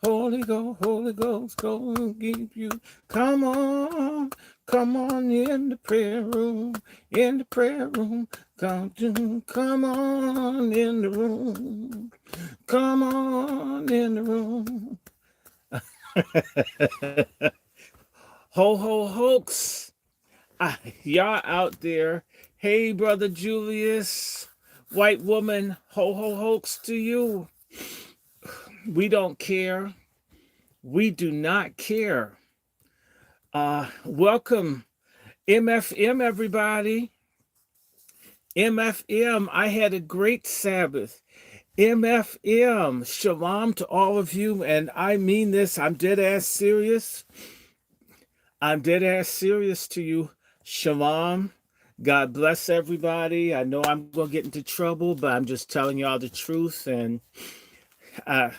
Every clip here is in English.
Holy Ghost, go and keep you. Come on in the prayer room. Come on in the room. Come on in the room. Hoax. Y'all out there. Hey, brother Julius. White woman, hoax to you. We don't care. We do not care. Welcome, MFM, everybody. MFM, I had a great Sabbath. MFM, shalom to all of you. And I mean this, I'm dead ass serious. I'm dead ass serious to you. Shalom. God bless everybody. I know I'm going to get into trouble, but I'm just telling y'all the truth. And uh,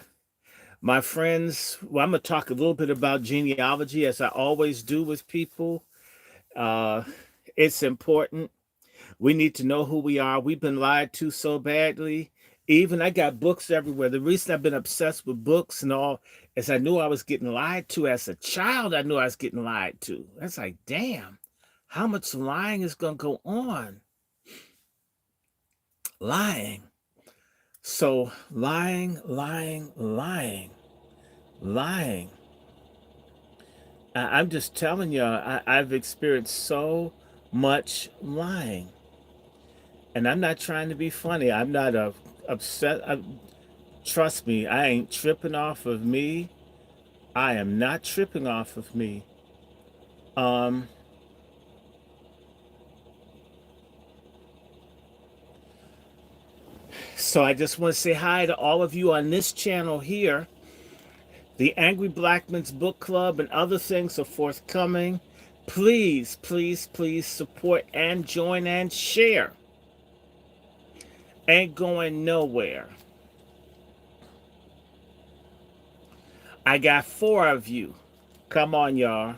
my friends, well, I'm going to talk a little bit about genealogy as I always do with people. Uh, it's important. We need to know who we are. We've been lied to so badly. Even I got books everywhere. The reason I've been obsessed with books and all is I knew I was getting lied to as a child. I knew I was getting lied to. That's like, damn, how much lying is going to go on? Lying. So lying. I'm just telling you, I've experienced so much lying. And I'm not trying to be funny. I'm not upset. Trust me, I ain't tripping off of me. I am not tripping off of me. Um, so I just want to say hi to all of you on this channel here. The Angry Black Men's Book Club and other things are forthcoming. Please support and join and share. Ain't going nowhere. I got 4 of you. Come on, y'all.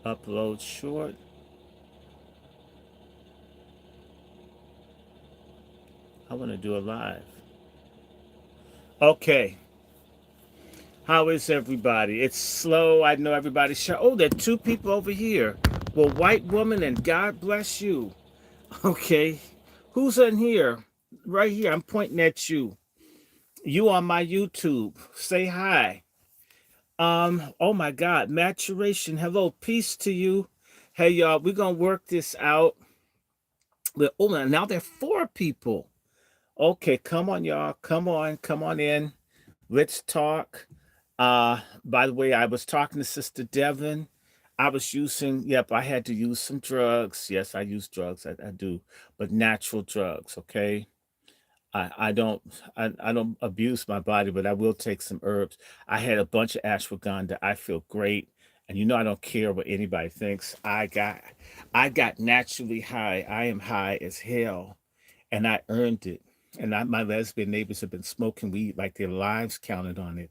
Upload short. I want to do a live. Okay. How is everybody? It's slow. I know everybody's shy. Oh, there are 2 people over here. Well, white woman and God bless you. Okay. Who's in here? Right here. I'm pointing at you. You on my YouTube. Say hi. Oh my God. Maturation. Hello. Peace to you. Hey, y'all. We're going to work this out. Oh, now there are 4 people. Okay. Come on, y'all. Come on in. Let's talk. By the way, I was talking to Sister Devon. I was using, yep, I had to use some drugs. Yes, I use drugs. I do, but natural drugs, okay? I don't I don't abuse my body, but I will take some herbs. I had a bunch of ashwagandha. I feel great. And you know I don't care what anybody thinks. I got naturally high. I am high as hell. And I earned it. And my lesbian neighbors have been smoking weed like their lives counted on it,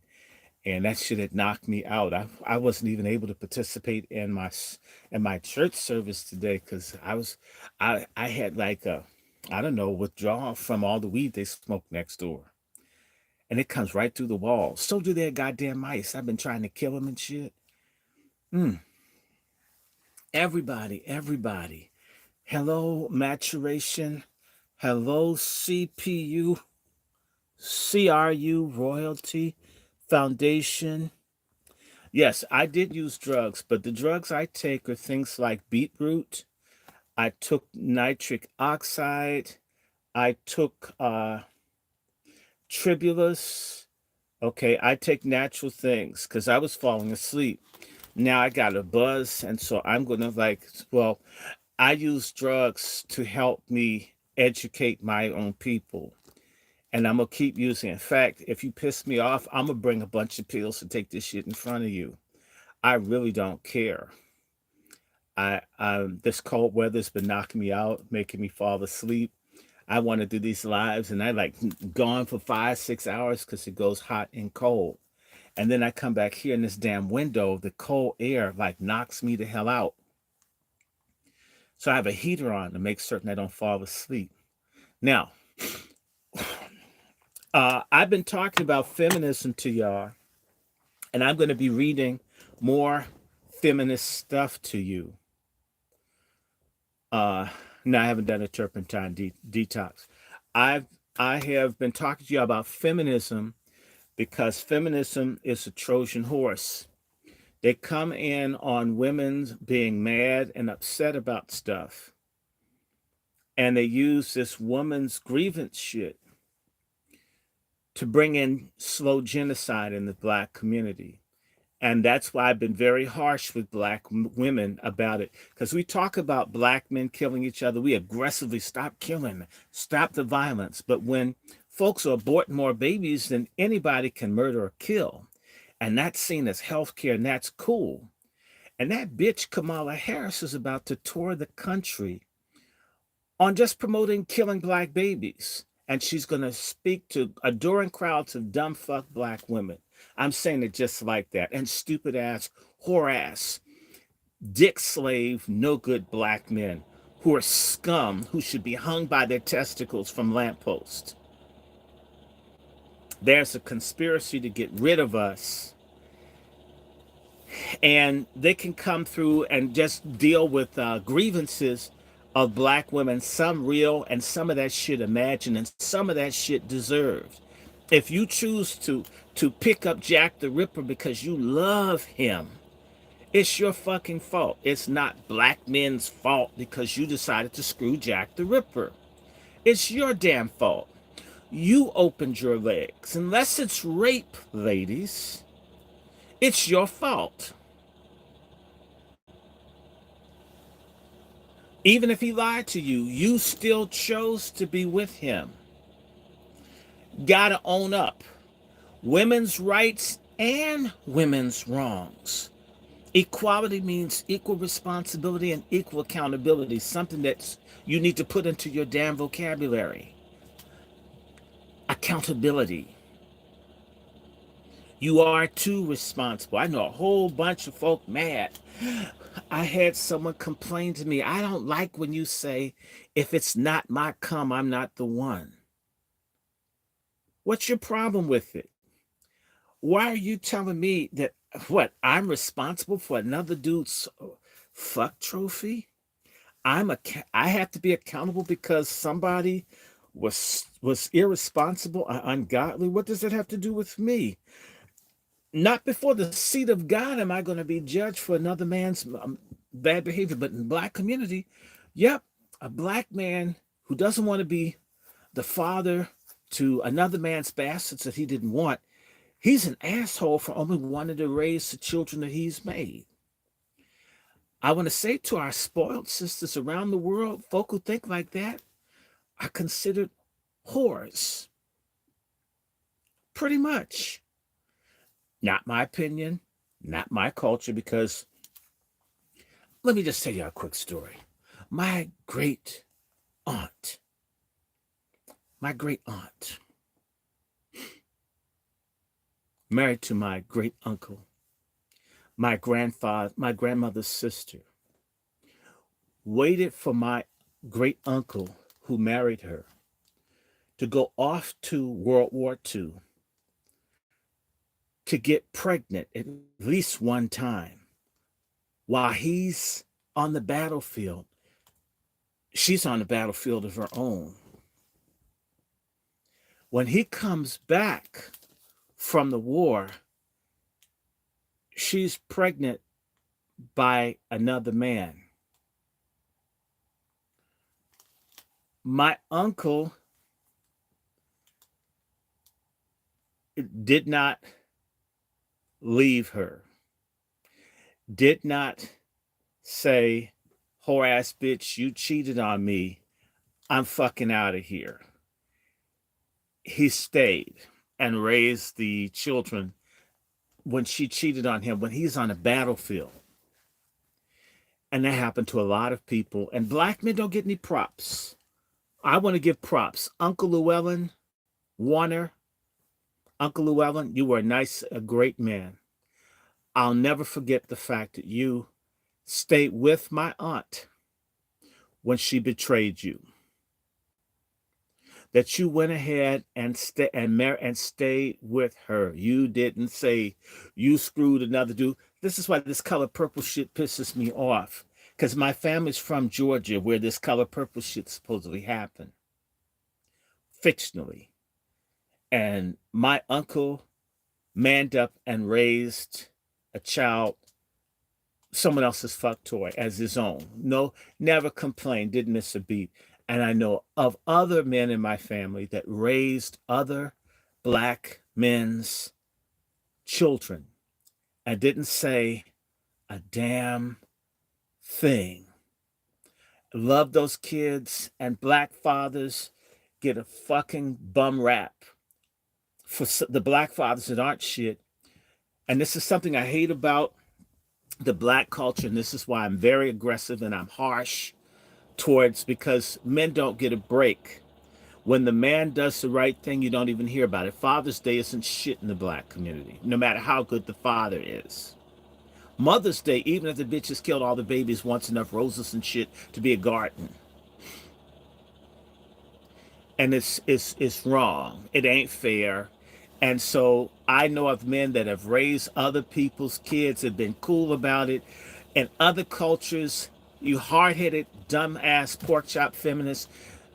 and that shit had knocked me out. I wasn't even able to participate in my church service today because I had like a, I don't know, withdrawal from all the weed they smoke next door, and it comes right through the wall. So do their goddamn mice. I've been trying to kill them and shit. Mm. Everybody. Hello, maturation. Hello, CPU, CRU, royalty, foundation. Yes, I did use drugs, but the drugs I take are things like beetroot. I took nitric oxide. I took tribulus. Okay, I take natural things because I was falling asleep. Now I got a buzz, and so I'm gonna well, I use drugs to help me educate my own people. And I'm gonna keep using it. In fact, if you piss me off, I'm gonna bring a bunch of pills to take this shit in front of you. I really don't care. This cold weather's been knocking me out, making me fall asleep. I want to do these lives, and I like gone for 5, 6 hours because it goes hot and cold. And then I come back here in this damn window, the cold air like knocks me the hell out. So I have a heater on to make certain I don't fall asleep. Now, I've been talking about feminism to y'all, and I'm going to be reading more feminist stuff to you. Uh, no, I haven't done a turpentine detox. I've I have been talking to you about feminism because feminism is a Trojan horse. They come in on women being mad and upset about stuff, and they use this woman's grievance shit to bring in slow genocide in the black community. And that's why I've been very harsh with black women about it. Because we talk about black men killing each other. We aggressively stop killing, stop the violence. But when folks are aborting more babies than anybody can murder or kill, and that's seen as healthcare, and that's cool. And that bitch Kamala Harris is about to tour the country on just promoting killing black babies. And she's going to speak to adoring crowds of dumb fuck black women. I'm saying it just like that. And stupid ass, whore ass, dick slave, no good black men who are scum, who should be hung by their testicles from lampposts. There's a conspiracy to get rid of us. And they can come through and just deal with grievances of black women, some real and some of that shit imagined and some of that shit deserved. If you choose to pick up Jack the Ripper because you love him, it's your fucking fault. It's not black men's fault because you decided to screw Jack the Ripper. It's your damn fault. You opened your legs. Unless it's rape, ladies, it's your fault. Even if he lied to you, you still chose to be with him. Gotta own up. Women's rights and women's wrongs. Equality means equal responsibility and equal accountability, something that you need to put into your damn vocabulary. Accountability. You are too responsible. I know a whole bunch of folk mad. I had someone complain to me, I don't like when you say, if it's not my cum, I'm not the one. What's your problem with it? Why are you telling me that, what, I'm responsible for another dude's fuck trophy? I have to be accountable because somebody was irresponsible or ungodly? What does that have to do with me? Not before the seat of God am I going to be judged for another man's bad behavior. But in the black community, yep, a black man who doesn't want to be the father to another man's bastards that he didn't want, he's an asshole for only wanting to raise the children that he's made. I want to say to our spoiled sisters around the world, folk who think like that are considered whores. Pretty much. Not my opinion, not my culture, because let me just tell you a quick story. My great aunt, married to my great uncle, my grandmother's sister, waited for my great uncle who married her to go off to World War II to get pregnant at least one time while he's on the battlefield. She's on the battlefield of her own. When he comes back from the war, she's pregnant by another man. My uncle did not leave her, did not say, whore ass bitch, you cheated on me, I'm fucking out of here. He stayed and raised the children when she cheated on him, when he's on a battlefield. And that happened to a lot of people. And black men don't get any props. I want to give props. Uncle Llewellyn Warner, Uncle Llewellyn, you were a great man. I'll never forget the fact that you stayed with my aunt when she betrayed you. that you went ahead and stayed with her. You didn't say you screwed another dude. This is why this color purple shit pisses me off. Because my family's from Georgia, where this color purple shit supposedly happened. Fictionally. And my uncle manned up and raised a child, someone else's fuck toy, as his own. No, never complained, didn't miss a beat. And I know of other men in my family that raised other black men's children and didn't say a damn thing. Love those kids, and black fathers get a fucking bum rap for the black fathers that aren't shit. And this is something I hate about the black culture, and this is why I'm very aggressive and I'm harsh towards, because men don't get a break. When the man does the right thing, you don't even hear about it. Father's Day isn't shit in the black community, no matter how good the father is. Mother's Day, even if the bitch has killed all the babies, wants enough roses and shit to be a garden. And it's wrong. It ain't fair. And so I know of men that have raised other people's kids, have been cool about it. In other cultures, you hard-headed, dumb-ass, pork-chop feminists,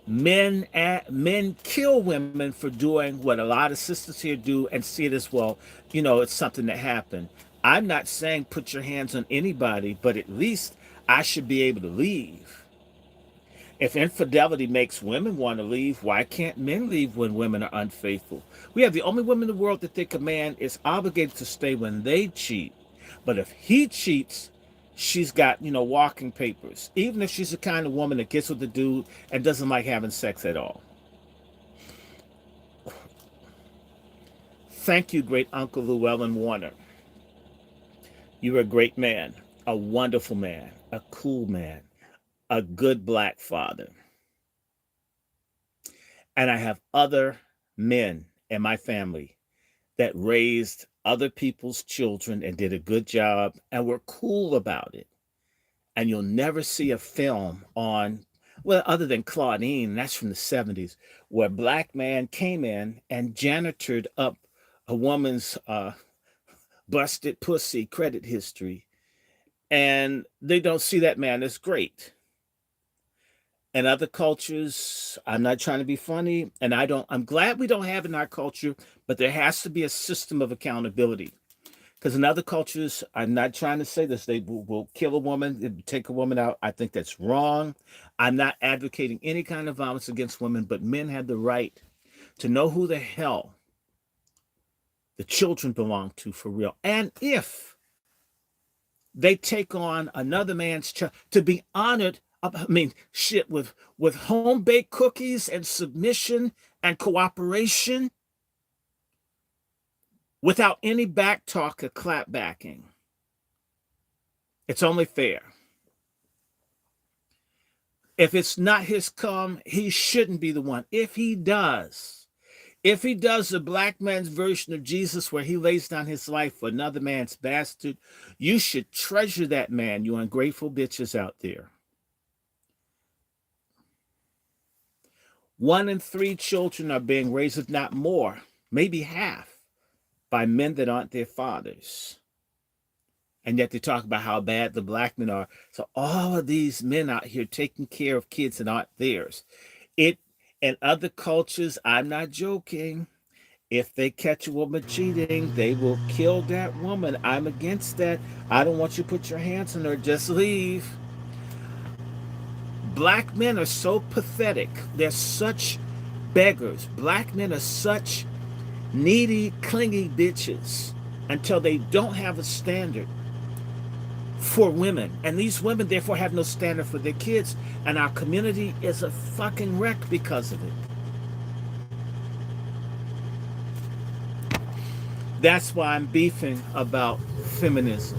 men kill women for doing what a lot of sisters here do and see it as, well, you know, it's something that happened. I'm not saying put your hands on anybody, but at least I should be able to leave. If infidelity makes women want to leave, why can't men leave when women are unfaithful? We have the only women in the world that think a man is obligated to stay when they cheat. But if he cheats, she's got, you know, walking papers. Even if she's the kind of woman that gets with the dude and doesn't like having sex at all. Thank you, great Uncle Llewellyn Warner. You're a great man, a wonderful man, a cool man, a good black father. And I have other men in my family that raised other people's children and did a good job and were cool about it. And you'll never see a film on, well, other than Claudine, that's from the 70s, where a black man came in and janitored up a woman's busted pussy credit history. And they don't see that man as great. In other cultures, I'm not trying to be funny, and I'm glad we don't have it in our culture, but there has to be a system of accountability. Because in other cultures, I'm not trying to say this, they will kill a woman, take a woman out. I think that's wrong. I'm not advocating any kind of violence against women, but men have the right to know who the hell the children belong to for real. And if they take on another man's child, to be honored, I mean, shit, with home-baked cookies and submission and cooperation without any back talk or clap backing. It's only fair. If it's not his come, he shouldn't be the one. If he does the black man's version of Jesus where he lays down his life for another man's bastard, you should treasure that man, you ungrateful bitches out there. 1 in 3 children are being raised, if not more, maybe half, by men that aren't their fathers. And yet they talk about how bad the black men are. So all of these men out here taking care of kids that aren't theirs. In other cultures, I'm not joking, if they catch a woman cheating, they will kill that woman. I'm against that. I don't want you to put your hands on her. Just leave. Black men are so pathetic. They're such beggars. Black men are such needy, clingy bitches until they don't have a standard for women. And these women, therefore, have no standard for their kids. And our community is a fucking wreck because of it. That's why I'm beefing about feminism.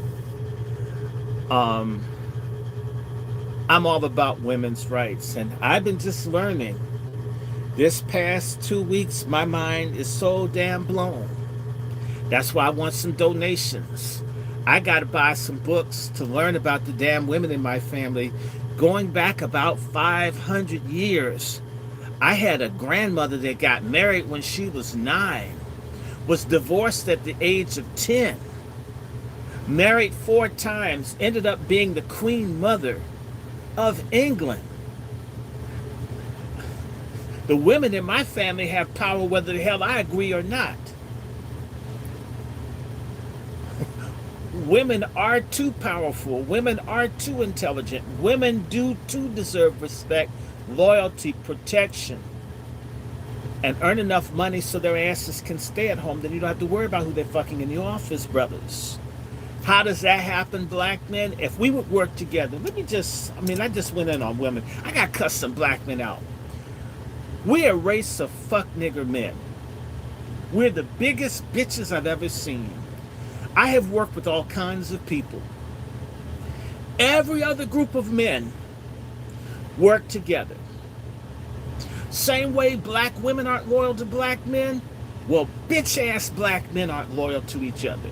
I'm all about women's rights, and I've been just learning. This past 2 weeks, my mind is so damn blown. That's why I want some donations. I got to buy some books to learn about the damn women in my family, going back about 500 years. I had a grandmother that got married when she was 9, was divorced at the age of 10, married 4 times, ended up being the Queen Mother of England. The women in my family have power whether the hell I agree or not. Women are too powerful. Women are too intelligent. Women do too deserve respect, loyalty, protection, and earn enough money so their asses can stay at home. Then you don't have to worry about who they're fucking in the office, brothers. How does that happen, black men? If we would work together, I just went in on women. I got to cuss some black men out. We're a race of fuck nigger men. We're the biggest bitches I've ever seen. I have worked with all kinds of people. Every other group of men work together. Same way black women aren't loyal to black men, well, bitch-ass black men aren't loyal to each other.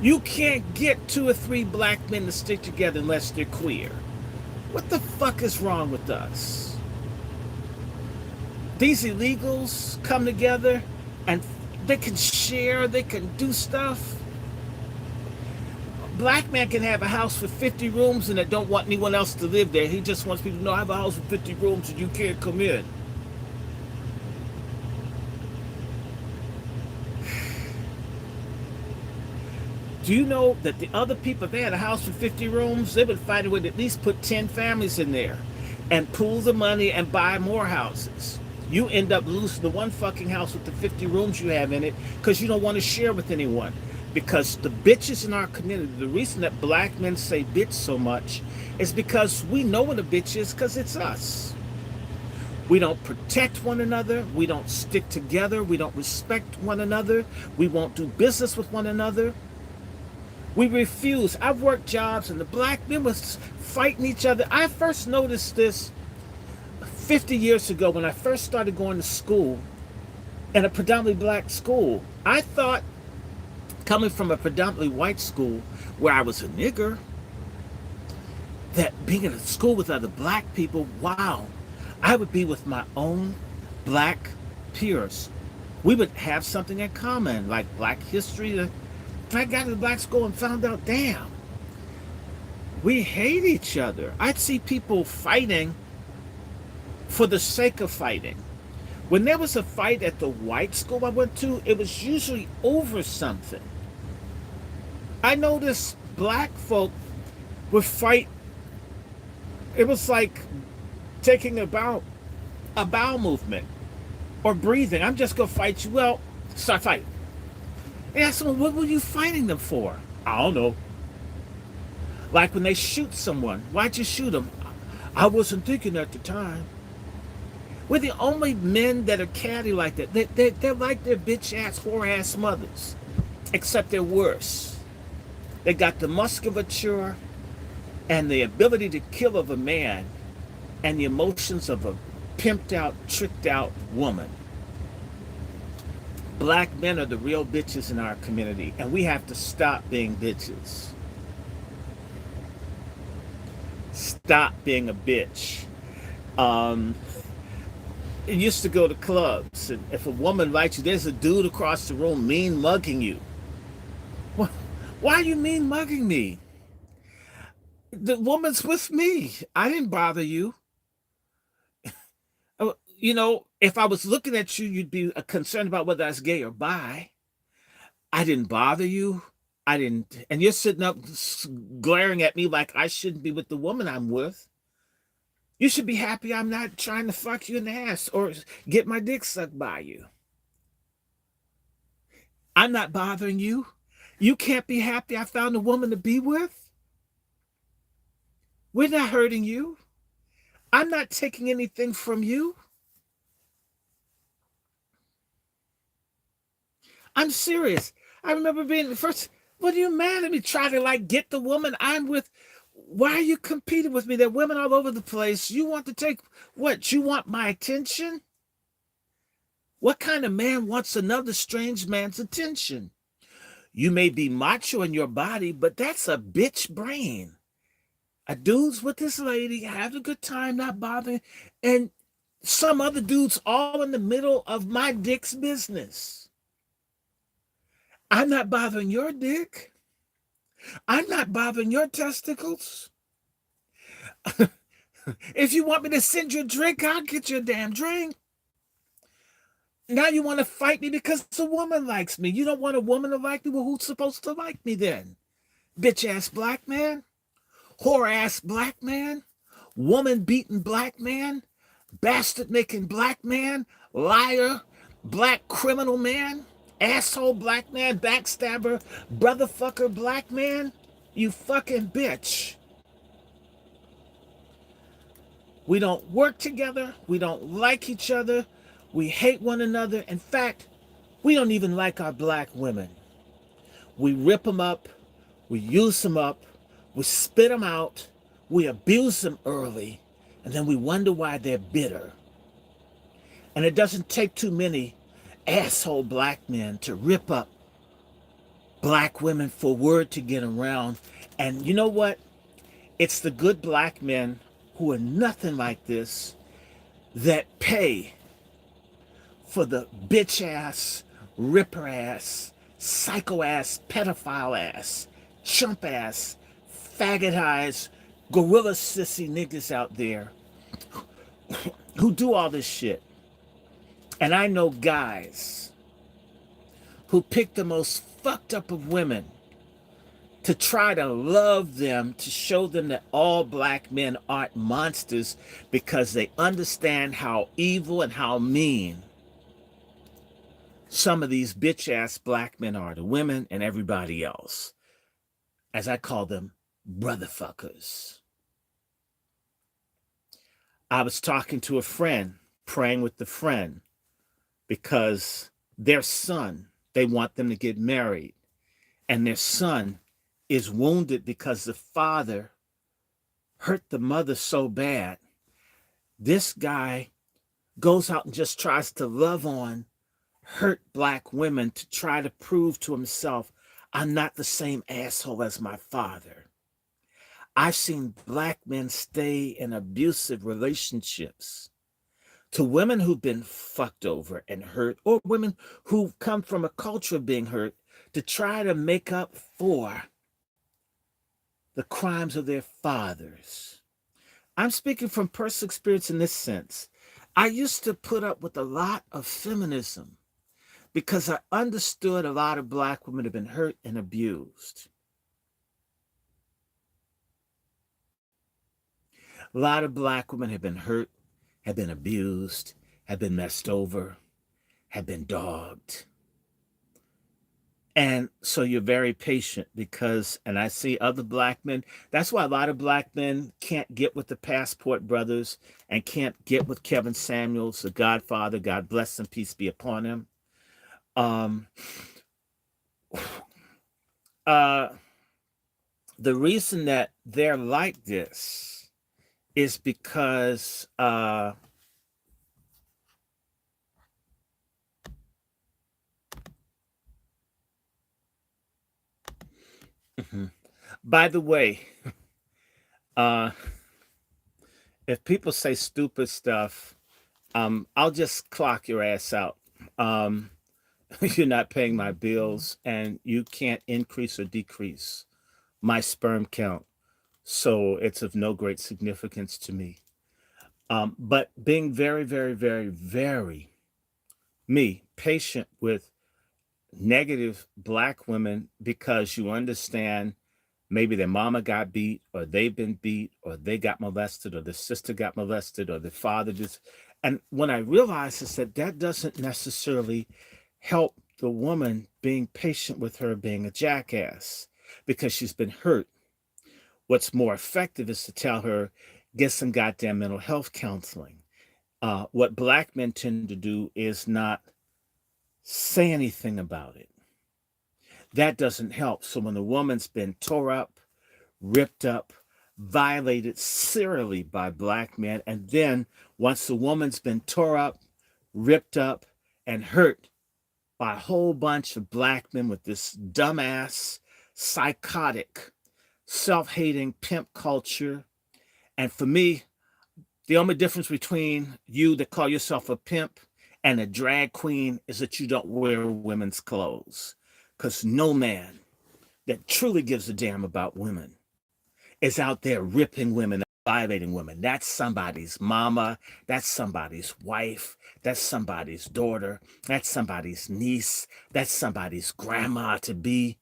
You can't get 2 or 3 black men to stick together unless they're queer. What the fuck is wrong with us? These illegals come together and they can share, they can do stuff. Black man can have a house with 50 rooms and they don't want anyone else to live there. He just wants people to know I have a house with 50 rooms and you can't come in. Do you know that the other people, if they had a house with 50 rooms, they would find a way to at least put 10 families in there and pool the money and buy more houses? You end up losing the one fucking house with the 50 rooms you have in it because you don't want to share with anyone. Because the bitches in our community, the reason that black men say bitch so much is because we know what a bitch is because it's us. We don't protect one another. We don't stick together. We don't respect one another. We won't do business with one another. We refuse. I've worked jobs and the black men was fighting each other. I first noticed this 50 years ago when I first started going to school in a predominantly black school. I thought, coming from a predominantly white school where I was a nigger, that being in a school with other black people, wow, I would be with my own black peers. We would have something in common, like black history. I got to the black school and found out, damn, we hate each other. I'd see people fighting for the sake of fighting. When there was a fight at the white school I went to, it was usually over something. I noticed black folk would fight. It was like taking a bowel movement or breathing. I'm just going to fight you. Well, start fighting. And I asked them, what were you fighting them for? I don't know. Like when they shoot someone. Why'd you shoot them? I wasn't thinking at the time. We're the only men that are catty like that. They're like their bitch-ass, whore-ass mothers. Except they're worse. They got the musculature and the ability to kill of a man and the emotions of a pimped out, tricked out woman. Black men are the real bitches in our community, and we have to stop being bitches. Stop being a bitch. It used to go to clubs, and if a woman likes you, there's a dude across the room mean mugging you. Why are you mean mugging me? The woman's with me. I didn't bother you. You know, if I was looking at you, you'd be concerned about whether I was gay or bi. I didn't bother you. I didn't. And you're sitting up glaring at me like I shouldn't be with the woman I'm with. You should be happy I'm not trying to fuck you in the ass or get my dick sucked by you. I'm not bothering you. You can't be happy I found a woman to be with. We're not hurting you. I'm not taking anything from you. I'm serious. I remember being the first, what are you mad at me? Try to like get the woman I'm with. Why are you competing with me? There are women all over the place. You want to take what? You want my attention? What kind of man wants another strange man's attention? You may be macho in your body, but that's a bitch brain. A dude's with this lady, having a good time, not bothering. And some other dudes all in the middle of my dick's business. I'm not bothering your dick. I'm not bothering your testicles. If you want me to send you a drink, I'll get you a damn drink. Now you want to fight me because a woman likes me. You don't want a woman to like me? Well, who's supposed to like me then? Bitch-ass black man? Whore-ass black man? Woman-beating black man? Bastard-making black man? Liar? Black criminal man? Asshole black man? Backstabber? Brotherfucker black man? You fucking bitch. We don't work together. We don't like each other. We hate one another. In fact, we don't even like our black women. We rip them up. We use them up. We spit them out. We abuse them early. And then we wonder why they're bitter. And it doesn't take too many asshole black men to rip up black women for word to get around. And you know what? It's the good black men who are nothing like this that pay for the bitch-ass, ripper-ass, psycho-ass, pedophile-ass, chump-ass, faggot-eyes, gorilla sissy niggas out there who do all this shit. And I know guys who pick the most fucked up of women to try to love them, to show them that all black men aren't monsters because they understand how evil and how mean some of these bitch-ass black men are to women and everybody else. As I call them, brotherfuckers. I was talking to a friend, praying with the friend, because their son, they want them to get married, and their son is wounded because the father hurt the mother so bad. This guy goes out and just tries to love on hurt black women to try to prove to himself, I'm not the same asshole as my father. I've seen black men stay in abusive relationships to women who've been fucked over and hurt, or women who've come from a culture of being hurt to try to make up for the crimes of their fathers. I'm speaking from personal experience in this sense. I used to put up with a lot of feminism because I understood a lot of black women have been hurt and abused. A lot of black women have been hurt, have been abused, have been messed over, have been dogged. And so you're very patient because, and I see other black men, that's why a lot of black men can't get with the Passport Brothers and can't get with Kevin Samuels, the Godfather, God bless him, peace be upon him. The reason that they're like this is because by the way, if people say stupid stuff, I'll just clock your ass out. You're not paying my bills and you can't increase or decrease my sperm count. So it's of no great significance to me. But being very, very, very, very patient with negative black women because you understand maybe their mama got beat or they've been beat or they got molested or the sister got molested or the father just. And when I realized is that that doesn't necessarily help the woman being patient with her being a jackass because she's been hurt. What's more effective is to tell her, get some goddamn mental health counseling. What black men tend to do is not say anything about it. That doesn't help. So when the woman's been tore up, ripped up, violated serially by black men, and then once the woman's been tore up, ripped up, and hurt by a whole bunch of black men with this dumbass, psychotic, self-hating pimp culture. And for me, The only difference between you that call yourself a pimp and a drag queen is that you don't wear women's clothes. Because no man that truly gives a damn about women is out there ripping women, violating women. That's somebody's mama. That's somebody's wife. That's somebody's daughter. That's somebody's niece. That's somebody's grandma to be.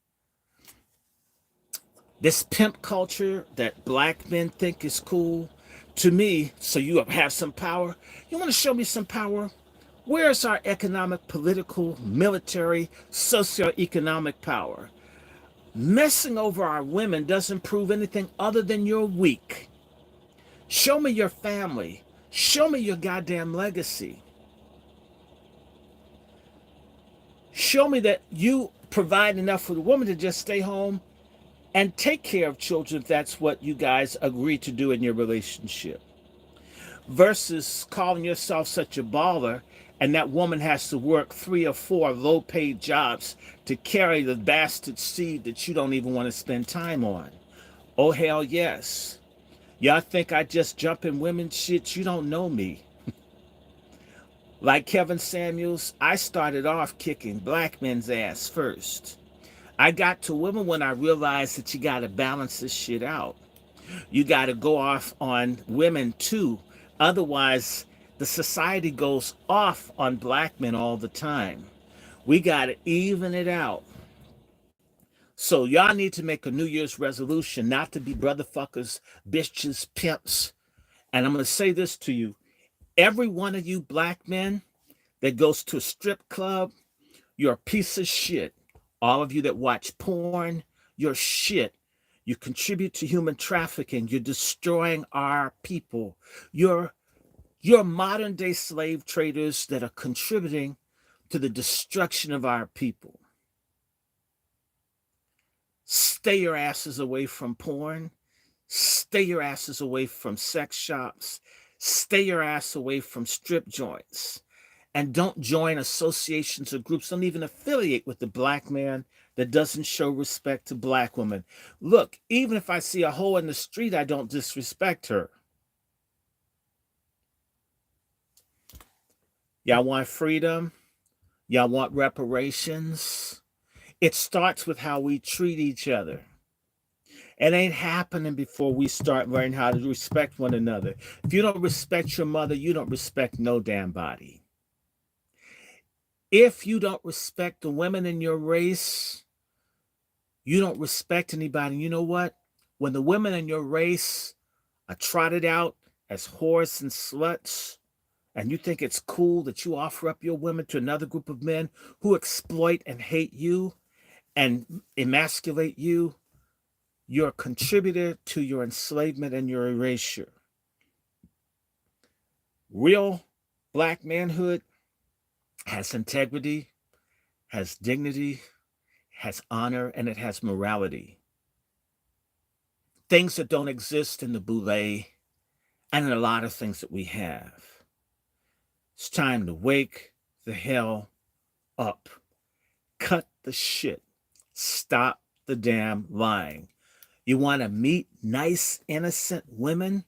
This pimp culture that black men think is cool, to me, so you have some power. You want to show me some power? Where's our economic, political, military, socioeconomic power? Messing over our women doesn't prove anything other than you're weak. Show me your family. Show me your goddamn legacy. Show me that you provide enough for the woman to just stay home and take care of children if that's what you guys agree to do in your relationship. Versus calling yourself such a baller and that woman has to work 3 or 4 low-paid jobs to carry the bastard seed that you don't even want to spend time on. Oh, hell yes. Y'all think I just jump in women's shit? You don't know me. Like Kevin Samuels, I started off kicking black men's ass first. I got to women when I realized that you got to balance this shit out. You got to go off on women too. Otherwise, the society goes off on black men all the time. We got to even it out. So y'all need to make a New Year's resolution not to be brotherfuckers, bitches, pimps. And I'm going to say this to you. Every one of you black men that goes to a strip club, you're a piece of shit. All of you that watch porn, you're shit. You contribute to human trafficking. You're destroying our people. You're modern day slave traders that are contributing to the destruction of our people. Stay your asses away from porn. Stay your asses away from sex shops. Stay your ass away from strip joints. And don't join associations or groups. Don't even affiliate with the black man that doesn't show respect to black women. Look, even if I see a hoe in the street, I don't disrespect her. Y'all want freedom? Y'all want reparations? It starts with how we treat each other. It ain't happening before we start learning how to respect one another. If you don't respect your mother, you don't respect no damn body. If you don't respect the women in your race, you don't respect anybody. You know what? When the women in your race are trotted out as whores and sluts, and you think it's cool that you offer up your women to another group of men who exploit and hate you and emasculate you, you're a contributor to your enslavement and your erasure. Real black manhood has integrity, has dignity, has honor, and it has morality. Things that don't exist in the boule and in a lot of things that we have. It's time to wake the hell up. Cut the shit. Stop the damn lying. You want to meet nice, innocent women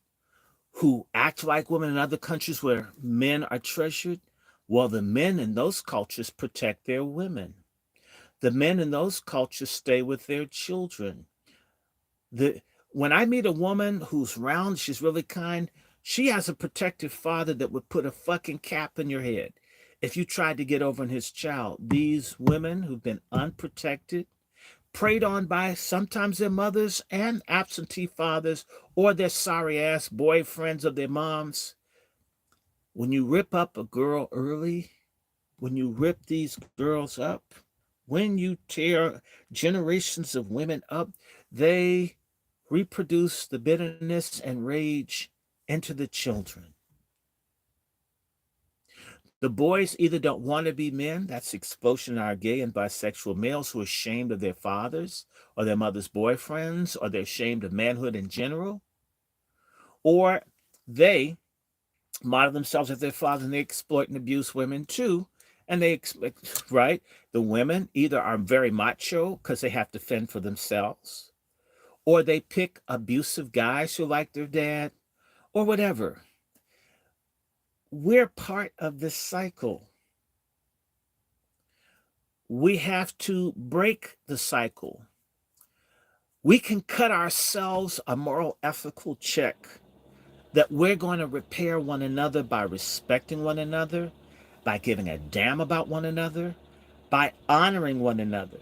who act like women in other countries where men are treasured? Well, the men in those cultures protect their women. The men in those cultures stay with their children. When I meet a woman who's round, she's really kind, she has a protective father that would put a fucking cap in your head if you tried to get over on his child. These women who've been unprotected, preyed on by sometimes their mothers and absentee fathers or their sorry ass boyfriends of their moms. When you rip up a girl early, when you rip these girls up, when you tear generations of women up, they reproduce the bitterness and rage into the children. The boys either don't want to be men, that's explosionary gay and bisexual males who are ashamed of their fathers or their mother's boyfriends, or they're ashamed of manhood in general, or they model themselves as their fathers and they exploit and abuse women too. And they expect, right? The women either are very macho because they have to fend for themselves, or they pick abusive guys who like their dad, or whatever. we're part of this cycle. We have to break the cycle. We can cut ourselves a moral ethical check that we're going to repair one another by respecting one another, by giving a damn about one another, by honoring one another.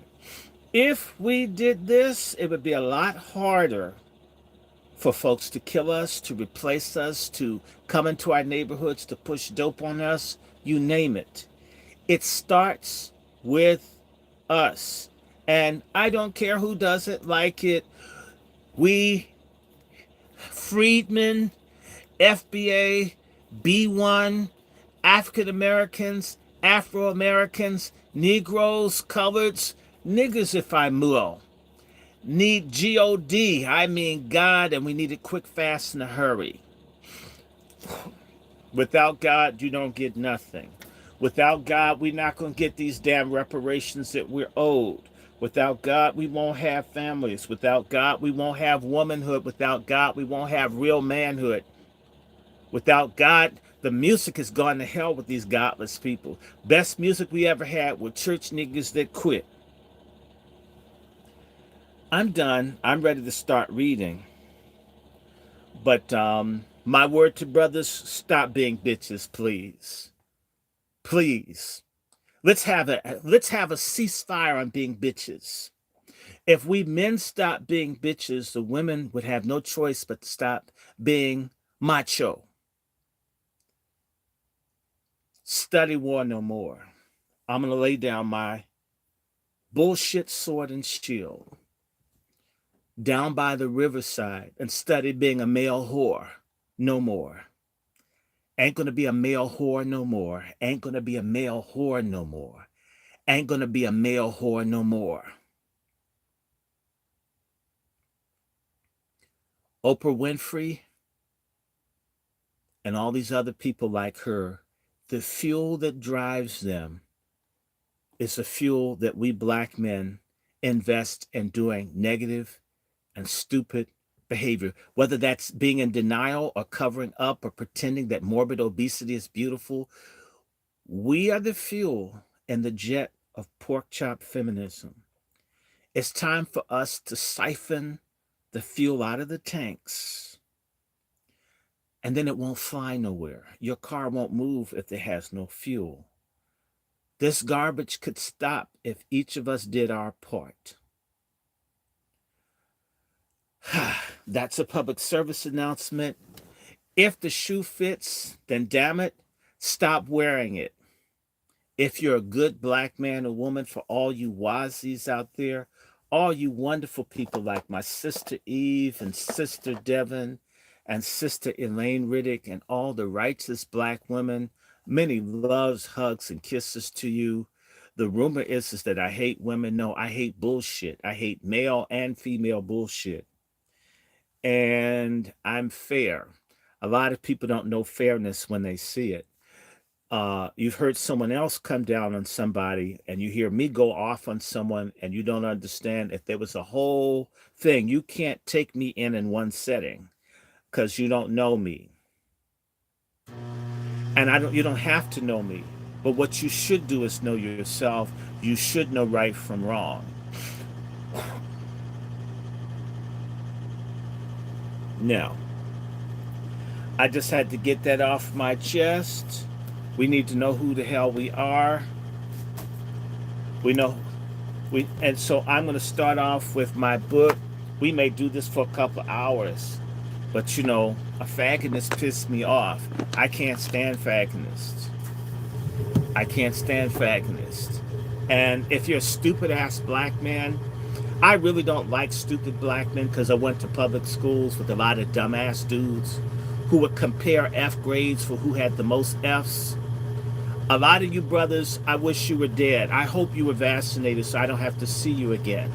If we did this, it would be a lot harder for folks to kill us, to replace us, to come into our neighborhoods, to push dope on us, you name it. It starts with us. And I don't care who doesn't like it. We, freedmen, FBA, B1, African Americans, Afro Americans, Negroes, coloreds, niggers if I will, need G-O-D, I mean God, and we need it quick, fast, in a hurry. Without God, you don't get nothing. Without God, we're not going to get these damn reparations that we're owed. Without God, we won't have families. Without God, we won't have womanhood. Without God, we won't have real manhood. Without God, the music has gone to hell with these godless people. Best music we ever had were church niggas that quit. I'm done. I'm ready to start reading. But my word to brothers, stop being bitches, please. Please. Let's have a ceasefire on being bitches. If we men stop being bitches, the women would have no choice but to stop being macho. Study war no more. I'm going to lay down my bullshit sword and shield down by the riverside and study being a male whore no more. Ain't going to be a male whore no more. Ain't going to be a male whore no more. Ain't going to be a male whore no more. Oprah Winfrey and all these other people like her, the fuel that drives them is a fuel that we black men invest in doing negative and stupid behavior, whether that's being in denial or covering up or pretending that morbid obesity is beautiful. We are the fuel in the jet of pork chop feminism. It's time for us to siphon the fuel out of the tanks, and then it won't fly nowhere. Your car won't move if it has no fuel. This garbage could stop if each of us did our part. That's a public service announcement. If the shoe fits, then damn it, stop wearing it. If you're a good black man or woman, for all you wazies out there, all you wonderful people like my sister Eve and sister Devon and sister Elaine Riddick and all the righteous black women, many loves, hugs, and kisses to you. The rumor is that I hate women. No, I hate bullshit. I hate male and female bullshit. And I'm fair. A lot of people don't know fairness when they see it. You've heard someone else come down on somebody, and you hear me go off on someone, and you don't understand. If there was a whole thing, you can't take me in one setting because you don't know me. And you don't have to know me. But what you should do is know yourself. You should know right from wrong. Now, I just had to get that off my chest. We need to know who the hell we are. And so I'm going to start off with my book. We may do this for a couple of hours, but a fagonist pissed me off. I can't stand fagonists. I can't stand fagonists. And if you're a stupid ass black man, I really don't like stupid black men because I went to public schools with a lot of dumbass dudes who would compare F grades for who had the most Fs. A lot of you brothers, I wish you were dead. I hope you were vaccinated so I don't have to see you again.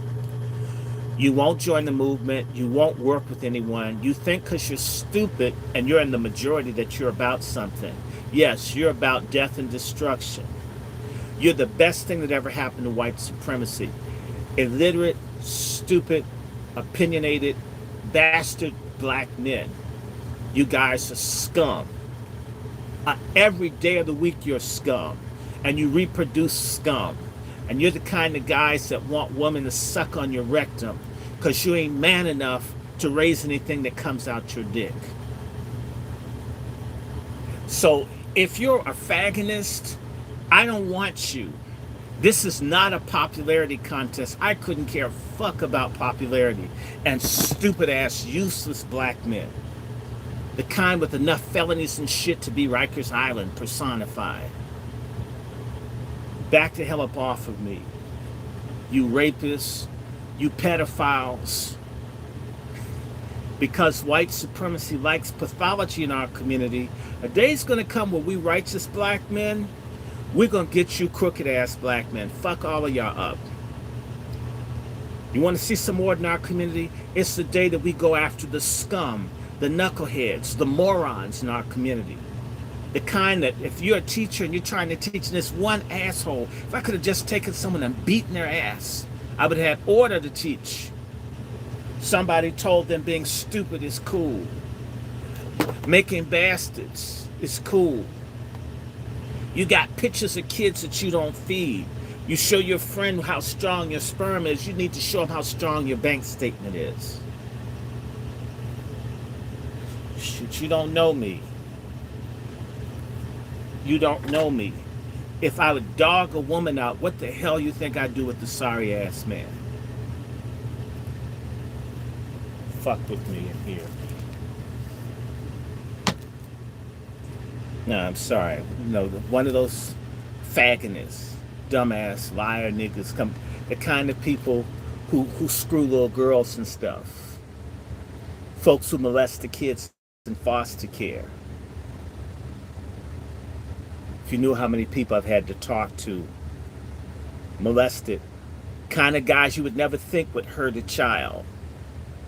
You won't join the movement. You won't work with anyone. You think because you're stupid and you're in the majority that you're about something. Yes, you're about death and destruction. You're the best thing that ever happened to white supremacy. Illiterate, stupid, opinionated, bastard black men. You guys are scum. Every day of the week, you're scum. And you reproduce scum. And you're the kind of guys that want women to suck on your rectum because you ain't man enough to raise anything that comes out your dick. So if you're a fagonist, I don't want you. This is not a popularity contest. I couldn't care a fuck about popularity and stupid ass useless black men. The kind with enough felonies and shit to be Rikers Island personified. Back the hell up off of me. You rapists, you pedophiles. Because white supremacy likes pathology in our community, a day's gonna come where we righteous black men, we're gonna get you crooked ass black men. Fuck all of y'all up. You wanna see some more in our community? It's the day that we go after the scum, the knuckleheads, the morons in our community. The kind that if you're a teacher and you're trying to teach this one asshole, if I could have just taken someone and beaten their ass, I would have had order to teach. Somebody told them being stupid is cool. Making bastards is cool. You got pictures of kids that you don't feed. You show your friend how strong your sperm is. You need to show them how strong your bank statement is. Shit, you don't know me. You don't know me. If I would dog a woman out, what the hell you think I'd do with the sorry ass man? Fuck with me in here. No, I'm sorry. One of those fagonists, dumbass, liar niggas, the kind of people who screw little girls and stuff. Folks who molest the kids in foster care. If you knew how many people I've had to talk to, molested, kind of guys you would never think would hurt a child.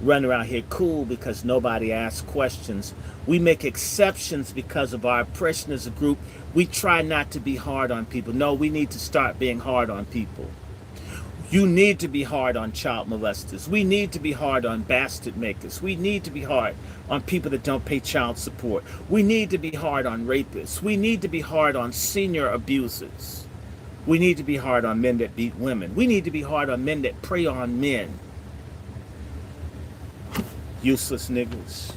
Run around here cool because nobody asks questions. We make exceptions because of our oppression as a group. We try not to be hard on people. No, we need to start being hard on people. You need to be hard on child molesters. We need to be hard on bastard makers. We need to be hard on people that don't pay child support. We need to be hard on rapists. We need to be hard on senior abusers. We need to be hard on men that beat women. We need to be hard on men that prey on men. Useless niggas.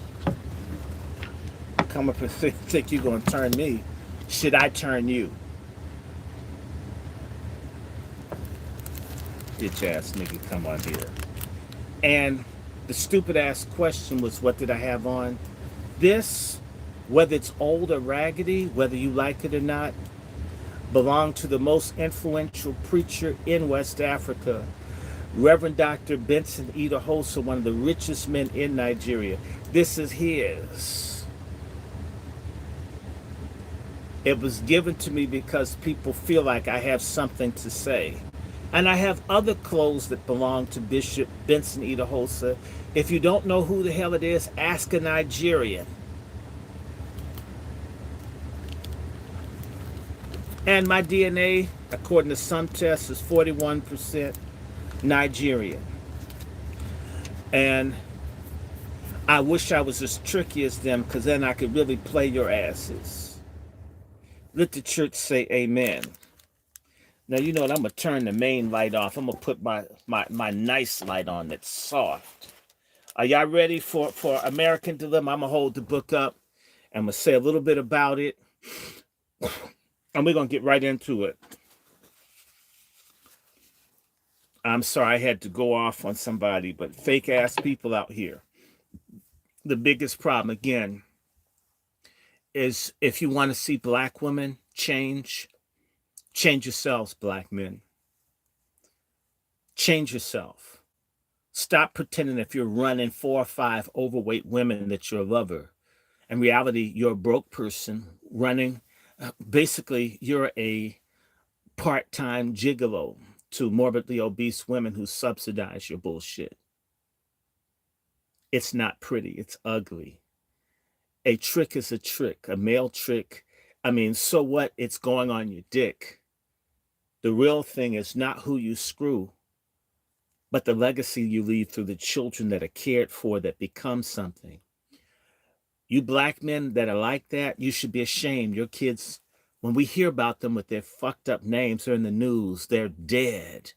Come up and think you're gonna turn me. Should I turn you? Bitch ass nigga, come on here. And the stupid ass question was, what did I have on? This, whether it's old or raggedy, whether you like it or not, belonged to the most influential preacher in West Africa, Reverend Dr. Benson Idahosa, one of the richest men in Nigeria. This is his. It was given to me because people feel like I have something to say. And I have other clothes that belong to Bishop Benson Idahosa. If you don't know who the hell it is, ask a Nigerian. And my DNA, according to some tests, is 41% Nigerian. And I wish I was as tricky as them, because then I could really play your asses. Let the church say amen. Now, you know what? I'm going to turn the main light off. I'm going to put my nice light on that's soft. Are y'all ready for American Dilemma? I'm going to hold the book up. I'm going to say a little bit about it. And we're going to get right into it. I'm sorry I had to go off on somebody, but fake ass people out here. The biggest problem, again, is if you want to see black women change yourselves, black men. Change yourself. Stop pretending if you're running 4 or 5 overweight women that you're a lover. In reality, you're a broke person running. Basically, you're a part-time gigolo to morbidly obese women who subsidize your bullshit. It's not pretty. It's ugly. A trick is a trick. A male trick. I mean, so what? It's going on your dick. The real thing is not who you screw, but the legacy you leave through the children that are cared for, that become something. You black men that are like that, you should be ashamed. Your kids, when we hear about them with their fucked up names, they're in the news, they're dead.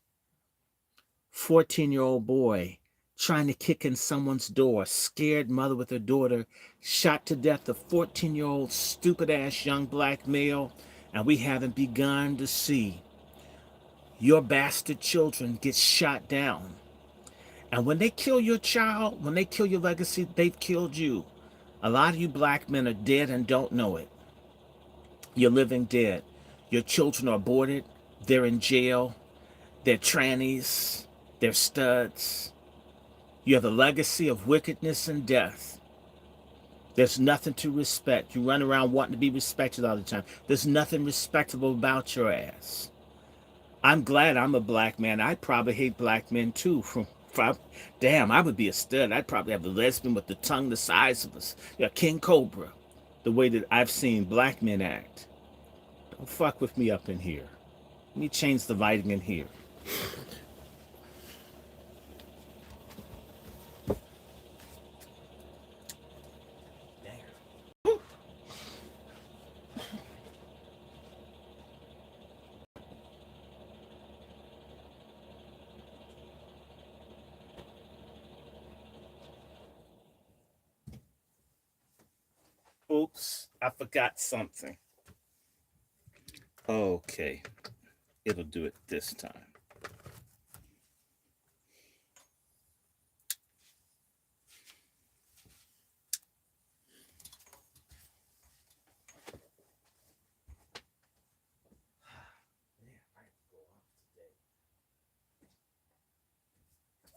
14-year-old boy trying to kick in someone's door, scared mother with her daughter, shot to death, a 14-year-old stupid ass young black male, and we haven't begun to see your bastard children get shot down. And when they kill your child, when they kill your legacy, they've killed you. A lot of you black men are dead and don't know it. You're living dead. Your children are aborted. They're in jail. They're trannies. They're studs. You have a legacy of wickedness and death. There's nothing to respect. You run around wanting to be respected all the time. There's nothing respectable about your ass. I'm glad I'm a black man. I probably hate black men too. Damn, I would be a stud. I'd probably have a lesbian with the tongue the size of a king cobra. The way that I've seen black men act. Don't fuck with me up in here. Let me change the lighting in here. Oops, I forgot something. Okay, it'll do it this time.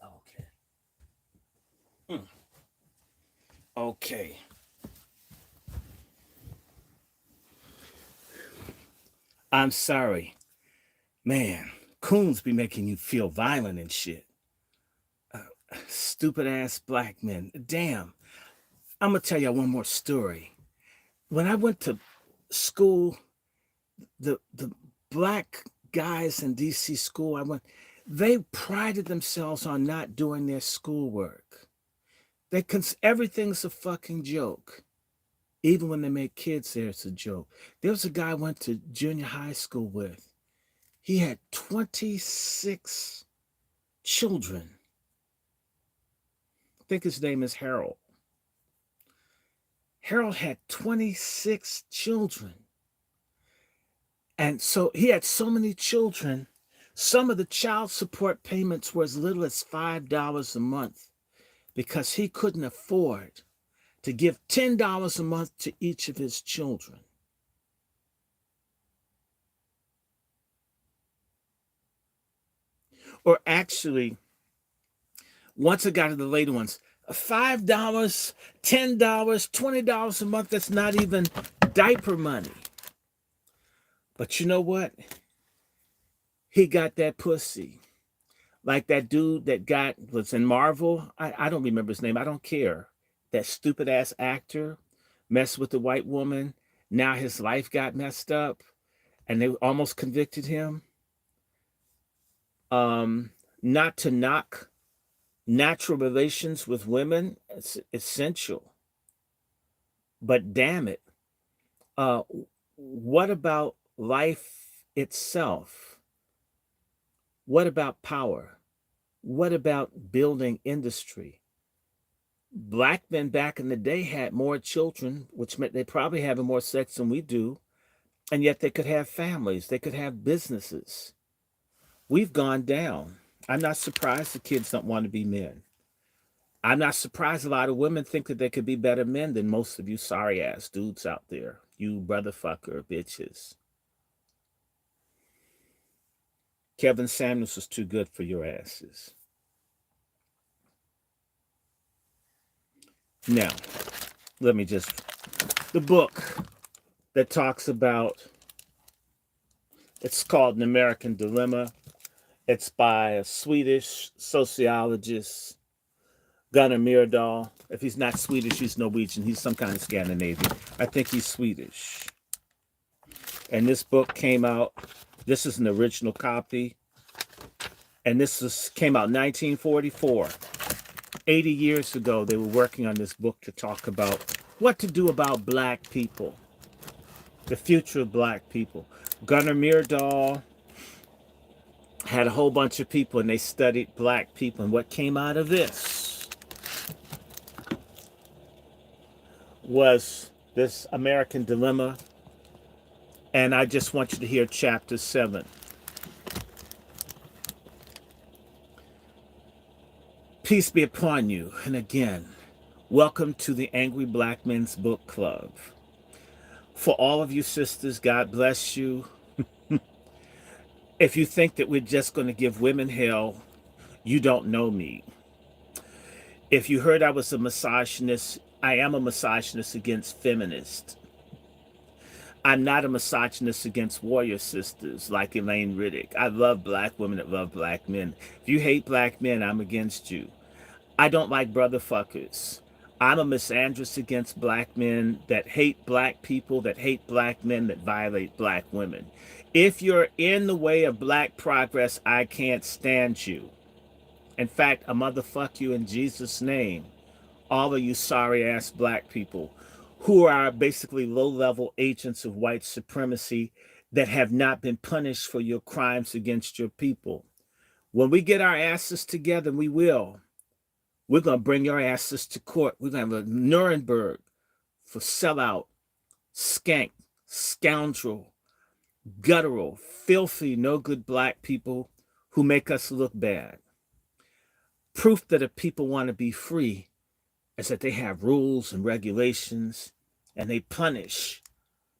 Okay. Okay. I'm sorry. Man, coons be making you feel violent and shit. Stupid ass black men. Damn. I'm gonna tell you one more story. When I went to school, the black guys in DC school they prided themselves on not doing their schoolwork. Everything's a fucking joke. Even when they make kids there, it's a joke. There was a guy I went to junior high school with. He had 26 children. I think his name is Harold. Harold had 26 children. And so he had so many children, some of the child support payments were as little as $5 a month because he couldn't afford to give $10 a month to each of his children. Or actually, once it got to the later ones, $5, $10, $20 a month, that's not even diaper money. But you know what? He got that pussy. Like that dude that was in Marvel. I don't remember his name. I don't care. That stupid ass actor messed with the white woman. Now his life got messed up and they almost convicted him. Not to knock natural relations with women. It's essential. But damn it. What about life itself? What about power? What about building industry? Black men back in the day had more children, which meant they probably have more sex than we do, and yet they could have families, they could have businesses. We've gone down. I'm not surprised the kids don't want to be men. I'm not surprised a lot of women think that they could be better men than most of you sorry ass dudes out there, you brotherfucker bitches. Kevin Samuels was too good for your asses. Now, the book that talks about, it's called An American Dilemma. It's by a Swedish sociologist, Gunnar Myrdal. If he's not Swedish, he's Norwegian. He's some kind of Scandinavian. I think he's Swedish. And this book came out, this is an original copy. And came out in 1944. 80 years ago, they were working on this book to talk about what to do about black people, the future of black people. Gunnar Myrdal had a whole bunch of people, and they studied black people. And what came out of this was this American dilemma. And I just want you to hear chapter 7. Peace be upon you. And again, welcome to the Angry Black Men's Book Club. For all of you sisters, God bless you. If you think that we're just going to give women hell, you don't know me. If you heard I was a misogynist, I am a misogynist against feminists. I'm not a misogynist against warrior sisters like Elaine Riddick. I love black women that love black men. If you hate black men, I'm against you. I don't like brotherfuckers. I'm a misandrist against black men that hate black people, that hate black men, that violate black women. If you're in the way of black progress, I can't stand you. In fact, I motherfuck you in Jesus' name. All of you sorry-ass black people who are basically low-level agents of white supremacy that have not been punished for your crimes against your people. When we get our asses together, and we will, we're going to bring your asses to court. We're going to have a Nuremberg for sellout, skank, scoundrel, guttural, filthy, no good black people who make us look bad. Proof that if people want to be free is that they have rules and regulations, and they punish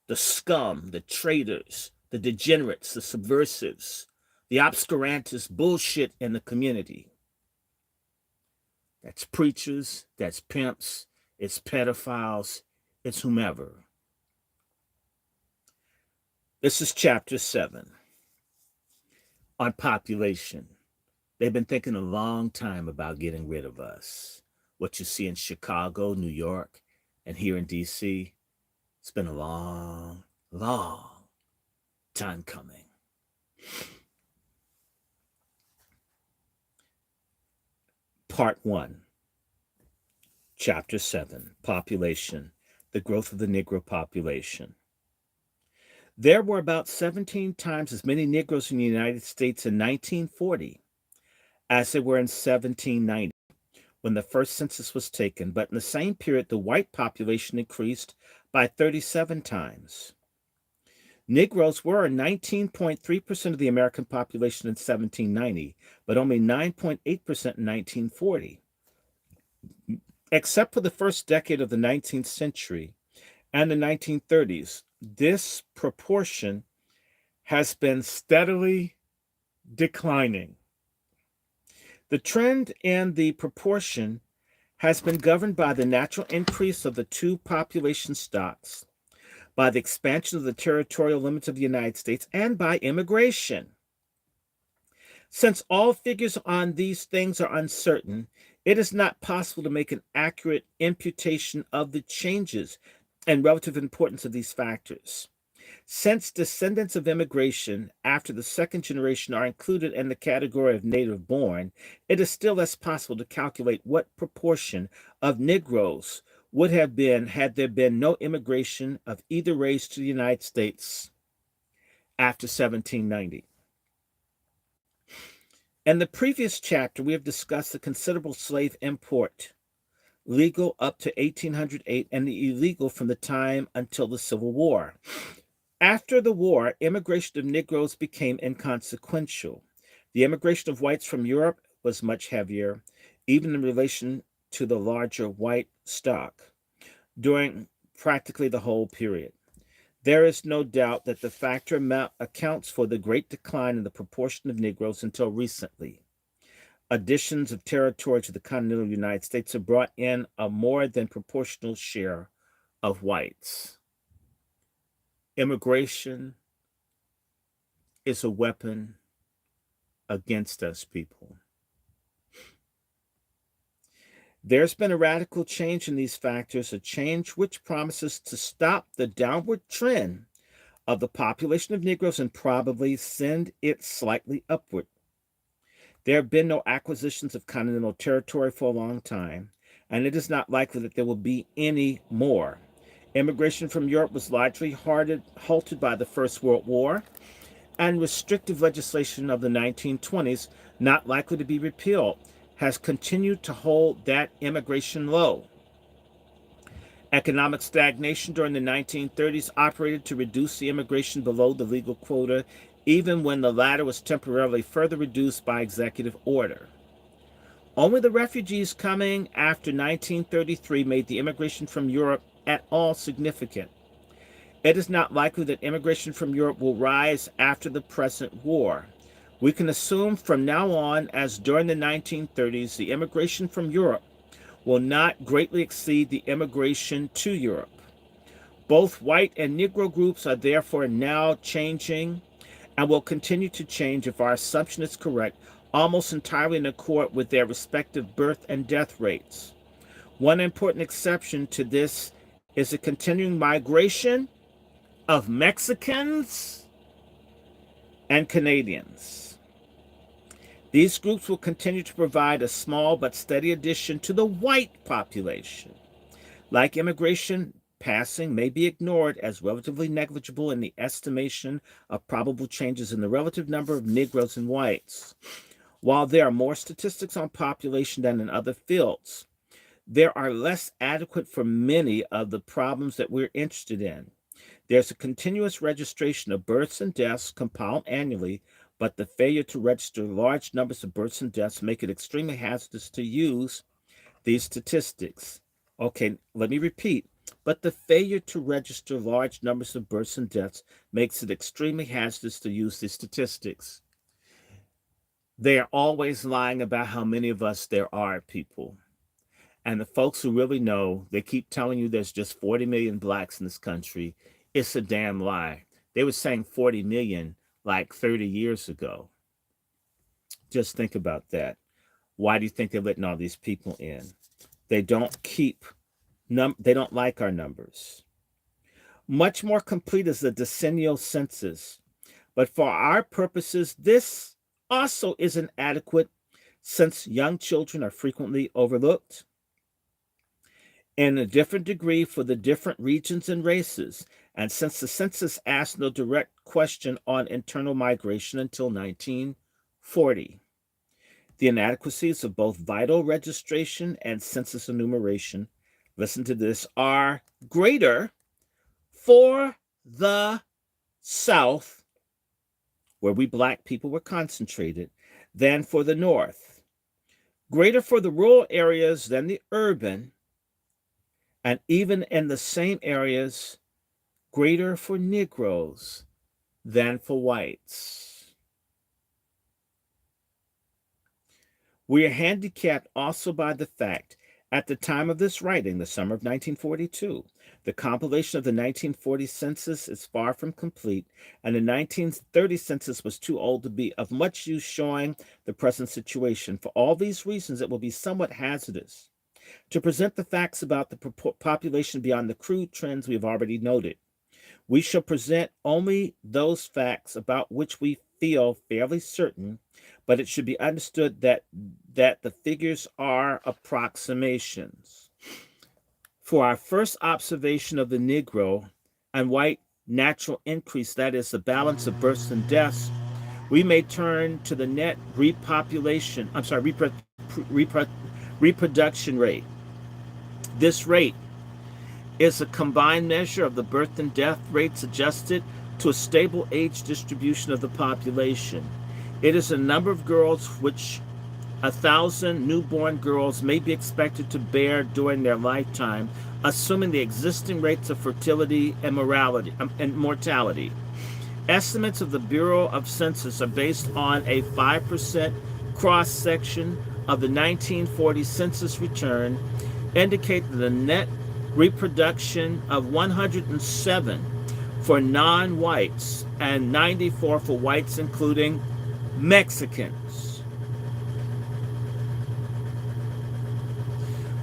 the scum, the traitors, the degenerates, the subversives, the obscurantist bullshit in the community. That's preachers, that's pimps, it's pedophiles, it's whomever. This is chapter 7 on population. They've been thinking a long time about getting rid of us. What you see in Chicago, New York, and here in DC, it's been a long, long time coming. Part 1, Chapter 7, Population, the growth of the Negro population. There were about 17 times as many Negroes in the United States in 1940 as there were in 1790, when the first census was taken, but in the same period, the white population increased by 37 times. Negroes were 19.3% of the American population in 1790, but only 9.8% in 1940. Except for the first decade of the 19th century and the 1930s, this proportion has been steadily declining. The trend in the proportion has been governed by the natural increase of the two population stocks, by the expansion of the territorial limits of the United States, and by immigration. Since all figures on these things are uncertain, it is not possible to make an accurate imputation of the changes and relative importance of these factors. Since descendants of immigration after the second generation are included in the category of native born, it is still less possible to calculate what proportion of Negroes would have been had there been no immigration of either race to the United States after 1790. In the previous chapter, we have discussed the considerable slave import, legal up to 1808 and the illegal from the time until the Civil War. After the war, immigration of Negroes became inconsequential. The immigration of whites from Europe was much heavier, even in relation to the larger white stock, during practically the whole period. There is no doubt that the factor accounts for the great decline in the proportion of Negroes until recently. Additions of territory to the continental United States have brought in a more than proportional share of whites. Immigration is a weapon against us, people. There's been a radical change in these factors, a change which promises to stop the downward trend of the population of Negroes and probably send it slightly upward. There have been no acquisitions of continental territory for a long time, and it is not likely that there will be any more. Immigration from Europe was largely halted by the First World War, and restrictive legislation of the 1920s, not likely to be repealed, has continued to hold that immigration low. Economic stagnation during the 1930s operated to reduce the immigration below the legal quota, even when the latter was temporarily further reduced by executive order. Only the refugees coming after 1933 made the immigration from Europe at all significant. It is not likely that immigration from Europe will rise after the present war. We can assume from now on, as during the 1930s, the immigration from Europe will not greatly exceed the immigration to Europe. Both white and Negro groups are therefore now changing and will continue to change, if our assumption is correct, almost entirely in accord with their respective birth and death rates. One important exception to this is the continuing migration of Mexicans and Canadians. These groups will continue to provide a small but steady addition to the white population. Like immigration, passing may be ignored as relatively negligible in the estimation of probable changes in the relative number of Negroes and whites. While there are more statistics on population than in other fields, there are less adequate for many of the problems that we're interested in. There's a continuous registration of births and deaths compiled annually, but the failure to register large numbers of births and deaths make it extremely hazardous to use these statistics. Okay, let me repeat. But the failure to register large numbers of births and deaths makes it extremely hazardous to use these statistics. They are always lying about how many of us there are, people. And the folks who really know, they keep telling you there's just 40 million blacks in this country. It's a damn lie. They were saying 40 million like 30 years ago. Just think about that. Why do you think they're letting all these people in? They don't they don't like our numbers. Much more complete is the decennial census. But for our purposes, this also isn't adequate, since young children are frequently overlooked in a different degree for the different regions and races, and since the census asked no direct question on internal migration until 1940. The inadequacies of both vital registration and census enumeration, listen to this, are greater for the South, where we black people were concentrated, than for the North. Greater for the rural areas than the urban, and even in the same areas, greater for Negroes than for whites. We are handicapped also by the fact, at the time of this writing, the summer of 1942, the compilation of the 1940 census is far from complete, and the 1930 census was too old to be of much use showing the present situation. For all these reasons, it will be somewhat hazardous to present the facts about the population beyond the crude trends we have already noted. We shall present only those facts about which we feel fairly certain, but it should be understood that the figures are approximations. For our first observation of the Negro and white natural increase, that is, the balance of births and deaths, we may turn to the net reproduction rate. This rate is a combined measure of the birth and death rates adjusted to a stable age distribution of the population. It is a number of girls which 1,000 newborn girls may be expected to bear during their lifetime, assuming the existing rates of fertility and mortality. Estimates of the Bureau of Census are based on a 5% cross-section of the 1940 census return, indicate that the net reproduction of 107 for non-whites and 94 for whites, including Mexicans.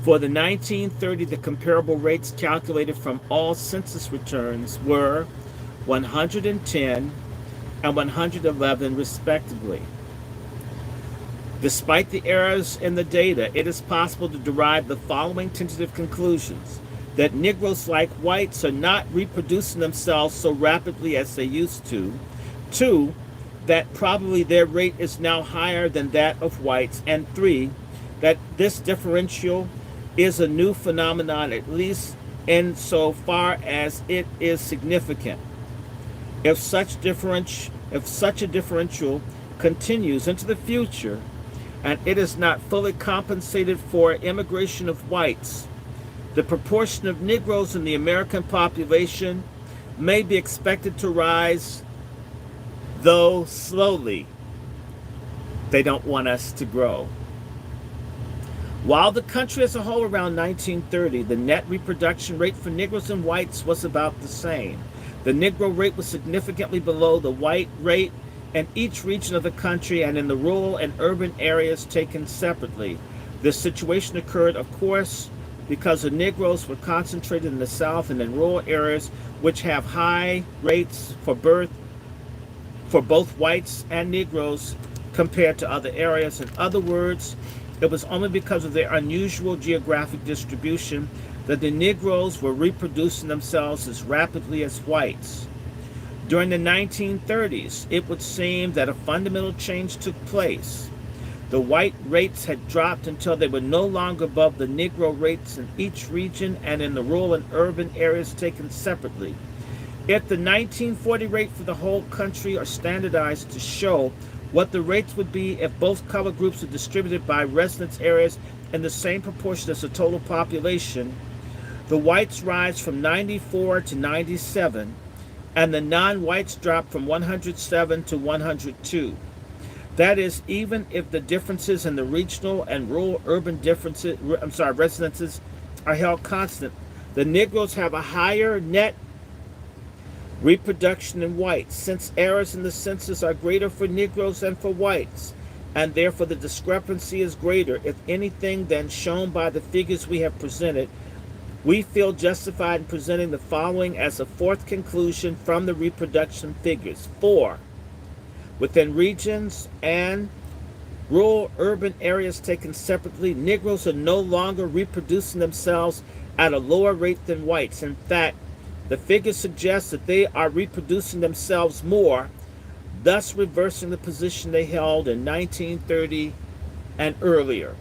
For the 1930, the comparable rates calculated from all census returns were 110 and 111 respectively. Despite the errors in the data, it is possible to derive the following tentative conclusions: that Negroes, like whites, are not reproducing themselves so rapidly as they used to. Two, that probably their rate is now higher than that of whites. And three, that this differential is a new phenomenon, at least insofar as it is significant. If such a differential continues into the future, and it is not fully compensated for immigration of whites, the proportion of Negroes in the American population may be expected to rise, though slowly. They don't want us to grow. While the country as a whole around 1930, the net reproduction rate for Negroes and whites was about the same. The Negro rate was significantly below the white rate in each region of the country and in the rural and urban areas taken separately. This situation occurred, of course, because the Negroes were concentrated in the South and in rural areas which have high rates for birth for both whites and Negroes compared to other areas. In other words, it was only because of their unusual geographic distribution that the Negroes were reproducing themselves as rapidly as whites. During the 1930s, it would seem that a fundamental change took place. The white rates had dropped until they were no longer above the Negro rates in each region and in the rural and urban areas taken separately. If the 1940 rate for the whole country are standardized to show what the rates would be if both color groups were distributed by residence areas in the same proportion as the total population, the whites rise from 94 to 97, and the non-whites drop from 107 to 102. That is, even if the differences in the regional and rural urban residences are held constant, the Negroes have a higher net reproduction than whites, since errors in the census are greater for Negroes than for whites, and therefore the discrepancy is greater, if anything, than shown by the figures we have presented. We feel justified in presenting the following as a fourth conclusion from the reproduction figures. 4. Within regions and rural urban areas taken separately, Negroes are no longer reproducing themselves at a lower rate than whites. In fact, the figures suggest that they are reproducing themselves more, thus reversing the position they held in 1930 and earlier.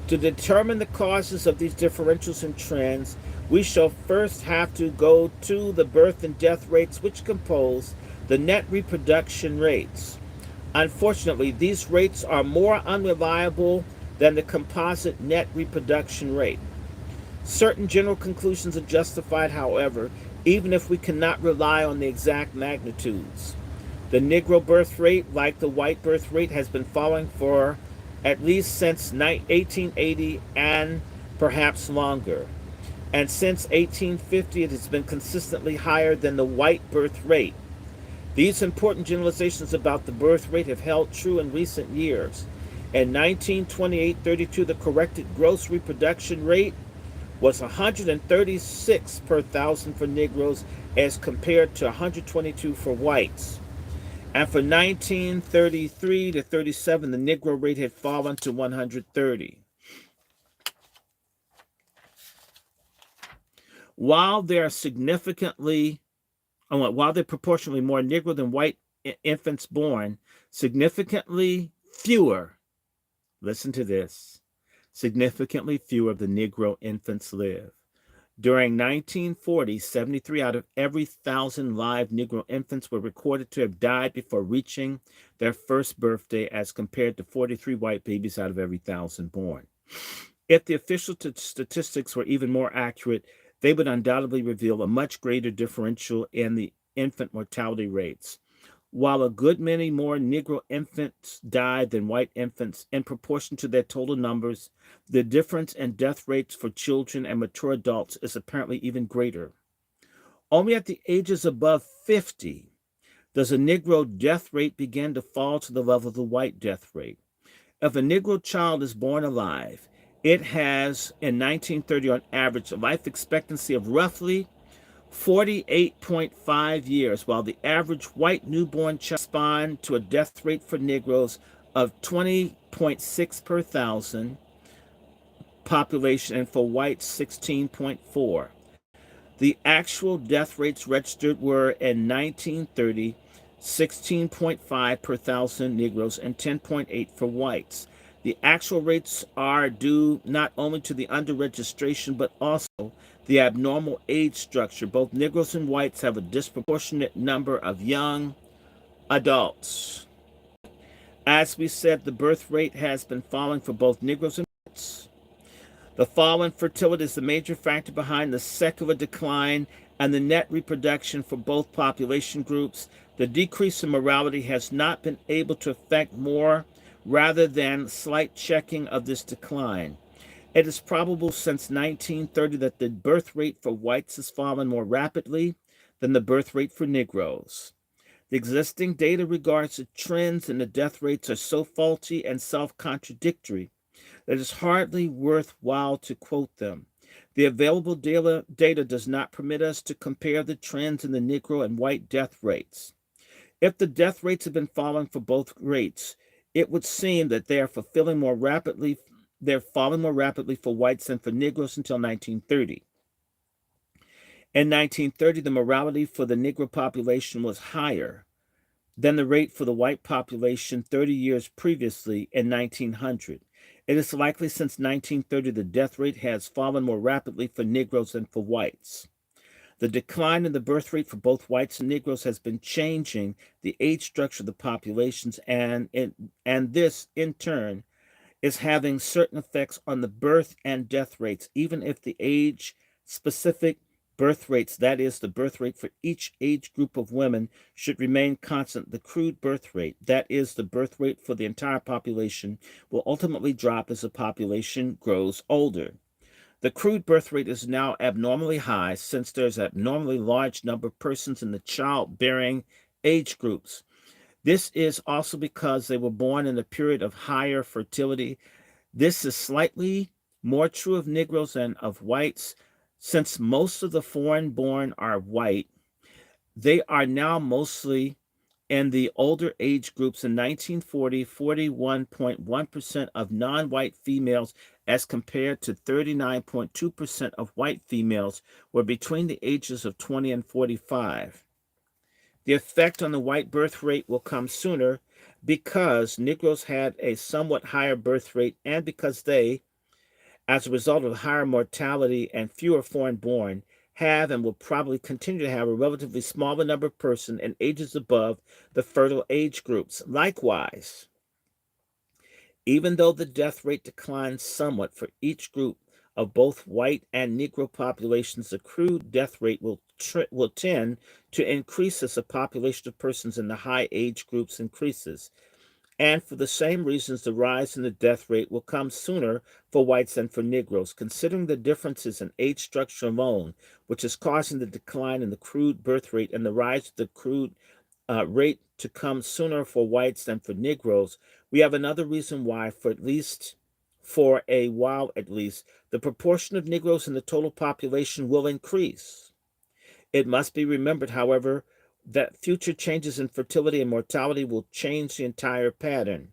To determine the causes of these differentials and trends, we shall first have to go to the birth and death rates which compose the net reproduction rates. Unfortunately, these rates are more unreliable than the composite net reproduction rate. Certain general conclusions are justified, however, even if we cannot rely on the exact magnitudes. The Negro birth rate, like the white birth rate, has been falling for at least since 1880 and perhaps longer. And since 1850, it has been consistently higher than the white birth rate. These important generalizations about the birth rate have held true in recent years. In 1928-32, the corrected gross reproduction rate was 136 per thousand for Negroes as compared to 122 for whites. And for 1933 to 37, the Negro rate had fallen to 130. While there are proportionally more Negro than white infants born, significantly fewer, listen to this, significantly fewer of the Negro infants live. During 1940, 73 out of every 1,000 live Negro infants were recorded to have died before reaching their first birthday, as compared to 43 white babies out of every 1,000 born. If the official statistics were even more accurate, they would undoubtedly reveal a much greater differential in the infant mortality rates. While a good many more Negro infants died than white infants in proportion to their total numbers, the difference in death rates for children and mature adults is apparently even greater. Only at the ages above 50 does a Negro death rate begin to fall to the level of the white death rate. If a Negro child is born alive, it has, in 1930 on average, a life expectancy of roughly 48.5 years, while the average white newborn child responds to a death rate for Negroes of 20.6 per thousand population, and for whites 16.4. The actual death rates registered were in 1930 16.5 per thousand Negroes and 10.8 for whites. The actual rates are due not only to the under-registration but also the abnormal age structure. Both Negroes and whites have a disproportionate number of young adults. As we said, the birth rate has been falling for both Negroes and whites. The fall in fertility is the major factor behind the secular decline and the net reproduction for both population groups. The decrease in mortality has not been able to affect more rather than slight checking of this decline. It is probable since 1930 that the birth rate for whites has fallen more rapidly than the birth rate for Negroes. The existing data regards the trends in the death rates are so faulty and self-contradictory that it is hardly worthwhile to quote them. The available data does not permit us to compare the trends in the Negro and white death rates. If the death rates have been falling for both rates, it would seem that they're falling more rapidly for whites than for Negroes until 1930. In 1930, the mortality for the Negro population was higher than the rate for the white population 30 years previously in 1900. It is likely since 1930 the death rate has fallen more rapidly for Negroes than for whites. The decline in the birth rate for both whites and Negroes has been changing the age structure of the populations, and this, in turn, is having certain effects on the birth and death rates, even if the age-specific birth rates, that is, the birth rate for each age group of women, should remain constant. The crude birth rate, that is, the birth rate for the entire population, will ultimately drop as the population grows older. The crude birth rate is now abnormally high since there's an abnormally large number of persons in the childbearing age groups. This is also because they were born in a period of higher fertility. This is slightly more true of Negroes than of whites. Since most of the foreign-born are white, they are now mostly in the older age groups. In 1940, 41.1% of non-white females as compared to 39.2% of white females were between the ages of 20 and 45. The effect on the white birth rate will come sooner because Negroes had a somewhat higher birth rate and because they, as a result of higher mortality and fewer foreign-born, have and will probably continue to have a relatively smaller number of persons in ages above the fertile age groups. Likewise, even though the death rate declines somewhat for each group of both white and Negro populations, the crude death rate will tend to increase as the population of persons in the high age groups increases. And for the same reasons, the rise in the death rate will come sooner for whites than for Negroes. Considering the differences in age structure alone, which is causing the decline in the crude birth rate and the rise of the crude rate to come sooner for whites than for Negroes, we have another reason why, for a while at least, the proportion of Negroes in the total population will increase. It must be remembered, however, that future changes in fertility and mortality will change the entire pattern.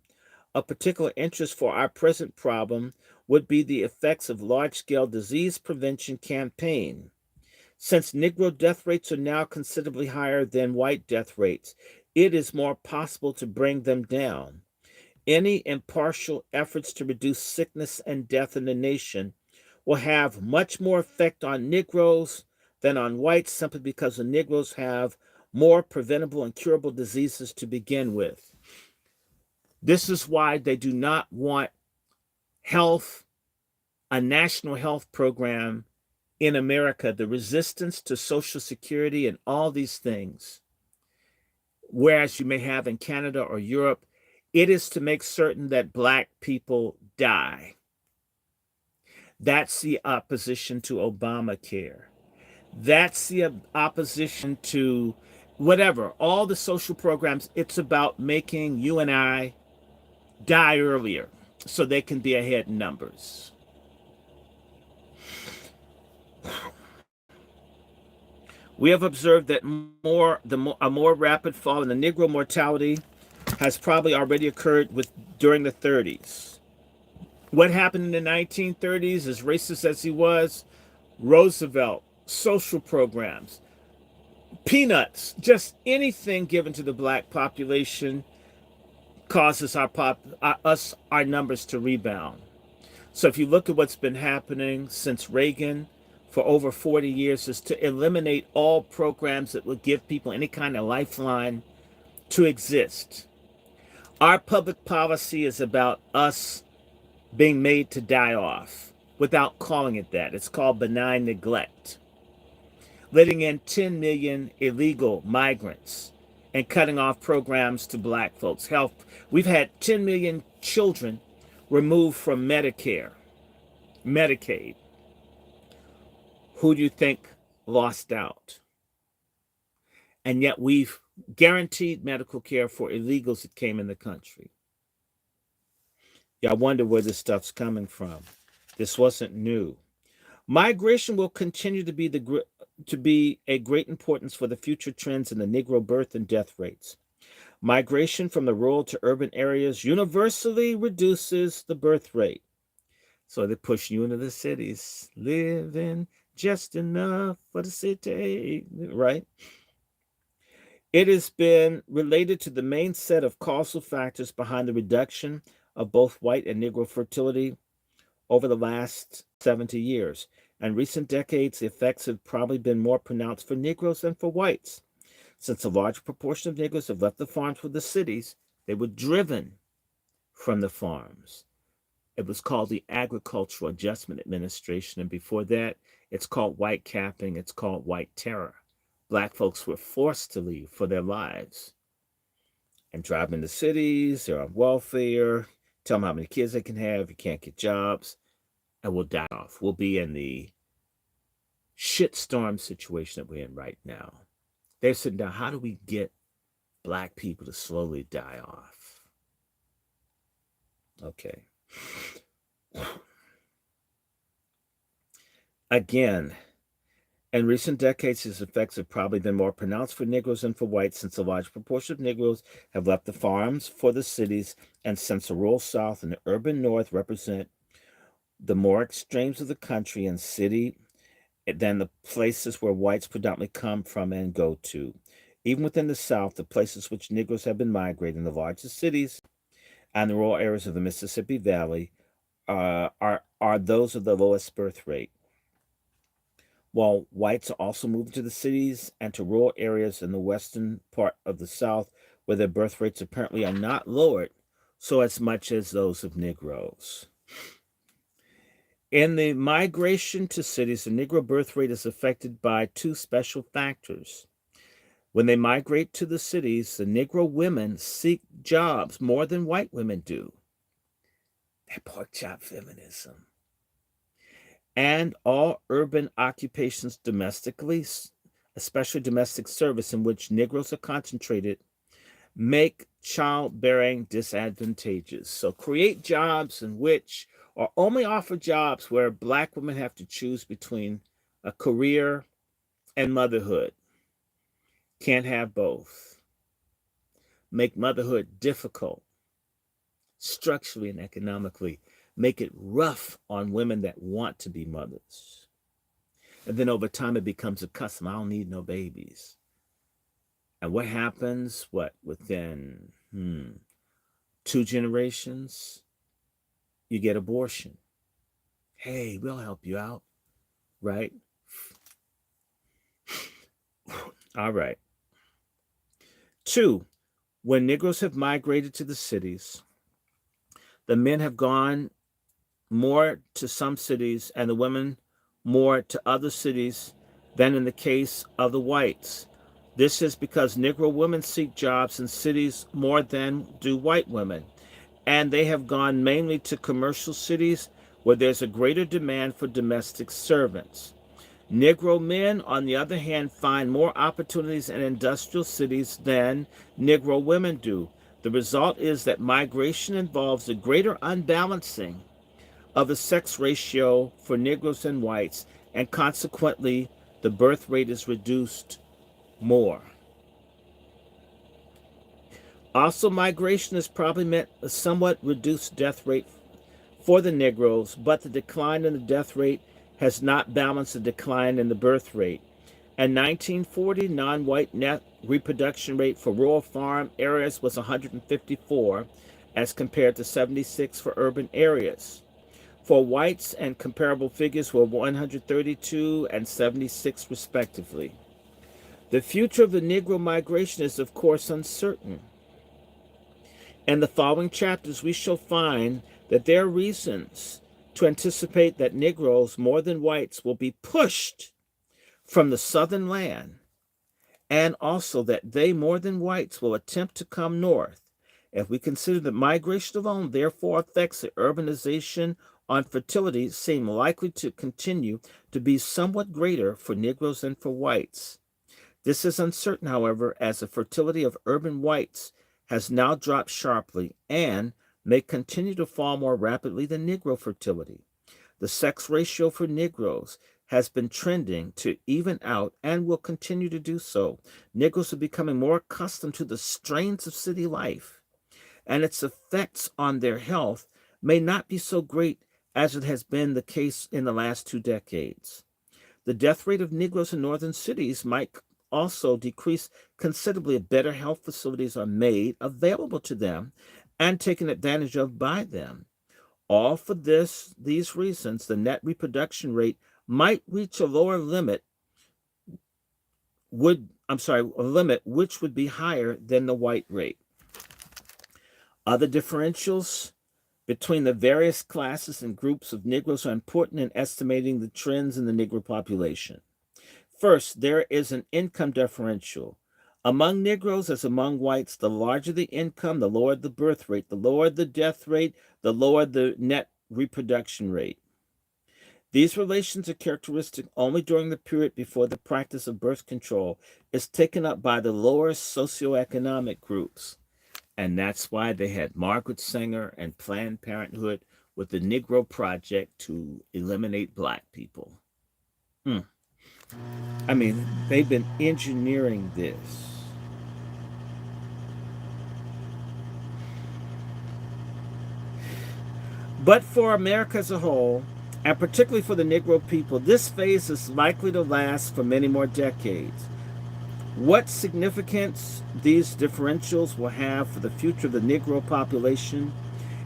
Of particular interest for our present problem would be the effects of large-scale disease prevention campaign. Since Negro death rates are now considerably higher than white death rates, it is more possible to bring them down. Any impartial efforts to reduce sickness and death in the nation will have much more effect on Negroes than on whites, simply because the Negroes have more preventable and curable diseases to begin with. This is why they do not want a national health program in America. The resistance to Social Security and all these things, whereas you may have in Canada or Europe, it is to make certain that Black people die. That's the opposition to Obamacare. That's the opposition to whatever, all the social programs. It's about making you and I die earlier so they can be ahead in numbers. We have observed that a more rapid fall in the Negro mortality has probably already occurred during the 30s. What happened in the 1930s, as racist as he was? Roosevelt, social programs, peanuts, just anything given to the black population causes our numbers to rebound. So if you look at what's been happening since Reagan for over 40 years, is to eliminate all programs that would give people any kind of lifeline to exist. Our public policy is about us being made to die off without calling it that. It's called benign neglect. Letting in 10 million illegal migrants and cutting off programs to black folks' health. We've had 10 million children removed from Medicare, Medicaid. Who do you think lost out? And yet we've guaranteed medical care for illegals that came in the country. Yeah, I wonder where this stuff's coming from. This wasn't new. Migration will continue to be a great importance for the future trends in the Negro birth and death rates. Migration from the rural to urban areas universally reduces the birth rate. So they push you into the cities, living just enough for the city, right? It has been related to the main set of causal factors behind the reduction of both white and Negro fertility over the last 70 years. In recent decades, the effects have probably been more pronounced for Negroes than for whites. Since a large proportion of Negroes have left the farms for the cities, they were driven from the farms. It was called the Agricultural Adjustment Administration, and before that, it's called white capping, it's called white terror. Black folks were forced to leave for their lives and drive into cities, they're on welfare, tell them how many kids they can have, you can't get jobs, and we'll die off. We'll be in the shitstorm situation that we're in right now. They're sitting down, how do we get black people to slowly die off? Okay. Again, in recent decades, these effects have probably been more pronounced for Negroes than for whites, since a large proportion of Negroes have left the farms for the cities, and since the rural South and the urban North represent the more extremes of the country and city than the places where whites predominantly come from and go to. Even within the South, the places which Negroes have been migrating, the largest cities and the rural areas of the Mississippi Valley, are those of the lowest birth rate. While whites are also moving to the cities and to rural areas in the western part of the South, where their birth rates apparently are not lowered so as much as those of Negroes. In the migration to cities, the Negro birth rate is affected by two special factors. When they migrate to the cities, the Negro women seek jobs more than white women do. That pork chop feminism. And all urban occupations domestically, especially domestic service in which Negroes are concentrated, make childbearing disadvantageous. So create jobs in which, or only offer jobs where black women have to choose between a career and motherhood. Can't have both. Make motherhood difficult, structurally and economically. Make it rough on women that want to be mothers. And then over time, it becomes a custom. I don't need no babies. And what happens? Within 2 generations, you get abortion. Hey, we'll help you out, right? All right. 2, when Negroes have migrated to the cities, the men have gone more to some cities and the women more to other cities than in the case of the whites. This is because Negro women seek jobs in cities more than do white women, and they have gone mainly to commercial cities where there's a greater demand for domestic servants. Negro men, on the other hand, find more opportunities in industrial cities than Negro women do. The result is that migration involves a greater unbalancing of the sex ratio for Negroes and whites, and consequently, the birth rate is reduced more. Also, migration has probably meant a somewhat reduced death rate for the Negroes, but the decline in the death rate has not balanced the decline in the birth rate. In 1940, non-white net reproduction rate for rural farm areas was 154 as compared to 76 for urban areas. For whites, and comparable figures were 132 and 76 respectively. The future of the Negro migration is of course uncertain. In the following chapters, we shall find that there are reasons to anticipate that Negroes, more than whites, will be pushed from the southern land, and also that they, more than whites, will attempt to come north. If we consider that migration alone therefore affects the urbanization on fertility, seem likely to continue to be somewhat greater for Negroes than for whites. This is uncertain, however, as the fertility of urban whites has now dropped sharply and may continue to fall more rapidly than Negro fertility. The sex ratio for Negroes has been trending to even out and will continue to do so. Negroes are becoming more accustomed to the strains of city life, and its effects on their health may not be so great as it has been the case in the last 2 decades. The death rate of Negroes in northern cities might also decrease considerably if better health facilities are made available to them and taken advantage of by them. All for these reasons, the net reproduction rate might reach a lower limit which would be higher than the white rate. Other differentials between the various classes and groups of Negroes are important in estimating the trends in the Negro population. First, there is an income differential. Among Negroes, as among whites, the larger the income, the lower the birth rate, the lower the death rate, the lower the net reproduction rate. These relations are characteristic only during the period before the practice of birth control is taken up by the lower socioeconomic groups. And that's why they had Margaret Sanger and Planned Parenthood with the Negro Project to eliminate black people. I mean, they've been engineering this. But for America as a whole, and particularly for the Negro people, this phase is likely to last for many more decades. What significance these differentials will have for the future of the Negro population,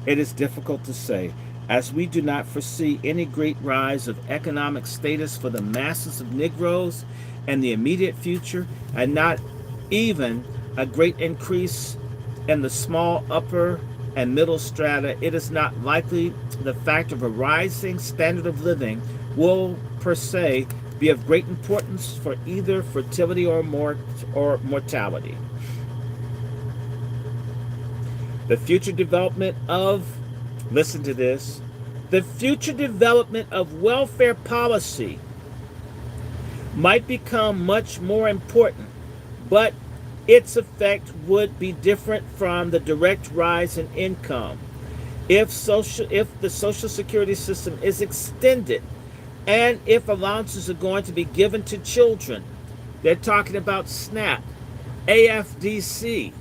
it is difficult to say, as we do not foresee any great rise of economic status for the masses of Negroes in the immediate future, and not even a great increase in the small upper and middle strata. It is not likely the fact of a rising standard of living will per se be of great importance for either fertility or mortality. The future development of, listen to this, the future development of welfare policy might become much more important, but its effect would be different from the direct rise in income. If the Social Security system is extended, and if allowances are going to be given to children, they're talking about SNAP, AFDC,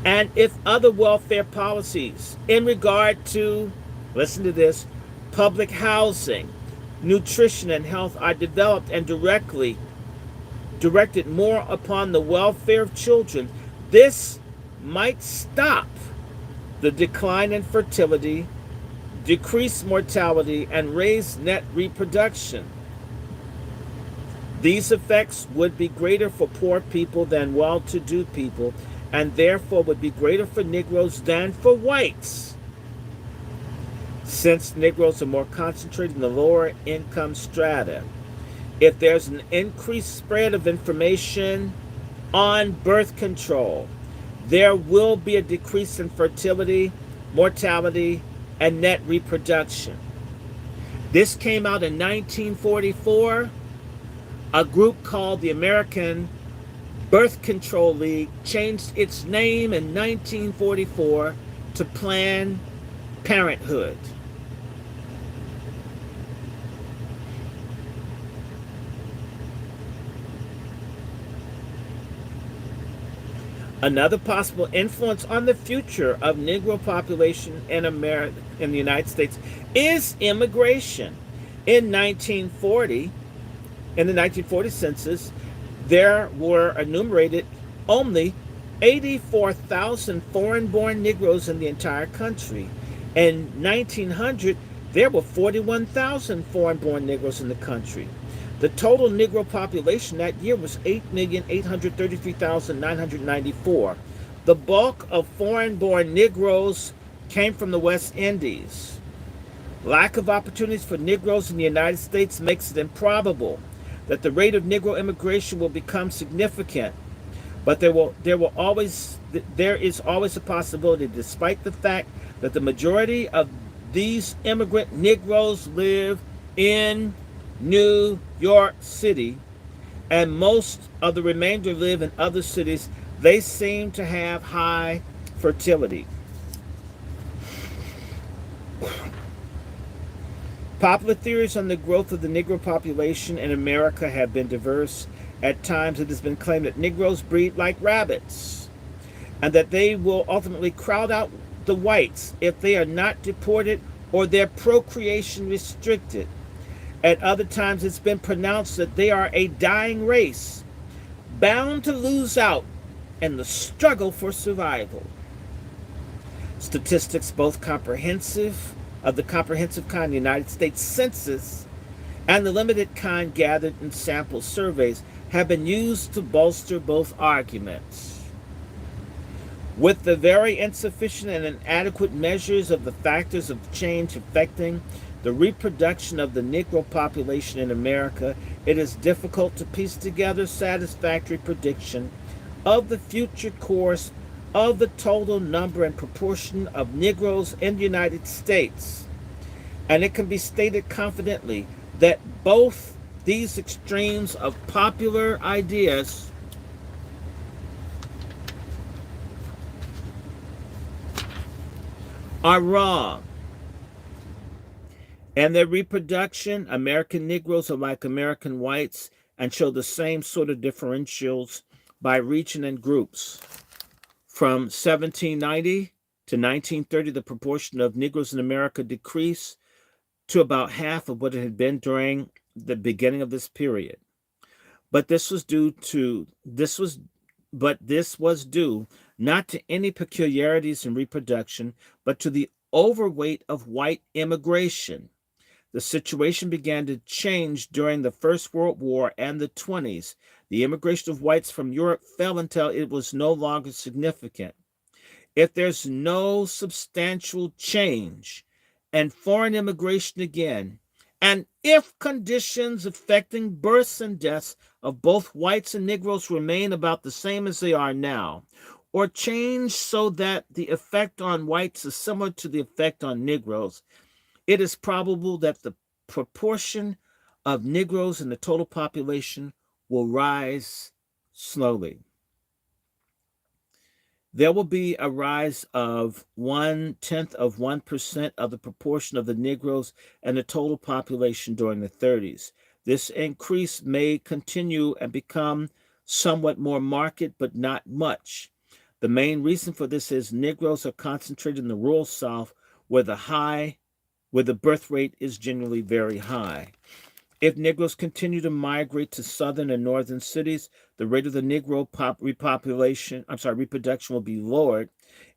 and if other welfare policies in regard to, listen to this, public housing, nutrition, and health are developed and directed more upon the welfare of children, this might stop the decline in fertility, decrease mortality, and raise net reproduction. These effects would be greater for poor people than well-to-do people, and therefore would be greater for Negroes than for whites, since Negroes are more concentrated in the lower income strata. If there's an increased spread of information on birth control, there will be a decrease in fertility, mortality, and net reproduction. This came out in 1944. A group called the American Birth Control League changed its name in 1944 to Planned Parenthood. Another possible influence on the future of Negro population in America, in the United States, is immigration. In 1940, in the 1940 census, there were enumerated only 84,000 foreign-born Negroes in the entire country. In 1900, there were 41,000 foreign-born Negroes in the country. The total Negro population that year was 8,833,994. The bulk of foreign-born Negroes came from the West Indies. Lack of opportunities for Negroes in the United States makes it improbable that the rate of Negro immigration will become significant. But there is always a possibility, despite the fact that the majority of these immigrant Negroes live in New York City, and most of the remainder live in other cities. They seem to have high fertility. Popular theories on the growth of the Negro population in America have been diverse. At times, it has been claimed that Negroes breed like rabbits, and that they will ultimately crowd out the whites if they are not deported or their procreation restricted. At other times, it's been pronounced that they are a dying race, bound to lose out in the struggle for survival. Statistics, both of the comprehensive kind, the United States Census, and the limited kind gathered in sample surveys, have been used to bolster both arguments. With the very insufficient and inadequate measures of the factors of change affecting the reproduction of the Negro population in America, it is difficult to piece together satisfactory prediction of the future course of the total number and proportion of Negroes in the United States. And it can be stated confidently that both these extremes of popular ideas are wrong. And their reproduction, American Negroes are like American whites and show the same sort of differentials by region and groups. From 1790 to 1930, the proportion of Negroes in America decreased to about half of what it had been during the beginning of this period. But this was due not to any peculiarities in reproduction, but to the overweight of white immigration. The situation began to change during the First World War and the 20s. The immigration of whites from Europe fell until it was no longer significant. If there's no substantial change and foreign immigration again, and if conditions affecting births and deaths of both whites and Negroes remain about the same as they are now, or change so that the effect on whites is similar to the effect on Negroes, it is probable that the proportion of Negroes in the total population will rise slowly. There will be a rise of 0.1% of the proportion of the Negroes and the total population during the 30s. This increase may continue and become somewhat more marked, but not much. The main reason for this is Negroes are concentrated in the rural South, where the birth rate is generally very high. If Negroes continue to migrate to southern and northern cities, the rate of the Negro reproduction will be lowered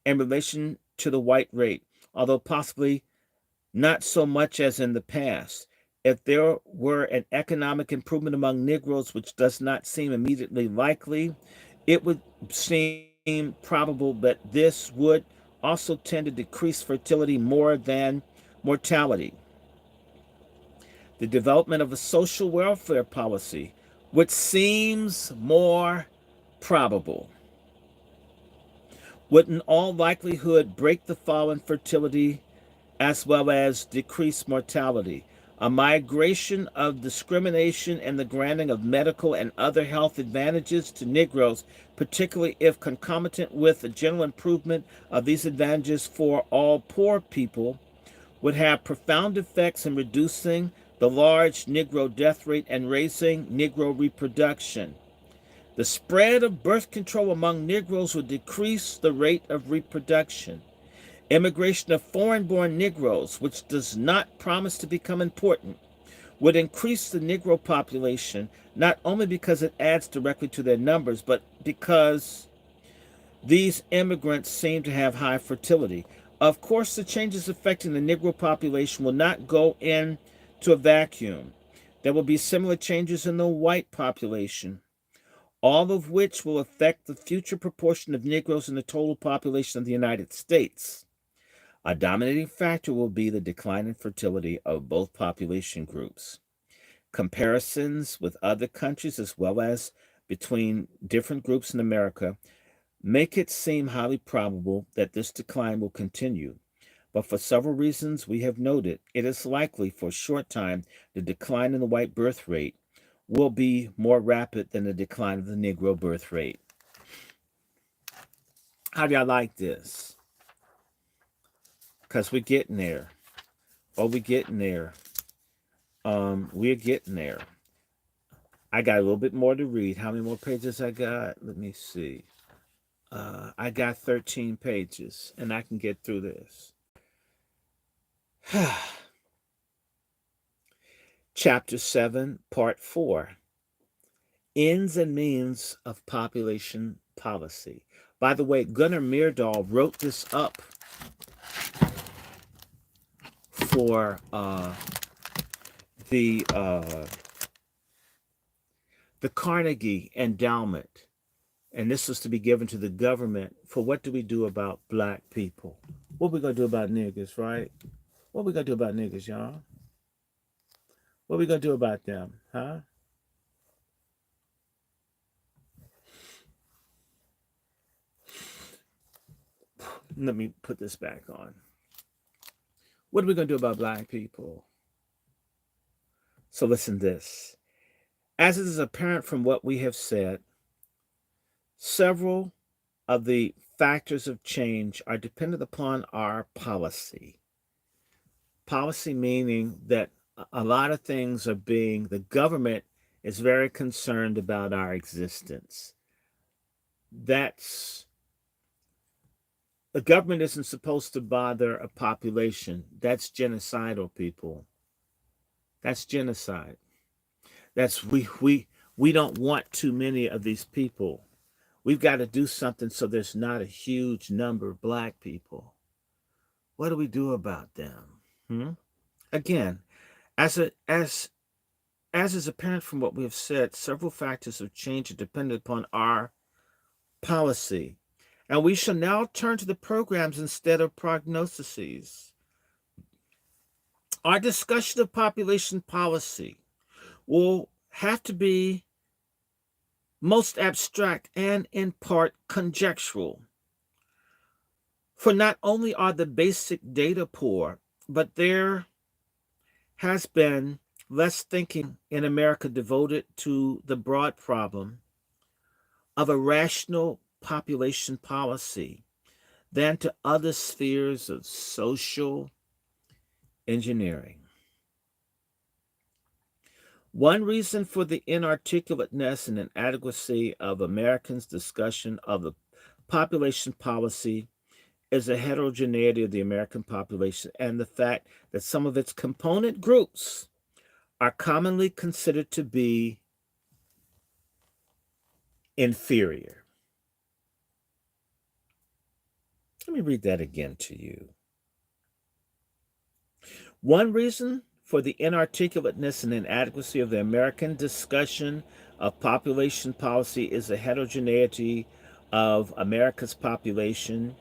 in relation to the white rate, although possibly not so much as in the past. If there were an economic improvement among Negroes, which does not seem immediately likely, it would seem probable that this would also tend to decrease fertility more than mortality. The development of a social welfare policy, which seems more probable, would in all likelihood break the fall in fertility as well as decrease mortality. A migration of discrimination and the granting of medical and other health advantages to Negroes, particularly if concomitant with a general improvement of these advantages for all poor people, would have profound effects in reducing the large Negro death rate and raising Negro reproduction. The spread of birth control among Negroes would decrease the rate of reproduction. Immigration of foreign-born Negroes, which does not promise to become important, would increase the Negro population, not only because it adds directly to their numbers, but because these immigrants seem to have high fertility. Of course, the changes affecting the Negro population will not go into a vacuum. There will be similar changes in the white population, all of which will affect the future proportion of Negroes in the total population of the United States. A dominating factor will be the decline in fertility of both population groups. Comparisons with other countries, as well as between different groups in America, make it seem highly probable that this decline will continue. But for several reasons we have noted, it is likely for a short time the decline in the white birth rate will be more rapid than the decline of the Negro birth rate. How do y'all like this? Because we're getting there. Oh, we're getting there. We're getting there. I got a little bit more to read. How many more pages I got? Let me see. I got 13 pages, and I can get through this. Chapter 7, Part 4. Ends and Means of Population Policy. By the way, Gunnar Myrdal wrote this up for the Carnegie Endowment. And this was to be given to the government for what do we do about black people? What we going to do about niggas, right? What we going to do about niggas, y'all? What we going to do about them, huh? Let me put this back on. What are we going to do about black people? So listen to this. As it is apparent from what we have said, several of the factors of change are dependent upon our policy. Policy meaning that a lot of things are the government is very concerned about our existence. The government isn't supposed to bother a population. That's genocidal, people. That's genocide. We don't want too many of these people. We've got to do something so there's not a huge number of black people. What do we do about them? Again, as is apparent from what we have said, several factors of change are dependent upon our policy. And we shall now turn to the programs instead of prognoses. Our discussion of population policy will have to be most abstract and in part conjectural. For not only are the basic data poor, but there has been less thinking in America devoted to the broad problem of a rational population policy than to other spheres of social engineering. One reason for the inarticulateness and inadequacy of Americans' discussion of the population policy is the heterogeneity of the American population and the fact that some of its component groups are commonly considered to be inferior. Let me read that again to you. One reason for the inarticulateness and inadequacy of the American discussion of population policy is the heterogeneity of America's population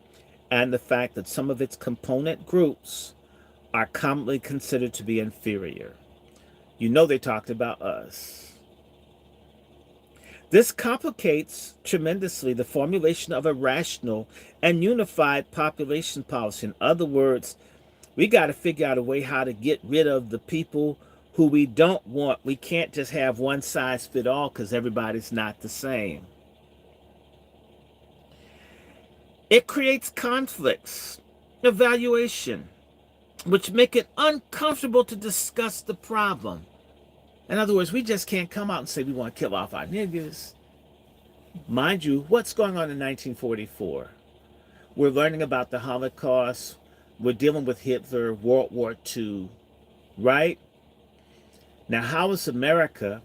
and the fact that some of its component groups are commonly considered to be inferior. You know they talked about us. This complicates tremendously the formulation of a rational and unified population policy. In other words, we got to figure out a way how to get rid of the people who we don't want. We can't just have one size fit all because everybody's not the same. It creates conflicts, evaluation, which make it uncomfortable to discuss the problem. In other words, we just can't come out and say we want to kill off our niggas. Mind you, what's going on in 1944? We're learning about the Holocaust. We're dealing with Hitler, World War II, right? Now, how is America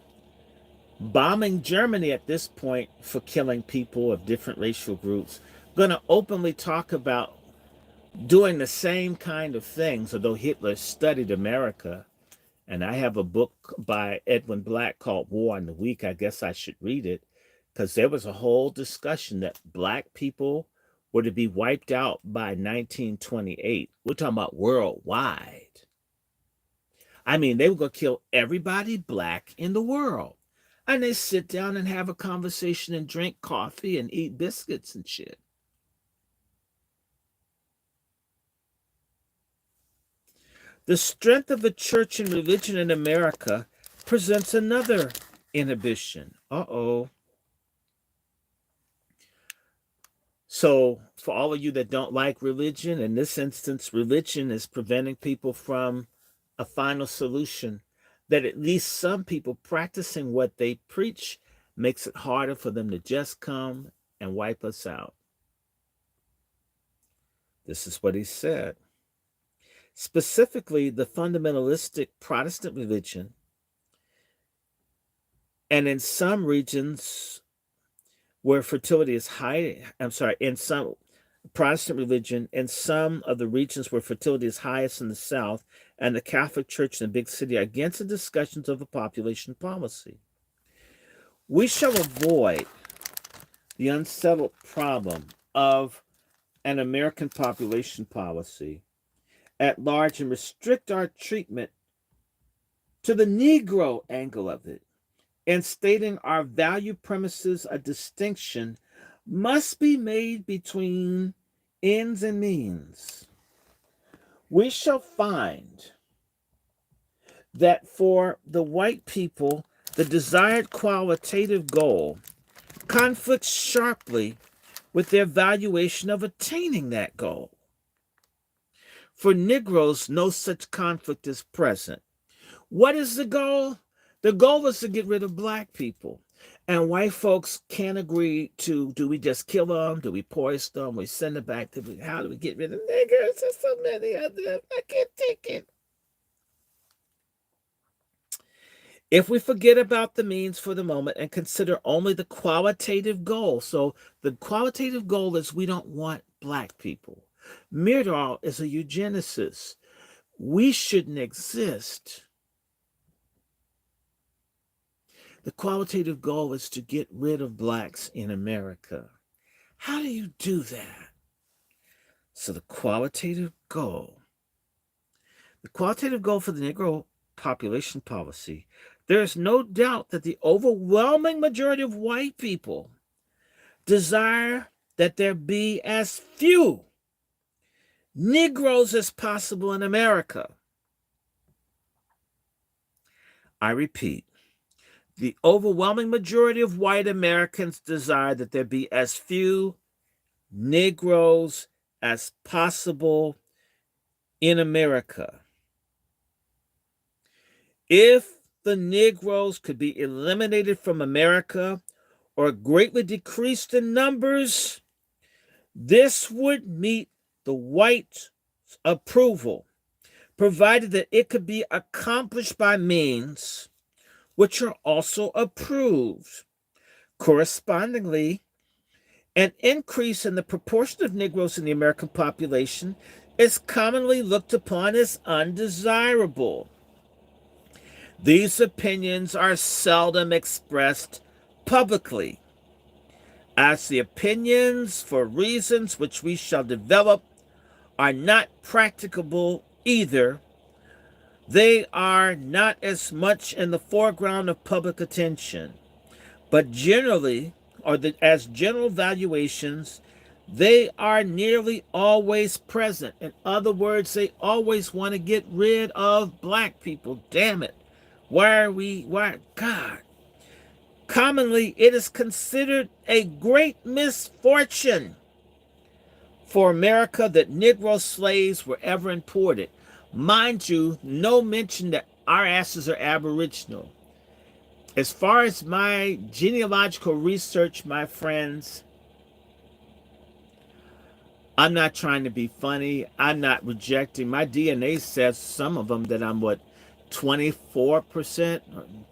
bombing Germany at this point for killing people of different racial groups going to openly talk about doing the same kind of things, although Hitler studied America? And I have a book by Edwin Black called War on the Weak. I guess I should read it, because there was a whole discussion that black people were to be wiped out by 1928. We're talking about worldwide. I mean, they were going to kill everybody black in the world. And they sit down and have a conversation and drink coffee and eat biscuits and shit. The strength of the church and religion in America presents another inhibition. Uh-oh. So for all of you that don't like religion, in this instance, religion is preventing people from a final solution, that at least some people practicing what they preach makes it harder for them to just come and wipe us out. This is what he said. Specifically, the fundamentalistic Protestant religion, and in some regions where fertility is high, in some Protestant religion, in some of the regions where fertility is highest in the South, and the Catholic Church in the big city are against the discussions of a population policy. We shall avoid the unsettled problem of an American population policy at large and restrict our treatment to the Negro angle of it, and stating our value premises a distinction must be made between ends and means. We shall find that for the white people, the desired qualitative goal conflicts sharply with their valuation of attaining that goal. For Negroes, no such conflict is present. What is the goal? The goal is to get rid of black people. And white folks can't agree to, do we just kill them? Do we poison them? We send them back? How do we get rid of niggers? There's so many of them. I can't take it. If we forget about the means for the moment and consider only the qualitative goal. So the qualitative goal is we don't want black people. Myrdal is a eugenicist. We shouldn't exist. The qualitative goal is to get rid of blacks in America. How do you do that? So the qualitative goal for the Negro population policy, there is no doubt that the overwhelming majority of white people desire that there be as few Negroes as possible in America. I repeat, the overwhelming majority of white Americans desire that there be as few Negroes as possible in America. If the Negroes could be eliminated from America or greatly decreased in numbers, this would meet the white approval, provided that it could be accomplished by means which are also approved. Correspondingly, an increase in the proportion of Negroes in the American population is commonly looked upon as undesirable. These opinions are seldom expressed publicly, as the opinions, for reasons which we shall develop, are not practicable either. They are not as much in the foreground of public attention, but generally, as general valuations, they are nearly always present. In other words, they always want to get rid of black people. Damn it. God. Commonly, it is considered a great misfortune for America that Negro slaves were ever imported. Mind you, no mention that our asses are aboriginal. As far as my genealogical research, my friends, I'm not trying to be funny. I'm not rejecting. My DNA says some of them that I'm 24%,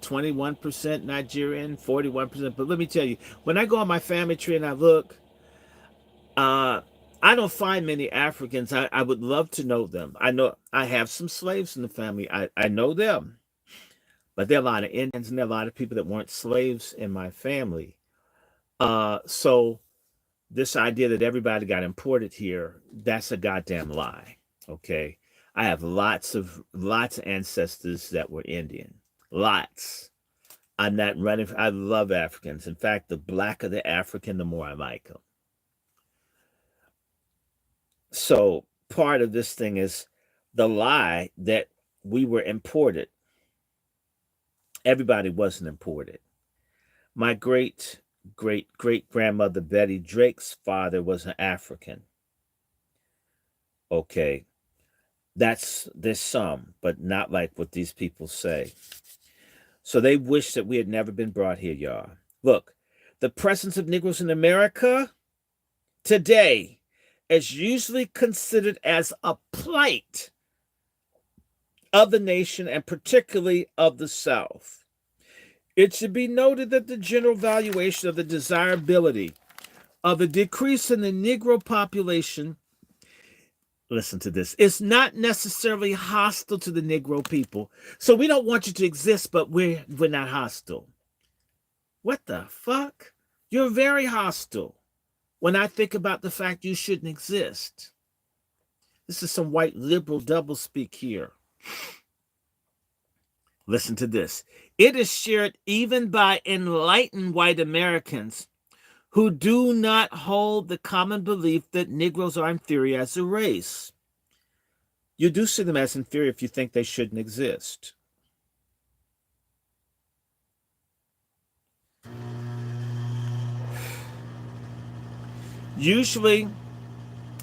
21% Nigerian, 41%. But let me tell you, when I go on my family tree and I look, I don't find many Africans. I would love to know them. I know I have some slaves in the family. I know them. But there are a lot of Indians and there are a lot of people that weren't slaves in my family. So this idea that everybody got imported here, that's a goddamn lie. Okay. I have lots of ancestors that were Indian. Lots. I'm not running. I love Africans. In fact, the blacker the African, the more I like them. So part of this thing is the lie that we were imported. Everybody wasn't imported. My great grandmother Betty Drake's father was an African. Okay. There's some, but not like what these people say. So they wish that we had never been brought here, y'all. Look, the presence of Negroes in America today is usually considered as a plight of the nation and particularly of the South. It should be noted that the general valuation of the desirability of a decrease in the Negro population, listen to this, is not necessarily hostile to the Negro people. So we don't want you to exist, but we're not hostile. What the fuck? You're very hostile when I think about the fact you shouldn't exist. This is some white liberal doublespeak here. Listen to this. It is shared even by enlightened white Americans who do not hold the common belief that Negroes are inferior as a race. You do see them as inferior if you think they shouldn't exist. Usually,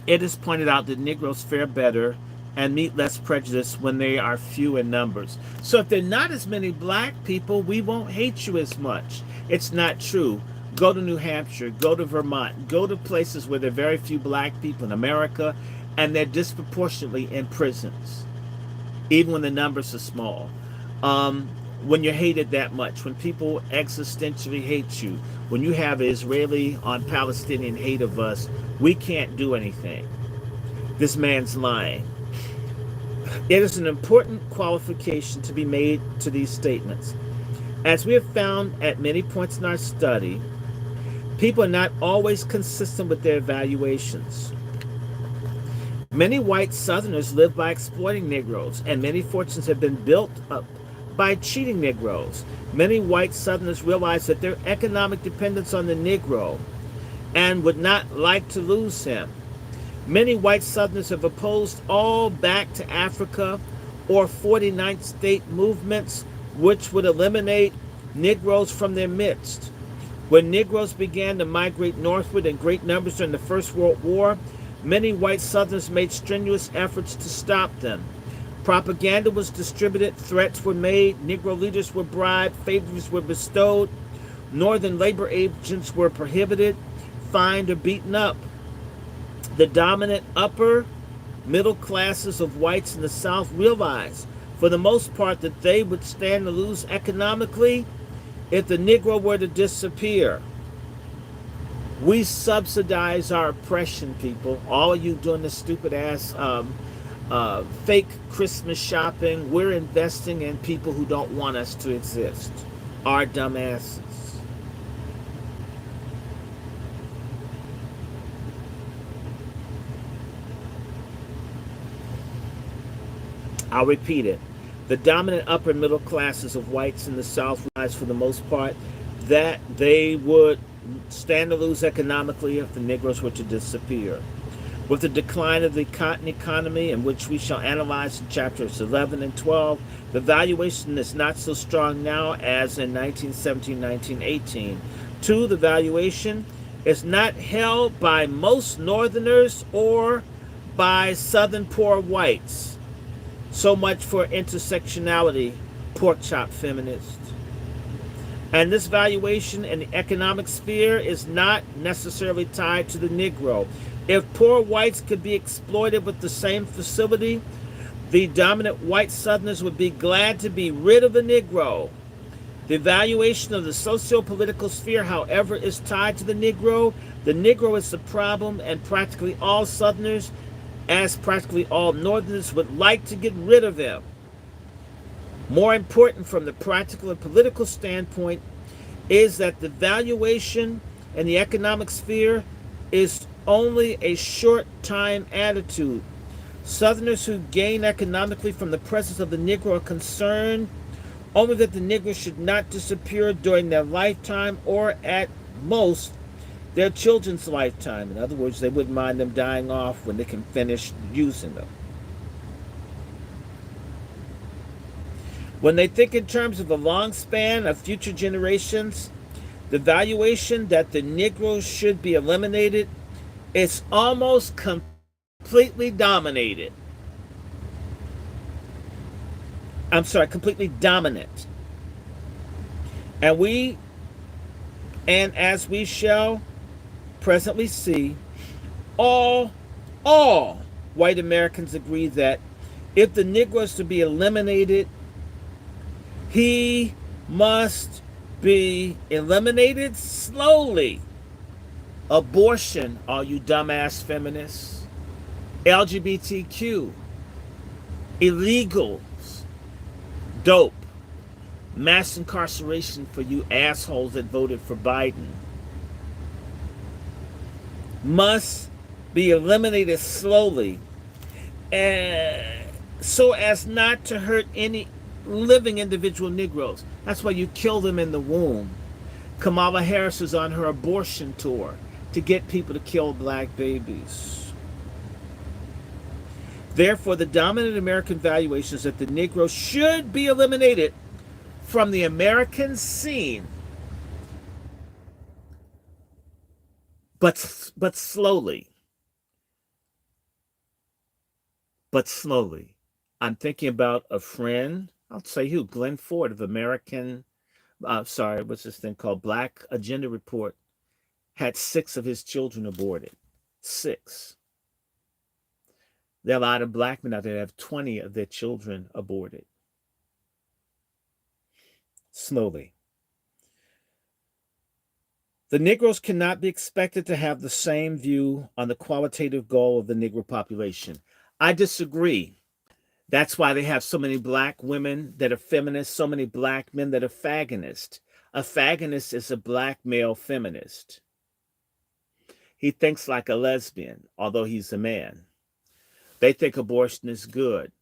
it is pointed out that Negroes fare better and meet less prejudice when they are few in numbers. So if there are not as many black people, we won't hate you as much. It's not true. Go to New Hampshire, go to Vermont, go to places where there are very few black people in America, and they're disproportionately in prisons, even when the numbers are small. When you're hated that much, when people existentially hate you, when you have Israeli on Palestinian hate of us, we can't do anything. This man's lying. It is an important qualification to be made to these statements. As we have found at many points in our study, people are not always consistent with their evaluations. Many white Southerners live by exploiting Negroes, and many fortunes have been built up by cheating Negroes. Many white Southerners realize that their economic dependence on the Negro and would not like to lose him. Many white Southerners have opposed all back to Africa or 49th state movements, which would eliminate Negroes from their midst. When Negroes began to migrate northward in great numbers during the First World War, many white Southerners made strenuous efforts to stop them. Propaganda was distributed, threats were made, Negro leaders were bribed, favors were bestowed, Northern labor agents were prohibited, fined, or beaten up. The dominant upper middle classes of whites in the South realized, for the most part, that they would stand to lose economically if the Negro were to disappear. We subsidize our oppression, people. All of you doing this stupid ass fake Christmas shopping, we're investing in people who don't want us to exist. Our dumbasses. I'll repeat it. The dominant upper middle classes of whites in the South realized for the most part that they would stand to lose economically if the Negroes were to disappear. With the decline of the cotton economy, in which we shall analyze in chapters 11 and 12, the valuation is not so strong now as in 1917, 1918. 2, the valuation is not held by most Northerners or by Southern poor whites. So much for intersectionality, pork chop feminists. And this valuation in the economic sphere is not necessarily tied to the Negro. If poor whites could be exploited with the same facility, the dominant white Southerners would be glad to be rid of the Negro. The evaluation of the socio-political sphere, however, is tied to the Negro. The Negro is the problem, and practically all Southerners, as practically all Northerners, would like to get rid of him. More important from the practical and political standpoint is that the valuation in the economic sphere is only a short-time attitude. Southerners who gain economically from the presence of the Negro are concerned only that the Negro should not disappear during their lifetime or at most their children's lifetime. In other words, they wouldn't mind them dying off when they can finish using them. When they think in terms of a long span of future generations, the valuation that the Negro should be eliminated is almost completely dominated. Completely dominant. And as we shall presently see, all white Americans agree that if the Negro is to be eliminated, he must be eliminated slowly. Abortion, all you dumbass feminists. LGBTQ. Illegals. Dope. Mass incarceration for you assholes that voted for Biden. Must be eliminated slowly, so as not to hurt any living individual Negroes. That's why you kill them in the womb. Kamala Harris is on her abortion tour to get people to kill black babies. Therefore, the dominant American valuation is that the Negro should be eliminated from the American scene, but slowly. But slowly. I'm thinking about a friend, I'll say who, Glenn Ford of American, what's this thing called? Black Agenda Report, had 6 of his children aborted. 6. There are a lot of black men out there that have 20 of their children aborted. Slowly. The Negroes cannot be expected to have the same view on the qualitative goal of the Negro population. I disagree. That's why they have so many black women that are feminists, so many black men that are fagonists. A fagonist is a black male feminist. He thinks like a lesbian, although he's a man. They think abortion is good.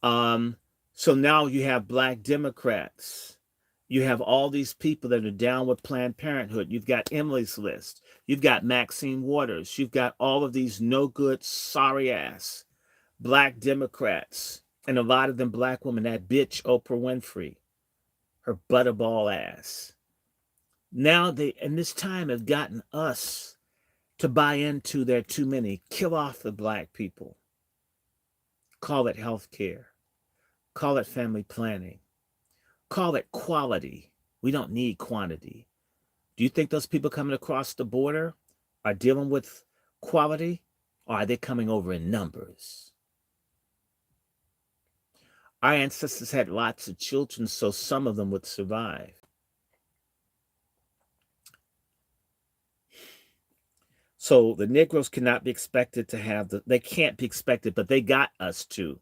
So now you have black Democrats. You have all these people that are down with Planned Parenthood. You've got Emily's List. You've got Maxine Waters. You've got all of these no good, sorry ass black Democrats. And a lot of them black women. That bitch Oprah Winfrey. Her butterball ass. Now they, in this time, have gotten us to buy into their too many. Kill off the black people. Call it health care. Call it family planning. Call it quality. We don't need quantity. Do you think those people coming across the border are dealing with quality, or are they coming over in numbers? Our ancestors had lots of children, so some of them would survive. So the Negroes cannot be expected to have they can't be expected, but they got us to.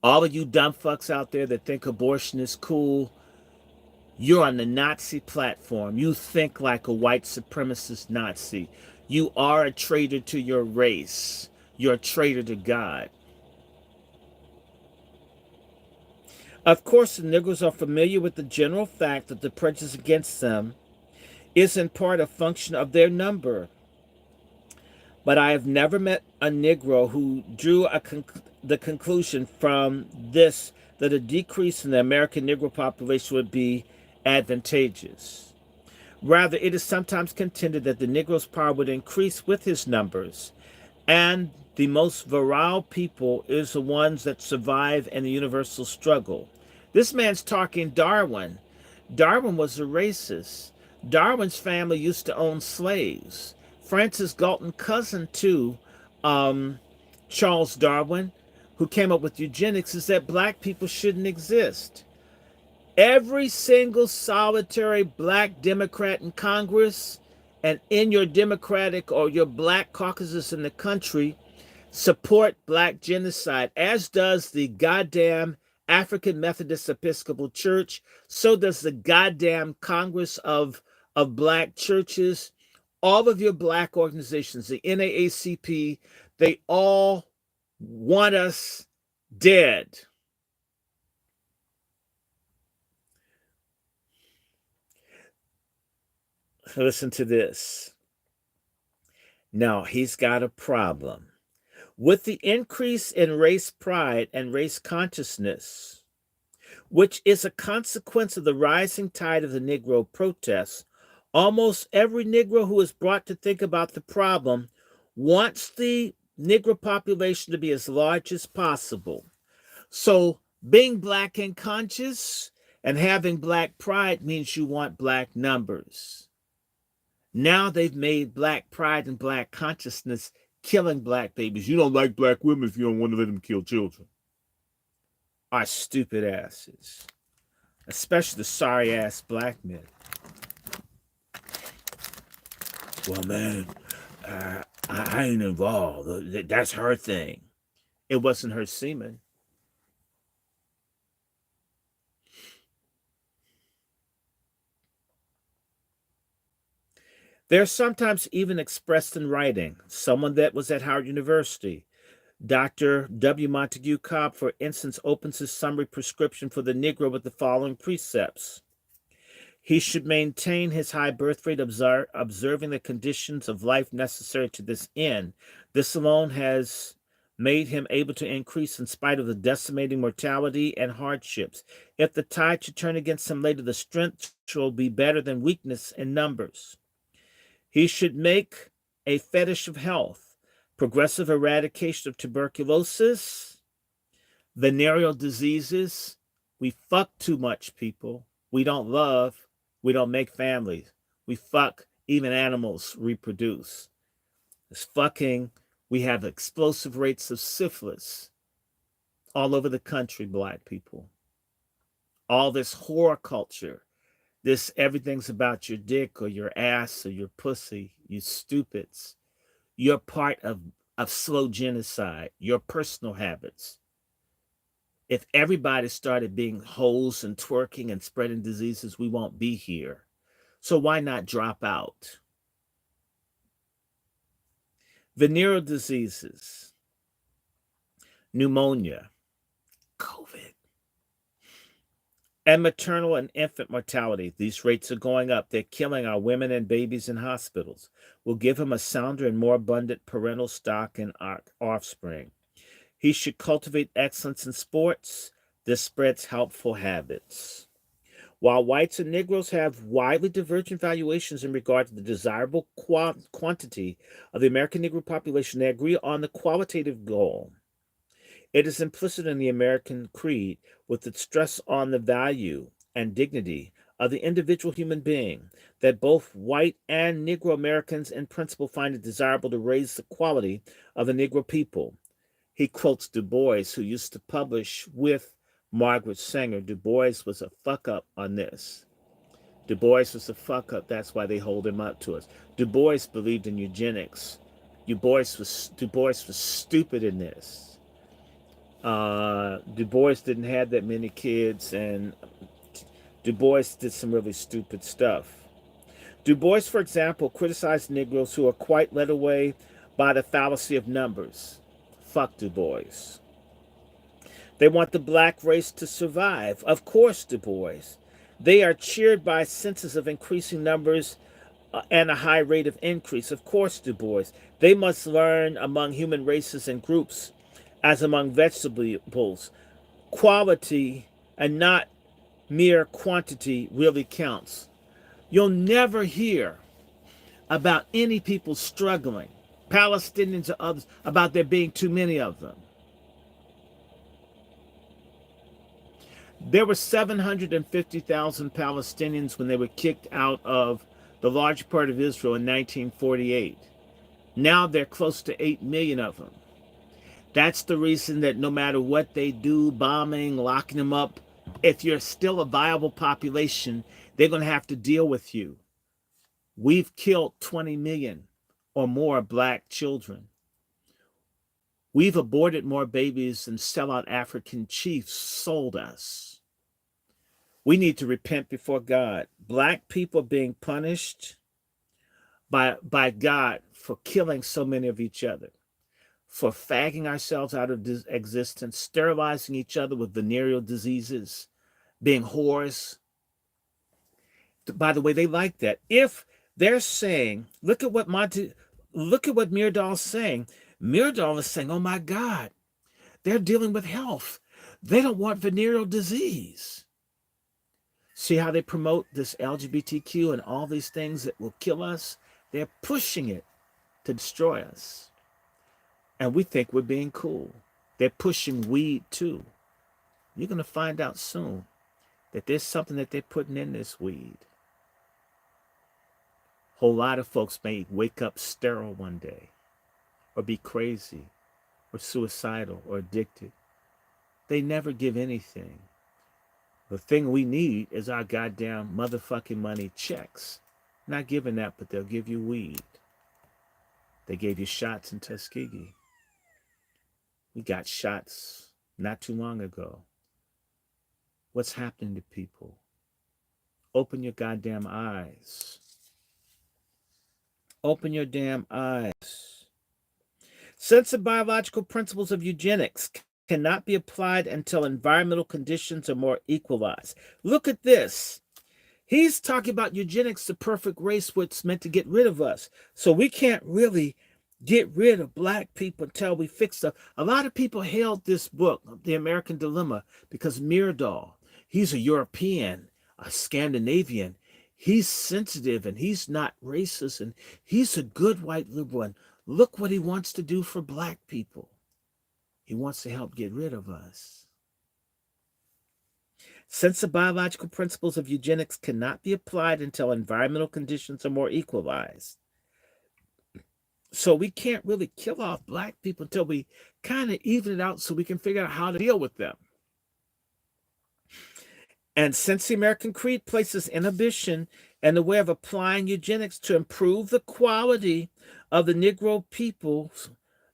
All of you dumb fucks out there that think abortion is cool, you're on the Nazi platform. You think like a white supremacist Nazi. You are a traitor to your race. You're a traitor to God. Of course, the Negroes are familiar with the general fact that the prejudice against them is in part a function of their number. But I have never met a Negro who drew the conclusion from this that a decrease in the American Negro population would be advantageous. Rather, it is sometimes contended that the Negro's power would increase with his numbers, and the most virile people is the ones that survive in the universal struggle. This man's talking Darwin. Darwin was a racist. Darwin's family used to own slaves. Francis Galton, cousin to um, Charles Darwin, who came up with eugenics, is that black people shouldn't exist. Every single solitary black Democrat in Congress and in your Democratic or your black caucuses in the country support black genocide, as does the goddamn African Methodist Episcopal Church. So does the goddamn Congress of Black Churches. All of your black organizations, the NAACP, they all want us dead. Listen to this. Now, he's got a problem. With the increase in race pride and race consciousness, which is a consequence of the rising tide of the Negro protests, almost every Negro who is brought to think about the problem wants the Negro population to be as large as possible. So being black and conscious and having black pride means you want black numbers. Now they've made black pride and black consciousness killing black babies. You don't like black women if you don't want to let them kill children. Our stupid asses. Especially the sorry ass black men. Well, man, I ain't involved. That's her thing. It wasn't her semen. They're sometimes even expressed in writing. Someone that was at Howard University, Dr. W. Montague Cobb, for instance, opens his summary prescription for the Negro with the following precepts. He should maintain his high birth rate, observing the conditions of life necessary to this end. This alone has made him able to increase in spite of the decimating mortality and hardships. If the tide should turn against him later, the strength will be better than weakness in numbers. He should make a fetish of health, progressive eradication of tuberculosis, venereal diseases. We fuck too much, people. We don't love. We don't make families. We fuck. Even animals reproduce. It's fucking. We have explosive rates of syphilis all over the country, black people. All this horror culture. This everything's about your dick or your ass or your pussy, you stupids. You're part of slow genocide, your personal habits. If everybody started being hoes and twerking and spreading diseases, we won't be here. So why not drop out? Venereal diseases, pneumonia, COVID, and maternal and infant mortality. These rates are going up. They're killing our women and babies in hospitals. We'll give him a sounder and more abundant parental stock and offspring. He should cultivate excellence in sports. This spreads helpful habits. While whites and Negroes have widely divergent valuations in regard to the desirable quantity of the American Negro population, they agree on the qualitative goal. It is implicit in the American creed, with its stress on the value and dignity of the individual human being, that both white and Negro Americans in principle find it desirable to raise the quality of the Negro people. He quotes Du Bois, who used to publish with Margaret Sanger. Du Bois was a fuck up on this. Du Bois was a fuck up. That's why they hold him up to us. Du Bois believed in eugenics. Du Bois was stupid in this. Du Bois didn't have that many kids, and Du Bois did some really stupid stuff. Du Bois, for example, criticized Negroes who are quite led away by the fallacy of numbers. Fuck Du Bois. They want the black race to survive. Of course, Du Bois. They are cheered by senses of increasing numbers and a high rate of increase. Of course, Du Bois. They must learn among human races and groups, as among vegetables, quality and not mere quantity really counts. You'll never hear about any people struggling, Palestinians or others, about there being too many of them. There were 750,000 Palestinians when they were kicked out of the large part of Israel in 1948. Now they're close to 8 million of them. That's the reason that no matter what they do, bombing, locking them up, if you're still a viable population, they're going to have to deal with you. We've killed 20 million or more black children. We've aborted more babies than sellout African chiefs sold us. We need to repent before God. Black people being punished by God for killing so many of each other, for fagging ourselves out of existence, sterilizing each other with venereal diseases, being whores. By the way, they like that. If they're saying, look at what Myrdal's saying. Myrdal is saying, oh my God, they're dealing with health. They don't want venereal disease. See how they promote this LGBTQ and all these things that will kill us? They're pushing it to destroy us. And we think we're being cool. They're pushing weed too. You're going to find out soon that there's something that they're putting in this weed. A whole lot of folks may wake up sterile one day, or be crazy, or suicidal, or addicted. They never give anything. The thing we need is our goddamn motherfucking money checks. Not giving that, but they'll give you weed. They gave you shots in Tuskegee. We got shots not too long ago. What's happening to people? Open your goddamn eyes. Open your damn eyes. Since the biological principles of eugenics cannot be applied until environmental conditions are more equalized. Look at this. He's talking about eugenics, the perfect race, what's meant to get rid of us. So we can't really get rid of black people until we fix stuff. A lot of people hailed this book, The American Dilemma, because Myrdal, he's a European, a Scandinavian. He's sensitive and he's not racist and he's a good white liberal. And look what he wants to do for black people. He wants to help get rid of us. Since the biological principles of eugenics cannot be applied until environmental conditions are more equalized. So we can't really kill off black people until we kind of even it out so we can figure out how to deal with them. And since the American Creed places inhibition in the way of applying eugenics to improve the quality of the Negro people,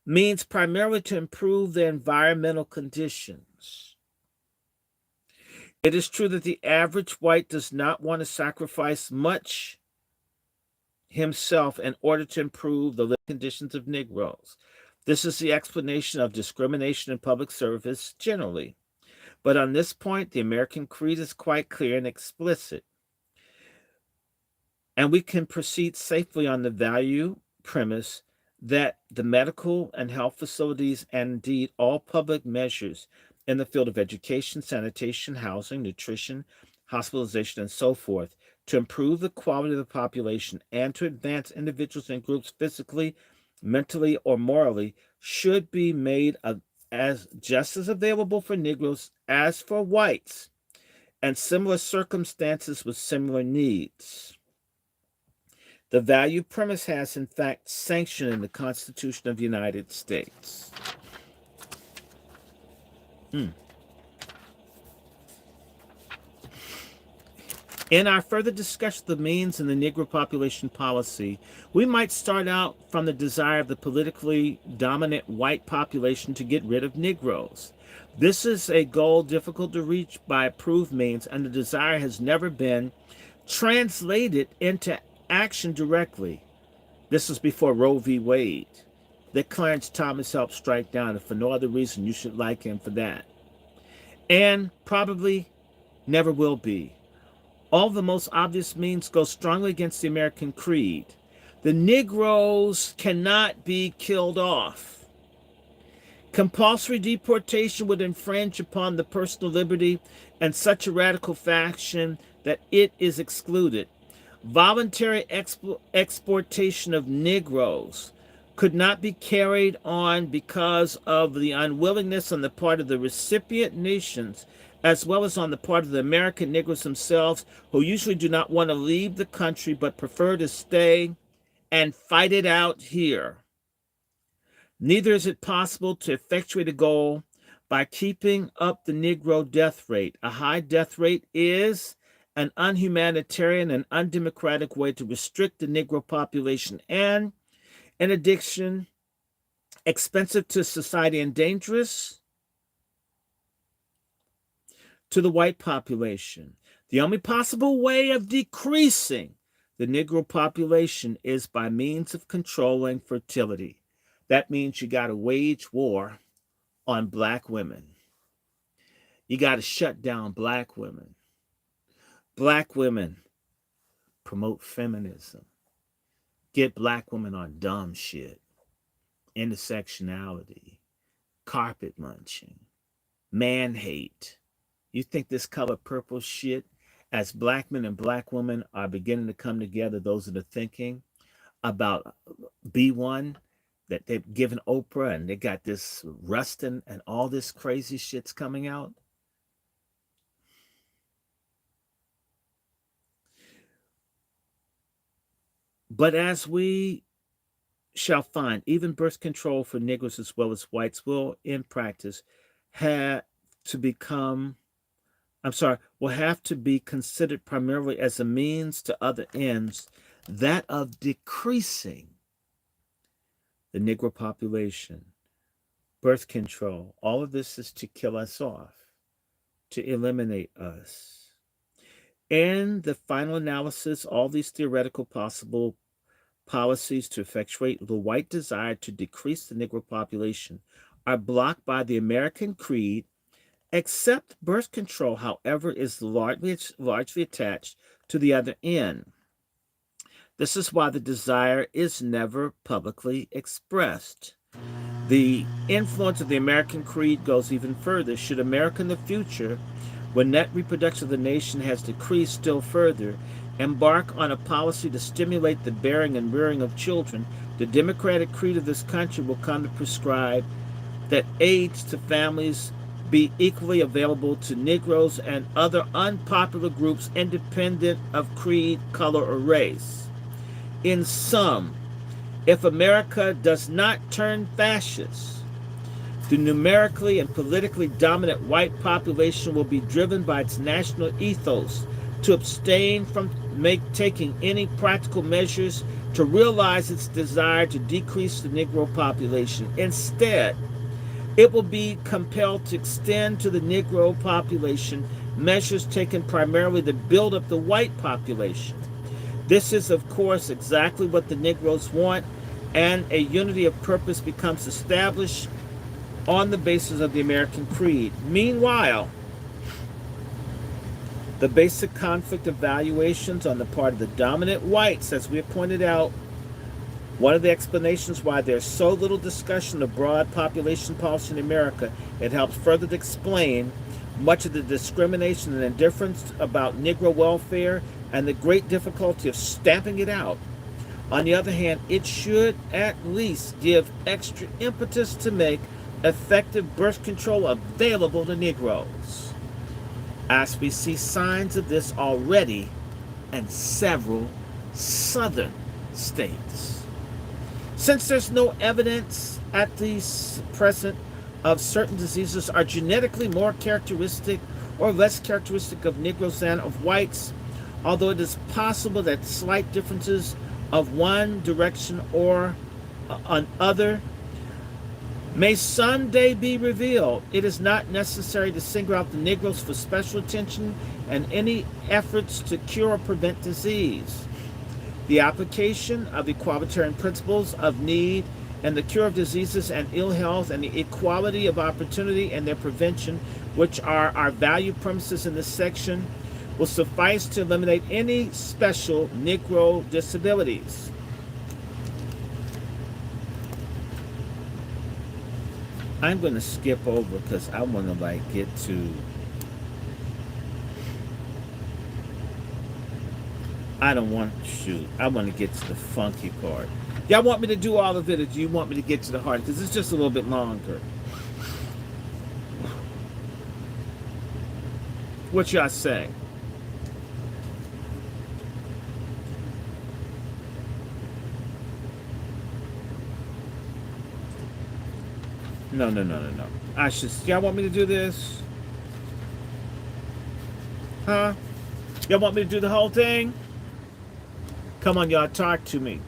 means primarily to improve their environmental conditions. It is true that the average white does not want to sacrifice much himself in order to improve the living conditions of Negroes. This is the explanation of discrimination in public service generally. But on this point, the American Creed is quite clear and explicit. And we can proceed safely on the value premise that the medical and health facilities, and indeed all public measures in the field of education, sanitation, housing, nutrition, hospitalization, and so forth, to improve the quality of the population and to advance individuals and groups physically, mentally, or morally, should be made as just as available for Negroes as for whites, and similar circumstances with similar needs. The value premise has, in fact, sanctioned in the Constitution of the United States. In our further discussion of the means in the Negro population policy, we might start out from the desire of the politically dominant white population to get rid of Negroes. This is a goal difficult to reach by approved means, and the desire has never been translated into action directly. This was before Roe v. Wade, that Clarence Thomas helped strike down, and for no other reason you should like him for that. And probably never will be. All the most obvious means go strongly against the American Creed. The Negroes cannot be killed off. Compulsory deportation would infringe upon the personal liberty in such a radical fashion that it is excluded. Voluntary exportation of Negroes could not be carried on because of the unwillingness on the part of the recipient nations as well as on the part of the American Negroes themselves, who usually do not want to leave the country but prefer to stay and fight it out here. Neither is it possible to effectuate a goal by keeping up the Negro death rate. A high death rate is an unhumanitarian and undemocratic way to restrict the Negro population and, in addition, expensive to society and dangerous to the white population. The only possible way of decreasing the Negro population is by means of controlling fertility. That means you got to wage war on black women. You got to shut down black women. Black women promote feminism. Get black women on dumb shit. Intersectionality. Carpet munching. Man hate. You think this color purple shit, as black men and black women are beginning to come together, those that are thinking about B1, that they've given Oprah and they got this Rustin and all this crazy shit's coming out? But as we shall find, even birth control for Negroes as well as whites will, in practice, will have to be considered primarily as a means to other ends, that of decreasing the Negro population. Birth control, all of this is to kill us off, to eliminate us. In the final analysis, all these theoretical possible policies to effectuate the white desire to decrease the Negro population are blocked by the American creed, except birth control, however, is largely attached to the other end. This is why the desire is never publicly expressed. The influence of the American creed goes even further. Should America in the future, when net reproduction of the nation has decreased still further, embark on a policy to stimulate the bearing and rearing of children, the democratic creed of this country will come to prescribe that aids to families be equally available to Negroes and other unpopular groups independent of creed, color, or race. In sum, if America does not turn fascist, the numerically and politically dominant white population will be driven by its national ethos to abstain from taking any practical measures to realize its desire to decrease the Negro population. Instead, it will be compelled to extend to the Negro population measures taken primarily to build up the white population. This is, of course, exactly what the Negroes want, and a unity of purpose becomes established on the basis of the American creed. Meanwhile, the basic conflict of valuations on the part of the dominant whites, as we have pointed out, one of the explanations why there's so little discussion of broad population policy in America, it helps further to explain much of the discrimination and indifference about Negro welfare and the great difficulty of stamping it out. On the other hand, it should at least give extra impetus to make effective birth control available to Negroes, as we see signs of this already in several southern states. Since there's no evidence at the present of certain diseases are genetically more characteristic or less characteristic of Negroes than of whites, although it is possible that slight differences of one direction or another may someday be revealed, it is not necessary to single out the Negroes for special attention and any efforts to cure or prevent disease. The application of the equalitarian principles of need and the cure of diseases and ill health and the equality of opportunity and their prevention, which are our value premises in this section, will suffice to eliminate any special Negro disabilities. I'm going to skip over because I want to get to, I want to get to the funky part. Y'all want me to do all of it, or do you want me to get to the heart? Because it's just a little bit longer. What y'all say? No, no, no, no, no. I should. Y'all want me to do this? Huh? Y'all want me to do the whole thing? Come on, y'all, talk to me.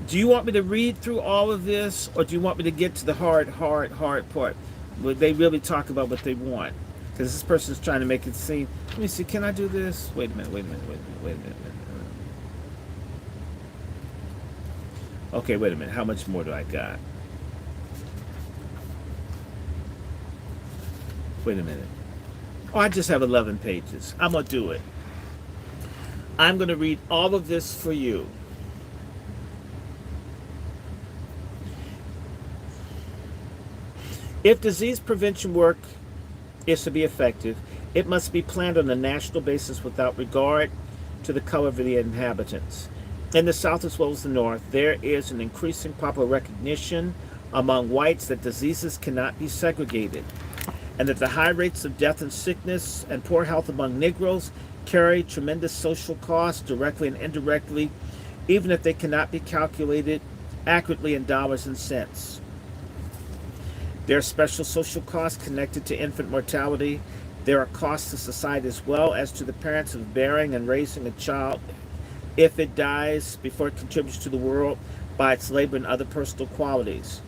Do you want me to read through all of this, or do you want me to get to the hard part, where they really talk about what they want? Because this person's trying to make it seem. Let me see. Can I do this? Wait a minute. Wait a minute. Wait a minute. Wait a minute. Okay, wait a minute. How much more do I got? Wait a minute. Oh, I just have 11 pages. I'm going to do it. I'm going to read all of this for you. If disease prevention work is to be effective, it must be planned on a national basis without regard to the color of the inhabitants. In the South as well as the North, there is an increasing popular recognition among whites that diseases cannot be segregated, and that the high rates of death and sickness and poor health among Negroes carry tremendous social costs, directly and indirectly, even if they cannot be calculated accurately in dollars and cents. There are special social costs connected to infant mortality. There are costs to society as well as to the parents of bearing and raising a child if it dies before it contributes to the world by its labor and other personal qualities.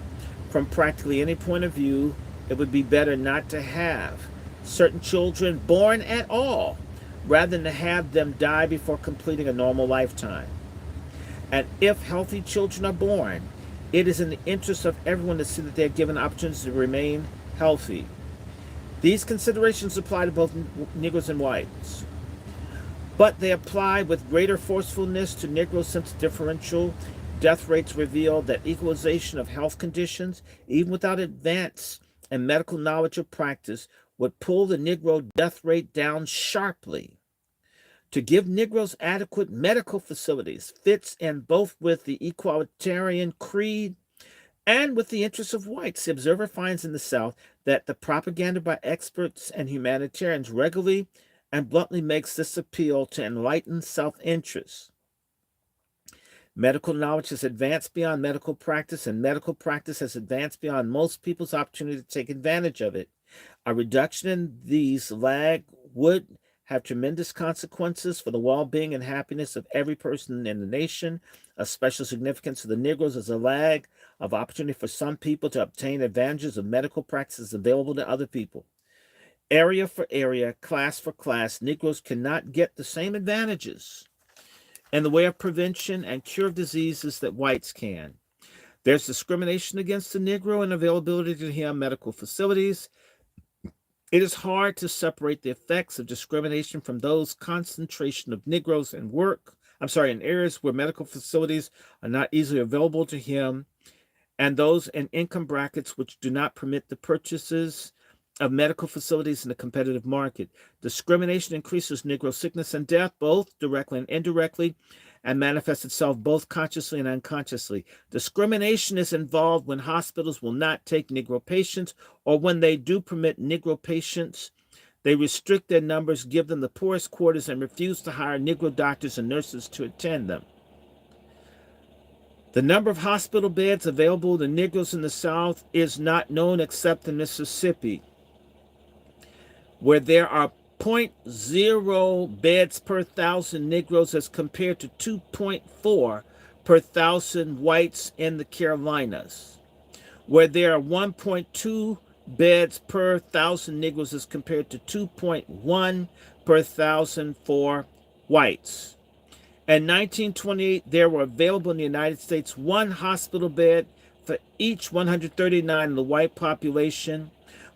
From practically any point of view, it would be better not to have certain children born at all, rather than to have them die before completing a normal lifetime. And if healthy children are born, it is in the interest of everyone to see that they are given opportunities to remain healthy. These considerations apply to both Negroes and whites, but they apply with greater forcefulness to Negroes since differential death rates reveal that equalization of health conditions, even without advance and medical knowledge or practice, would pull the Negro death rate down sharply. To give Negroes adequate medical facilities fits in both with the equalitarian creed and with the interests of whites. The Observer finds in the South that the propaganda by experts and humanitarians regularly and bluntly makes this appeal to enlightened self-interest. Medical knowledge has advanced beyond medical practice, and medical practice has advanced beyond most people's opportunity to take advantage of it. A reduction in these lag would have tremendous consequences for the well-being and happiness of every person in the nation. Of special significance to the Negroes is a lag of opportunity for some people to obtain advantages of medical practices available to other people. Area for area, class for class, Negroes cannot get the same advantages in the way of prevention and cure of diseases that whites can. There's discrimination against the Negro and availability to him medical facilities. It is hard to separate the effects of discrimination from those concentration of Negroes in in areas where medical facilities are not easily available to him, and those in income brackets which do not permit the purchases of medical facilities in the competitive market. Discrimination increases Negro sickness and death, both directly and indirectly, and manifests itself both consciously and unconsciously. Discrimination is involved when hospitals will not take Negro patients, or when they do permit Negro patients, they restrict their numbers, give them the poorest quarters, and refuse to hire Negro doctors and nurses to attend them. The number of hospital beds available to Negroes in the South is not known except in Mississippi, where there are 0.0 beds per 1,000 Negroes as compared to 2.4 per 1,000 whites in the Carolinas, where there are 1.2 beds per 1,000 Negroes as compared to 2.1 per 1,000 for whites. In 1928, there were available in the United States one hospital bed for each 139 of the white population,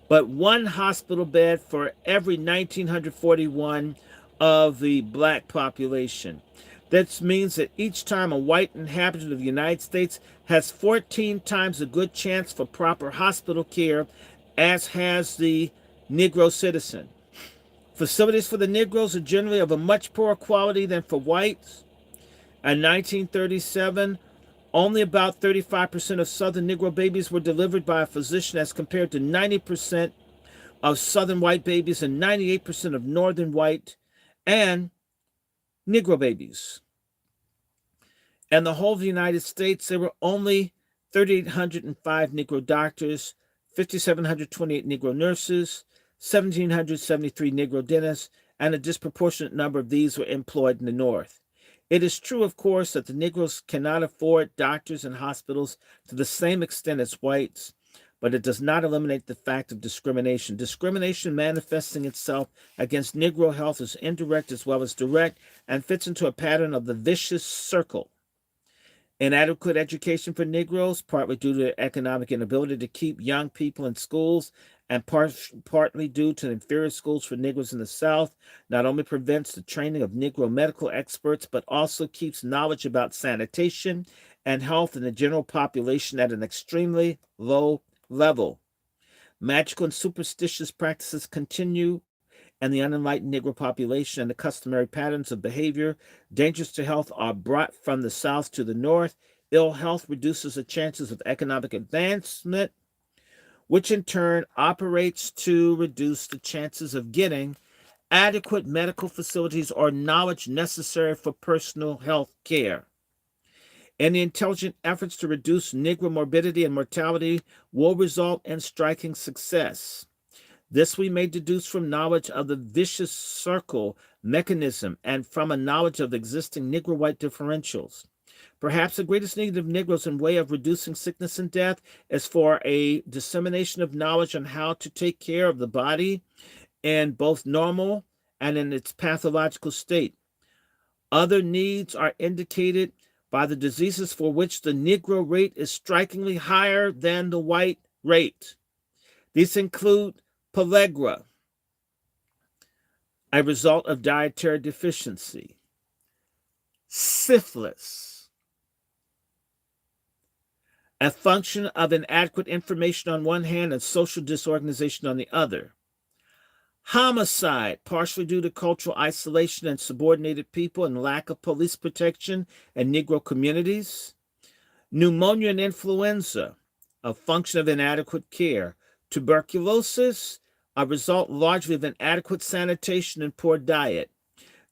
but one hospital bed for every 1,941 of the black population. That means that each time a white inhabitant of the United States has 14 times a good chance for proper hospital care as has the Negro citizen. Facilities for the Negroes are generally of a much poorer quality than for whites. In 1937, only about 35% of Southern Negro babies were delivered by a physician as compared to 90% of Southern white babies and 98% of Northern white and Negro babies. In the whole of the United States, there were only 3,805 Negro doctors, 5,728 Negro nurses, 1,773 Negro dentists, and a disproportionate number of these were employed in the North. It is true, of course, that the Negroes cannot afford doctors and hospitals to the same extent as whites, but it does not eliminate the fact of discrimination. Discrimination manifesting itself against Negro health is indirect as well as direct and fits into a pattern of the vicious circle. Inadequate education for Negroes, partly due to economic inability to keep young people in schools, and partly due to inferior schools for Negroes in the South, not only prevents the training of Negro medical experts, but also keeps knowledge about sanitation and health in the general population at an extremely low level. Magical and superstitious practices continue, and the unenlightened Negro population and the customary patterns of behavior dangerous to health are brought from the South to the North. Ill health reduces the chances of economic advancement, which in turn operates to reduce the chances of getting adequate medical facilities or knowledge necessary for personal health care. Any intelligent efforts to reduce Negro morbidity and mortality will result in striking success. This we may deduce from knowledge of the vicious circle mechanism and from a knowledge of the existing Negro-white differentials. Perhaps the greatest need of Negroes in way of reducing sickness and death is for a dissemination of knowledge on how to take care of the body in both normal and in its pathological state. Other needs are indicated by the diseases for which the Negro rate is strikingly higher than the white rate. These include pellagra, a result of dietary deficiency; syphilis, a function of inadequate information on one hand and social disorganization on the other; homicide, partially due to cultural isolation and subordinated people and lack of police protection in Negro communities; pneumonia and influenza, a function of inadequate care; tuberculosis, a result largely of inadequate sanitation and poor diet.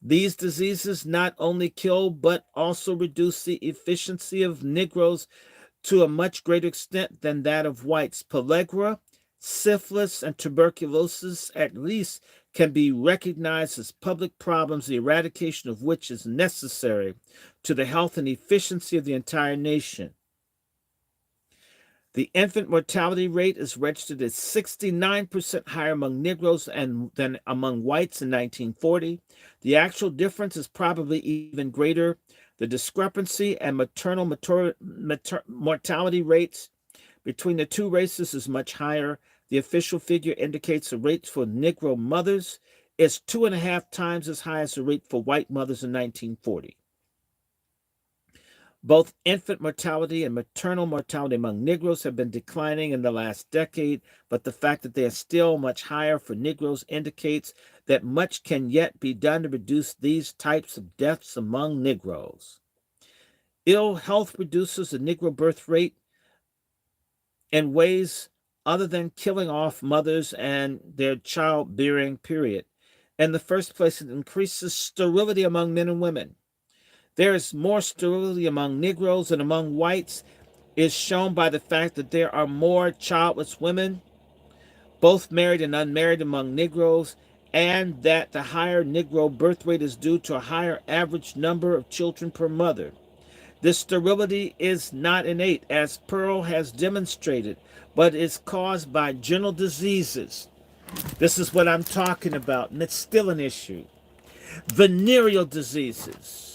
These diseases not only kill but also reduce the efficiency of Negroes to a much greater extent than that of whites. Pellagra, syphilis, and tuberculosis at least can be recognized as public problems, the eradication of which is necessary to the health and efficiency of the entire nation. The infant mortality rate is registered as 69% higher among Negroes than among whites in 1940. The actual difference is probably even greater. The discrepancy in maternal mortality rates between the two races is much higher. The official figure indicates the rate for Negro mothers is 2.5 times as high as the rate for white mothers in 1940. Both infant mortality and maternal mortality among Negroes have been declining in the last decade, but the fact that they are still much higher for Negroes indicates that much can yet be done to reduce these types of deaths among Negroes. Ill health reduces the Negro birth rate in ways other than killing off mothers and their childbearing period. In the first place, it increases sterility among men and women. There is more sterility among Negroes than among whites, is shown by the fact that there are more childless women, both married and unmarried, among Negroes, and that the higher Negro birth rate is due to a higher average number of children per mother. This sterility is not innate, as Pearl has demonstrated, but is caused by general diseases. This is what I'm talking about, and it's still an issue. Venereal diseases.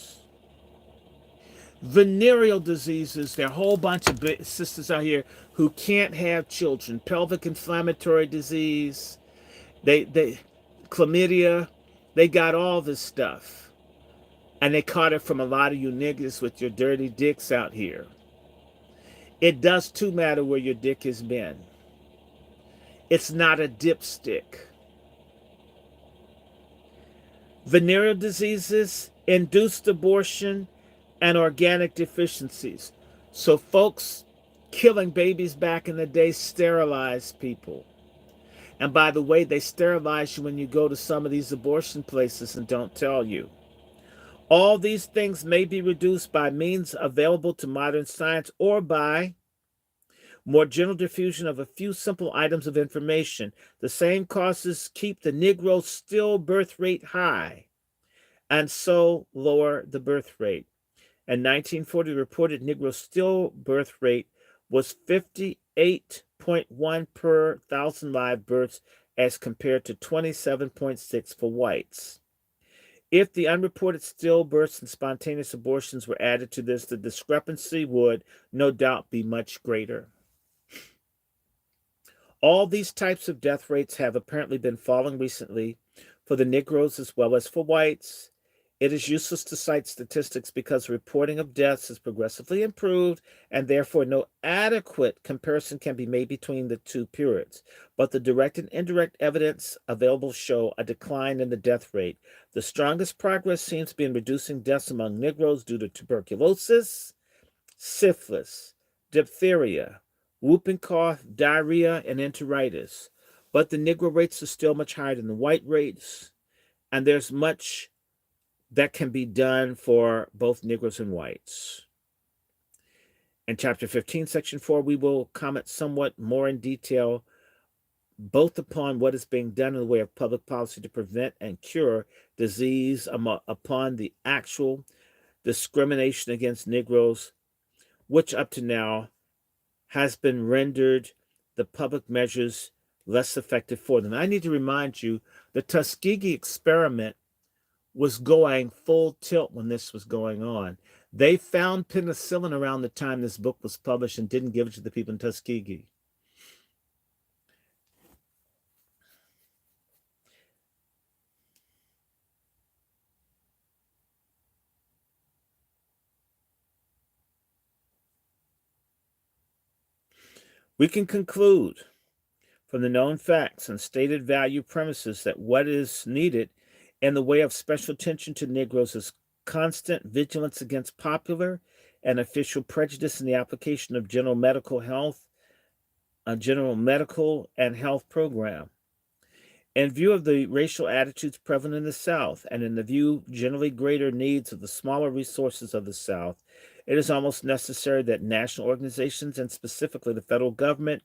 Venereal diseases, there are a whole bunch of sisters out here who can't have children. Pelvic inflammatory disease, they chlamydia, they got all this stuff. And they caught it from a lot of you niggas with your dirty dicks out here. It does too matter where your dick has been. It's not a dipstick. Venereal diseases, induced abortion, and organic deficiencies. So folks killing babies back in the day sterilized people. And by the way, they sterilize you when you go to some of these abortion places and don't tell you. All these things may be reduced by means available to modern science or by more general diffusion of a few simple items of information. The same causes keep the Negro stillbirth rate high and so lower the birth rate. In 1940, the reported Negro stillbirth rate was 58.1 per 1,000 live births as compared to 27.6 for whites. If the unreported stillbirths and spontaneous abortions were added to this, the discrepancy would no doubt be much greater. All these types of death rates have apparently been falling recently for the Negroes as well as for whites. It is useless to cite statistics because reporting of deaths has progressively improved and therefore no adequate comparison can be made between the two periods. But the direct and indirect evidence available show a decline in the death rate. The strongest progress seems to be in reducing deaths among Negroes due to tuberculosis, syphilis, diphtheria, whooping cough, diarrhea, and enteritis. But the Negro rates are still much higher than the white rates, and there's much that can be done for both Negroes and whites. In Chapter 15, Section 4, we will comment somewhat more in detail both upon what is being done in the way of public policy to prevent and cure disease, upon the actual discrimination against Negroes, which up to now has been rendered the public measures less effective for them. I need to remind you, the Tuskegee experiment was going full tilt when this was going on. They found penicillin around the time this book was published and didn't give it to the people in Tuskegee. We can conclude from the known facts and stated value premises that what is needed in the way of special attention to Negroes is constant vigilance against popular and official prejudice in the application of general medical and health program. In view of the racial attitudes prevalent in the South, and in the view generally greater needs of the smaller resources of the South, it is almost necessary that national organizations, and specifically the federal government,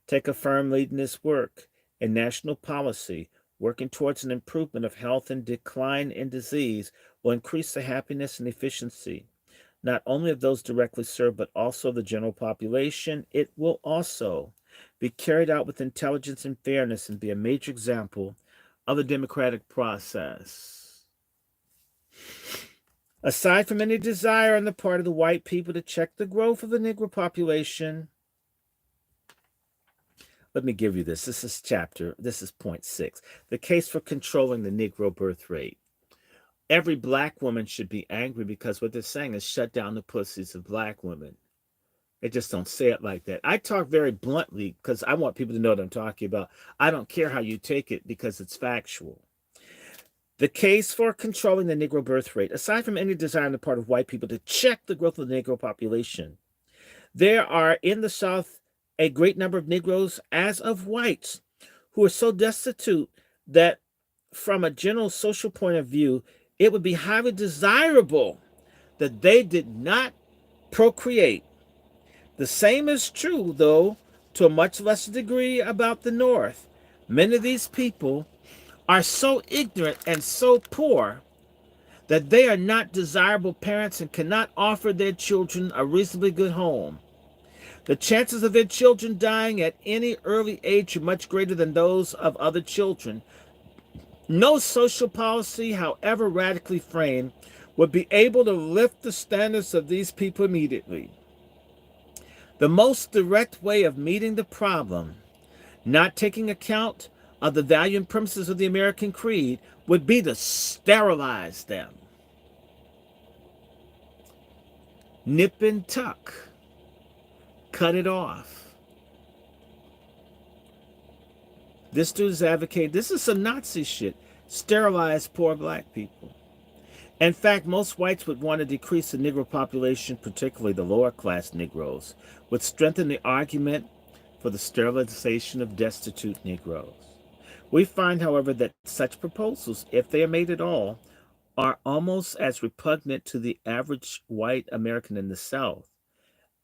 take a firm lead in this work. In national policy, working towards an improvement of health and decline in disease will increase the happiness and efficiency, not only of those directly served, but also the general population. It will also be carried out with intelligence and fairness and be a major example of the democratic process. Aside from any desire on the part of the white people to check the growth of the Negro population, let me give you this. This is point 6. The case for controlling the Negro birth rate. Every black woman should be angry because what they're saying is shut down the pussies of black women. They just don't say it like that. I talk very bluntly because I want people to know what I'm talking about. I don't care how you take it because it's factual. The case for controlling the Negro birth rate, aside from any desire on the part of white people to check the growth of the Negro population, there are in the South a great number of Negroes, as of whites, who are so destitute that from a general social point of view, it would be highly desirable that they did not procreate. The same is true, though, to a much lesser degree about the North. Many of these people are so ignorant and so poor that they are not desirable parents and cannot offer their children a reasonably good home. The chances of their children dying at any early age are much greater than those of other children. No social policy, however radically framed, would be able to lift the standards of these people immediately. The most direct way of meeting the problem, not taking account of the value and premises of the American creed, would be to sterilize them. Nip and tuck. Cut it off. This dude is advocating, this is some Nazi shit. Sterilize poor black people. In fact, most whites would want to decrease the Negro population, particularly the lower class Negroes, would strengthen the argument for the sterilization of destitute Negroes. We find, however, that such proposals, if they are made at all, are almost as repugnant to the average white American in the South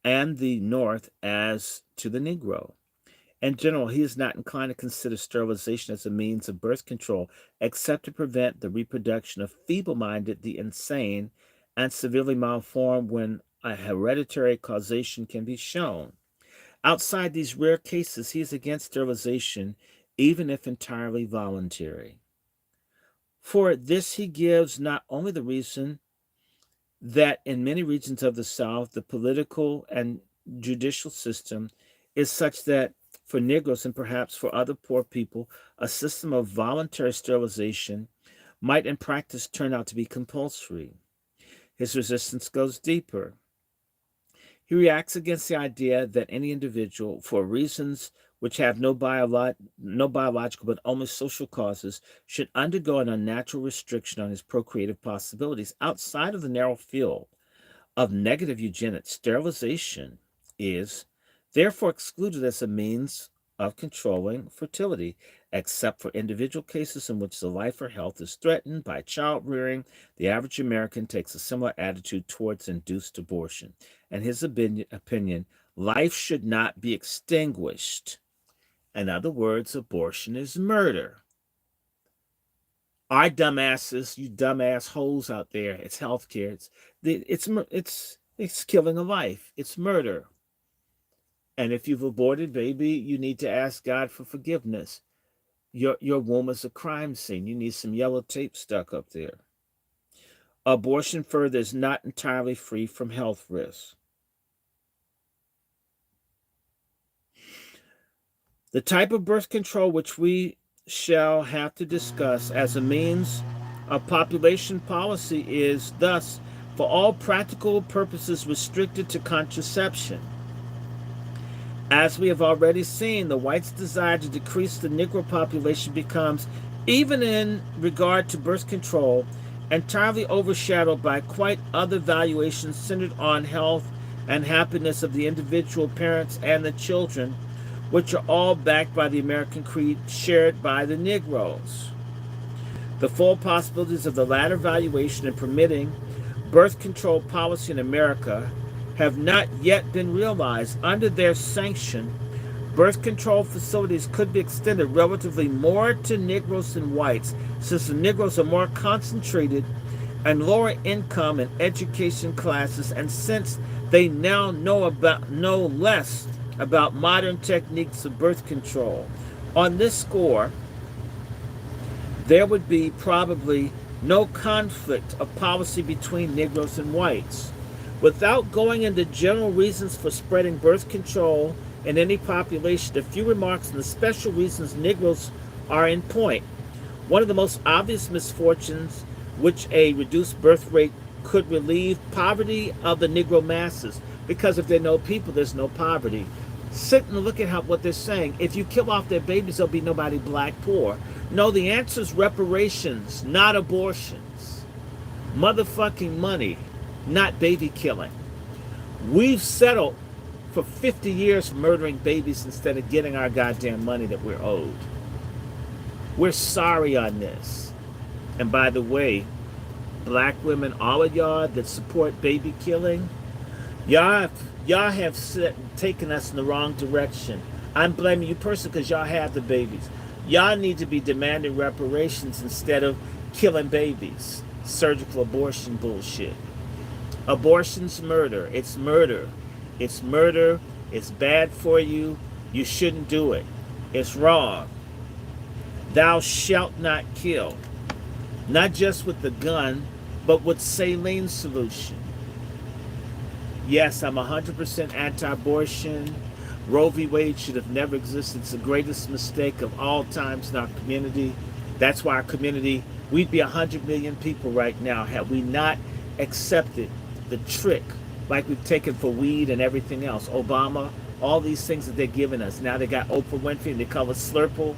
and the North as to the Negro. In general, he is not inclined to consider sterilization as a means of birth control, except to prevent the reproduction of feeble minded, the insane, and severely malformed when a hereditary causation can be shown. Outside these rare cases, he is against sterilization, even if entirely voluntary. For this, he gives not only the reason that in many regions of the South, the political and judicial system is such that for Negroes and perhaps for other poor people, a system of voluntary sterilization might in practice turn out to be compulsory. His resistance goes deeper. He reacts against the idea that any individual, for reasons which have no biological but only social causes, should undergo an unnatural restriction on his procreative possibilities outside of the narrow field of negative eugenics. Sterilization is therefore excluded as a means of controlling fertility, except for individual cases in which the life or health is threatened by child rearing. The average American takes a similar attitude towards induced abortion. In his opinion, life should not be extinguished. In other words, abortion is murder. Our dumbasses, you dumbass hoes out there, it's healthcare. It's killing a life. It's murder. And if you've aborted, baby, you need to ask God for forgiveness. Your womb is a crime scene. You need some yellow tape stuck up there. Abortion, further, is not entirely free from health risks. The type of birth control which we shall have to discuss as a means of population policy is thus, for all practical purposes, restricted to contraception. As we have already seen, the whites' desire to decrease the Negro population becomes, even in regard to birth control, entirely overshadowed by quite other valuations centered on health and happiness of the individual parents and the children, which are all backed by the American creed shared by the Negroes. The full possibilities of the latter valuation in permitting birth control policy in America have not yet been realized. Under their sanction, birth control facilities could be extended relatively more to Negroes than whites, since the Negroes are more concentrated and lower income and education classes, and since they now know less about modern techniques of birth control. On this score, there would be probably no conflict of policy between Negroes and whites. Without going into general reasons for spreading birth control in any population, a few remarks on the special reasons Negroes are in point. One of the most obvious misfortunes which a reduced birth rate could relieve: poverty of the Negro masses. Because if there are no people, there's no poverty. Sit and look at what they're saying. If you kill off their babies, there'll be nobody black poor. No, the answer is reparations, not abortions. Motherfucking money, not baby killing. We've settled for 50 years murdering babies instead of getting our goddamn money that we're owed. We're sorry on this. And by the way, black women, all of y'all that support baby killing, y'all have taken us in the wrong direction. I'm blaming you personally because y'all have the babies. Y'all need to be demanding reparations instead of killing babies. Surgical abortion bullshit. Abortion's murder. It's murder. It's murder. It's bad for you. You shouldn't do it. It's wrong. Thou shalt not kill. Not just with the gun, but with saline solution. Yes, I'm 100% anti-abortion. Roe v. Wade should have never existed. It's the greatest mistake of all times in our community. That's why our community, we'd be 100 million people right now had we not accepted the trick like we've taken for weed and everything else. Obama, all these things that they're giving us. Now they got Oprah Winfrey and they call it Slurple,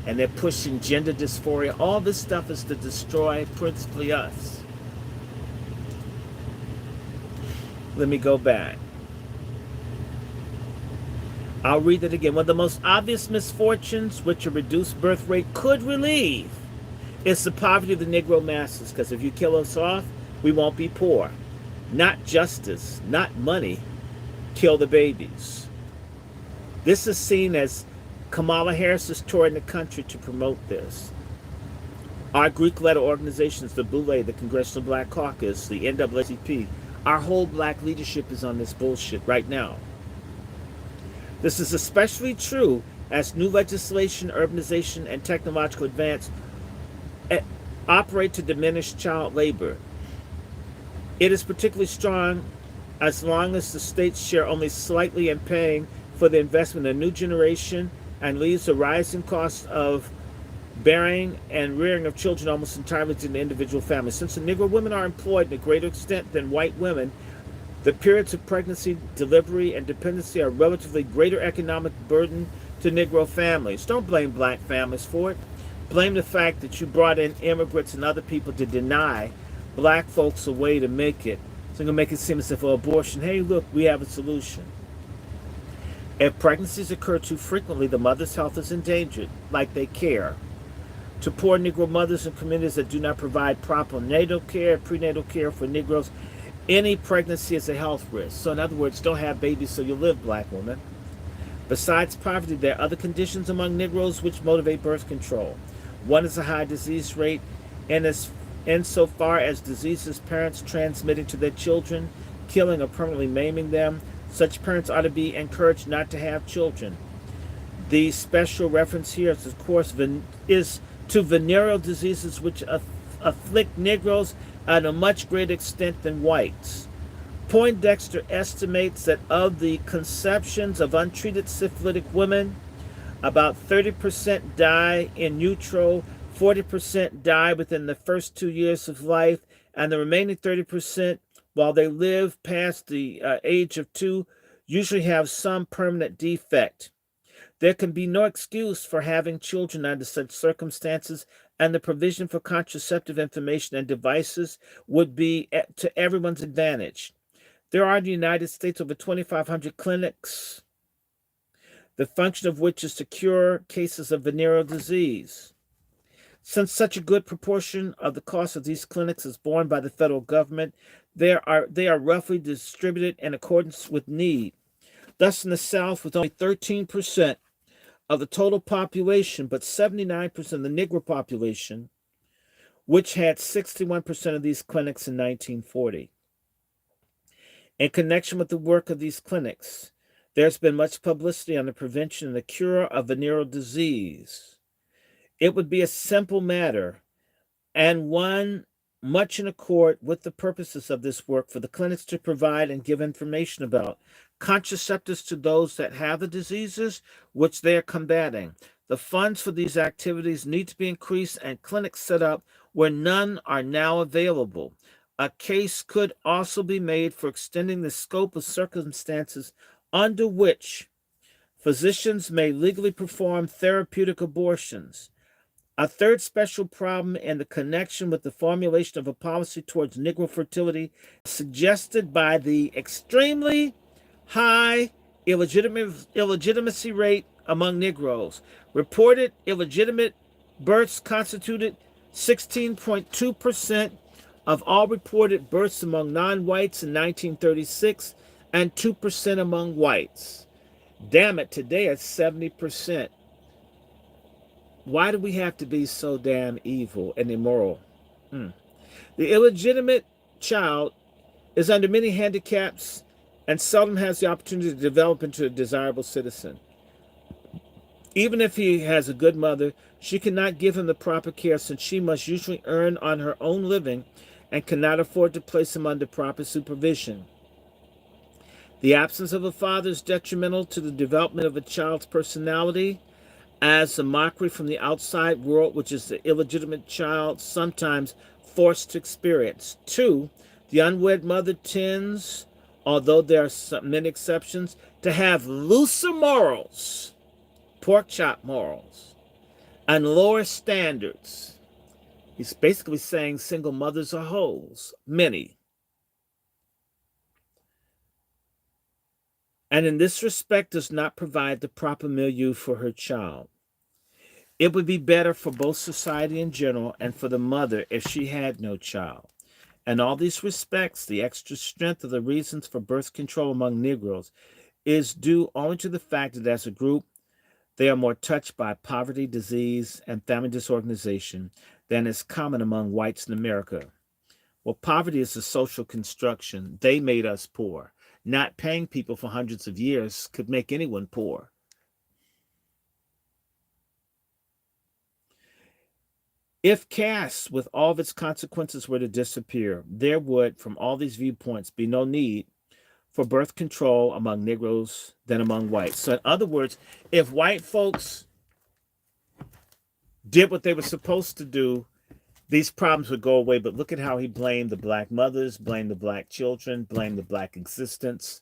and they're pushing gender dysphoria. All this stuff is to destroy principally us. Let me go back. I'll read it again. One of the most obvious misfortunes which a reduced birth rate could relieve is the poverty of the Negro masses, because if you kill us off, we won't be poor. Not justice, not money, kill the babies. This is seen as Kamala Harris is touring the country to promote this. Our Greek-letter organizations, the Boule, the Congressional Black Caucus, the NAACP, our whole black leadership is on this bullshit right now. This is especially true as new legislation, urbanization, and technological advance operate to diminish child labor. It is particularly strong as long as the states share only slightly in paying for the investment in a new generation and leaves the rising cost of bearing and rearing of children almost entirely to the individual family. Since the Negro women are employed to a greater extent than white women, the periods of pregnancy, delivery, and dependency are relatively greater economic burden to Negro families. Don't blame black families for it. Blame the fact that you brought in immigrants and other people to deny black folks a way to make it. So you're going to make it seem as if for abortion, hey, look, we have a solution. If pregnancies occur too frequently, the mother's health is endangered, like they care. To poor Negro mothers and communities that do not provide proper natal care, prenatal care for Negroes, any pregnancy is a health risk. So in other words, don't have babies so you live, black woman. Besides poverty, there are other conditions among Negroes which motivate birth control. One is a high disease rate, and insofar as diseases parents transmitting to their children, killing or permanently maiming them, such parents ought to be encouraged not to have children. The special reference here is, of course, is to venereal diseases which afflict Negroes at a much greater extent than whites. Poindexter estimates that of the conceptions of untreated syphilitic women, about 30% die in utero, 40% die within the first 2 years of life, and the remaining 30%, while they live past the age of 2, usually have some permanent defect. There can be no excuse for having children under such circumstances, and the provision for contraceptive information and devices would be to everyone's advantage. There are in the United States over 2,500 clinics, the function of which is to cure cases of venereal disease. Since such a good proportion of the cost of these clinics is borne by the federal government, they are roughly distributed in accordance with need. Thus, in the South, with only 13% of the total population, but 79% of the Negro population, which had 61% of these clinics in 1940. In connection with the work of these clinics, there's been much publicity on the prevention and the cure of venereal disease. It would be a simple matter, and one much in accord with the purposes of this work, for the clinics to provide and give information about contraceptives to those that have the diseases which they are combating. The funds for these activities need to be increased and clinics set up where none are now available. A case could also be made for extending the scope of circumstances under which physicians may legally perform therapeutic abortions. A third special problem in the connection with the formulation of a policy towards Negro fertility suggested by the extremely high illegitimacy rate among Negroes. Reported illegitimate births constituted 16.2% of all reported births among non-whites in 1936 and 2% among whites. Damn it, today it's 70%. Why do we have to be so damn evil and immoral? The illegitimate child is under many handicaps and seldom has the opportunity to develop into a desirable citizen. Even if he has a good mother, she cannot give him the proper care, since she must usually earn on her own living and cannot afford to place him under proper supervision. The absence of a father is detrimental to the development of a child's personality, as the mockery from the outside world, which is the illegitimate child sometimes forced to experience. 2, the unwed mother tends, although there are many exceptions, to have looser morals, pork chop morals, and lower standards. He's basically saying single mothers are hoes, many. and in this respect does not provide the proper milieu for her child. It would be better for both society in general and for the mother if she had no child. In all these respects, the extra strength of the reasons for birth control among Negroes is due only to the fact that as a group, they are more touched by poverty, disease, and family disorganization than is common among whites in America. Well, poverty is a social construction. They made us poor. Not paying people for hundreds of years could make anyone poor. If caste, with all of its consequences, were to disappear, there would, from all these viewpoints, be no need for birth control among Negroes than among whites. So, in other words, if white folks did what they were supposed to do, these problems would go away. But look at how he blamed the black mothers, blamed the black children, blamed the black existence.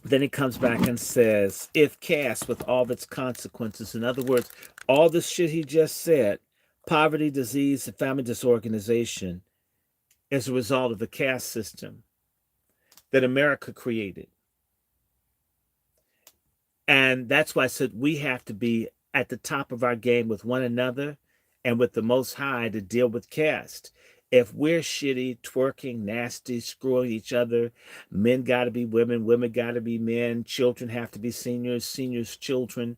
Then he comes back and says, if caste, with all of its consequences, in other words, all this shit he just said, poverty, disease, and family disorganization, is a result of the caste system that America created. And that's why I said we have to be at the top of our game with one another and with the Most High to deal with caste. If we're shitty, twerking, nasty, screwing each other, men got to be women, women got to be men, children have to be seniors, seniors children,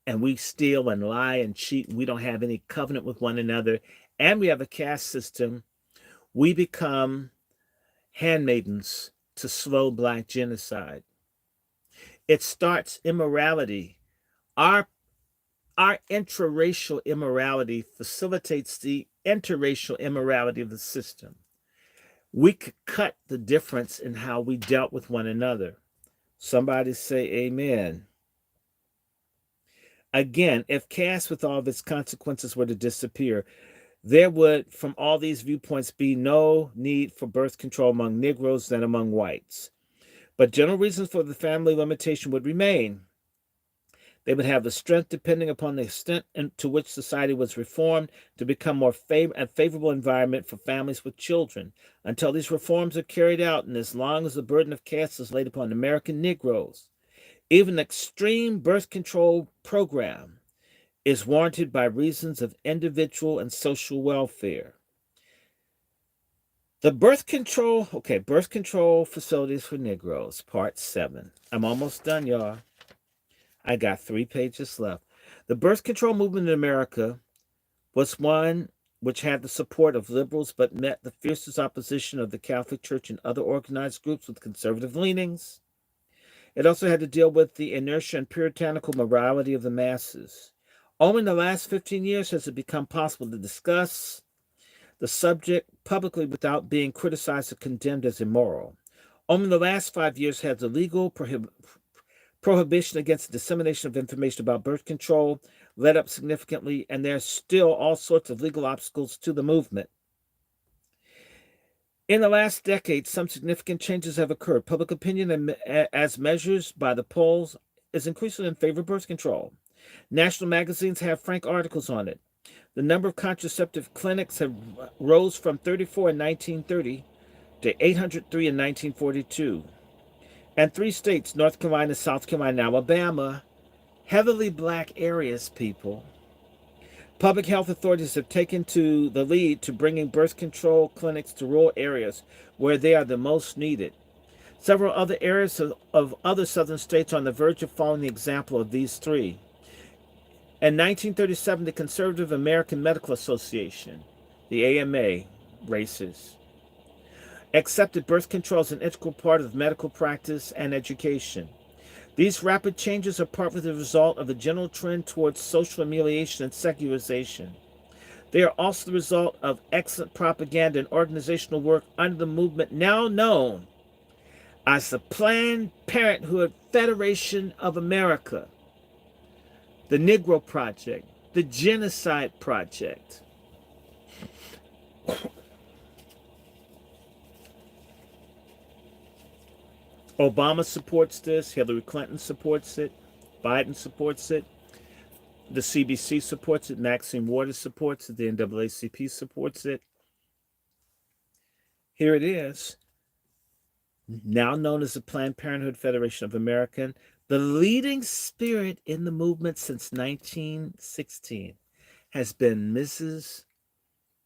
and we steal and lie and cheat, and we don't have any covenant with one another, and we have a caste system, we become handmaidens to slow black genocide. It starts immorality. Our intraracial immorality facilitates the interracial immorality of the system. We could cut the difference in how we dealt with one another. Somebody say amen. Again, if caste with all of its consequences were to disappear, there would, from all these viewpoints, be no need for birth control among Negroes than among whites. But general reasons for the family limitation would remain. They would have the strength, depending upon the extent to which society was reformed, to become a favorable environment for families with children. Until these reforms are carried out, and as long as the burden of caste is laid upon American Negroes, even an extreme birth control program is warranted by reasons of individual and social welfare. The birth control facilities for Negroes, part 7. I'm almost done, y'all. I got 3 pages left. The birth control movement in America was one which had the support of liberals but met the fiercest opposition of the Catholic Church and other organized groups with conservative leanings. It also had to deal with the inertia and puritanical morality of the masses. Only in the last 15 years has it become possible to discuss the subject publicly without being criticized or condemned as immoral. Only in the last 5 years has the legal prohibition against the dissemination of information about birth control led up significantly, and there are still all sorts of legal obstacles to the movement. In the last decade, some significant changes have occurred. Public opinion, as measured by the polls, is increasingly in favor of birth control. National magazines have frank articles on it. The number of contraceptive clinics have rose from 34 in 1930 to 803 in 1942. And 3 states, North Carolina, South Carolina, and Alabama, heavily black areas, people. Public health authorities have taken to the lead to bringing birth control clinics to rural areas where they are the most needed. Several other areas of other southern states are on the verge of following the example of these 3. In 1937, the Conservative American Medical Association, the AMA, racist, accepted birth control as an integral part of medical practice and education. These rapid changes are partly the result of a general trend towards social humiliation and secularization. They are also the result of excellent propaganda and organizational work under the movement now known as the Planned Parenthood Federation of America, the Negro Project, the Genocide Project. Obama supports this. Hillary Clinton supports it. Biden supports it. The CBC supports it. Maxine Waters supports it. The NAACP supports it. Here it is. now known as the Planned Parenthood Federation of America, the leading spirit in the movement since 1916 has been Mrs.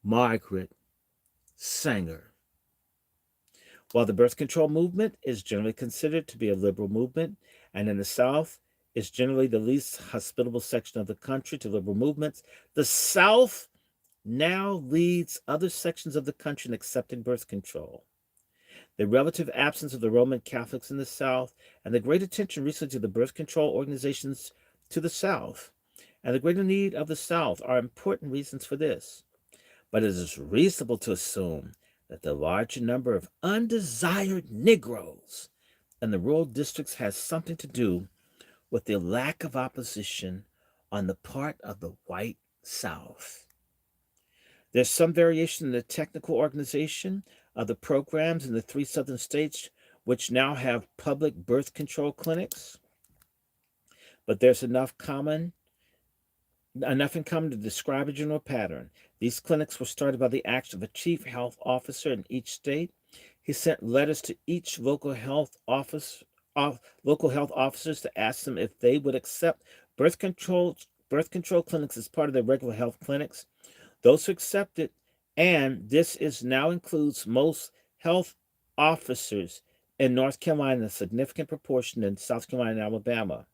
Margaret Sanger. While the birth control movement is generally considered to be a liberal movement, and in the South is generally the least hospitable section of the country to liberal movements, the South now leads other sections of the country in accepting birth control. The relative absence of the Roman Catholics in the South and the great attention recently to the birth control organizations to the South and the greater need of the South are important reasons for this. But it is reasonable to assume that the larger number of undesired Negroes in the rural districts has something to do with the lack of opposition on the part of the white South. There's some variation in the technical organization of the programs in the three southern states, which now have public birth control clinics, but there's enough in common to describe a general pattern. These clinics were started by the action of a chief health officer in each state. He sent letters to each local health officers to ask them if they would accept birth control clinics as part of their regular health clinics. Those who accepted, and this is now includes most health officers in North Carolina, a significant proportion in South Carolina and Alabama,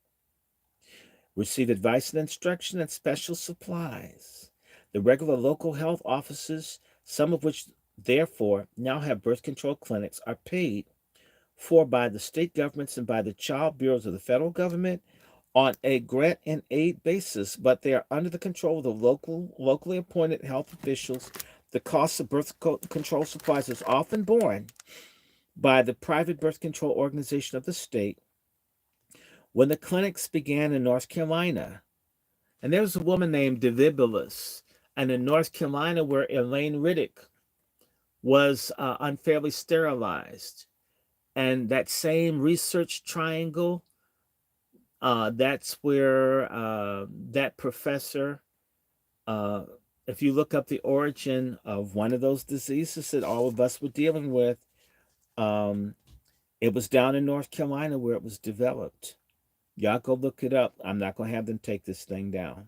receive advice and instruction and special supplies. The regular local health offices, some of which therefore now have birth control clinics, are paid for by the state governments and by the child bureaus of the federal government on a grant and aid basis, but they are under the control of the locally appointed health officials. The cost of birth control supplies is often borne by the private birth control organization of the state. When the clinics began in North Carolina, and there was a woman named Divibulus, and in North Carolina where Elaine Riddick was unfairly sterilized, and that same research triangle, that's where that professor, if you look up the origin of one of those diseases that all of us were dealing with, it was down in North Carolina where it was developed. Y'all go look it up. I'm not going to have them take this thing down.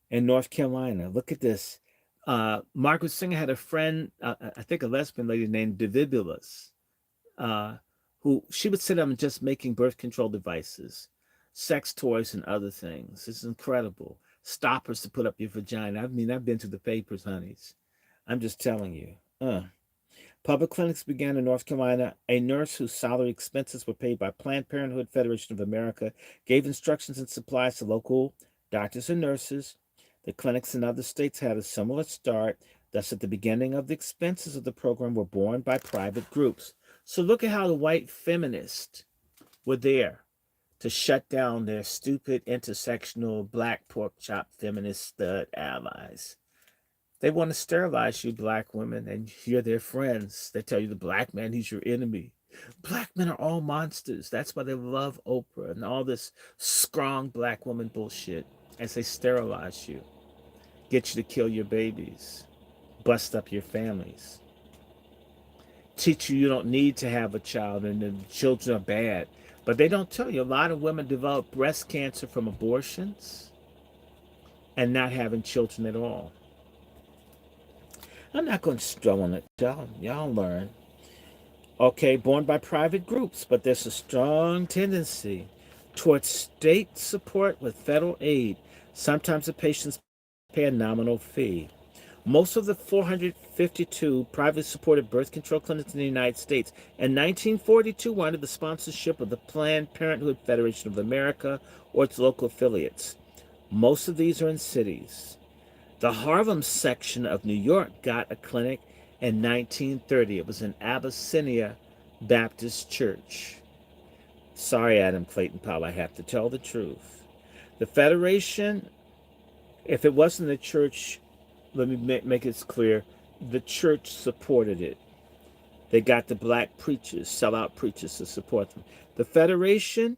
In North Carolina, look at this. Margaret Singer had a friend, I think a lesbian lady named Divibulus, who she would sit up and just making birth control devices, sex toys, and other things. It's incredible. Stoppers to put up your vagina. I mean, I've been to the papers, honeys. I'm just telling you. Public clinics began in North Carolina. A nurse whose salary expenses were paid by Planned Parenthood Federation of America gave instructions and supplies to local doctors and nurses. The clinics in other states had a similar start. Thus, at the beginning of the expenses of the program were borne by private groups. So look at how the white feminists were there to shut down their stupid intersectional black pork chop feminist stud allies. They want to sterilize you, black women, and you're their friends. They tell you the black man, he's your enemy. Black men are all monsters. That's why they love Oprah and all this strong black woman bullshit as they sterilize you, get you to kill your babies, bust up your families, teach you don't need to have a child and the children are bad. But they don't tell you a lot of women develop breast cancer from abortions and not having children at all. I'm not going to straw on it. Y'all learn. Okay, born by private groups, but there's a strong tendency towards state support with federal aid. Sometimes the patients pay a nominal fee. Most of the 452 privately supported birth control clinics in the United States in 1942 were under the sponsorship of the Planned Parenthood Federation of America or its local affiliates. Most of these are in cities. The Harlem section of New York got a clinic in 1930. It was in Abyssinia Baptist Church. Sorry, Adam Clayton Powell, I have to tell the truth. The Federation, if it wasn't the church, let me make it clear, the church supported it. They got the black preachers, sellout preachers to support them. The Federation,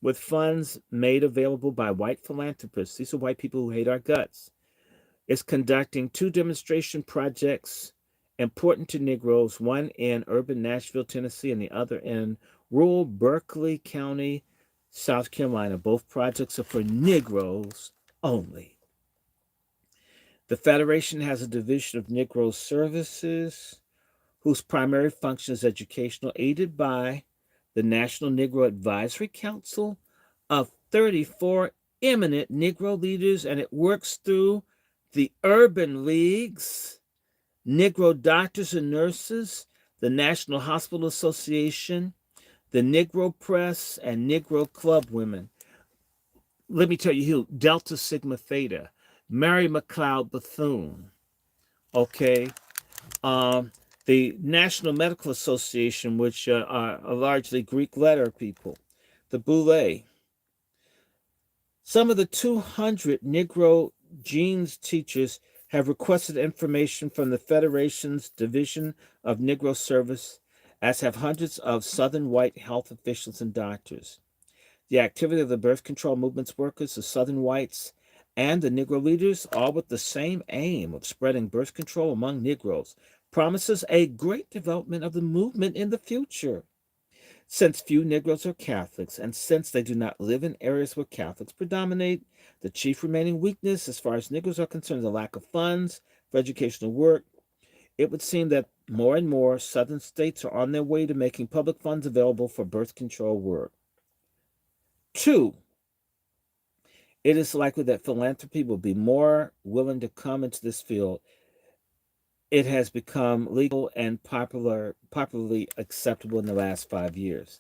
with funds made available by white philanthropists, these are white people who hate our guts, is conducting 2 demonstration projects important to Negroes, one in urban Nashville, Tennessee, and the other in rural Berkeley County, South Carolina. Both projects are for Negroes only. The Federation has a division of Negro Services whose primary function is educational, aided by the National Negro Advisory Council of 34 eminent Negro leaders, and it works through the urban leagues, Negro doctors and nurses, the National Hospital Association, the Negro Press, and Negro Club women. Let me tell you who: Delta Sigma Theta, Mary McLeod Bethune, okay? The National Medical Association, which are largely Greek letter people, the Boule. Some of the 200 Negro genes teachers have requested information from the Federation's Division of Negro Service, as have hundreds of Southern white health officials and doctors. The activity of the birth control movement's workers, the Southern whites, and the Negro leaders, all with the same aim of spreading birth control among Negroes, promises a great development of the movement in the future. Since few Negroes are Catholics, and since they do not live in areas where Catholics predominate, the chief remaining weakness as far as Negroes are concerned is the lack of funds for educational work. It would seem that more and more Southern states are on their way to making public funds available for birth control work. 2, it is likely that philanthropy will be more willing to come into this field. It has become legal and popularly acceptable in the last 5 years.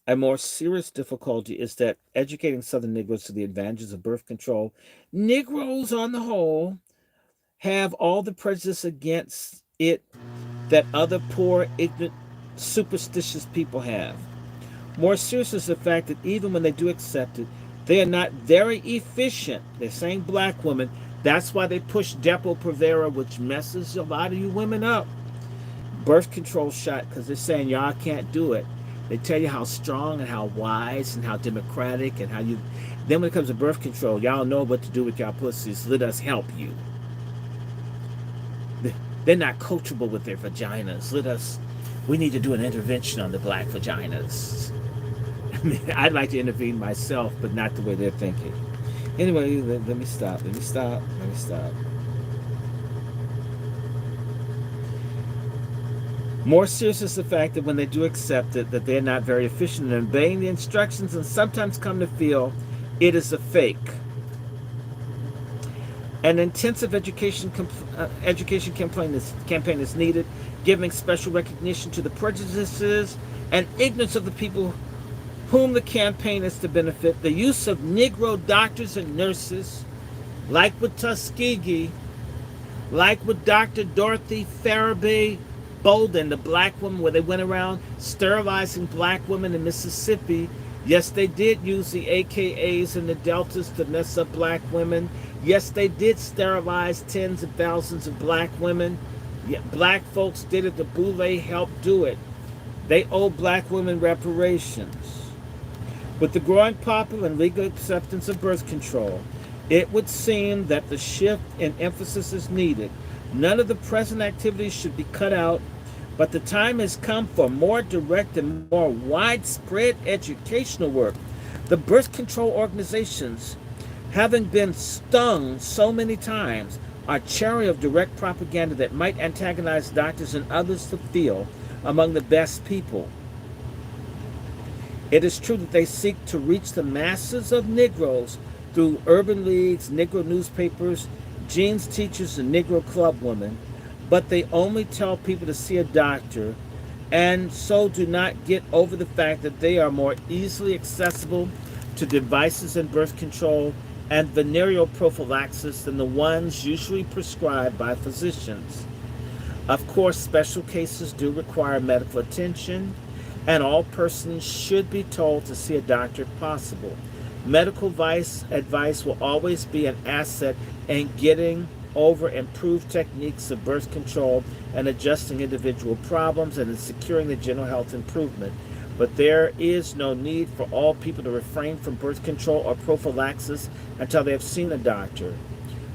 A more serious difficulty is that educating Southern Negroes to the advantages of birth control, Negroes on the whole have all the prejudice against it that other poor, ignorant, superstitious people have. More serious is the fact that even when they do accept it, they are not very efficient. They're saying black women. That's why they push Depo-Provera, which messes a lot of you women up. Birth control shot, because they're saying y'all can't do it. They tell you how strong and how wise and how democratic and how you... Then when it comes to birth control, y'all know what to do with y'all pussies. Let us help you. They're not coachable with their vaginas. We need to do an intervention on the black vaginas. I mean, I'd like to intervene myself, but not the way they're thinking. Anyway, let me stop. More serious is the fact that when they do accept it, that they're not very efficient in obeying the instructions and sometimes come to feel it is a fake. An intensive education campaign is needed, giving special recognition to the prejudices and ignorance of the people whom the campaign is to benefit. The use of Negro doctors and nurses, like with Tuskegee, like with Dr. Dorothy Farabee Bolden, the black woman, where they went around sterilizing black women in Mississippi. Yes, they did use the AKAs and the Deltas to mess up black women. Yes, they did sterilize tens of thousands of black women. Yeah, black folks did it. The Boule helped do it. They owe black women reparations. With the growing popular and legal acceptance of birth control, it would seem that the shift in emphasis is needed. None of the present activities should be cut out, but the time has come for more direct and more widespread educational work. The birth control organizations, having been stung so many times, are chary of direct propaganda that might antagonize doctors and others to feel among the best people. It is true that they seek to reach the masses of Negroes through urban leagues, Negro newspapers, genes teachers, and Negro club women, but they only tell people to see a doctor and so do not get over the fact that they are more easily accessible to devices in birth control and venereal prophylaxis than the ones usually prescribed by physicians. Of course, special cases do require medical attention, and all persons should be told to see a doctor if possible. Medical advice will always be an asset in getting over improved techniques of birth control and adjusting individual problems and in securing the general health improvement. But there is no need for all people to refrain from birth control or prophylaxis until they have seen a doctor.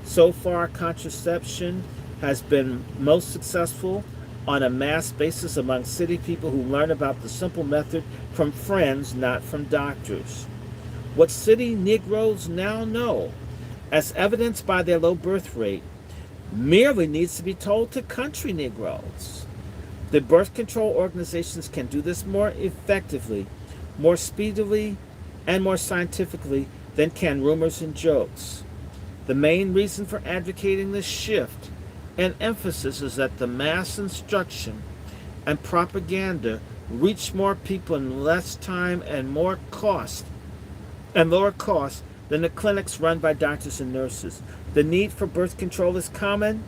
So far, contraception has been most successful on a mass basis among city people who learn about the simple method from friends, not from doctors. What city Negroes now know, as evidenced by their low birth rate, merely needs to be told to country Negroes. The birth control organizations can do this more effectively, more speedily, and more scientifically than can rumors and jokes. The main reason for advocating this shift and emphasis is that the mass instruction and propaganda reach more people in less time and more cost and lower cost than the clinics run by doctors and nurses. The need for birth control is common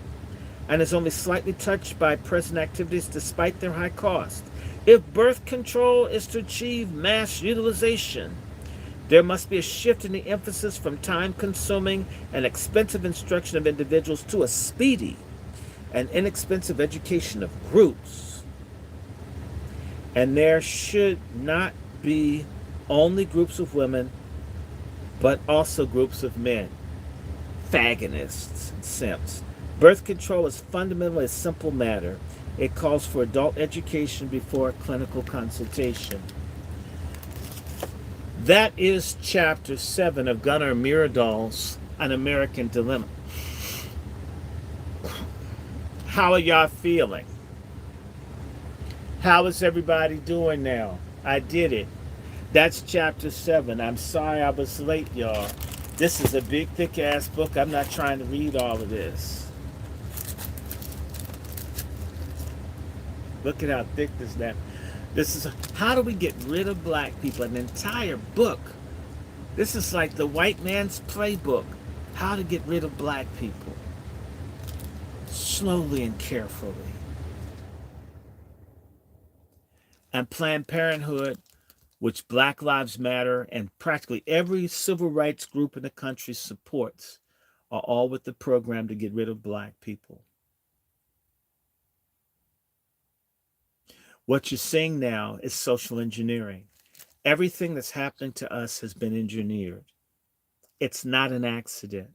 and is only slightly touched by present activities despite their high cost. If birth control is to achieve mass utilization, there must be a shift in the emphasis from time-consuming and expensive instruction of individuals to a speedy and inexpensive education of groups. And there should not be only groups of women, but also groups of men, fagonists and simps. Birth control is fundamentally a simple matter. It calls for adult education before clinical consultation. That is chapter 7 of Gunnar Myrdal's An American Dilemma. How are y'all feeling? How is everybody doing now? I did it. That's chapter 7. I'm sorry I was late, y'all. This is a big, thick-ass book. I'm not trying to read all of this. Look at how thick this is. This is how do we get rid of black people? An entire book. This is like the white man's playbook. How to get rid of black people. Slowly and carefully. And Planned Parenthood, which Black Lives Matter and practically every civil rights group in the country supports, are all with the program to get rid of black people. What you're seeing now is social engineering. Everything that's happening to us has been engineered. It's not an accident.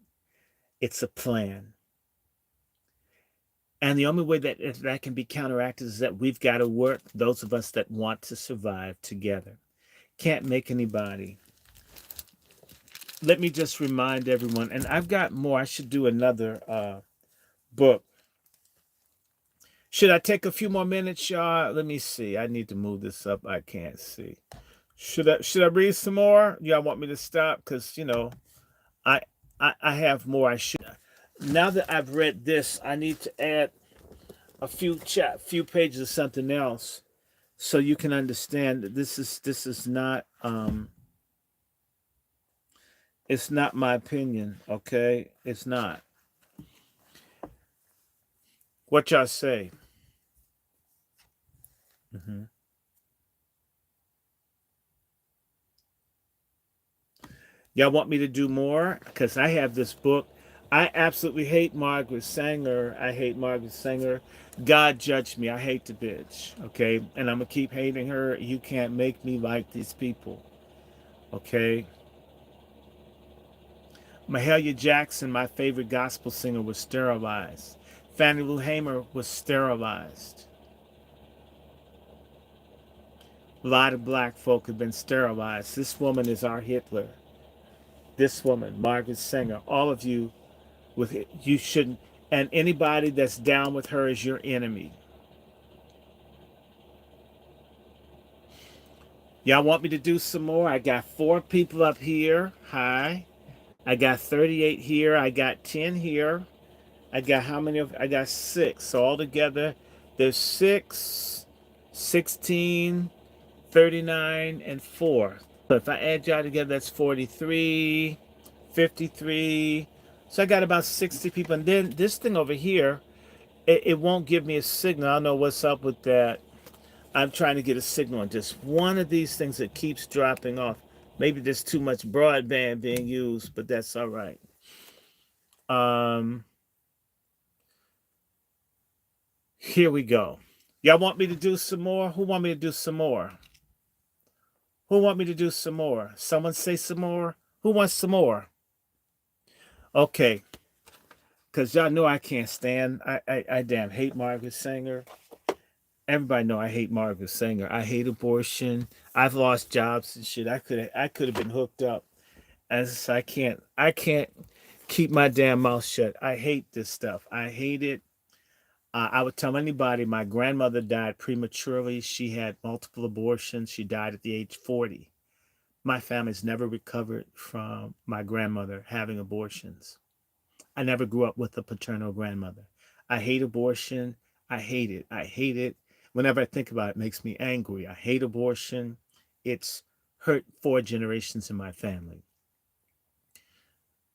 It's a plan. And the only way that can be counteracted is that we've got to work, those of us that want to survive, together. Can't make anybody. Let me just remind everyone, and I've got more. I should do another book. Should I take a few more minutes, y'all? Let me see. I need to move this up. I can't see. Should I read some more? Y'all want me to stop? Because, you know, I have more I should. Now that I've read this, I need to add a few pages of something else so you can understand that this is not it's not my opinion, okay? It's not. What y'all say? Y'all want me to do more? Because I have this book. I absolutely hate Margaret Sanger. I hate Margaret Sanger. God judge me. I hate the bitch, okay? And I'm going to keep hating her. You can't make me like these people, okay? Mahalia Jackson, my favorite gospel singer, was sterilized. Fannie Lou Hamer was sterilized. A lot of black folk have been sterilized. This woman is our Hitler. This woman, Margaret Sanger, all of you, you shouldn't, and anybody that's down with her is your enemy. Y'all want me to do some more? I got 4 people up here. Hi. I got 38 here. I got 10 here. I got how many I got 6. So altogether, there's 6, 16, 39, and 4. So if I add y'all together, that's 43, 53. So I got about 60 people. And then this thing over here, it won't give me a signal. I don't know what's up with that. I'm trying to get a signal on just one of these things that keeps dropping off. Maybe there's too much broadband being used, but that's all right. Here we go. Y'all want me to do some more? Who want me to do some more? Who want me to do some more? Someone say some more? Who wants some more? Okay. Because y'all know I can't stand. I damn hate Margaret Sanger. Everybody know I hate Margaret Sanger. I hate abortion. I've lost jobs and shit. I could have been hooked up. As I can't keep my damn mouth shut. I hate this stuff. I hate it. I would tell anybody my grandmother died prematurely. She had multiple abortions. She died at the age 40. My family's never recovered from my grandmother having abortions. I never grew up with a paternal grandmother. I hate abortion. I hate it. I hate it. Whenever I think about it, it makes me angry. I hate abortion. It's hurt 4 generations in my family.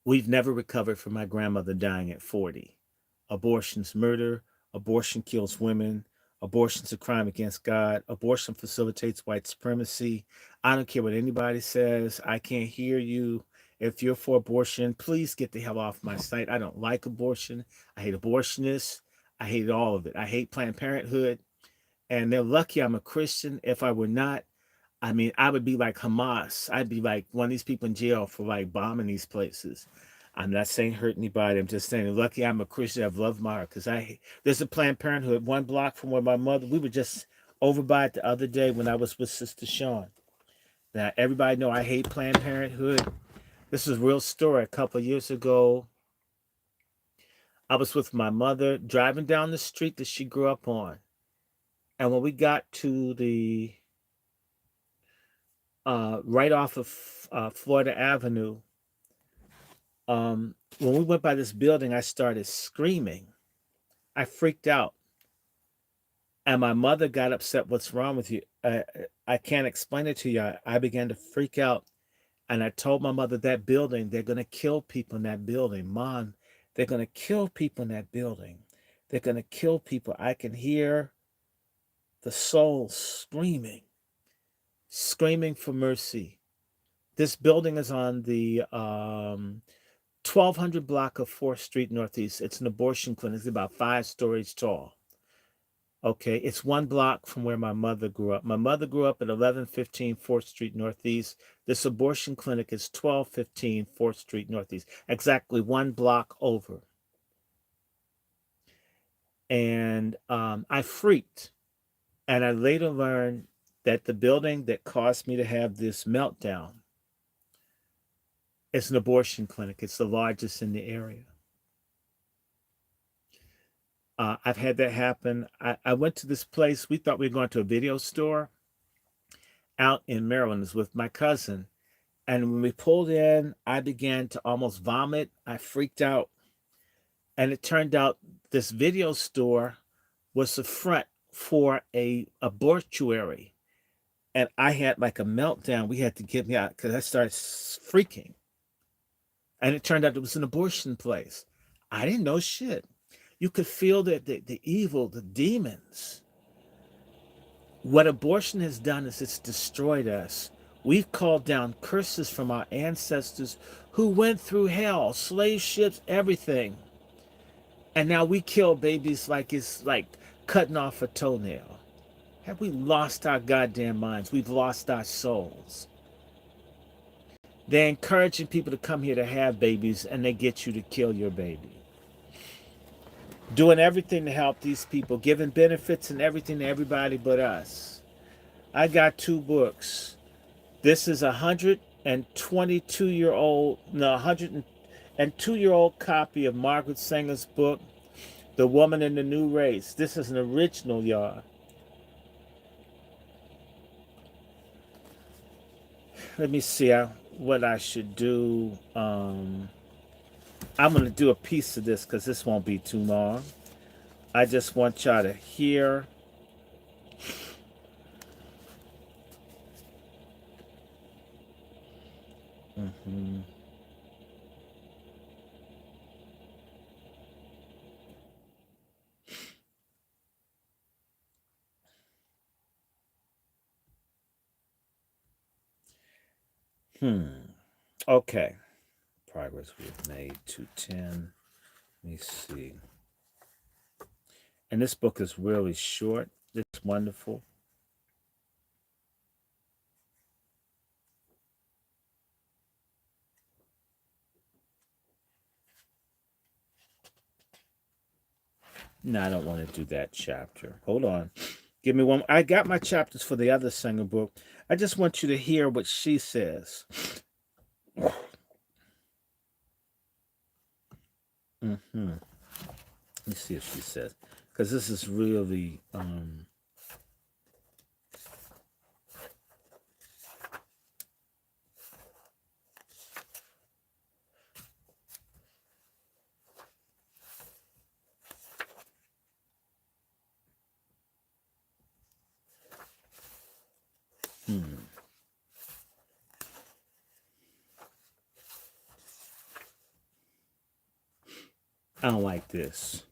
We've never recovered from my grandmother dying at 40. Abortion's murder. Abortion kills women. Abortion's a crime against God. Abortion facilitates white supremacy. I don't care what anybody says. I can't hear you. If you're for abortion, please get the hell off my site. I don't like abortion. I hate abortionists. I hate all of it. I hate Planned Parenthood. And they're lucky I'm a Christian. If I were not, I mean, I would be like Hamas. I'd be like one of these people in jail for like bombing these places. I'm not saying hurt anybody. I'm just saying, lucky I'm a Christian. I've loved my heart because there's a Planned Parenthood 1 block from where my mother. We were just over by it the other day when I was with Sister Sean. Now everybody know I hate Planned Parenthood. This is a real story. A couple of years ago, I was with my mother driving down the street that she grew up on, and when we got to the right off of Florida Avenue, when we went by this building, I started screaming. I freaked out. And my mother got upset. What's wrong with you? I can't explain it to you. I began to freak out. And I told my mother, that building, they're going to kill people in that building. Mom, they're going to kill people in that building. They're going to kill people. I can hear the soul screaming for mercy. This building is on the 1200 block of 4th Street Northeast. It's an abortion clinic. It's about 5 stories tall. Okay, it's 1 block from where my mother grew up. My mother grew up at 1115 4th Street Northeast. This abortion clinic is 1215 4th Street Northeast, exactly 1 block over. And I freaked. And I later learned that the building that caused me to have this meltdown is an abortion clinic. It's the largest in the area. I've had that happen. I went to this place. We thought we were going to a video store out in Maryland. It was with my cousin. And when we pulled in, I began to almost vomit. I freaked out. And it turned out this video store was the front for a abortuary. And I had like a meltdown. We had to get me out because I started freaking. And it turned out it was an abortion place. I didn't know shit. You could feel the evil, the demons. What abortion has done is it's destroyed us. We've called down curses from our ancestors who went through hell, slave ships, everything. And now we kill babies like it's like cutting off a toenail. Have we lost our goddamn minds? We've lost our souls. They're encouraging people to come here to have babies, and they get you to kill your baby. Doing everything to help these people, giving benefits and everything to everybody but us. I got 2 books. This is a 102-year-old copy of Margaret Sanger's book, The Woman in the New Race. This is an original, y'all. Let me see what I should do. I'm going to do a piece of this because this won't be too long. I just want y'all to hear. Okay. Progress we've made, 210. Let me see. And this book is really short. It's wonderful. No, I don't want to do that chapter. Hold on. Give me one. I got my chapters for the other singer book. I just want you to hear what she says. Mm-hmm. Let me see if she says, because this is really hmm. I don't like this.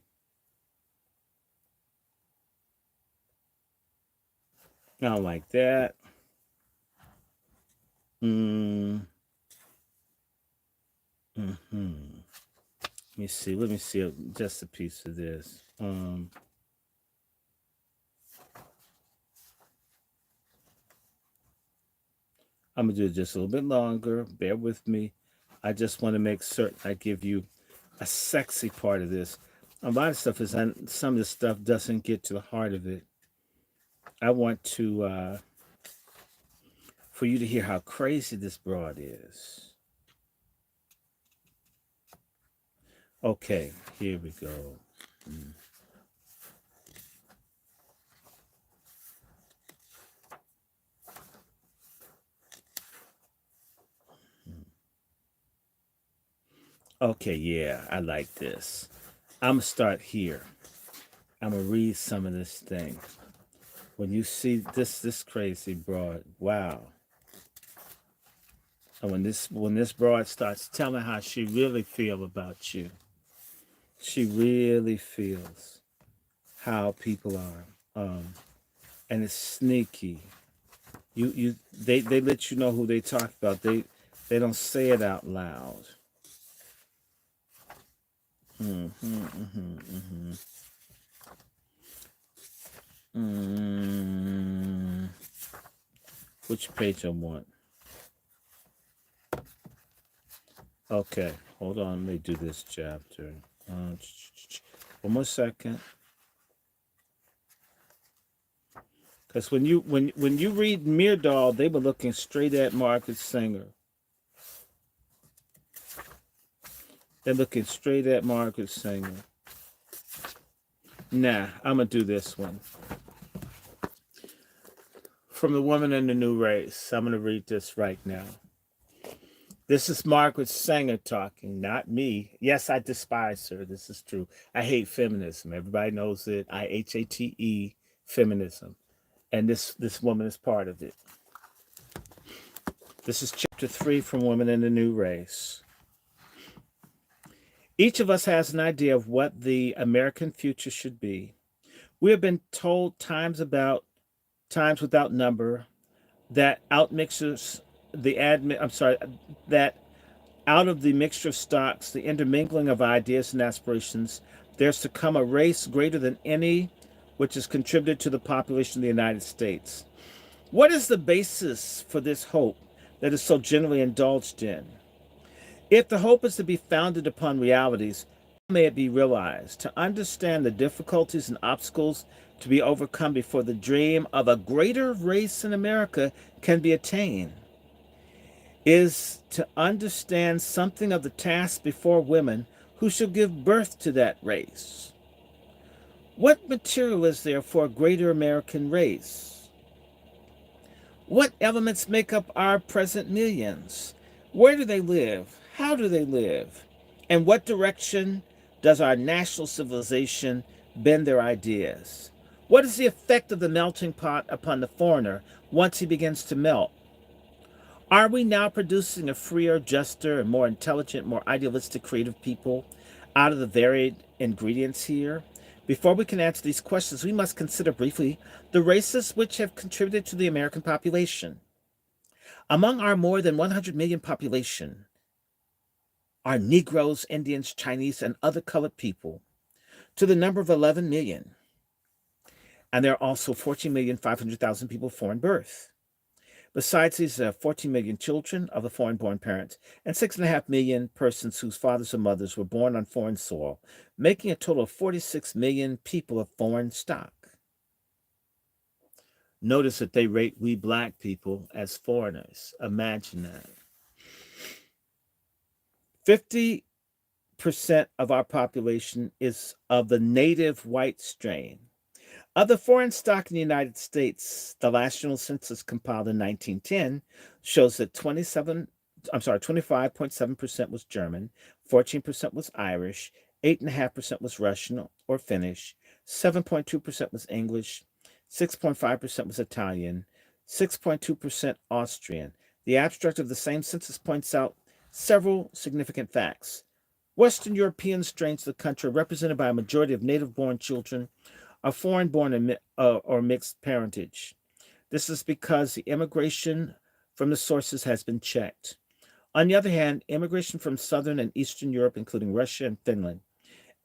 I don't like that. Mm, hmm. Let me see. Let me see just a piece of this. I'm gonna do it just a little bit longer. Bear with me. I just want to make certain I give you a sexy part of this. A lot of stuff is, some of this stuff doesn't get to the heart of it. I want to for you to hear how crazy this broad is. Okay, here we go. Mm. Okay, yeah, I like this. I'm gonna start here. I'm gonna read some of this thing. When you see this crazy broad, wow. And when this broad starts telling how she really feel about you, she really feels how people are. And it's sneaky. They let you know who they talk about. They don't say it out loud. Mm-hmm, mm-hmm, mm-hmm. Mm, which page I want? Okay, hold on. Let me do this chapter. One more second. Because when you read Myrdal, they were looking straight at Margaret Sanger. They're looking straight at Margaret Sanger. Nah, I'm gonna do this one. From The Woman in the New Race. I'm gonna read this right now. This is Margaret Sanger talking, not me. Yes, I despise her. This is true. I hate feminism. Everybody knows it. IHATE feminism. And this woman is part of it. This is chapter 3 from Women in the New Race. Each of us has an idea of what the American future should be. We have been told times without number that outmixtures the admin. I'm sorry, that out of the mixture of stocks, the intermingling of ideas and aspirations, there's to come a race greater than any which has contributed to the population of the United States. What is the basis for this hope that is so generally indulged in? If the hope is to be founded upon realities, how may it be realized? To understand the difficulties and obstacles to be overcome before the dream of a greater race in America can be attained is to understand something of the task before women who shall give birth to that race. What material is there for a greater American race? What elements make up our present millions? Where do they live? How do they live? In what direction does our national civilization bend their ideas? What is the effect of the melting pot upon the foreigner once he begins to melt? Are we now producing a freer, juster, and more intelligent, more idealistic, creative people out of the varied ingredients here? Before we can answer these questions, we must consider briefly the races which have contributed to the American population. Among our more than 100 million population are Negroes, Indians, Chinese, and other colored people, to the number of 11 million. And there are also 14,500,000 people of foreign birth. Besides these 14 million children of the foreign-born parents and 6.5 million persons whose fathers or mothers were born on foreign soil, making a total of 46 million people of foreign stock. Notice that they rate we black people as foreigners. Imagine that. 50% of our population is of the native white strain. Of the foreign stock in the United States, the last general census compiled in 1910 shows that 25.7% was German, 14% was Irish, 8.5% was Russian or Finnish, 7.2% was English, 6.5% was Italian, 6.2% Austrian. The abstract of the same census points out several significant facts. Western European strains of the country are represented by a majority of native-born children of foreign-born or mixed parentage. This is because the immigration from the sources has been checked. On the other hand, immigration from Southern and Eastern Europe, including Russia and Finland,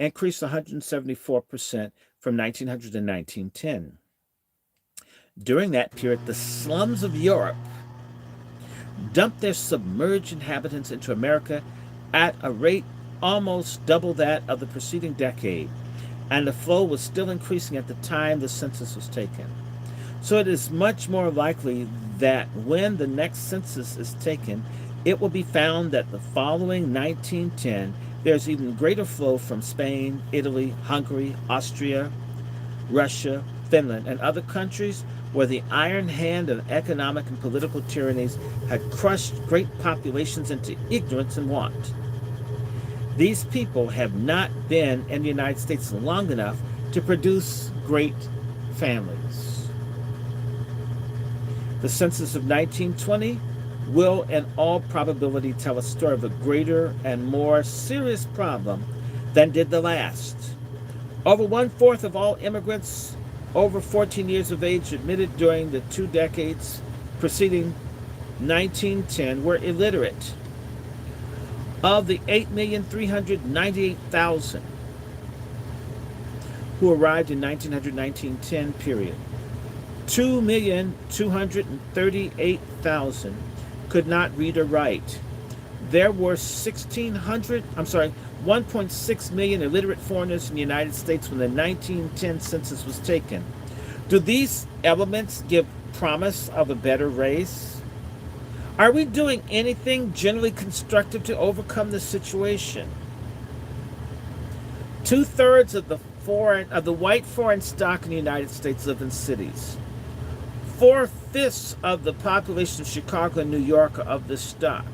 increased 174% from 1900 to 1910. During that period, the slums of Europe dumped their submerged inhabitants into America at a rate almost double that of the preceding decade, and the flow was still increasing at the time the census was taken. So it is much more likely that when the next census is taken, it will be found that the following 1910, there's even greater flow from Spain, Italy, Hungary, Austria, Russia, Finland, and other countries where the iron hand of economic and political tyrannies had crushed great populations into ignorance and want. These people have not been in the United States long enough to produce great families. The census of 1920 will, in all probability, tell a story of a greater and more serious problem than did the last. Over 1/4 of all immigrants over 14 years of age admitted during the 2 decades preceding 1910 were illiterate. Of the 8,398,000 who arrived in 1910 period, 2,238,000 could not read or write. There were 1.6 million illiterate foreigners in the United States when the 1910 census was taken. Do these elements give promise of a better race? Are we doing anything generally constructive to overcome this situation? 2/3 of the white foreign stock in the United States live in cities. 4/5 of the population of Chicago and New York are of this stock.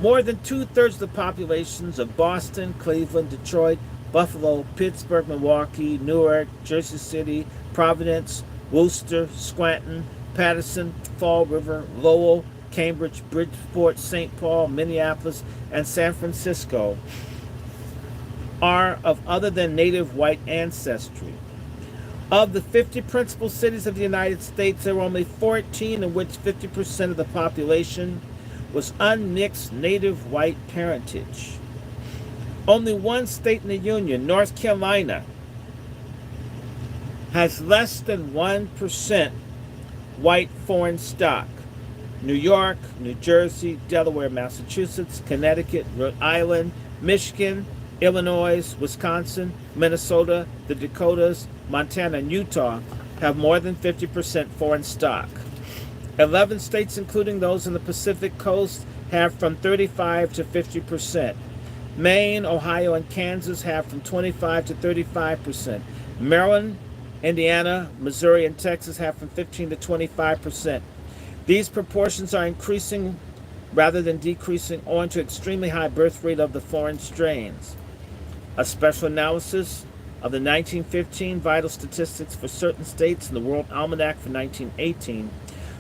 More than 2/3 of the populations of Boston, Cleveland, Detroit, Buffalo, Pittsburgh, Milwaukee, Newark, Jersey City, Providence, Worcester, Scranton, Paterson, Fall River, Lowell, Cambridge, Bridgeport, St. Paul, Minneapolis, and San Francisco are of other than native white ancestry. Of the 50 principal cities of the United States, there were only 14 in which 50% of the population was unmixed native white parentage. Only one state in the Union, North Carolina, has less than 1% white foreign stock. New York, New Jersey, Delaware, Massachusetts, Connecticut, Rhode Island, Michigan, Illinois, Wisconsin, Minnesota, the Dakotas, Montana, and Utah have more than 50% foreign stock. 11 states, including those on the Pacific coast, have from 35 to 50%. Maine, Ohio, and Kansas have from 25 to 35%. Maryland, Indiana, Missouri, and Texas have from 15 to 25%. These proportions are increasing rather than decreasing owing to extremely high birth rate of the foreign strains. A special analysis of the 1915 vital statistics for certain states in the World Almanac for 1918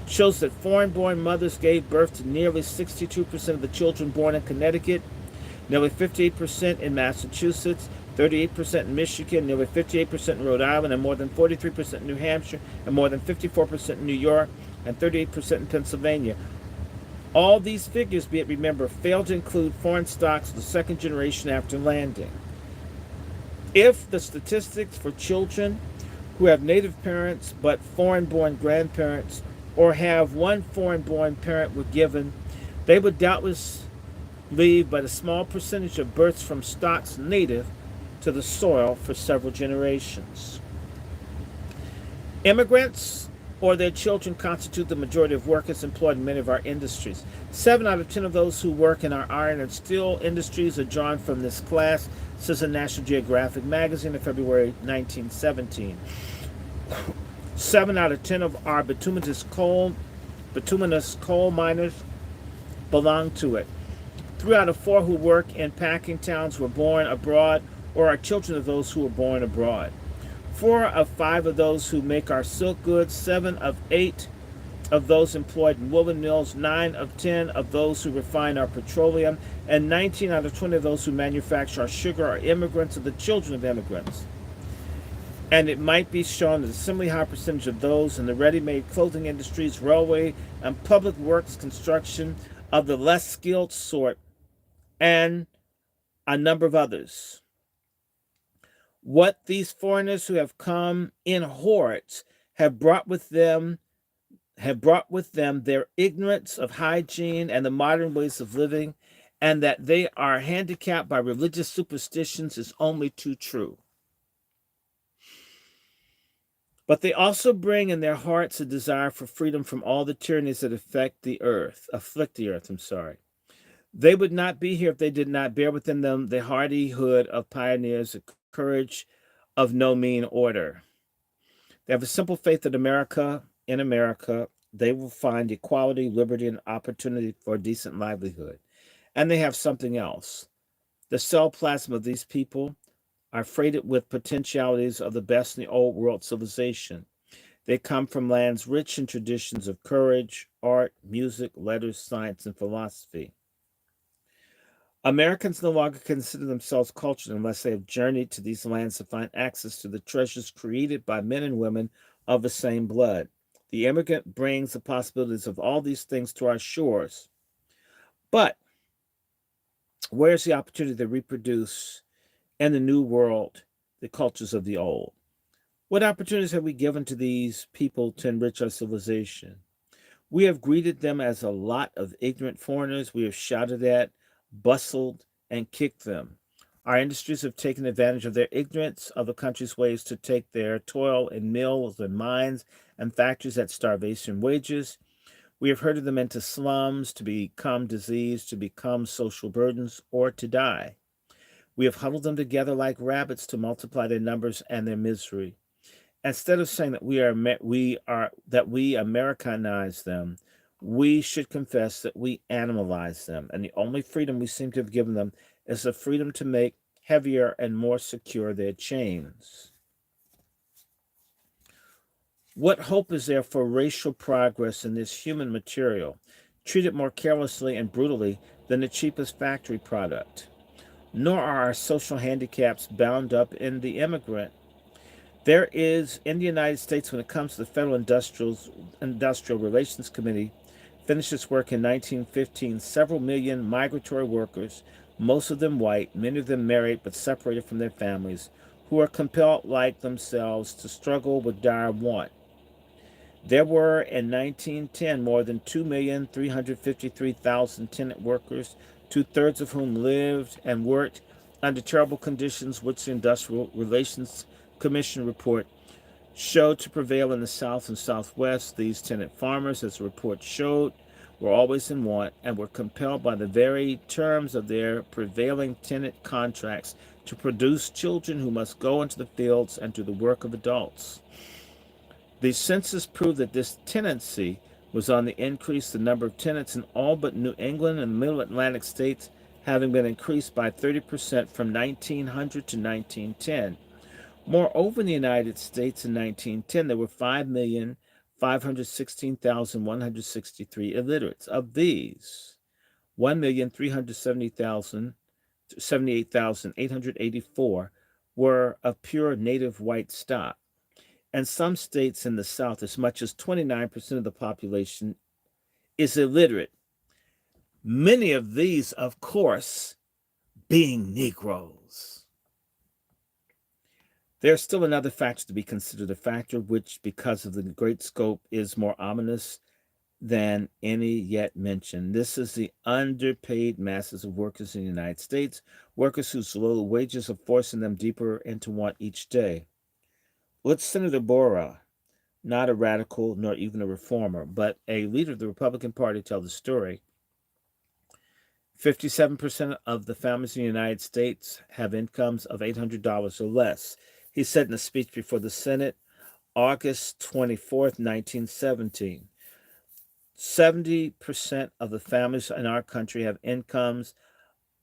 shows that foreign-born mothers gave birth to nearly 62% of the children born in Connecticut, nearly 58% in Massachusetts, 38% in Michigan, nearly 58% in Rhode Island, and more than 43% in New Hampshire, and more than 54% in New York, and 38% in Pennsylvania. All these figures, be it remembered, fail to include foreign stocks of the second generation after landing. If the statistics for children who have native parents but foreign-born grandparents or have one foreign-born parent were given, they would doubtless leave but a small percentage of births from stocks native to the soil for several generations. Immigrants or their children constitute the majority of workers employed in many of our industries. 7 out of 10 of those who work in our iron and steel industries are drawn from this class, says a National Geographic magazine in February 1917. 7 out of 10 of our bituminous coal miners belong to it. 3 out of 4 who work in packing towns were born abroad or are children of those who were born abroad. 4 of 5 of those who make our silk goods, 7 of 8 of those employed in woolen mills, 9 of 10 of those who refine our petroleum, and 19 out of 20 of those who manufacture our sugar are immigrants or the children of immigrants. And it might be shown that a similarly high percentage of those in the ready-made clothing industries, railway, and public works construction of the less skilled sort, and a number of others. What these foreigners who have come in hordes have brought with them their ignorance of hygiene and the modern ways of living, and that they are handicapped by religious superstitions is only too true. But they also bring in their hearts a desire for freedom from all the tyrannies that afflict the earth. They would not be here if they did not bear within them the hardihood of pioneers, the courage of no mean order. They have a simple faith that in America, they will find equality, liberty, and opportunity for a decent livelihood. And they have something else. The cell plasma of these people are freighted with potentialities of the best in the old world civilization. They come from lands rich in traditions of courage, art, music, letters, science, and philosophy. Americans no longer consider themselves cultured unless they have journeyed to these lands to find access to the treasures created by men and women of the same blood. The immigrant brings the possibilities of all these things to our shores. But where's the opportunity to reproduce in the new world the cultures of the old? What opportunities have we given to these people to enrich our civilization? We have greeted them as a lot of ignorant foreigners. We have shouted at, bustled, and kicked them. Our industries have taken advantage of their ignorance of the country's ways to take their toil in mills and mines and factories at starvation wages. We have herded them into slums to become diseased, to become social burdens, or to die. We have huddled them together like rabbits to multiply their numbers and their misery. Instead of saying that we Americanize them, we should confess that we animalize them, and the only freedom we seem to have given them is the freedom to make heavier and more secure their chains. What hope is there for racial progress in this human material, treated more carelessly and brutally than the cheapest factory product? Nor are our social handicaps bound up in the immigrant. There is, in the United States, when it comes to the Federal Industrial Relations Committee, finished its work in 1915, several million migratory workers, most of them white, many of them married but separated from their families, who are compelled, like themselves, to struggle with dire want. There were, in 1910, more than 2,353,000 tenant workers, 2/3 of whom lived and worked under terrible conditions which the Industrial Relations Commission report showed to prevail in the South and Southwest. These tenant farmers, as the report showed, were always in want and were compelled by the very terms of their prevailing tenant contracts to produce children who must go into the fields and do the work of adults. The census proved that this tendency was on the increase, the number of tenants in all but New England and the Middle Atlantic states having been increased by 30% from 1900 to 1910. Moreover, in the United States in 1910, there were 5,516,163 illiterates. Of these, 1,378,884 were of pure native white stock. And some states in the South, as much as 29% of the population is illiterate. Many of these, of course, being Negroes. There's still another factor to be considered, a factor which, because of the great scope, is more ominous than any yet mentioned. This is the underpaid masses of workers in the United States, workers whose low wages are forcing them deeper into want each day. What's Senator Borah? not a radical nor even a reformer, but a leader of the Republican Party, tells the story. 57% of the families in the United States have incomes of $800 or less. He said in a speech before the Senate, August 24th, 1917. 70% of the families in our country have incomes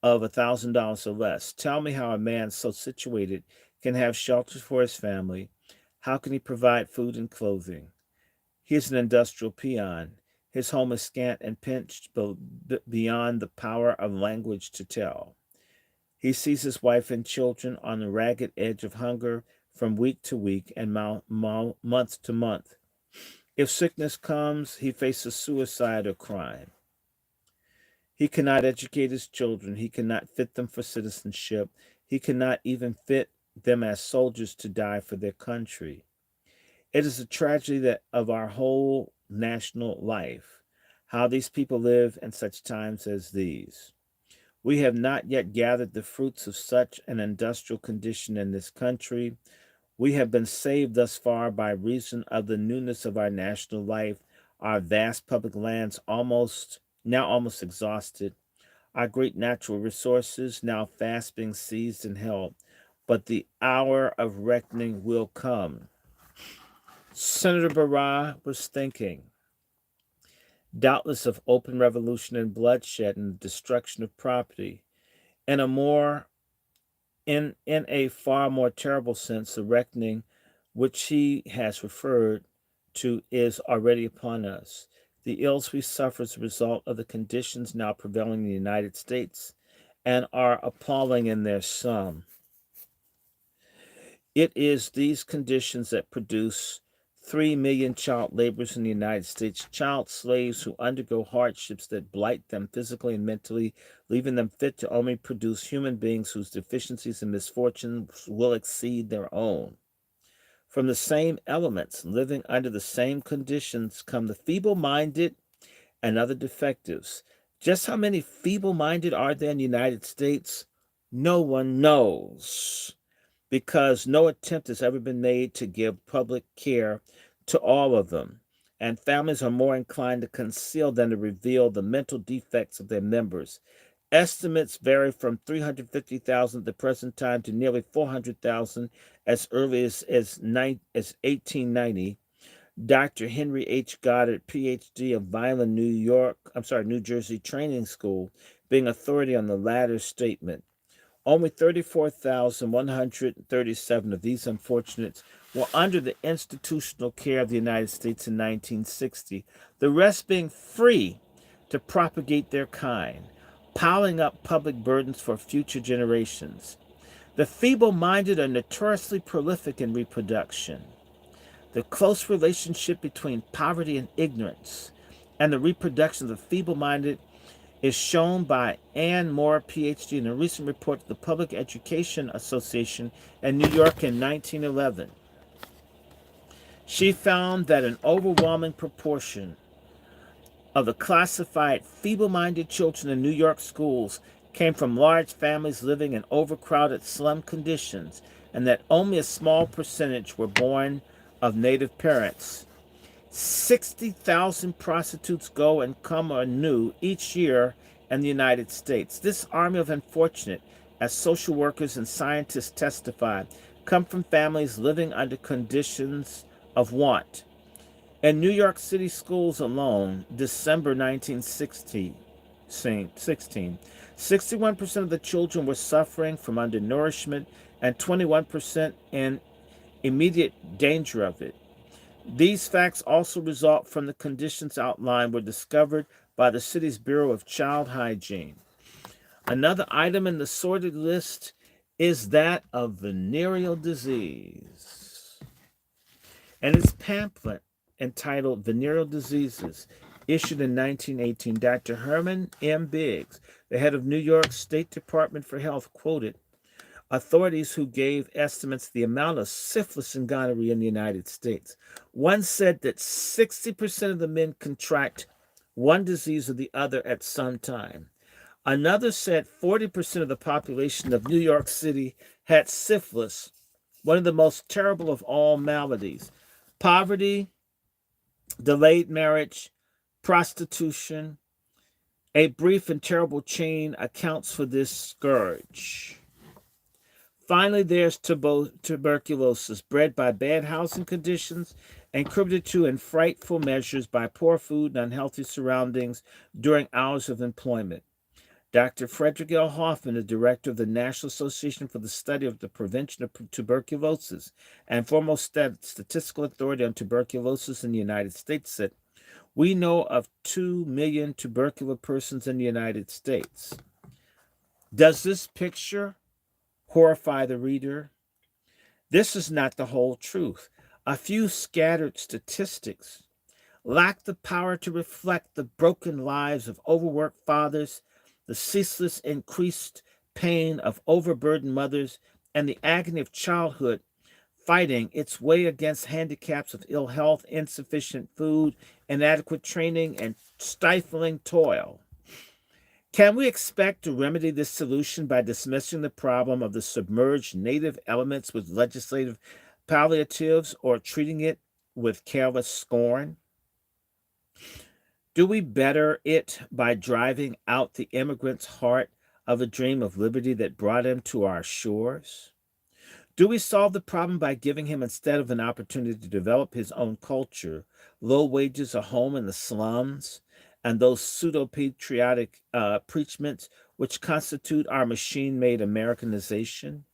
of $1,000 or less. Tell me how a man so situated can have shelter for his family. How can he provide food and clothing? He is an industrial peon. His home is scant and pinched beyond the power of language to tell. He sees his wife and children on the ragged edge of hunger from week to week and month to month. If sickness comes, he faces suicide or crime. He cannot educate his children. He cannot fit them for citizenship. He cannot even fit them as soldiers to die for their country. It is a tragedy of our whole national life, how these people live in such times as these. We have not yet gathered the fruits of such an industrial condition in this country. We have been saved thus far by reason of the newness of our national life, our vast public lands almost exhausted, our great natural resources now fast being seized and held. But the hour of reckoning will come. Senator Barra was thinking, doubtless, of open revolution and bloodshed and the destruction of property. In a far more terrible sense, the reckoning which he has referred to is already upon us. The ills we suffer as a result of the conditions now prevailing in the United States and are appalling in their sum. It is these conditions that produce 3 million child laborers in the United States, child slaves who undergo hardships that blight them physically and mentally, leaving them fit to only produce human beings whose deficiencies and misfortunes will exceed their own. From the same elements, living under the same conditions, come the feeble-minded and other defectives. Just how many feeble-minded are there in the United States? No one knows, because no attempt has ever been made to give public care to all of them, and families are more inclined to conceal than to reveal the mental defects of their members. Estimates vary from 350,000 at the present time to nearly 400,000 as early as 1890. Dr. Henry H. Goddard, Ph.D. of Vineland, New Jersey Training School, being authority on the latter statement. Only 34,137 of these unfortunates were under the institutional care of the United States in 1960, the rest being free to propagate their kind, piling up public burdens for future generations. The feeble-minded are notoriously prolific in reproduction. The close relationship between poverty and ignorance and the reproduction of the feeble-minded is shown by Ann Moore, Ph.D., in a recent report to the Public Education Association in New York in 1911. She found that an overwhelming proportion of the classified feeble-minded children in New York schools came from large families living in overcrowded slum conditions, and that only a small percentage were born of native parents. 60,000 prostitutes go and come anew each year in the United States. This army of unfortunate, as social workers and scientists testify, come from families living under conditions of want. In New York City schools alone, December 1916, 61% of the children were suffering from undernourishment and 21% in immediate danger of it. These facts also result from the conditions outlined were discovered by the city's Bureau of Child Hygiene. Another item in the sordid list is that of venereal disease. In its pamphlet entitled Venereal Diseases, issued in 1918, Dr. Herman M. Biggs, the head of New York State Department for Health, quoted authorities who gave estimates the amount of syphilis and gonorrhea in the United States. One said that 60% of the men contract one disease or the other at some time. Another said 40% of the population of New York City had syphilis, one of the most terrible of all maladies. Poverty delayed marriage, prostitution. A brief and terrible chain accounts for this scourge. Finally, there's tuberculosis, bred by bad housing conditions and contributed to in frightful measures by poor food and unhealthy surroundings during hours of employment. Dr. Frederick L. Hoffman, the director of the National Association for the Study of the Prevention of Tuberculosis and foremost statistical authority on tuberculosis in the United States, said, "We know of 2 million tubercular persons in the United States." Does this picture horrify the reader? This is not the whole truth. A few scattered statistics lack the power to reflect the broken lives of overworked fathers, the ceaseless increased pain of overburdened mothers, and the agony of childhood fighting its way against handicaps of ill health, insufficient food, inadequate training, and stifling toil. Can we expect to remedy this solution by dismissing the problem of the submerged native elements with legislative palliatives or treating it with careless scorn? Do we better it by driving out the immigrant's heart of a dream of liberty that brought him to our shores? Do we solve the problem by giving him, instead of an opportunity to develop his own culture, low wages, a home in the slums, and those pseudo-patriotic preachments which constitute our machine-made Americanization?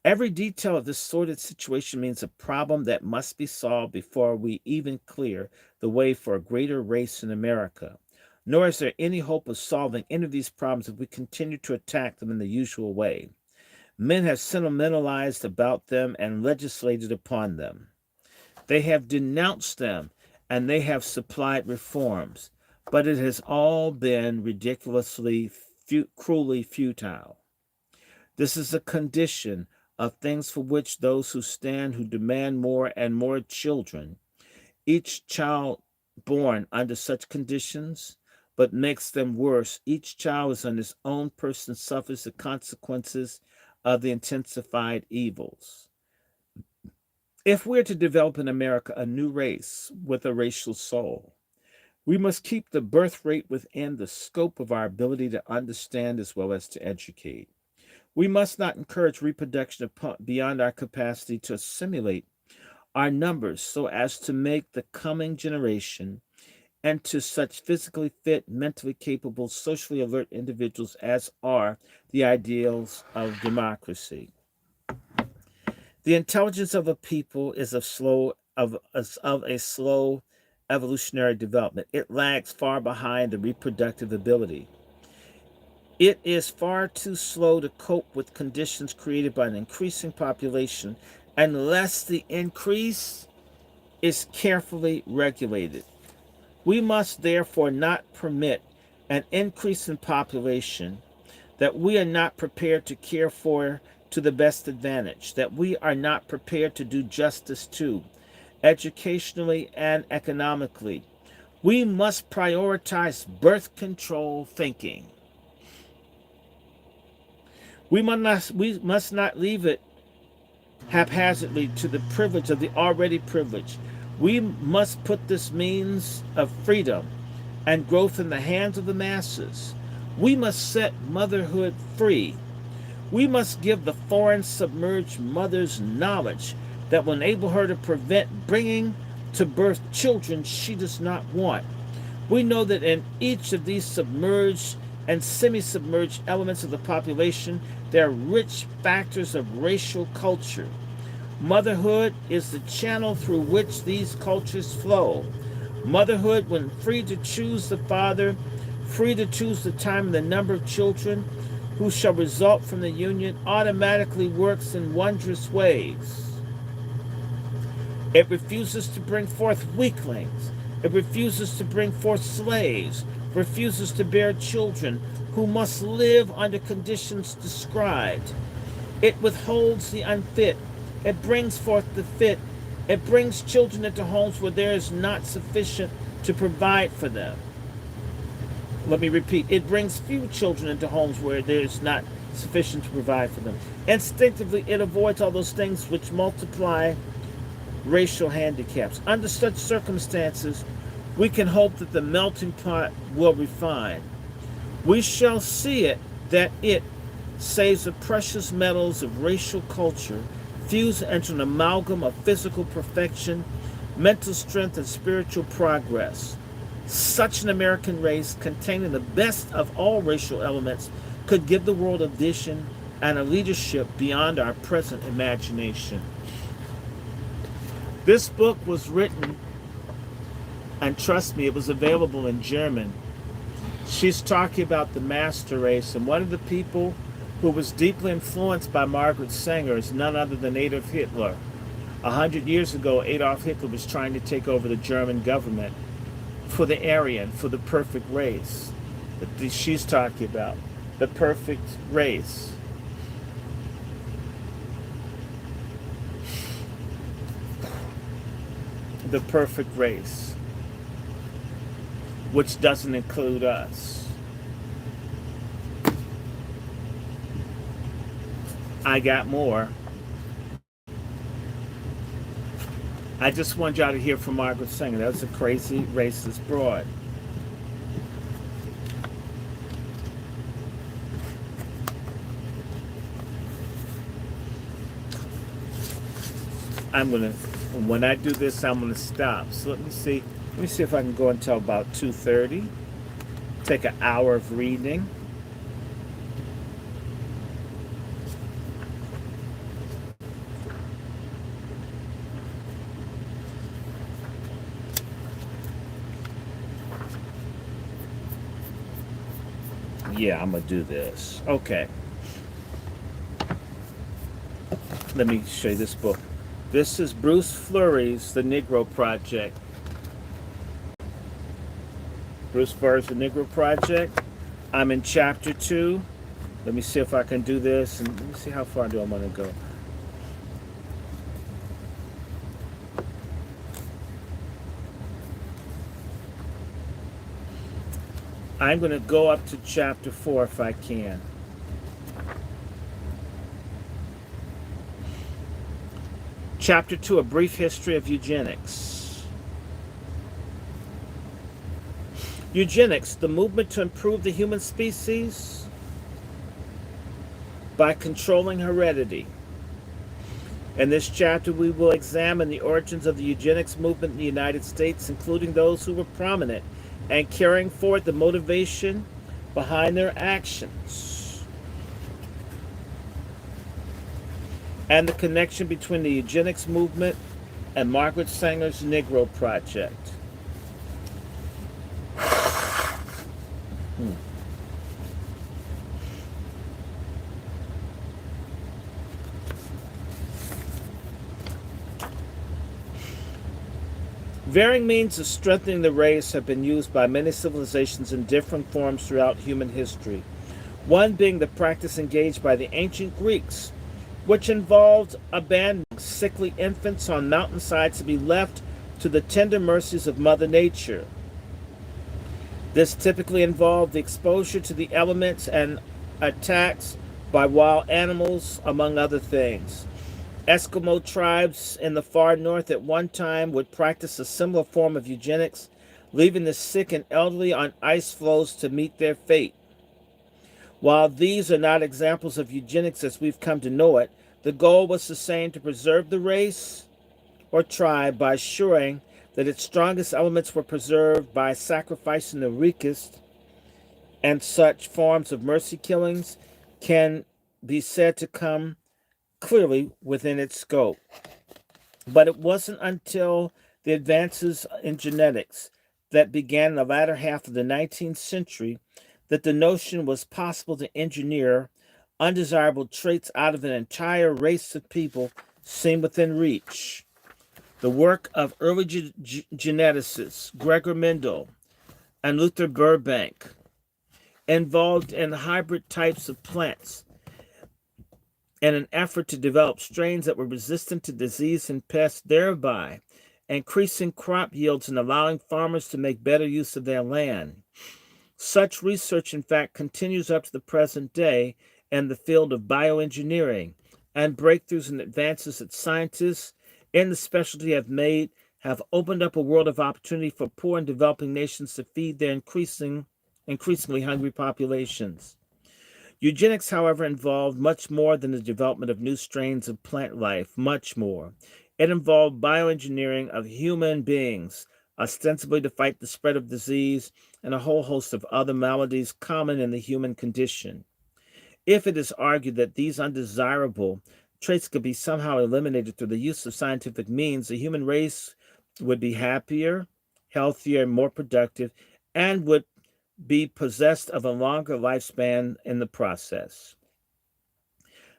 Every detail of this sordid situation means a problem that must be solved before we even clear the way for a greater race in America. Nor is there any hope of solving any of these problems if we continue to attack them in the usual way. Men have sentimentalized about them and legislated upon them. They have denounced them and they have supplied reforms, but it has all been ridiculously, cruelly futile. This is a condition of things for which those who stand, who demand more and more children, each child born under such conditions, but makes them worse. Each child is on his own person, suffers the consequences of the intensified evils. If we're to develop in America a new race with a racial soul, we must keep the birth rate within the scope of our ability to understand as well as to educate. We must not encourage reproduction beyond our capacity to assimilate our numbers so as to make the coming generation into such physically fit, mentally capable, socially alert individuals as are the ideals of democracy. The intelligence of a people is of a slow evolutionary development. It lags far behind the reproductive ability. It is far too slow to cope with conditions created by an increasing population unless the increase is carefully regulated. We must therefore not permit an increase in population that we are not prepared to care for to the best advantage, that we are not prepared to do justice to, educationally and economically. We must prioritize birth control thinking. We must not leave it haphazardly to the privilege of the already privileged. We must put this means of freedom and growth in the hands of the masses. We must set motherhood free. We must give the foreign submerged mother's knowledge that will enable her to prevent bringing to birth children she does not want. We know that in each of these submerged and semi-submerged elements of the population, there are rich factors of racial culture. Motherhood is the channel through which these cultures flow. Motherhood, when free to choose the father, free to choose the time and the number of children who shall result from the union, automatically works in wondrous ways. It refuses to bring forth weaklings. It refuses to bring forth slaves, refuses to bear children who must live under conditions described. It withholds the unfit. It brings forth the fit. It brings children into homes where there is not sufficient to provide for them. Let me repeat. It brings few children into homes where there is not sufficient to provide for them. Instinctively, it avoids all those things which multiply racial handicaps. Under such circumstances, we can hope that the melting pot will refine. We shall see it that it saves the precious metals of racial culture, fused into an amalgam of physical perfection, mental strength, and spiritual progress. Such an American race, containing the best of all racial elements, could give the world a vision and a leadership beyond our present imagination. This book was written, and trust me, it was available in German. She's talking about the master race, and one of the people who was deeply influenced by Margaret Sanger is none other than Adolf Hitler. 100 years ago, Adolf Hitler was trying to take over the German government for the Aryan, for the perfect race that she's talking about, the perfect race. The perfect race, which doesn't include us. I got more. I just want y'all to hear from Margaret Sanger. That was a crazy racist broad. When I do this, I'm gonna stop. So let me see if I can go until about 2:30. Take an hour of reading. Yeah, I'm gonna do this. Okay. Let me show you this book. This is Bruce Fleury's The Negro Project. Bruce Fleury's The Negro Project. I'm in chapter 2. Let me see if I can do this, and let me see how far do I want to go. I'm going to go up to chapter 4 if I can. Chapter 2, A Brief History of Eugenics. Eugenics, the movement to improve the human species by controlling heredity. In this chapter, we will examine the origins of the eugenics movement in the United States, including those who were prominent and carrying forward the motivation behind their actions, and the connection between the eugenics movement and Margaret Sanger's Negro Project. Varying means of strengthening the race have been used by many civilizations in different forms throughout human history. One being the practice engaged by the ancient Greeks, which involved abandoning sickly infants on mountainsides to be left to the tender mercies of Mother Nature. This typically involved the exposure to the elements and attacks by wild animals, among other things. Eskimo tribes in the far north at one time would practice a similar form of eugenics, leaving the sick and elderly on ice floes to meet their fate. While these are not examples of eugenics as we've come to know it, the goal was the same: to preserve the race or tribe by assuring that its strongest elements were preserved by sacrificing the weakest, and such forms of mercy killings can be said to come clearly within its scope. But it wasn't until the advances in genetics that began in the latter half of the 19th century that the notion was possible to engineer undesirable traits out of an entire race of people seemed within reach. The work of early geneticists Gregor Mendel and Luther Burbank involved in hybrid types of plants in an effort to develop strains that were resistant to disease and pests, thereby increasing crop yields and allowing farmers to make better use of their land. Such research, in fact, continues up to the present day in the field of bioengineering, and breakthroughs and advances that scientists in the specialty have opened up a world of opportunity for poor and developing nations to feed their increasingly hungry populations. Eugenics, however, involved much more than the development of new strains of plant life, much more. It involved bioengineering of human beings, ostensibly to fight the spread of disease and a whole host of other maladies common in the human condition. If it is argued that these undesirable traits could be somehow eliminated through the use of scientific means, the human race would be happier, healthier, and more productive, and would be possessed of a longer lifespan in the process.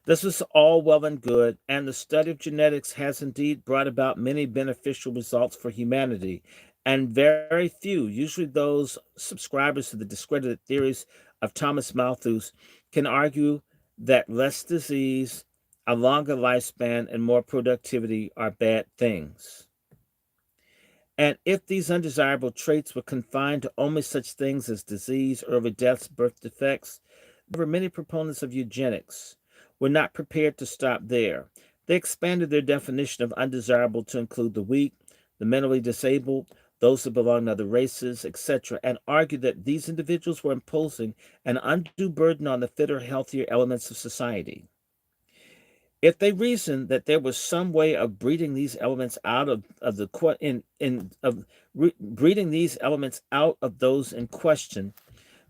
This is all well and good, and the study of genetics has indeed brought about many beneficial results for humanity, and very few, usually those subscribers to the discredited theories of Thomas Malthus, can argue that less disease, a longer lifespan, and more productivity are bad things. And if these undesirable traits were confined to only such things as disease, early deaths, birth defects, there were many proponents of eugenics were not prepared to stop there. They expanded their definition of undesirable to include the weak, the mentally disabled, those who belong to other races, etc., and argued that these individuals were imposing an undue burden on the fitter, healthier elements of society. If they reasoned that there was some way of breeding these elements out breeding these elements out of those in question,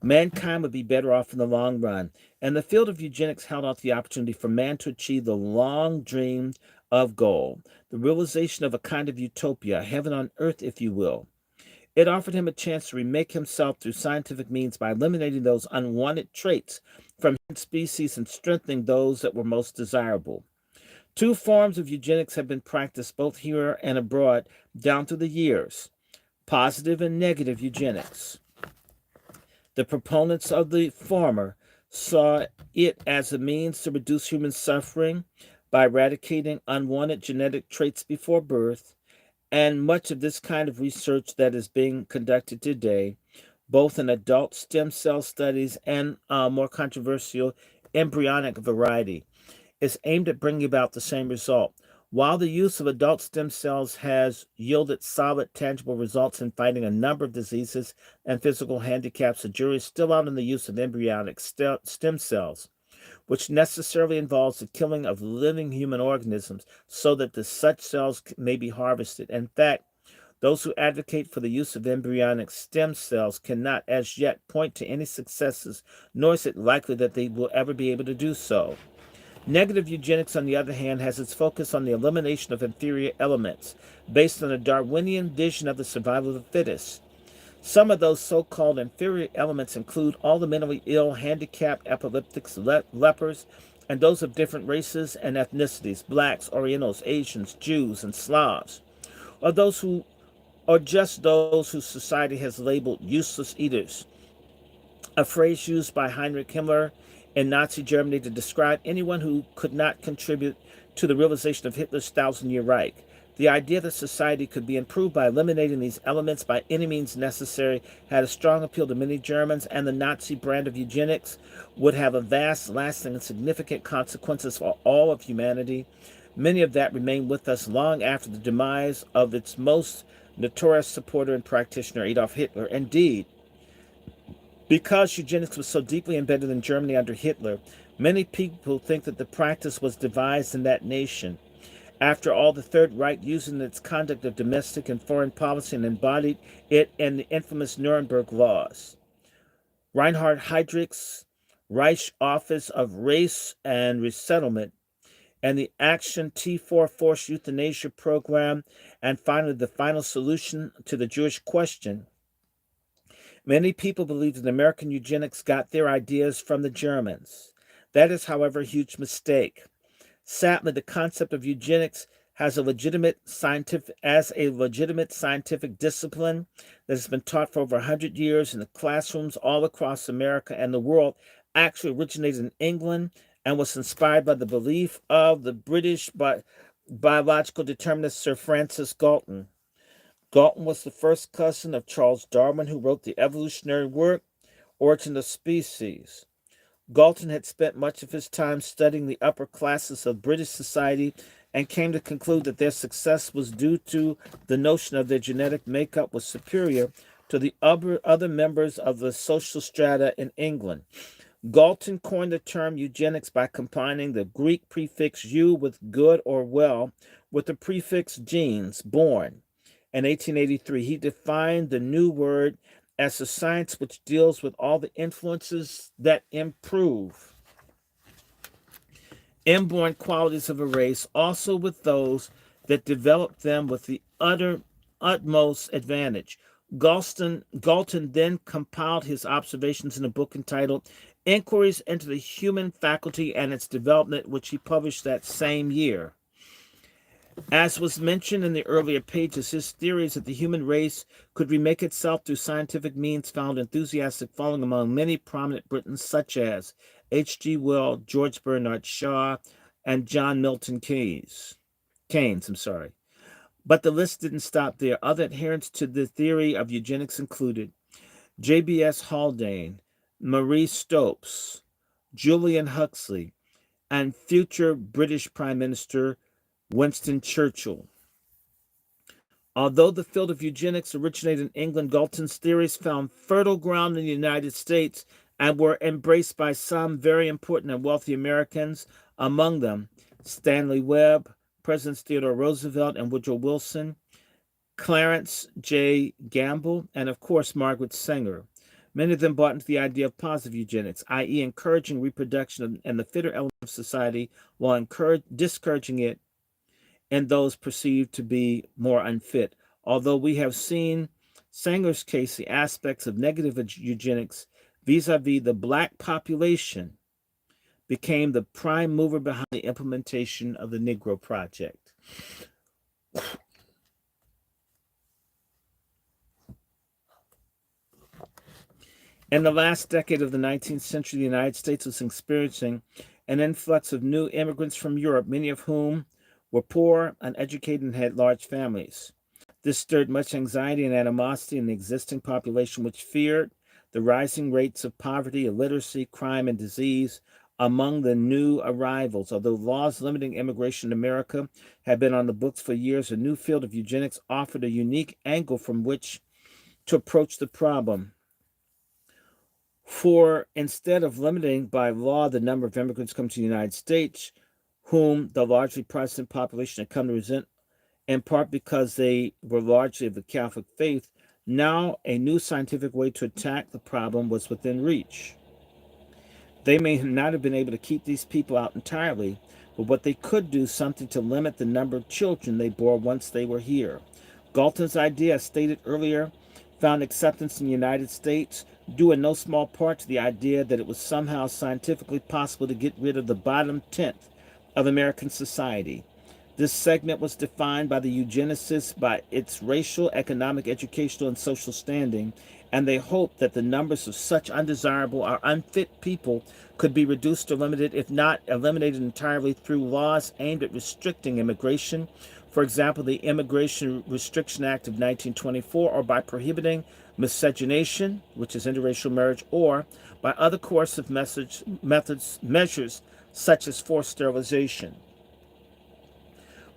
mankind would be better off in the long run. And the field of eugenics held out the opportunity for man to achieve the long dreamed of goal, the realization of a kind of utopia, heaven on earth, if you will. It offered him a chance to remake himself through scientific means by eliminating those unwanted traits from his species and strengthening those that were most desirable. Two forms of eugenics have been practiced both here and abroad down through the years: positive and negative eugenics. The proponents of the former saw it as a means to reduce human suffering by eradicating unwanted genetic traits before birth, and much of this kind of research that is being conducted today, both in adult stem cell studies and more controversial embryonic variety, is aimed at bringing about the same result. While the use of adult stem cells has yielded solid, tangible results in fighting a number of diseases and physical handicaps, the jury is still out on the use of embryonic stem cells, which necessarily involves the killing of living human organisms so that such cells may be harvested. In fact, those who advocate for the use of embryonic stem cells cannot as yet point to any successes, nor is it likely that they will ever be able to do so. Negative eugenics, on the other hand, has its focus on the elimination of inferior elements, based on a Darwinian vision of the survival of the fittest. Some of those so-called inferior elements include all the mentally ill, handicapped, epileptics, lepers, and those of different races and ethnicities: blacks, Orientals, Asians, Jews, and Slavs, or just those whose society has labeled useless eaters, a phrase used by Heinrich Himmler in Nazi Germany to describe anyone who could not contribute to the realization of Hitler's thousand-year Reich. The idea that society could be improved by eliminating these elements by any means necessary had a strong appeal to many Germans, and the Nazi brand of eugenics would have a vast, lasting, and significant consequences for all of humanity. Many of that remain with us long after the demise of its most notorious supporter and practitioner, Adolf Hitler. Indeed, because eugenics was so deeply embedded in Germany under Hitler, many people think that the practice was devised in that nation. After all, the Third Reich used in its conduct of domestic and foreign policy and embodied it in the infamous Nuremberg laws. Reinhard Heydrich's Reich Office of Race and Resettlement, and the Action T4 Forced Euthanasia Program, and finally the final solution to the Jewish question. Many people believe that American eugenics got their ideas from the Germans. That is, however, a huge mistake. Sadly, the concept of eugenics as a legitimate scientific discipline that has been taught for over 100 years in the classrooms all across America and the world actually originated in England and was inspired by the belief of the British biological determinist Sir Francis Galton. Galton was the first cousin of Charles Darwin, who wrote the evolutionary work, Origin of Species. Galton had spent much of his time studying the upper classes of British society and came to conclude that their success was due to the notion of their genetic makeup was superior to the other members of the social strata in England. Galton coined the term eugenics by combining the Greek prefix "eu" with good or well with the prefix "genes," born. In 1883, he defined the new word as a science which deals with all the influences that improve inborn qualities of a race, also with those that develop them with the utmost advantage. Galton then compiled his observations in a book entitled Inquiries into the Human Faculty and Its Development, which he published that same year. As was mentioned in the earlier pages, his theories that the human race could remake itself through scientific means found enthusiastic following among many prominent Britons such as H.G. Wells, George Bernard Shaw, and John Milton Keynes. But the list didn't stop there. Other adherents to the theory of eugenics included J.B.S. Haldane, Marie Stopes, Julian Huxley, and future British Prime Minister Winston Churchill. Although the field of eugenics originated in England, Galton's theories found fertile ground in the United States and were embraced by some very important and wealthy Americans, among them Stanley Webb, Presidents Theodore Roosevelt and Woodrow Wilson, Clarence J. Gamble, and of course Margaret Sanger. Many of them bought into the idea of positive eugenics, i.e. encouraging reproduction and the fitter elements of society while discouraging it in those perceived to be more unfit. Although we have seen Sanger's case the aspects of negative eugenics vis-a-vis the black population became the prime mover behind the implementation of the Negro Project. In the last decade of the 19th century, the United States was experiencing an influx of new immigrants from Europe, many of whom were poor, uneducated, and had large families. This stirred much anxiety and animosity in the existing population, which feared the rising rates of poverty, illiteracy, crime, and disease among the new arrivals. Although laws limiting immigration in America had been on the books for years, a new field of eugenics offered a unique angle from which to approach the problem. For instead of limiting by law the number of immigrants coming to the United States, whom the largely Protestant population had come to resent, in part because they were largely of the Catholic faith, now a new scientific way to attack the problem was within reach. They may not have been able to keep these people out entirely, but what they could do something to limit the number of children they bore once they were here. Galton's idea, as stated earlier, found acceptance in the United States, due in no small part to the idea that it was somehow scientifically possible to get rid of the bottom tenth of American society. This segment was defined by the eugenicists by its racial, economic, educational, and social standing, and they hoped that the numbers of such undesirable or unfit people could be reduced or limited, if not eliminated entirely, through laws aimed at restricting immigration. For example, the Immigration Restriction Act of 1924, or by prohibiting miscegenation, which is interracial marriage, or by other coercive measures such as forced sterilization.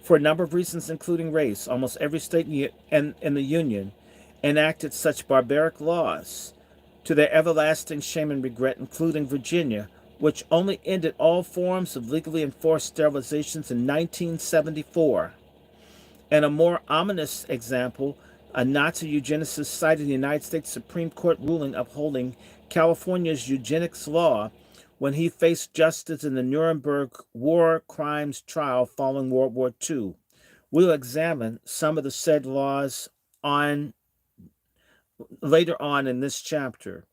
For a number of reasons, including race, almost every state in the Union enacted such barbaric laws, to their everlasting shame and regret, including Virginia, which only ended all forms of legally enforced sterilizations in 1974. And a more ominous example, a Nazi eugenicist cited the United States Supreme Court ruling upholding California's eugenics law when he faced justice in the Nuremberg war crimes trial following World War II. We'll examine some of the said laws later on in this chapter.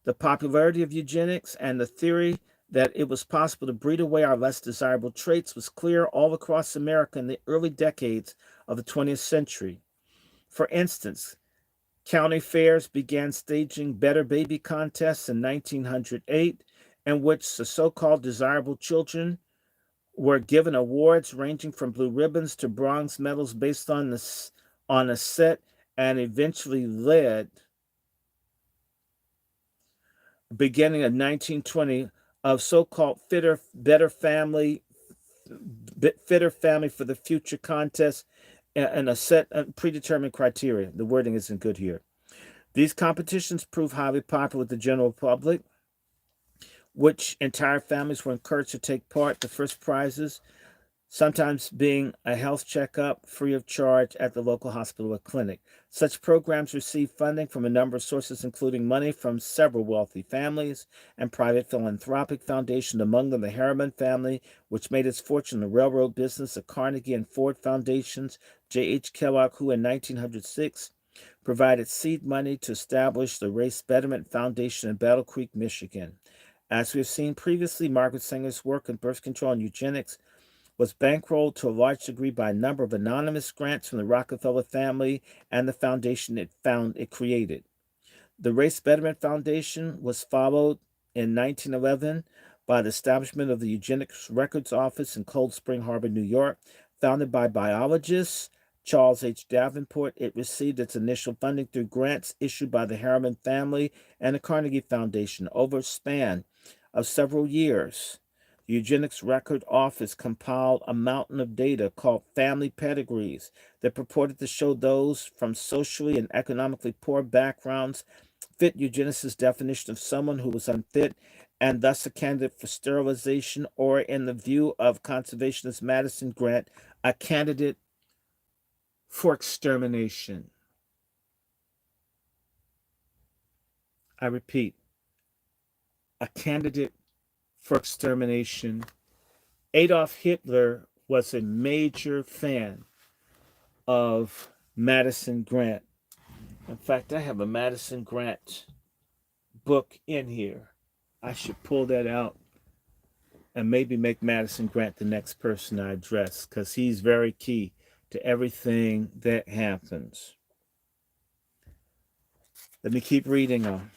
The popularity of eugenics and the theory that it was possible to breed away our less desirable traits was clear all across America in the early decades of the 20th century. For instance, county fairs began staging better baby contests in 1908, in which the so-called desirable children were given awards ranging from blue ribbons to bronze medals based on a set, and eventually led, beginning in 1920, of so-called fitter, better family fitter family for the future contest and a set of predetermined criteria. The wording isn't good here. These competitions proved highly popular with the general public, which entire families were encouraged to take part. The first prizes sometimes being a health checkup free of charge at the local hospital or clinic. Such programs receive funding from a number of sources, including money from several wealthy families and private philanthropic foundations, among them the Harriman family, which made its fortune in the railroad business, the Carnegie and Ford foundations, J.H. Kellogg, who in 1906 provided seed money to establish the Race Betterment Foundation in Battle Creek, Michigan. As we have seen previously, Margaret Sanger's work in birth control and eugenics was bankrolled to a large degree by a number of anonymous grants from the Rockefeller family and the foundation it created. The Race Betterment Foundation was followed in 1911 by the establishment of the Eugenics Records Office in Cold Spring Harbor, New York. Founded by biologist Charles H. Davenport, it received its initial funding through grants issued by the Harriman family and the Carnegie Foundation. Over a span of several years, the Eugenics Record Office compiled a mountain of data called family pedigrees that purported to show those from socially and economically poor backgrounds fit eugenicists' definition of someone who was unfit and thus a candidate for sterilization, or in the view of conservationist Madison Grant, a candidate for extermination. I repeat, a candidate for extermination. Adolf Hitler was a major fan of Madison Grant. In fact, I have a Madison Grant book in here. I should pull that out and maybe make Madison Grant the next person I address, because he's very key to everything that happens. Let me keep reading on.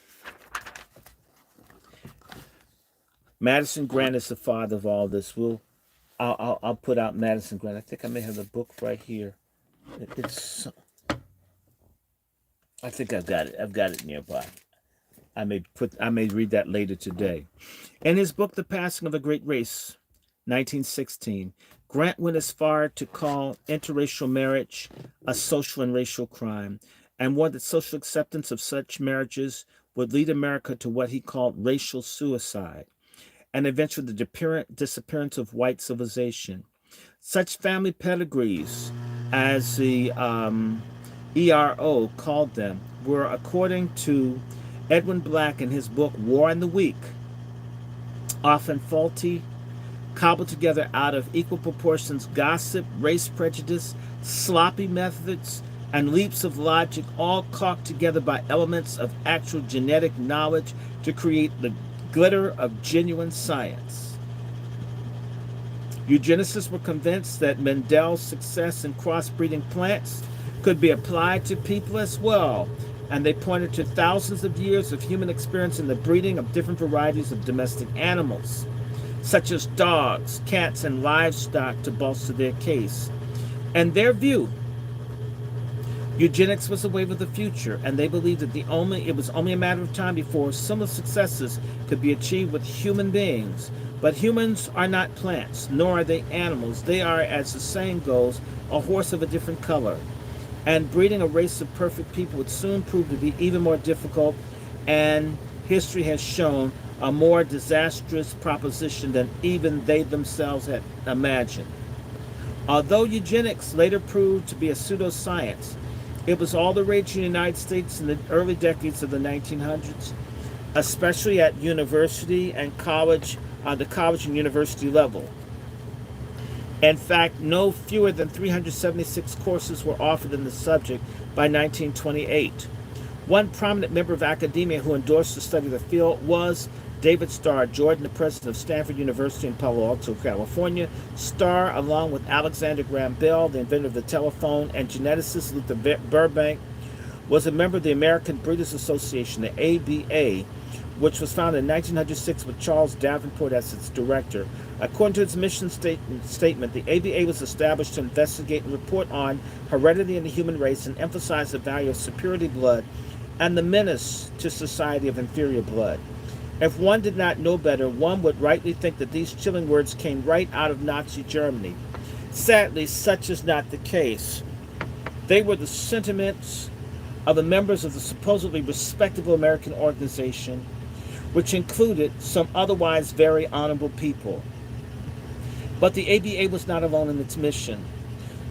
Madison Grant is the father of all this. I'll put out Madison Grant. I think I may have the book right here. I think I've got it. I've got it nearby. I may read that later today. In his book, The Passing of a Great Race, 1916, Grant went as far to call interracial marriage a social and racial crime, and warned that social acceptance of such marriages would lead America to what he called racial suicide, and eventually the disappearance of white civilization. Such family pedigrees, as the ERO called them, were, according to Edwin Black in his book War and the Weak, often faulty, cobbled together out of equal proportions gossip, race prejudice, sloppy methods, and leaps of logic, all caulked together by elements of actual genetic knowledge to create the glitter of genuine science. Eugenicists were convinced that Mendel's success in crossbreeding plants could be applied to people as well, and they pointed to thousands of years of human experience in the breeding of different varieties of domestic animals, such as dogs, cats, and livestock, to bolster their case. In their view, eugenics was the wave of the future, and they believed that it was only a matter of time before similar successes could be achieved with human beings. But humans are not plants, nor are they animals. They are, as the saying goes, a horse of a different color. And breeding a race of perfect people would soon prove to be even more difficult, and history has shown a more disastrous proposition than even they themselves had imagined. Although eugenics later proved to be a pseudoscience, it was all the rage in the United States in the early decades of the 1900s, especially at university and college, the college and university level. In fact, no fewer than 376 courses were offered in the subject by 1928. One prominent member of academia who endorsed the study of the field was David Starr Jordan, the president of Stanford University in Palo Alto, California. Starr, along with Alexander Graham Bell, the inventor of the telephone, and geneticist Luther Burbank, was a member of the American Breeders Association, the ABA, which was founded in 1906 with Charles Davenport as its director. According to its mission statement, the ABA was established to investigate and report on heredity in the human race and emphasize the value of superiority blood and the menace to society of inferior blood. If one did not know better, one would rightly think that these chilling words came right out of Nazi Germany. Sadly, such is not the case. They were the sentiments of the members of the supposedly respectable American organization, which included some otherwise very honorable people. But the ABA was not alone in its mission.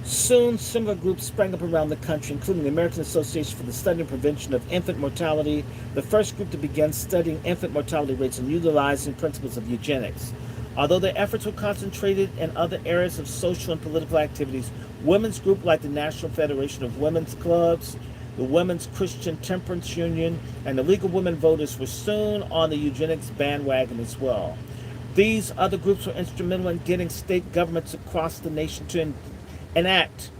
Soon, similar groups sprang up around the country, including the American Association for the Study and Prevention of Infant Mortality, the first group to begin studying infant mortality rates and utilizing principles of eugenics. Although their efforts were concentrated in other areas of social and political activities, women's groups like the National Federation of Women's Clubs, the Women's Christian Temperance Union, and the League of Women Voters were soon on the eugenics bandwagon as well. These other groups were instrumental in getting state governments across the nation to enact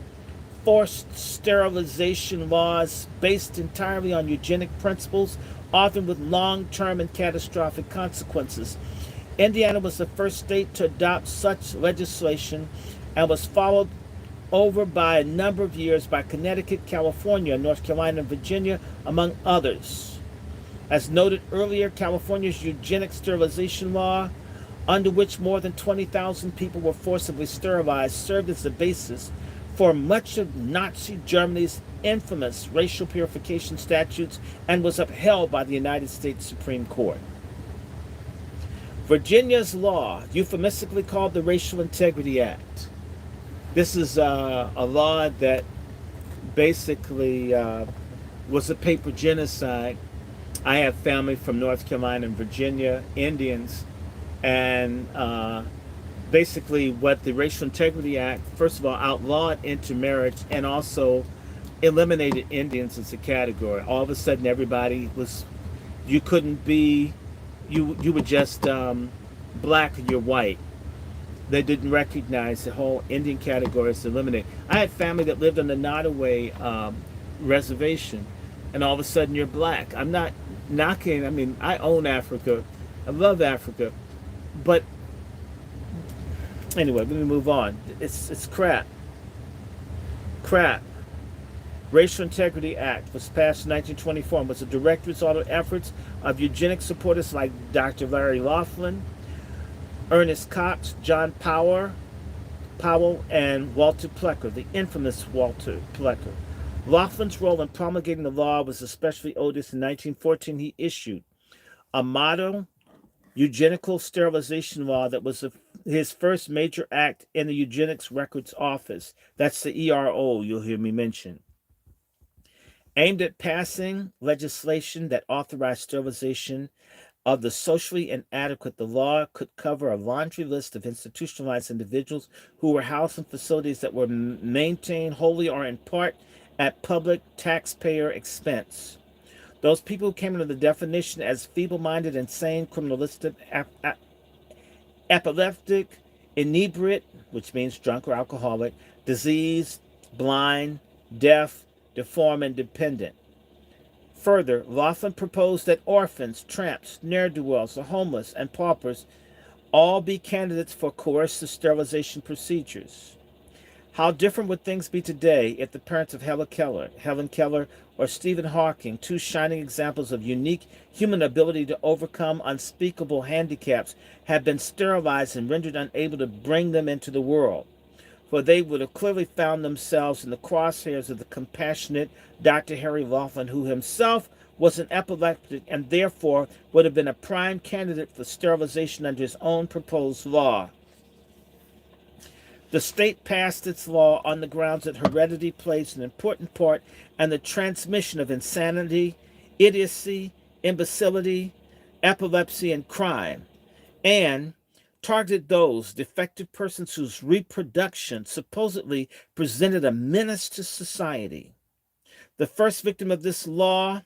forced sterilization laws based entirely on eugenic principles, often with long-term and catastrophic consequences. Indiana was the first state to adopt such legislation and was followed over by a number of years by Connecticut, California, North Carolina, and Virginia, among others. As noted earlier, California's eugenic sterilization law, under which more than 20,000 people were forcibly sterilized, served as the basis for much of Nazi Germany's infamous racial purification statutes and was upheld by the United States Supreme Court. Virginia's law, euphemistically called the Racial Integrity Act. This is a law that basically was a paper genocide. I have family from North Carolina and Virginia, Indians, and basically what the Racial Integrity Act, first of all, outlawed intermarriage and also eliminated Indians as a category. All of a sudden, everybody was, you couldn't be, you were just black and you're white. They didn't recognize the whole Indian category as eliminated. I had family that lived on the Nottoway reservation, and all of a sudden you're black. I'm not knocking, I mean, I own Africa. I love Africa. But anyway, let me move on. It's crap. Crap. Racial Integrity Act was passed in 1924 and was a direct result of efforts of eugenic supporters like Dr. Larry Laughlin, Ernest Cox, John Powell, and Walter Plecker, the infamous Walter Plecker. Laughlin's role in promulgating the law was especially odious. In 1914, he issued a model eugenical sterilization law that was his first major act in the Eugenics Records Office. That's the ERO, you'll hear me mention. Aimed at passing legislation that authorized sterilization of the socially inadequate, the law could cover a laundry list of institutionalized individuals who were housed in facilities that were maintained wholly or in part at public taxpayer expense. Those people who came under the definition as feeble-minded, insane, criminalistic, epileptic, inebriate, which means drunk or alcoholic, diseased, blind, deaf, deformed, and dependent. Further, Laughlin proposed that orphans, tramps, ne'er-do-wells, the homeless, and paupers all be candidates for coercive sterilization procedures. How different would things be today if the parents of Helen Keller, or Stephen Hawking, two shining examples of unique human ability to overcome unspeakable handicaps, had been sterilized and rendered unable to bring them into the world? For they would have clearly found themselves in the crosshairs of the compassionate Dr. Harry Laughlin, who himself was an epileptic and therefore would have been a prime candidate for sterilization under his own proposed law. The state passed its law on the grounds that heredity plays an important part in the transmission of insanity, idiocy, imbecility, epilepsy, and crime, and targeted those defective persons whose reproduction supposedly presented a menace to society. The first victim of this law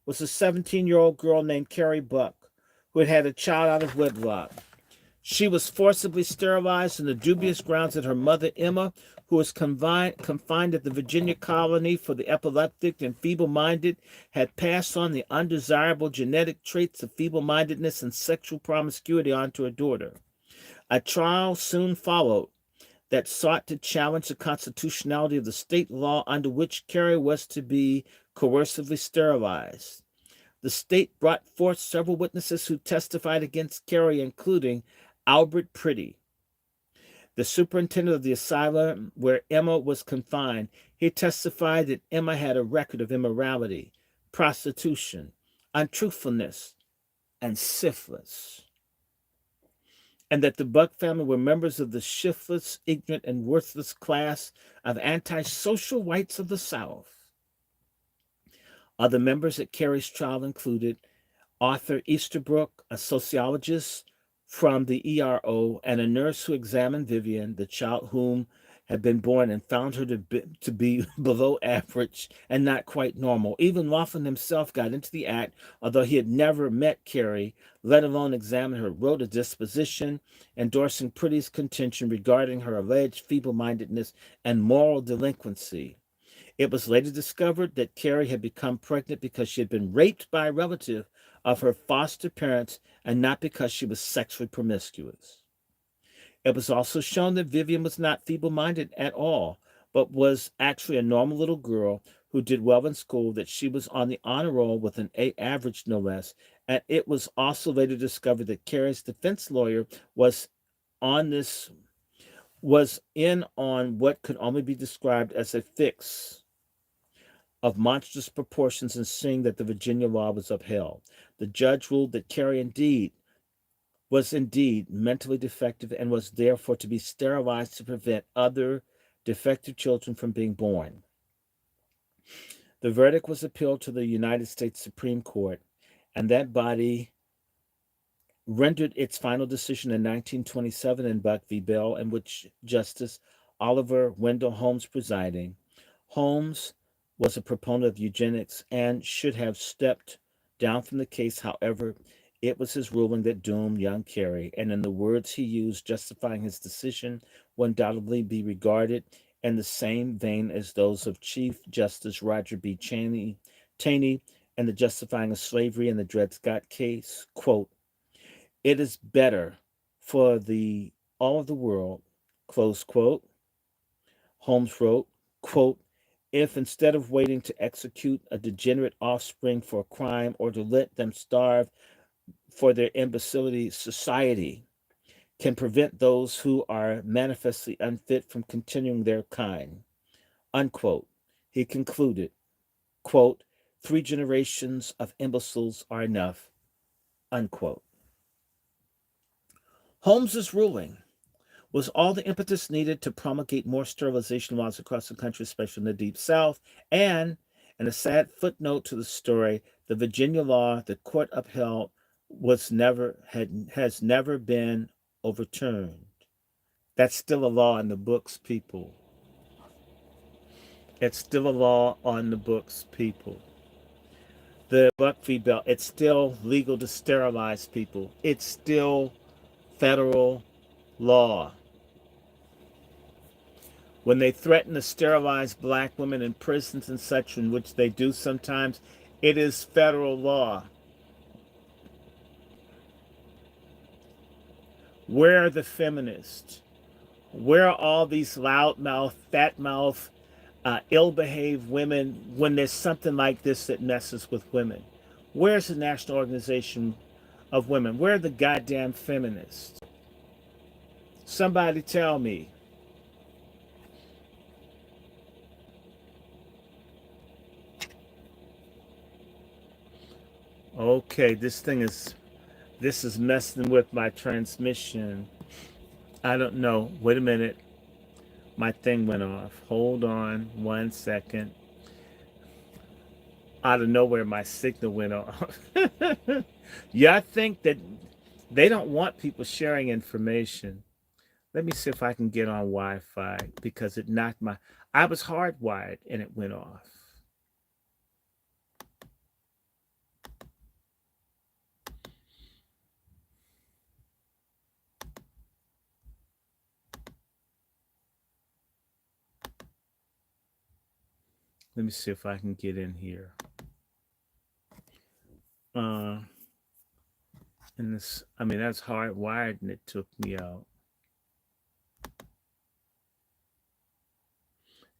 was a 17-year-old girl named Carrie Buck, who had had a child out of wedlock. She was forcibly sterilized on the dubious grounds that her mother, Emma, who was confined at the Virginia colony for the epileptic and feeble-minded, had passed on the undesirable genetic traits of feeble-mindedness and sexual promiscuity onto her daughter. A trial soon followed that sought to challenge the constitutionality of the state law under which Carrie was to be coercively sterilized. The state brought forth several witnesses who testified against Carrie, including Albert Priddy. the superintendent of the asylum where Emma was confined, he testified that Emma had a record of immorality, prostitution, untruthfulness, and syphilis, and that the Buck family were members of the shiftless, ignorant, and worthless class of antisocial whites of the South. Other members at Carrie's trial included Arthur Easterbrook, a sociologist from the ERO, and a nurse who examined Vivian, the child whom had been born, and found her to be below average and not quite normal. Even Laughlin himself got into the act, although he had never met Carrie, let alone examined her, wrote a disposition endorsing Pretty's contention regarding her alleged feeble-mindedness and moral delinquency. It was later discovered that Carrie had become pregnant because she had been raped by a relative of her foster parents and not because she was sexually promiscuous. It was also shown that Vivian was not feeble-minded at all, but was actually a normal little girl who did well in school, that she was on the honor roll with an A average no less, and it was also later discovered that Carrie's defense lawyer was in on what could only be described as a fix of monstrous proportions, and seeing that the Virginia law was upheld. The judge ruled that Carrie was indeed mentally defective and was therefore to be sterilized to prevent other defective children from being born. The verdict was appealed to the United States Supreme Court, and that body rendered its final decision in 1927 in Buck v. Bell, in which Justice Oliver Wendell Holmes presiding. Holmes was a proponent of eugenics and should have stepped down from the case. However, it was his ruling that doomed young Carrie, and in the words he used justifying his decision, will undoubtedly be regarded in the same vein as those of Chief Justice Roger B. Taney and the justifying of slavery in the Dred Scott case. Quote, "It is better for all of the world," close quote, Holmes wrote, quote, "if instead of waiting to execute a degenerate offspring for a crime or to let them starve for their imbecility, society can prevent those who are manifestly unfit from continuing their kind," unquote. He concluded, quote, "3 generations of imbeciles are enough," unquote. Holmes's ruling was all the impetus needed to promulgate more sterilization laws across the country, especially in the Deep South. And in a sad footnote to the story, the Virginia law the court upheld has never been overturned. That's still a law in the books, people. It's still a law on the books, people. The Buck v. Bell, it's still legal to sterilize people. It's still federal law. When they threaten to sterilize black women in prisons and such, in which they do sometimes, it is federal law. Where are the feminists? Where are all these loudmouth, fat-mouth, ill-behaved women when there's something like this that messes with women? Where's the National Organization of Women? Where are the goddamn feminists? Somebody tell me. Okay, this is messing with my transmission. I don't know. Wait a minute. My thing went off. Hold on 1 second. Out of nowhere, my signal went off. Yeah, I think that they don't want people sharing information. Let me see if I can get on Wi-Fi, because it knocked I was hardwired and it went off. Let me see if I can get in here. And that's hardwired and it took me out.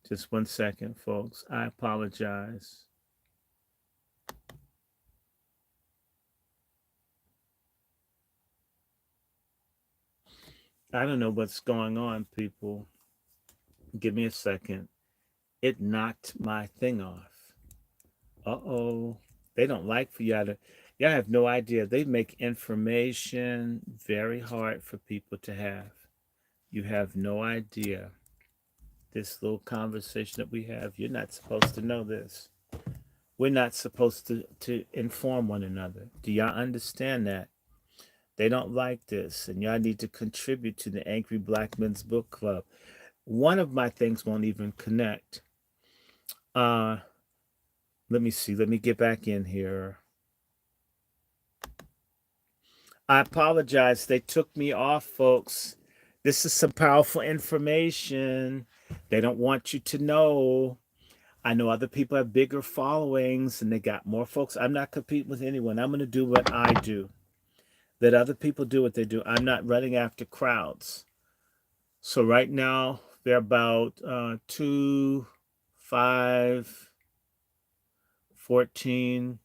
Just 1 second, folks. I apologize. I don't know what's going on, people. Give me a second. It knocked my thing off. Uh-oh. They don't like for y'all to, y'all have no idea. They make information very hard for people to have. You have no idea. This little conversation that we have, you're not supposed to know this. We're not supposed to inform one another. Do y'all understand that? They don't like this, and y'all need to contribute to the Angry Black Men's Book Club. One of my things won't even connect. Uh, Let me see. Let me get back in here. I apologize. They took me off, folks. This is some powerful information. They don't want you to know. I know other people have bigger followings and they got more folks. I'm not competing with anyone. I'm going to do what I do. Let other people do what they do. I'm not running after crowds. So right now, they're about 2, 5, 14.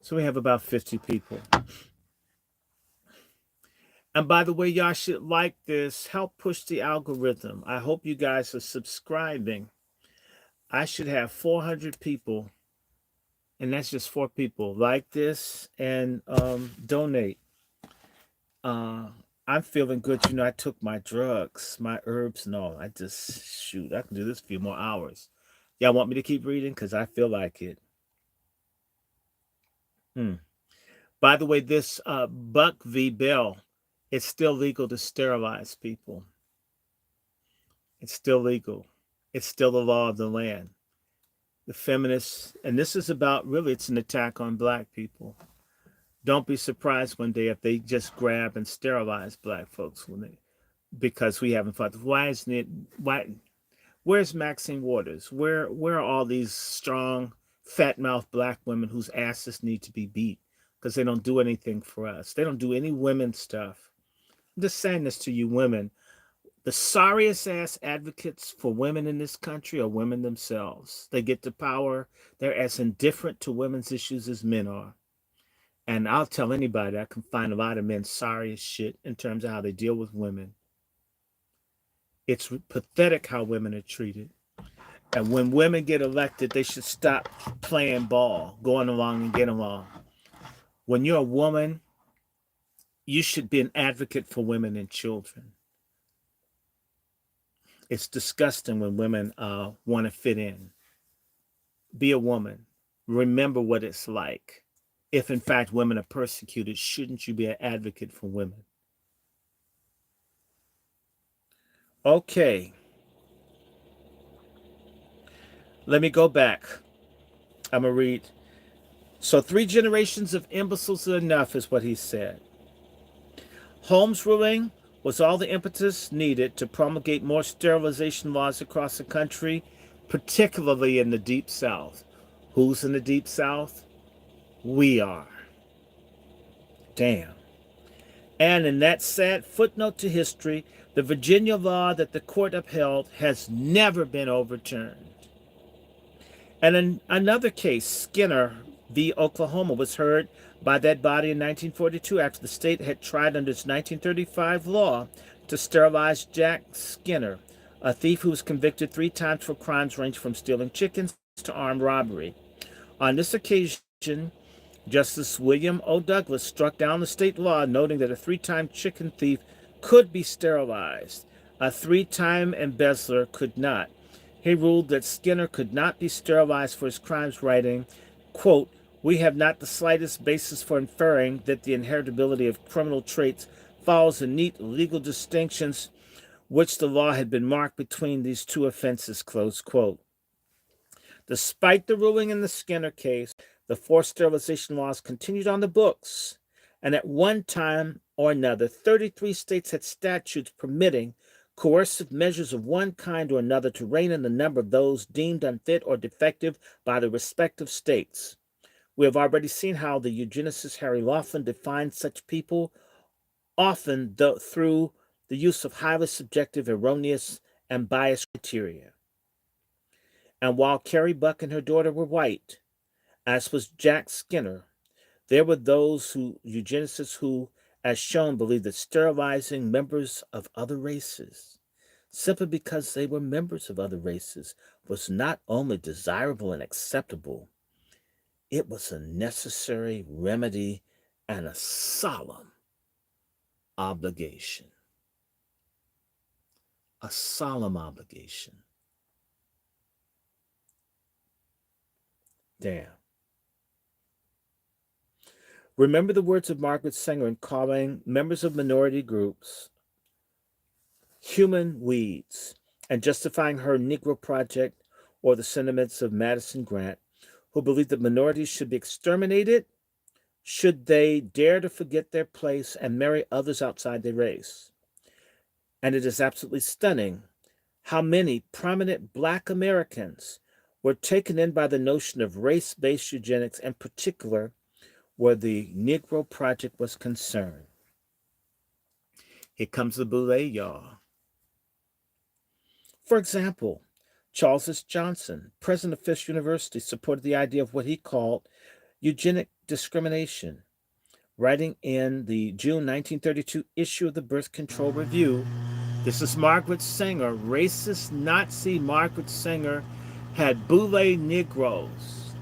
So we have about 50 people. And by the way, y'all should like this. Help push the algorithm. I hope you guys are subscribing. I should have 400 people, and that's just 4 people, like this and donate. I'm feeling good. You know, I took my drugs, my herbs and all. I just, shoot, I can do this a few more hours. Y'all want me to keep reading? Because I feel like it. By the way, this Buck v. Bell, it's still legal to sterilize people. It's still legal. It's still the law of the land. The feminists, and this is about, really, it's an attack on black people. Don't be surprised one day if they just grab and sterilize black folks when they, because we haven't fought. Why isn't it? Why? Where's Maxine Waters? Where are all these strong, fat mouthed black women whose asses need to be beat because they don't do anything for us? They don't do any women stuff. I'm just saying this to you, women. The sorriest ass advocates for women in this country are women themselves. They get the power. They're as indifferent to women's issues as men are. And I'll tell anybody, I can find a lot of men sorry as shit in terms of how they deal with women. It's pathetic how women are treated. And when women get elected, they should stop playing ball, going along and get along. When you're a woman, you should be an advocate for women and children. It's disgusting when women want to fit in. Be a woman. Remember what it's like. If in fact women are persecuted, shouldn't you be an advocate for women? Okay. Let me go back. I'm going to read. So 3 generations of imbeciles are enough, is what he said. Holmes' ruling was all the impetus needed to promulgate more sterilization laws across the country, particularly in the Deep South. Who's in the Deep South? We are. Damn. And in that sad footnote to history, the Virginia law that the court upheld has never been overturned. And in another case, Skinner v. Oklahoma was heard by that body in 1942 after the state had tried under its 1935 law to sterilize Jack Skinner, a thief who was convicted 3 times for crimes ranging from stealing chickens to armed robbery. On this occasion, Justice William O. Douglas struck down the state law, noting that a 3-time chicken thief could be sterilized. A 3-time embezzler could not. He ruled that Skinner could not be sterilized for his crimes, writing, quote, "We have not the slightest basis for inferring that the inheritability of criminal traits follows the neat legal distinctions which the law had been marked between these 2 offenses," close quote. Despite the ruling in the Skinner case, the forced sterilization laws continued on the books, and at one time or another, 33 states had statutes permitting coercive measures of one kind or another to rein in the number of those deemed unfit or defective by the respective states. We have already seen how the eugenicist Harry Laughlin defined such people, often through the use of highly subjective, erroneous, and biased criteria. And while Carrie Buck and her daughter were white, as was Jack Skinner, there were those eugenicists who, as shown, believed that sterilizing members of other races, simply because they were members of other races, was not only desirable and acceptable, it was a necessary remedy and a solemn obligation. A solemn obligation. Damn. Remember the words of Margaret Sanger in calling members of minority groups human weeds and justifying her Negro Project, or the sentiments of Madison Grant, who believed that minorities should be exterminated should they dare to forget their place and marry others outside their race. And it is absolutely stunning how many prominent Black Americans were taken in by the notion of race-based eugenics, in particular where the Negro Project was concerned. Here comes the boule, y'all. For example, Charles S. Johnson, president of Fisk University, supported the idea of what he called eugenic discrimination. Writing in the June 1932 issue of the Birth Control Review, this is Margaret Sanger, racist Nazi Margaret Sanger, had boule Negroes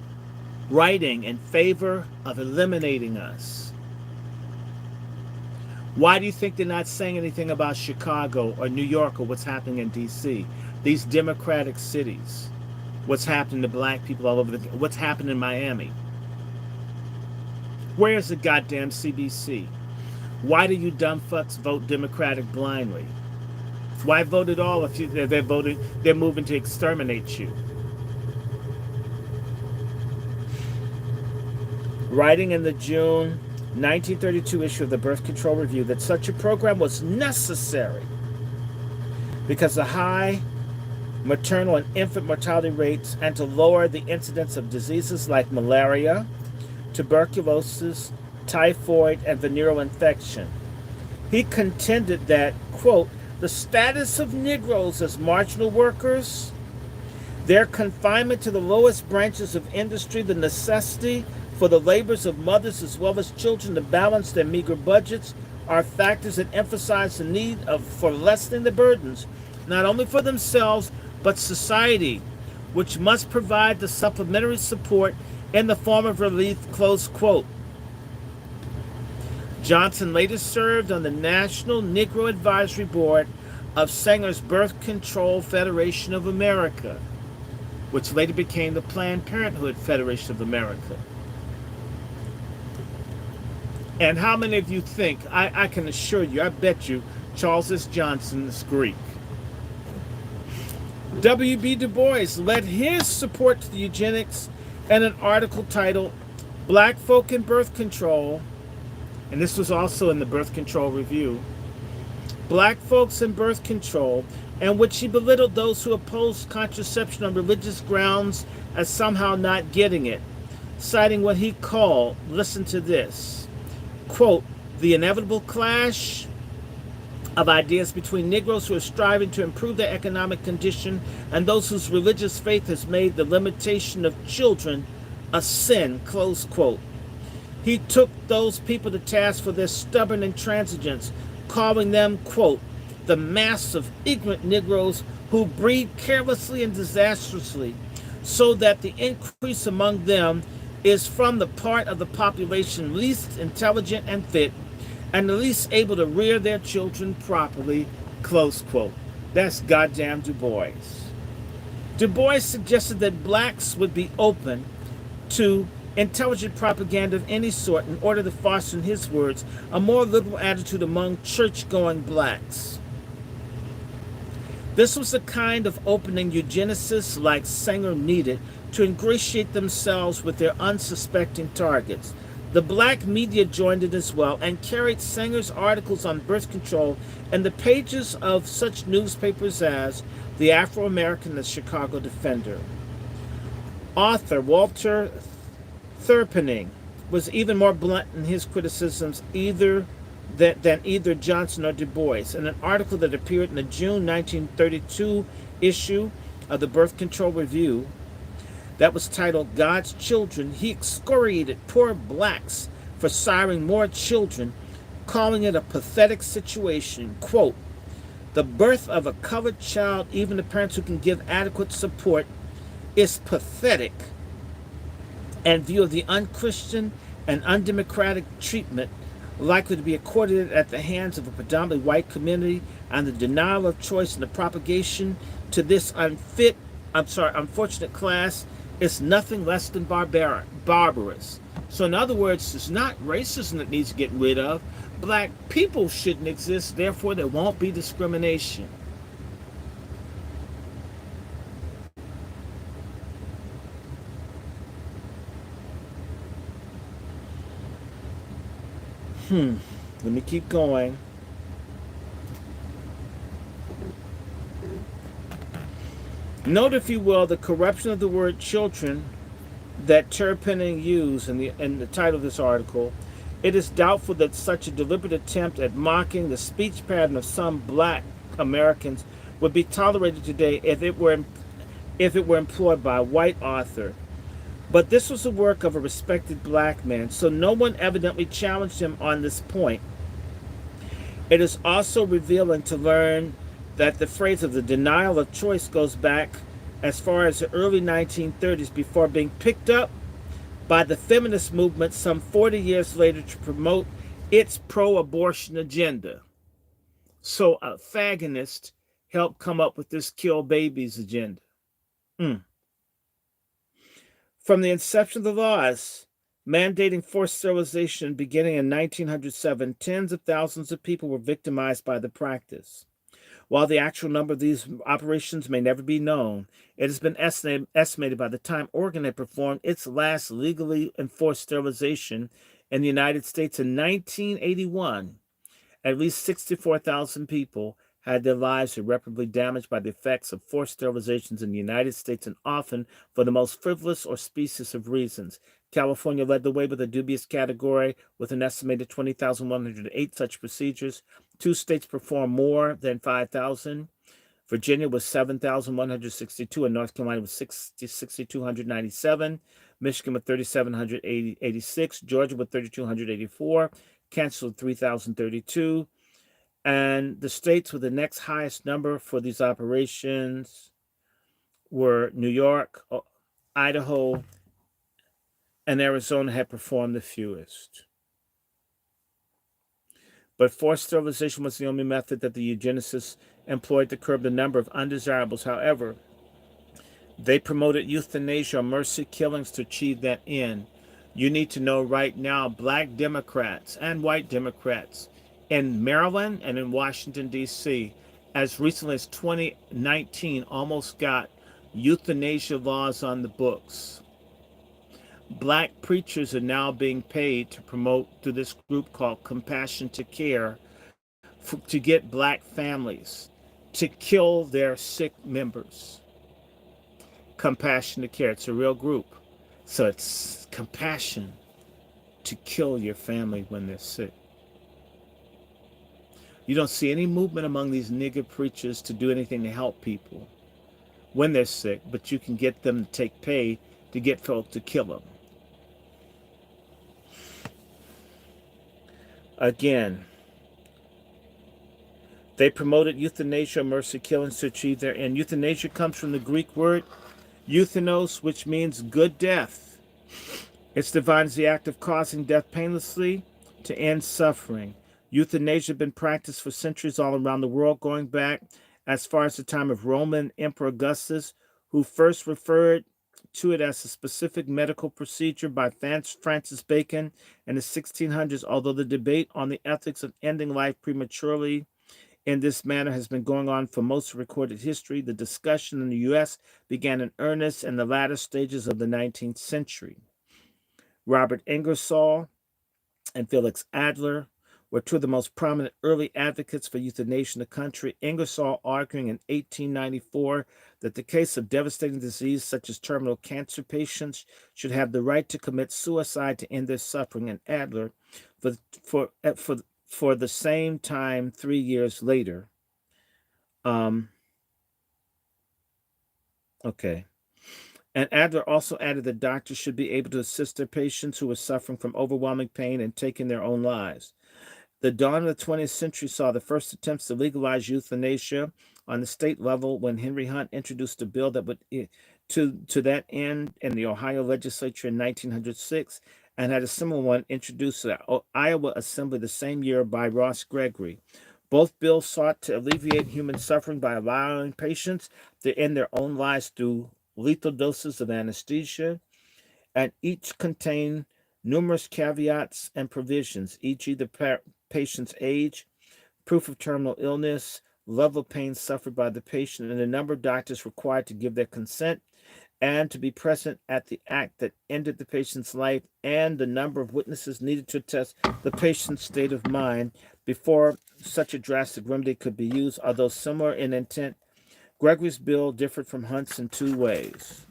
writing in favor of eliminating us. Why do you think they're not saying anything about Chicago or New York or what's happening in D.C.? These democratic cities. What's happening to Black people all over what's happening in Miami? Where's the goddamn CBC? Why do you dumb fucks vote Democratic blindly? Why vote at all if they're moving to exterminate you? Writing in the June 1932 issue of the Birth Control Review that such a program was necessary because the high maternal and infant mortality rates and to lower the incidence of diseases like malaria, tuberculosis, typhoid, and venereal infection. He contended that, quote, the status of Negroes as marginal workers, their confinement to the lowest branches of industry, the necessity for the labors of mothers as well as children to balance their meager budgets are factors that emphasize the need for lessening the burdens, not only for themselves, but society, which must provide the supplementary support in the form of relief, close quote. Johnson later served on the National Negro Advisory Board of Sanger's Birth Control Federation of America, which later became the Planned Parenthood Federation of America. And how many of you think, I can assure you, I bet you, Charles S. Johnson is Greek. W.B. Du Bois led his support to the eugenics in an article titled Black Folk in Birth Control, and this was also in the Birth Control Review, Black Folks in Birth Control, in which he belittled those who opposed contraception on religious grounds as somehow not getting it, citing what he called, listen to this, quote, the inevitable clash of ideas between Negroes who are striving to improve their economic condition and those whose religious faith has made the limitation of children a sin, close quote. He took those people to task for their stubborn intransigence, calling them, quote, the mass of ignorant Negroes who breed carelessly and disastrously, so that the increase among them is from the part of the population least intelligent and fit, and the least able to rear their children properly, close quote. That's goddamn Du Bois. Du Bois suggested that blacks would be open to intelligent propaganda of any sort in order to foster, in his words, a more liberal attitude among church-going blacks. This was the kind of opening eugenicists like Sanger needed to ingratiate themselves with their unsuspecting targets. The black media joined it as well and carried Sanger's articles on birth control in the pages of such newspapers as the Afro-American and the Chicago Defender. Author Walter Thurpening was even more blunt in his criticisms than either Johnson or Du Bois. In an article that appeared in the June 1932 issue of the Birth Control Review that was titled God's Children, he excoriated poor blacks for siring more children calling it a pathetic situation. Quote, the birth of a colored child, even to parents who can give adequate support, is pathetic in view of the unchristian and undemocratic treatment likely to be accorded at the hands of a predominantly white community, and the denial of choice and the propagation to this unfortunate class is nothing less than barbarous. So in other words, it's not racism that needs to get rid of. Black people shouldn't exist, therefore there won't be discrimination. Let me keep going. Note, if you will, the corruption of the word children that Turpinning used in the title of this article. It is doubtful that such a deliberate attempt at mocking the speech pattern of some black Americans would be tolerated today if it were employed by a white author. But this was the work of a respected black man, so no one evidently challenged him on this point. It is also revealing to learn that the phrase of the denial of choice goes back as far as the early 1930s before being picked up by the feminist movement some 40 years later to promote its pro-abortion agenda. So a fagonist helped come up with this kill babies agenda. From the inception of the laws mandating forced sterilization beginning in 1907, tens of thousands of people were victimized by the practice. While the actual number of these operations may never be known, it has been estimated by the time Oregon had performed its last legally enforced sterilization in the United States in 1981, at least 64,000 people had their lives irreparably damaged by the effects of forced sterilizations in the United States, and often for the most frivolous or specious of reasons. California led the way with a dubious category with an estimated 20,108 such procedures. 2 states performed more than 5,000. Virginia was 7,162, and North Carolina was 6,297. Michigan with 3,786. Georgia with 3,284. Kansas with 3,032. And the states with the next highest number for these operations were New York, Idaho, and Arizona had performed the fewest. But forced sterilization was the only method that the eugenicists employed to curb the number of undesirables. However, they promoted euthanasia or mercy killings to achieve that end. You need to know right now, black Democrats and white Democrats in Maryland and in Washington, D.C., as recently as 2019, almost got euthanasia laws on the books. Black preachers are now being paid to promote through this group called Compassion to Care to get black families to kill their sick members. Compassion to Care, it's a real group. So it's compassion to kill your family when they're sick. You don't see any movement among these nigger preachers to do anything to help people when they're sick, but you can get them to take pay to get folk to kill them. Again, they promoted euthanasia, mercy killings to achieve their end. Euthanasia comes from the Greek word euthanos, which means good death. It's defined as the act of causing death painlessly to end suffering. Euthanasia had been practiced for centuries all around the world, going back as far as the time of Roman Emperor Augustus, who first referred to it as a specific medical procedure by Francis Bacon in the 1600s, although the debate on the ethics of ending life prematurely in this manner has been going on for most of recorded history. The discussion in the U.S. began in earnest in the latter stages of the 19th century. Robert Ingersoll and Felix Adler were two of the most prominent early advocates for euthanasia in the country. Ingersoll arguing in 1894 that the case of devastating disease such as terminal cancer patients should have the right to commit suicide to end their suffering, and Adler for the same time 3 years later. And Adler also added that doctors should be able to assist their patients who were suffering from overwhelming pain and taking their own lives. The dawn of the 20th century saw the first attempts to legalize euthanasia on the state level when Henry Hunt introduced a bill that would to that end in the Ohio legislature in 1906, and had a similar one introduced to the Iowa Assembly the same year by Ross Gregory. Both bills sought to alleviate human suffering by allowing patients to end their own lives through lethal doses of anesthesia, and each contained numerous caveats and provisions, each either patient's age, proof of terminal illness, level of pain suffered by the patient, and the number of doctors required to give their consent and to be present at the act that ended the patient's life, and the number of witnesses needed to attest the patient's state of mind before such a drastic remedy could be used. Although similar in intent, Gregory's bill differed from Hunt's in two ways.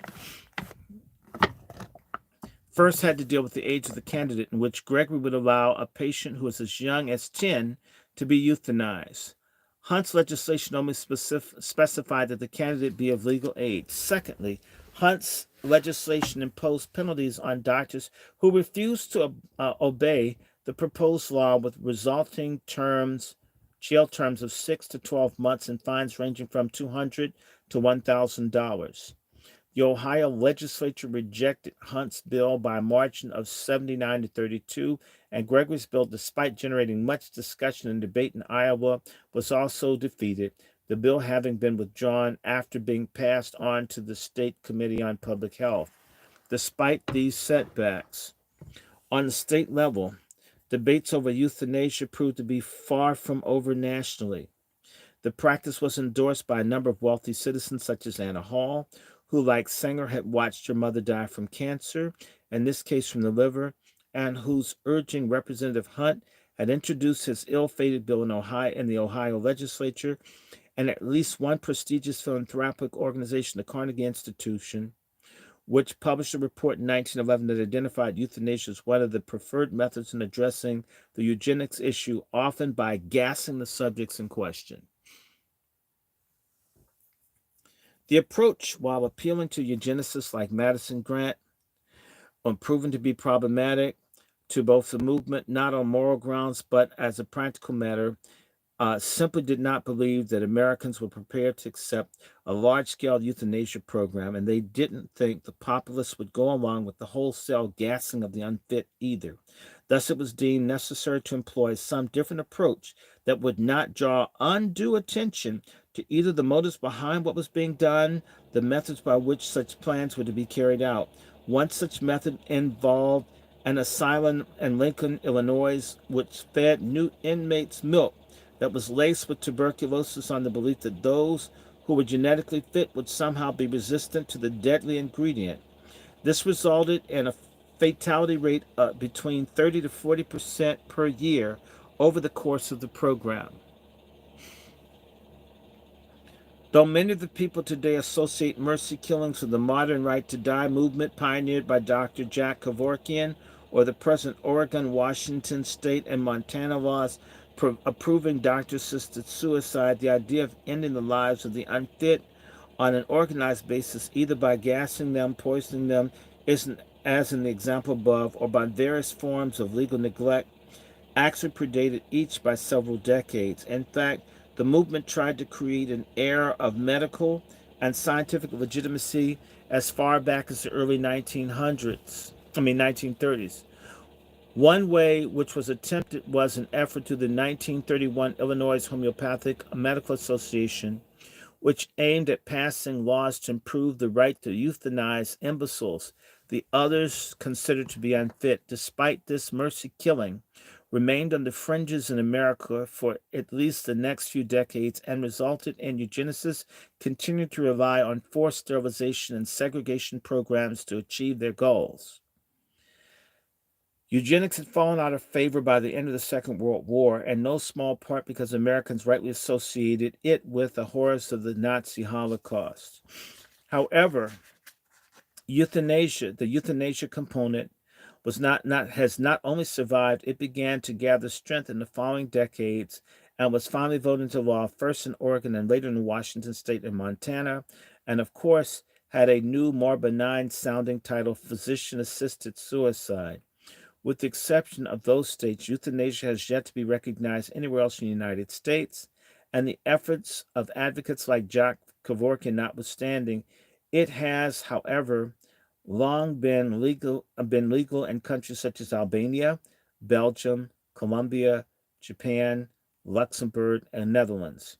First had to deal with the age of the candidate, in which Gregory would allow a patient who was as young as 10 to be euthanized. Hunt's legislation only specified that the candidate be of legal age. Secondly, Hunt's legislation imposed penalties on doctors who refused to obey the proposed law, with resulting jail terms of 6 to 12 months and fines ranging from $200 to $1,000. The Ohio legislature rejected Hunt's bill by a margin of 79 to 32, and Gregory's bill, despite generating much discussion and debate in Iowa, was also defeated, the bill having been withdrawn after being passed on to the State Committee on Public Health. Despite these setbacks, on the state level, debates over euthanasia proved to be far from over nationally. The practice was endorsed by a number of wealthy citizens, such as Anna Hall, who, like Sanger, had watched her mother die from cancer, in this case from the liver, and whose urging Representative Hunt had introduced his ill-fated bill in the Ohio legislature, and at least one prestigious philanthropic organization, the Carnegie Institution, which published a report in 1911 that identified euthanasia as one of the preferred methods in addressing the eugenics issue, often by gassing the subjects in question. The approach, while appealing to eugenicists like Madison Grant, proven to be problematic to both the movement, not on moral grounds, but as a practical matter, simply did not believe that Americans were prepared to accept a large-scale euthanasia program, and they didn't think the populace would go along with the wholesale gassing of the unfit either. Thus, it was deemed necessary to employ some different approach that would not draw undue attention to either the motives behind what was being done, the methods by which such plans were to be carried out. One such method involved an asylum in Lincoln, Illinois, which fed new inmates milk that was laced with tuberculosis, on the belief that those who were genetically fit would somehow be resistant to the deadly ingredient. This resulted in a fatality rate between 30 to 40% per year over the course of the program. Though many of the people today associate mercy killings with the modern right to die movement pioneered by Dr. Jack Kevorkian, or the present Oregon, Washington State, and Montana laws approving doctor-assisted suicide, the idea of ending the lives of the unfit on an organized basis, either by gassing them, poisoning them, isn't, as in the example above, or by various forms of legal neglect, actually predated each by several decades. In fact, the movement tried to create an air of medical and scientific legitimacy as far back as the early 1930s. One way which was attempted was an effort through the 1931 Illinois Homeopathic Medical Association, which aimed at passing laws to improve the right to euthanize imbeciles, the others considered to be unfit. Despite this, mercy killing remained on the fringes in America for at least the next few decades, and resulted in eugenicists continuing to rely on forced sterilization and segregation programs to achieve their goals. Eugenics had fallen out of favor by the end of the Second World War, in no small part because Americans rightly associated it with the horrors of the Nazi Holocaust. However, the euthanasia component has not only survived, it began to gather strength in the following decades and was finally voted into law, first in Oregon and later in Washington State and Montana, and of course had a new, more benign sounding title, physician-assisted suicide. With the exception of those states, euthanasia has yet to be recognized anywhere else in the United States, and the efforts of advocates like Jack Kevorkian notwithstanding, it has, however, long been legal in countries such as Albania, Belgium, Colombia, Japan, Luxembourg, and the Netherlands.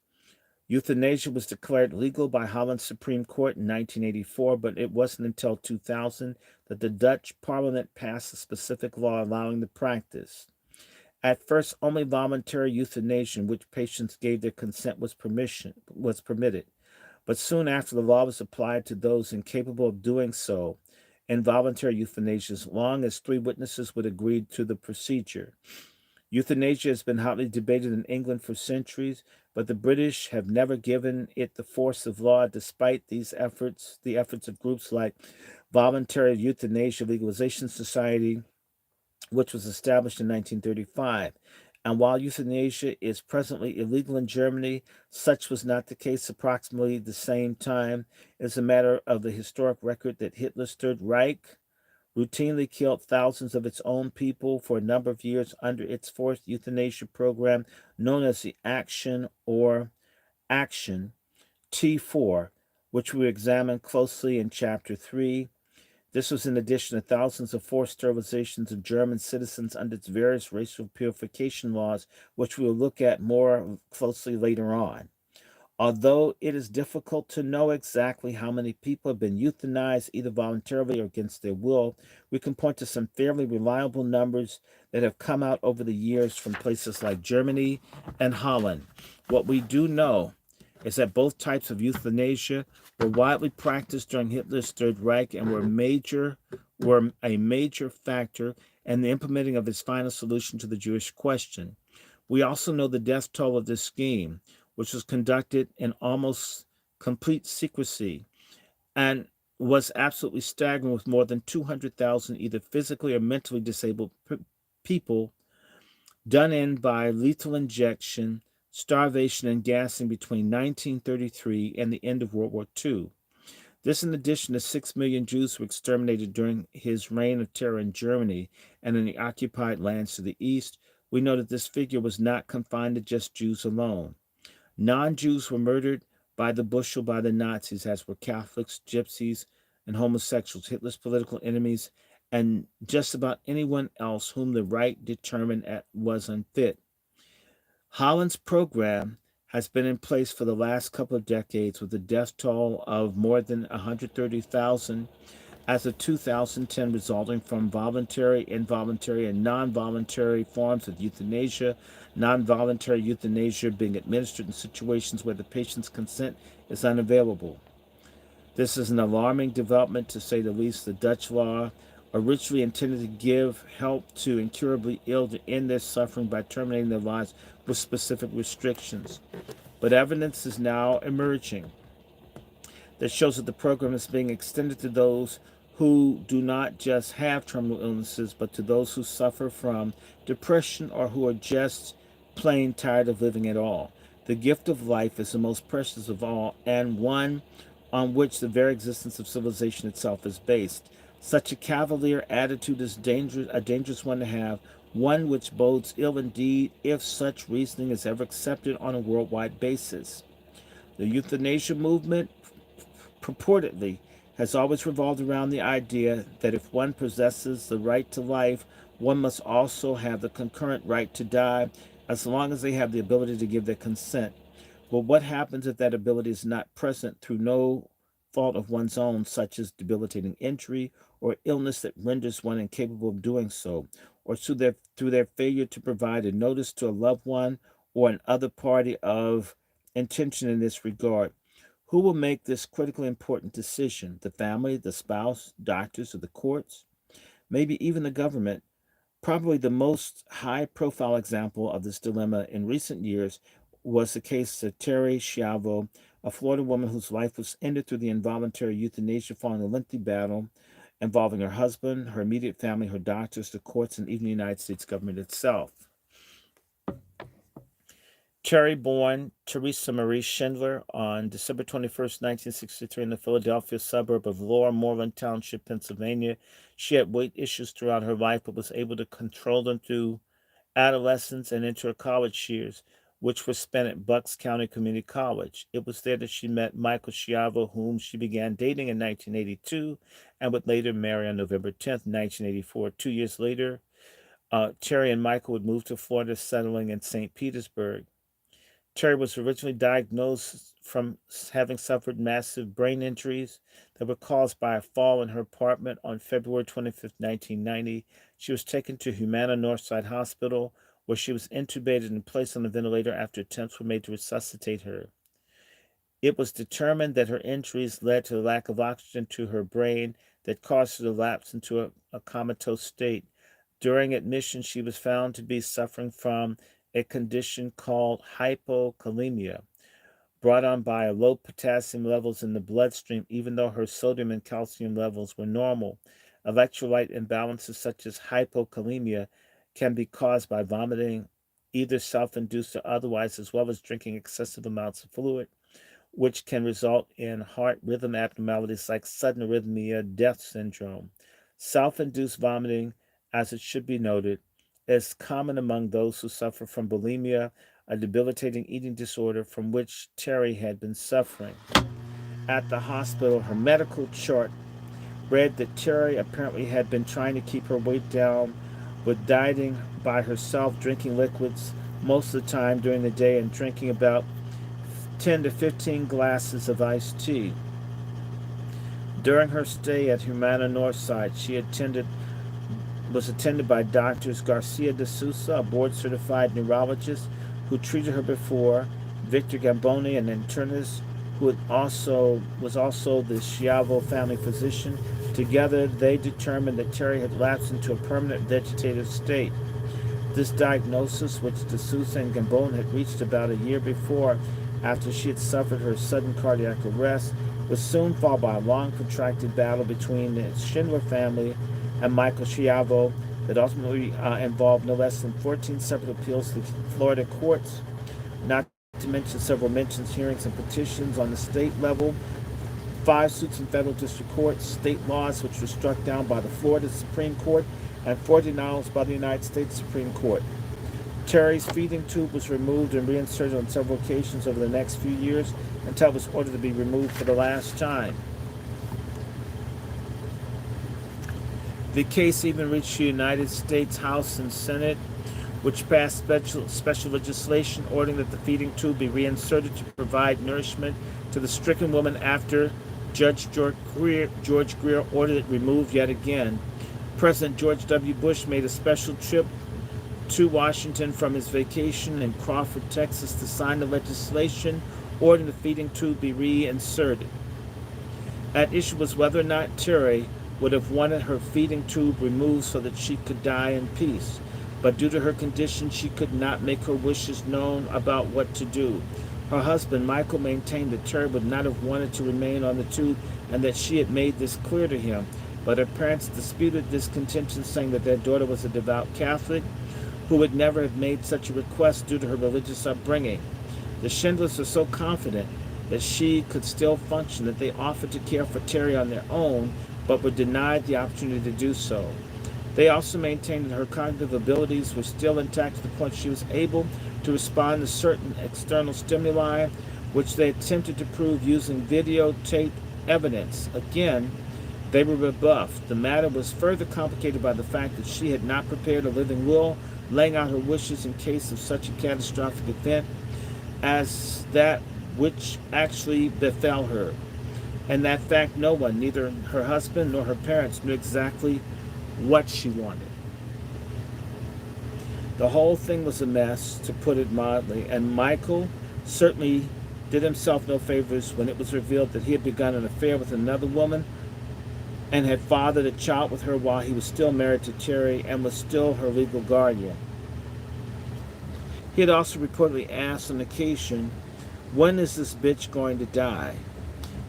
Euthanasia was declared legal by Holland's Supreme Court in 1984, but it wasn't until 2000 that the Dutch Parliament passed a specific law allowing the practice. At first, only voluntary euthanasia, in which patients gave their consent, was permitted. But soon after, the law was applied to those incapable of doing so, involuntary euthanasia, as long as three witnesses would agree to the procedure. Euthanasia has been hotly debated in England for centuries, but the British have never given it the force of law despite the efforts of groups like Voluntary Euthanasia Legalization Society, which was established in 1935. And while euthanasia is presently illegal in Germany, such was not the case approximately the same time. It is a matter of the historic record that Hitler's Third Reich routinely killed thousands of its own people for a number of years under its forced euthanasia program known as the Action T4, which we examined closely in Chapter 3. This was in addition to thousands of forced sterilizations of German citizens under its various racial purification laws, which we will look at more closely later on. Although it is difficult to know exactly how many people have been euthanized, either voluntarily or against their will, we can point to some fairly reliable numbers that have come out over the years from places like Germany and Holland. What we do know is that both types of euthanasia were widely practiced during Hitler's Third Reich and were a major factor in the implementing of his final solution to the Jewish question. We also know the death toll of this scheme, which was conducted in almost complete secrecy and was absolutely staggering, with more than 200,000 either physically or mentally disabled people done in by lethal injection, starvation, and gassing between 1933 and the end of World War II. This, in addition to 6 million Jews who were exterminated during his reign of terror in Germany and in the occupied lands to the east. We know that this figure was not confined to just Jews alone. Non-Jews were murdered by the bushel by the Nazis, as were Catholics, gypsies, and homosexuals, Hitler's political enemies, and just about anyone else whom the right determined was unfit. Holland's program has been in place for the last couple of decades with a death toll of more than 130,000 as of 2010, resulting from voluntary, involuntary, and non-voluntary forms of euthanasia. Non-voluntary euthanasia being administered in situations where the patient's consent is unavailable. This is an alarming development, to say the least. The Dutch law, originally intended to give help to incurably ill to end their suffering by terminating their lives with specific restrictions. But evidence is now emerging that shows that the program is being extended to those who do not just have terminal illnesses, but to those who suffer from depression or who are just plain tired of living at all. The gift of life is the most precious of all, and one on which the very existence of civilization itself is based. Such a cavalier attitude is a dangerous one to have, one which bodes ill indeed if such reasoning is ever accepted on a worldwide basis. The euthanasia movement purportedly has always revolved around the idea that if one possesses the right to life, one must also have the concurrent right to die, as long as they have the ability to give their consent. But what happens if that ability is not present through no fault of one's own, such as debilitating injury or illness that renders one incapable of doing so, or through their failure to provide a notice to a loved one or an other party of intention in this regard? Who will make this critically important decision? The family, the spouse, doctors, or the courts? Maybe even the government. Probably the most high-profile example of this dilemma in recent years was the case of Terry Schiavo, a Florida woman whose life was ended through the involuntary euthanasia following a lengthy battle involving her husband, her immediate family, her doctors, the courts, and even the United States government itself. Terry, born Teresa Marie Schindler on December 21st, 1963, in the Philadelphia suburb of Lower Moreland Township, Pennsylvania. She had weight issues throughout her life, but was able to control them through adolescence and into her college years, which were spent at Bucks County Community College. It was there that she met Michael Schiavo, whom she began dating in 1982 and would later marry on November 10th, 1984. 2 years later, Terry and Michael would move to Florida, settling in St. Petersburg. Terry was originally diagnosed from having suffered massive brain injuries that were caused by a fall in her apartment on February 25th, 1990. She was taken to Humana Northside Hospital, where she was intubated and placed on a ventilator after attempts were made to resuscitate her. It was determined that her injuries led to a lack of oxygen to her brain that caused her to lapse into a comatose state. During admission, she was found to be suffering from a condition called hypokalemia, brought on by low potassium levels in the bloodstream, even though her sodium and calcium levels were normal. Electrolyte imbalances such as hypokalemia can be caused by vomiting, either self-induced or otherwise, as well as drinking excessive amounts of fluid, which can result in heart rhythm abnormalities like sudden arrhythmia, death syndrome. Self-induced vomiting, as it should be noted, is common among those who suffer from bulimia, a debilitating eating disorder from which Terry had been suffering. At the hospital, her medical chart read that Terry apparently had been trying to keep her weight down with dieting by herself, drinking liquids most of the time during the day, and drinking about 10 to 15 glasses of iced tea. During her stay at Humana Northside, she was attended by Doctors Garcia de Sousa, a board-certified neurologist who treated her before, Victor Gamboni, an internist who was also the Schiavo family physician. Together, they determined that Terry had lapsed into a permanent vegetative state. This diagnosis, which de Sousa and Gamboni had reached about a year before after she had suffered her sudden cardiac arrest, was soon followed by a long, protracted battle between the Schindler family and Michael Schiavo that ultimately involved no less than 14 separate appeals to Florida courts, not to mention several mentions, hearings, and petitions on the state level, 5 suits in federal district courts, state laws which were struck down by the Florida Supreme Court, and 4 denials by the United States Supreme Court. Terry's feeding tube was removed and reinserted on several occasions over the next few years until it was ordered to be removed for the last time. The case even reached the United States House and Senate, which passed special legislation ordering that the feeding tube be reinserted to provide nourishment to the stricken woman after Judge George Greer ordered it removed yet again. President George W. Bush made a special trip to Washington from his vacation in Crawford, Texas, to sign the legislation ordering the feeding tube be reinserted. At issue was whether or not Terry would have wanted her feeding tube removed so that she could die in peace. But due to her condition, she could not make her wishes known about what to do. Her husband, Michael, maintained that Terry would not have wanted to remain on the tube and that she had made this clear to him. But her parents disputed this contention, saying that their daughter was a devout Catholic who would never have made such a request due to her religious upbringing. The Schindlers were so confident that she could still function that they offered to care for Terry on their own, but were denied the opportunity to do so. They also maintained that her cognitive abilities were still intact to the point she was able to respond to certain external stimuli, which they attempted to prove using videotape evidence. Again, they were rebuffed. The matter was further complicated by the fact that she had not prepared a living will, laying out her wishes in case of such a catastrophic event as that which actually befell her. And that fact, no one, neither her husband nor her parents, knew exactly what she wanted. The whole thing was a mess, to put it mildly, and Michael certainly did himself no favors when it was revealed that he had begun an affair with another woman and had fathered a child with her while he was still married to Terry and was still her legal guardian. He had also reportedly asked on occasion, "When is this bitch going to die?"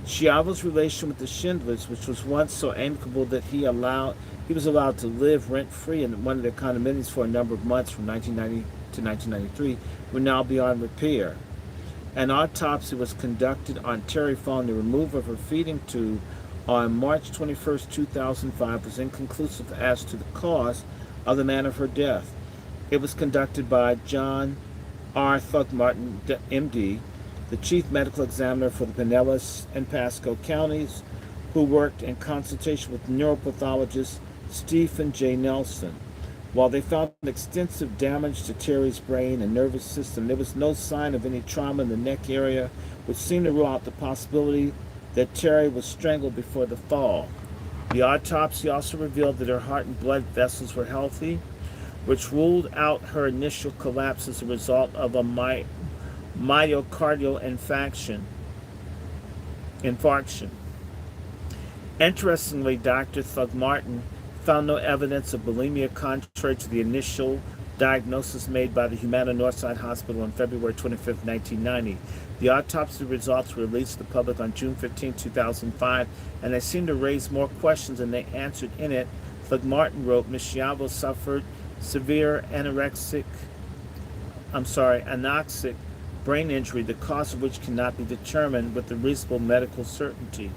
Schiavo's relation with the Schindlers, which was once so amicable that he was allowed to live rent-free in one of their condominiums for a number of months from 1990 to 1993 were now beyond repair. An autopsy was conducted on Terry following the removal of her feeding tube on March 21st, 2005 was inconclusive as to the cause of the manner of her death. It was conducted by John R. Thugmartin, MD, the chief medical examiner for the Pinellas and Pasco counties, who worked in consultation with neuropathologist Stephen J. Nelson. While they found extensive damage to Terry's brain and nervous system, there was no sign of any trauma in the neck area, which seemed to rule out the possibility that Terry was strangled before the fall. The autopsy also revealed that her heart and blood vessels were healthy, which ruled out her initial collapse as a result of a myocardial infarction. Interestingly, Dr. Thugmartin found no evidence of bulimia contrary to the initial diagnosis made by the Humana Northside Hospital on February 25, 1990. The autopsy results were released to the public on June 15, 2005, and they seemed to raise more questions than they answered. In it, Thugmartin wrote, Ms. Schiavo suffered severe anoxic brain injury, the cause of which cannot be determined with a reasonable medical certainty.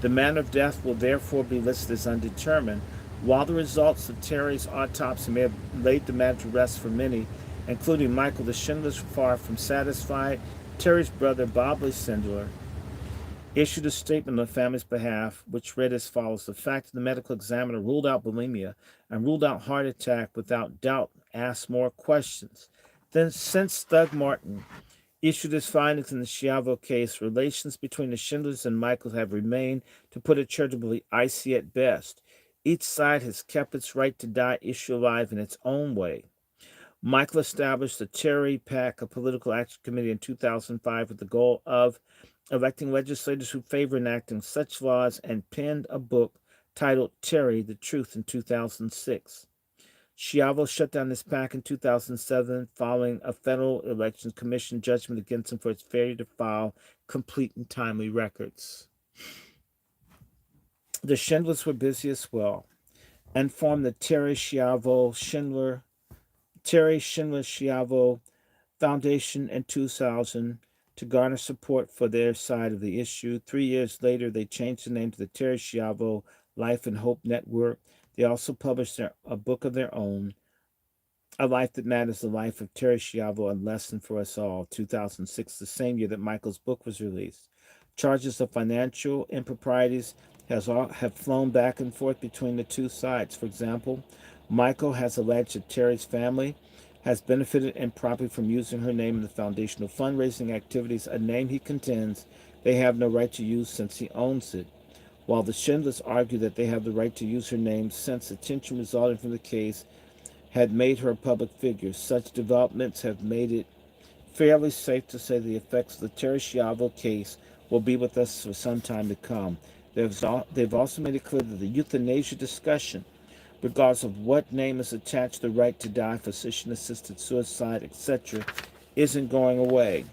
The manner of death will therefore be listed as undetermined. While the results of Terry's autopsy may have laid the matter to rest for many, including Michael, the Schindlers were far from satisfied. Terry's brother, Bob Lee Schindler, issued a statement on the family's behalf, which read as follows: the fact that the medical examiner ruled out bulimia and ruled out heart attack without doubt asked more questions. Then, since Thugmartin issued his findings in the Schiavo case, relations between the Schindlers and Michael have remained, to put it charitably, icy at best. Each side has kept its right to die issue alive in its own way. Michael established the Terry PAC, a political action committee, in 2005 with the goal of electing legislators who favor enacting such laws, and penned a book titled Terry, the Truth in 2006. Schiavo shut down this PAC in 2007 following a Federal Elections Commission judgment against him for its failure to file complete and timely records. The Schindlers were busy as well and formed the Terry Schindler Schiavo Foundation in 2000 to garner support for their side of the issue. 3 years later, they changed the name to the Terry Schiavo Life and Hope Network. They also published a book of their own, A Life That Matters, The Life of Terry Schiavo, A Lesson for Us All, 2006, the same year that Michael's book was released. Charges of financial improprieties have flown back and forth between the two sides. For example, Michael has alleged that Terry's family has benefited improperly from using her name in the foundational fundraising activities, a name he contends they have no right to use since he owns it, while the Schindlers argue that they have the right to use her name since attention resulting from the case had made her a public figure. Such developments have made it fairly safe to say the effects of the Terry Schiavo case will be with us for some time to come. They've also made it clear that the euthanasia discussion, regardless of what name is attached to the right to die, physician-assisted suicide, etc., isn't going away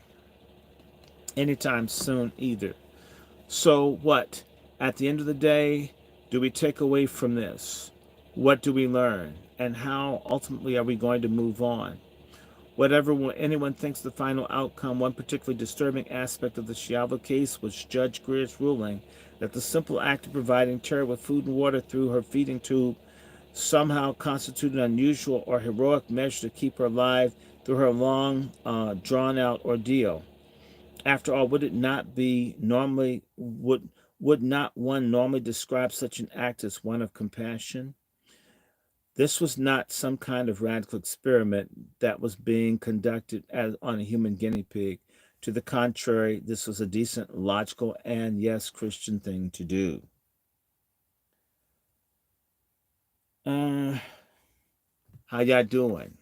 anytime soon either. So what? At the end of the day, do we take away from this? What do we learn? And how ultimately are we going to move on? Whatever anyone thinks the final outcome, one particularly disturbing aspect of the Schiavo case was Judge Greer's ruling that the simple act of providing Terry with food and water through her feeding tube somehow constituted an unusual or heroic measure to keep her alive through her long, drawn-out ordeal. After all, would not one normally describe such an act as one of compassion? This was not some kind of radical experiment that was being conducted on a human guinea pig. To the contrary, this was a decent, logical, and yes, Christian thing to do. How y'all doing?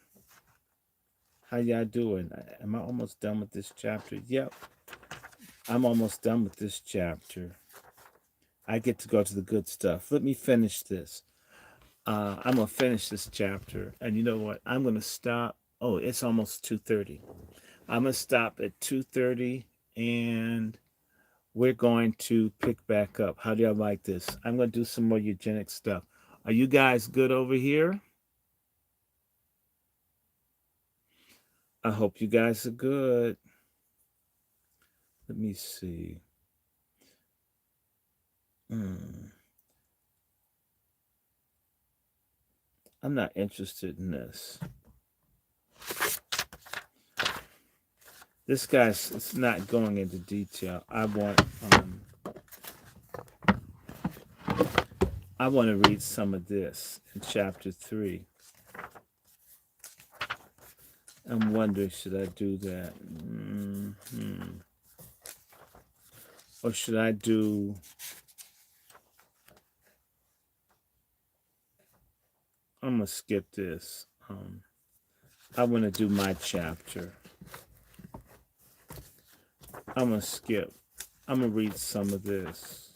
Am I almost done with this chapter? Yep. I'm almost done with this chapter. I get to go to the good stuff. Let me finish this. I'm going to finish this chapter. And you know what? I'm going to stop. Oh, it's almost 2:30. I'm going to stop at 2:30 and we're going to pick back up. How do y'all like this? I'm going to do some more eugenic stuff. Are you guys good over here? I hope you guys are good. Let me see. I'm not interested in this. This guy's it's not going into detail. I want to read some of this in chapter 3. I'm wondering, should I do that? Or should I do... I'm going to skip this. I want to do my chapter. I'm going to skip. I'm going to read some of this.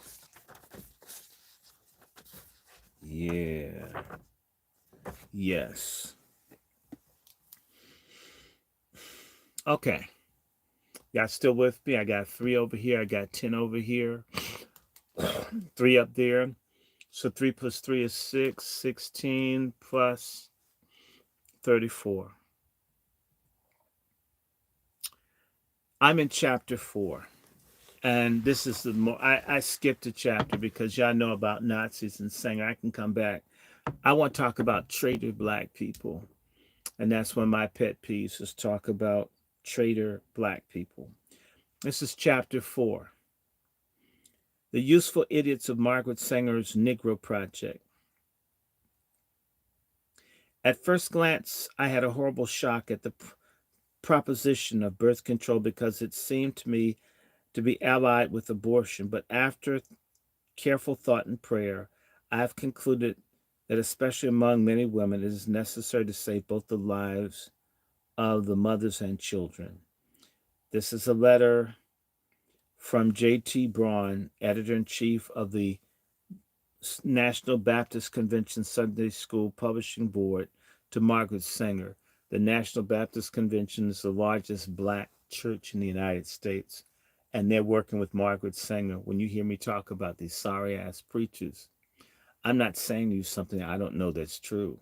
Yeah. Yes. Okay. Y'all still with me? I got 3 over here. I got 10 over here. 3 up there. So 3 plus 3 is 6. 16 plus 34. I'm in chapter 4. And this is the more... I skipped a chapter because y'all know about Nazis and saying I can come back. I want to talk about traitor black people. And that's one of my pet peeves, is talk about traitor black people. This is chapter 4. The Useful Idiots of Margaret Sanger's Negro Project. At first glance, I had a horrible shock at the proposition of birth control because it seemed to me to be allied with abortion. But after careful thought and prayer, I have concluded that especially among many women, it is necessary to save both the lives of the mothers and children. This is a letter from J.T. Braun, editor-in-chief of the National Baptist Convention Sunday School Publishing Board, to Margaret Sanger. The National Baptist Convention is the largest black church in the United States, and they're working with Margaret Sanger. When you hear me talk about these sorry-ass preachers, I'm not saying to you something I don't know that's true.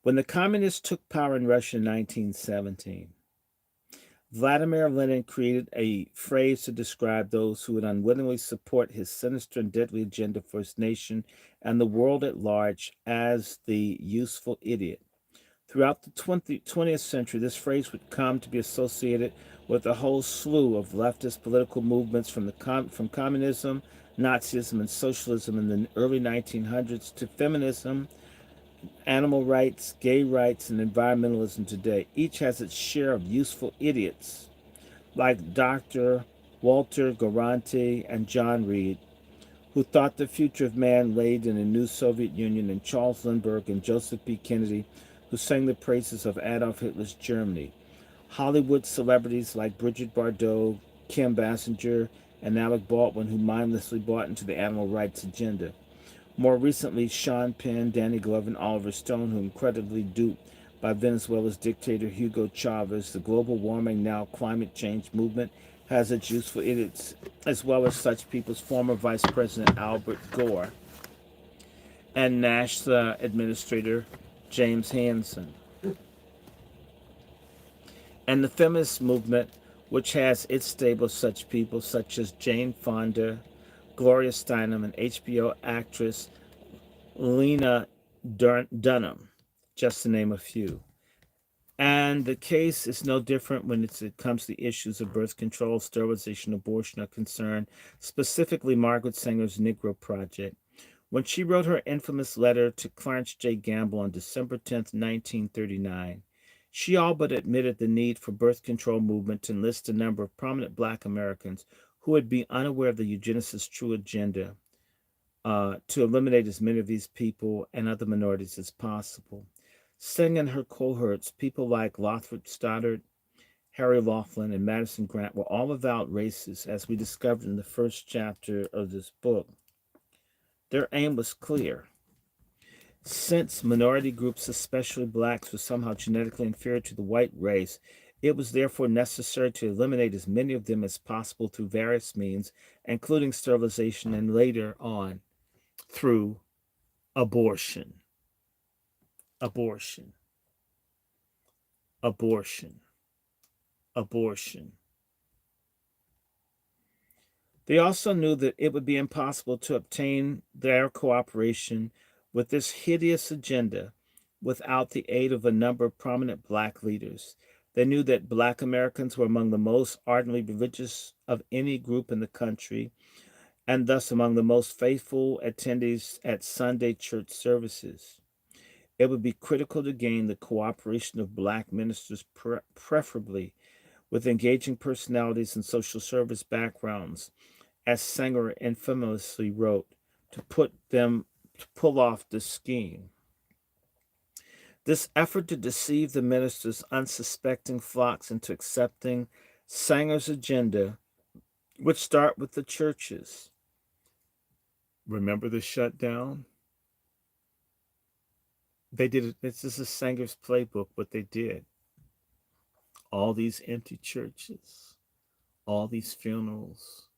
When the communists took power in Russia in 1917, Vladimir Lenin created a phrase to describe those who would unwillingly support his sinister and deadly agenda for his nation and the world at large as the useful idiot. Throughout the 20th century, this phrase would come to be associated with a whole slew of leftist political movements from communism, Nazism, and socialism in the early 1900s to feminism, animal rights, gay rights, and environmentalism today. Each has its share of useful idiots, like Dr. Walter Garanti and John Reed, who thought the future of man laid in a new Soviet Union, and Charles Lindbergh and Joseph P. Kennedy, who sang the praises of Adolf Hitler's Germany. Hollywood celebrities like Bridget Bardot, Kim Basinger, and Alec Baldwin, who mindlessly bought into the animal rights agenda. More recently, Sean Penn, Danny Glover, and Oliver Stone, who incredibly duped by Venezuela's dictator Hugo Chavez. The global warming, now climate change movement has its useful idiots, as well as such people as former Vice President Albert Gore and NASA Administrator James Hansen. And the feminist movement, which has its stable of such people such as Jane Fonda, Gloria Steinem, and HBO actress Lena Dunham, just to name a few. And the case is no different when it comes to the issues of birth control, sterilization, abortion are concerned, specifically Margaret Sanger's Negro Project. When she wrote her infamous letter to Clarence J. Gamble on December 10th, 1939, she all but admitted the need for birth control movement to enlist a number of prominent black Americans who would be unaware of the eugenicist true agenda to eliminate as many of these people and other minorities as possible. Singh and her cohorts, people like Lothrop Stoddard, Harry Laughlin, and Madison Grant, were all avowed racists, as we discovered in the first chapter of this book. Their aim was clear. Since minority groups, especially blacks, were somehow genetically inferior to the white race, it was therefore necessary to eliminate as many of them as possible through various means, including sterilization and later on through abortion. Abortion. abortion, abortion. They also knew that it would be impossible to obtain their cooperation with this hideous agenda without the aid of a number of prominent black leaders. They knew that black Americans were among the most ardently religious of any group in the country, and thus among the most faithful attendees at Sunday church services. It would be critical to gain the cooperation of black ministers, preferably with engaging personalities and social service backgrounds, as Sanger infamously wrote, to pull off this scheme. This effort to deceive the minister's unsuspecting flocks into accepting Sanger's agenda would start with the churches. Remember the shutdown? They did it. This is Sanger's playbook, what they did. All these empty churches, all these funerals.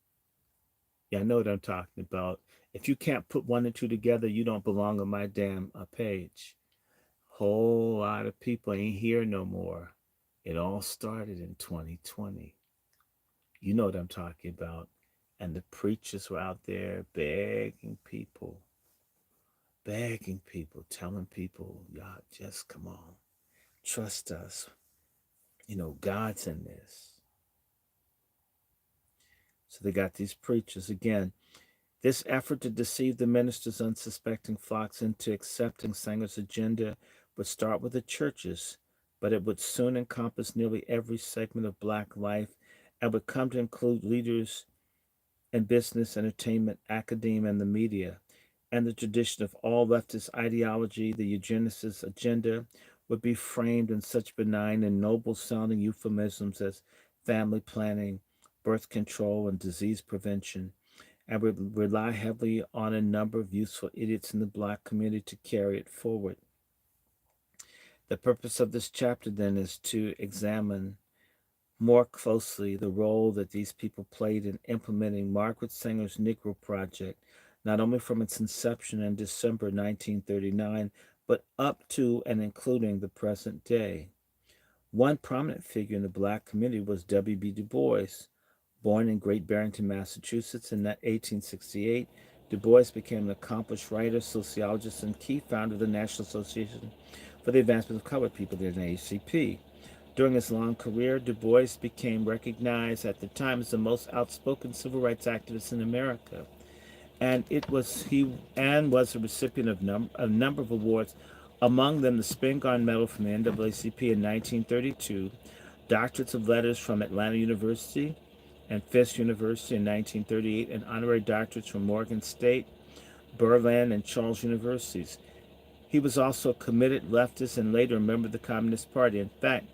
Yeah, I know what I'm talking about. If you can't put one and two together, you don't belong on my damn page. Whole lot of people ain't here no more. It all started in 2020. You know what I'm talking about. And the preachers were out there begging people, telling people, y'all just come on, trust us. You know, God's in this. So they got these preachers again. This effort to deceive the minister's unsuspecting flocks into accepting Sanger's agenda would start with the churches, but it would soon encompass nearly every segment of black life and would come to include leaders in business, entertainment, academia, and the media. And the tradition of all leftist ideology, the eugenicist agenda, would be framed in such benign and noble sounding euphemisms as family planning, birth control, and disease prevention, and would rely heavily on a number of useful idiots in the black community to carry it forward. The purpose of this chapter, then, is to examine more closely the role that these people played in implementing Margaret Sanger's Negro Project, not only from its inception in December 1939, but up to and including the present day. One prominent figure in the black community was W.B. Du Bois. Born in Great Barrington, Massachusetts in 1868, Du Bois became an accomplished writer, sociologist, and key founder of the National Association for the Advancement of Colored People, the NAACP. During his long career, Du Bois became recognized at the time as the most outspoken civil rights activist in America, and was a recipient of a number of awards, among them the Spingarn Medal from the NAACP in 1932, doctorates of letters from Atlanta University and Fisk University in 1938, and honorary doctorates from Morgan State, Berlin, and Charles Universities. He was also a committed leftist and later a member of the Communist Party. In fact,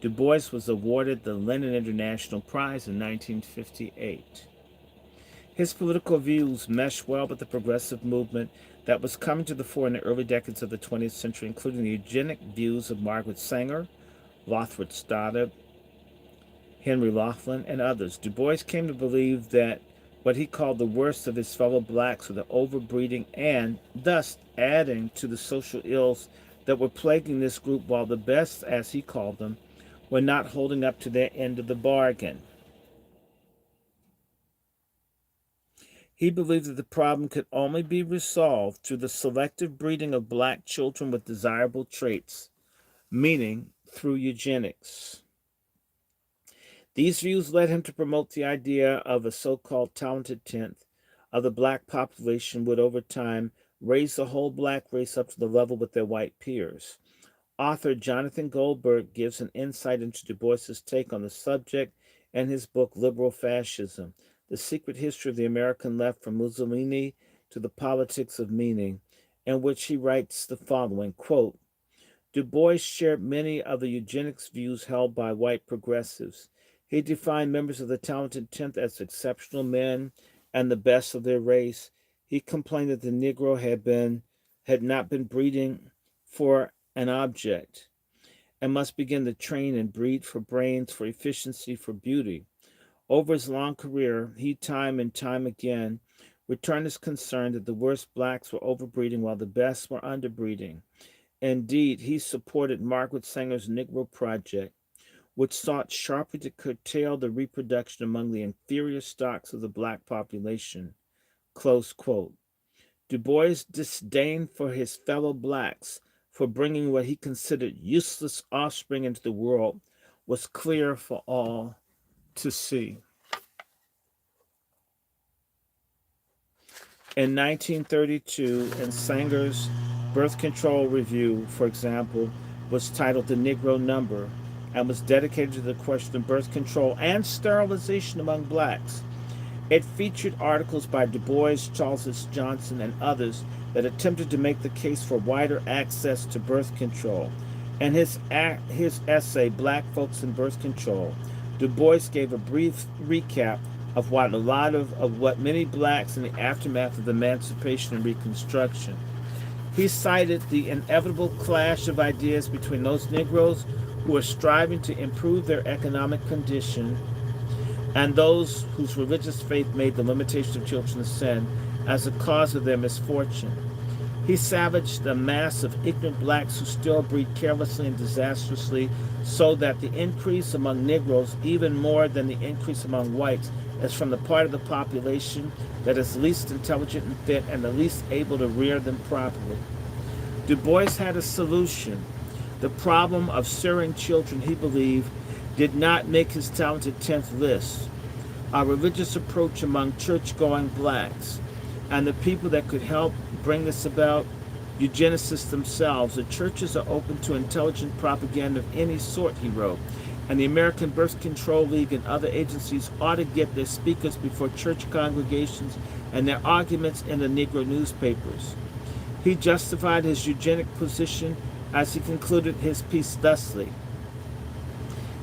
Du Bois was awarded the Lenin International Prize in 1958. His political views meshed well with the progressive movement that was coming to the fore in the early decades of the 20th century, including the eugenic views of Margaret Sanger, Lothar Stoddard, Henry Laughlin, and others. Du Bois came to believe that what he called the worst of his fellow blacks were the overbreeding and, thus, adding to the social ills that were plaguing this group, while the best, as he called them, were not holding up to their end of the bargain. He believed that the problem could only be resolved through the selective breeding of black children with desirable traits, meaning through eugenics. These views led him to promote the idea of a so-called talented tenth of the black population would over time raise the whole black race up to the level with their white peers. Author Jonathan Goldberg gives an insight into Du Bois's take on the subject in his book Liberal Fascism, The Secret History of the American Left from Mussolini to the Politics of Meaning, in which he writes the following, quote, Du Bois shared many of the eugenics views held by white progressives. He defined members of the talented tenth as exceptional men and the best of their race. He complained that the Negro had not been breeding for an object and must begin to train and breed for brains, for efficiency, for beauty. Over his long career, he time and time again returned his concern that the worst blacks were overbreeding while the best were underbreeding. Indeed, he supported Margaret Sanger's Negro Project, which sought sharply to curtail the reproduction among the inferior stocks of the black population. Close quote. Du Bois' disdain for his fellow blacks for bringing what he considered useless offspring into the world was clear for all to see. In 1932, in Sanger's Birth Control Review, for example, was titled The Negro Number and was dedicated to the question of birth control and sterilization among blacks. It featured articles by Du Bois, Charles S. Johnson, and others that attempted to make the case for wider access to birth control. In his essay, Black Folks in Birth Control, Du Bois gave a brief recap of what many blacks in the aftermath of emancipation and Reconstruction. He cited the inevitable clash of ideas between those Negroes who were striving to improve their economic condition and those whose religious faith made the limitation of children a sin as a cause of their misfortune. He savaged the mass of ignorant blacks who still breed carelessly and disastrously, so that the increase among Negroes, even more than the increase among whites, is from the part of the population that is least intelligent and fit and the least able to rear them properly. Du Bois had a solution. The problem of siring children, he believed, did not make his talented 10th list. Our religious approach among church-going blacks and the people that could help bring this about, eugenicists themselves. The churches are open to intelligent propaganda of any sort, he wrote, and the American Birth Control League and other agencies ought to get their speakers before church congregations and their arguments in the Negro newspapers. He justified his eugenic position as he concluded his piece thusly.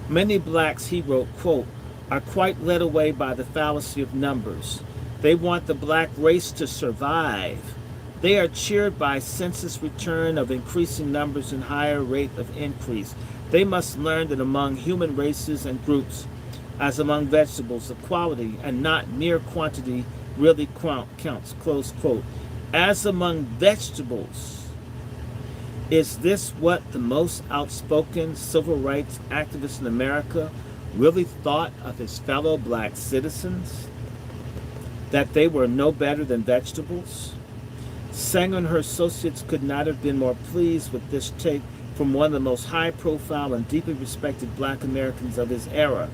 Many blacks, he wrote, quote, are quite led away by the fallacy of numbers. They want the black race to survive. They are cheered by census return of increasing numbers and higher rate of increase. They must learn that among human races and groups, as among vegetables, the quality and not mere quantity really counts, close quote. As among vegetables, is this what the most outspoken civil rights activist in America really thought of his fellow black citizens? That they were no better than vegetables? Sanger and her associates could not have been more pleased with this take from one of the most high-profile and deeply respected black Americans of his era.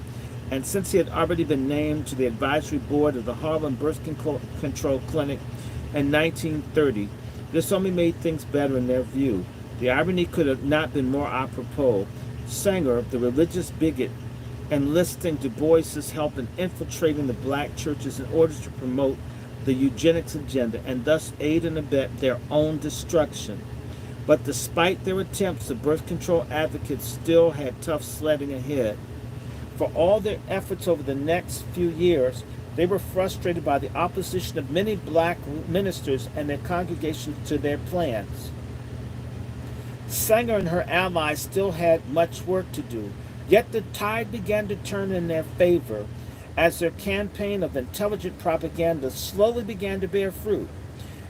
And since he had already been named to the advisory board of the Harlem Birth Control Clinic in 1930, this only made things better in their view. The irony could have not been more apropos. Sanger, the religious bigot, enlisting Du Bois's help in infiltrating the black churches in order to promote the eugenics agenda and thus aid and abet their own destruction. But despite their attempts, the birth control advocates still had tough sledding ahead. For all their efforts over the next few years, they were frustrated by the opposition of many black ministers and their congregations to their plans. Sanger and her allies still had much work to do, yet the tide began to turn in their favor as their campaign of intelligent propaganda slowly began to bear fruit.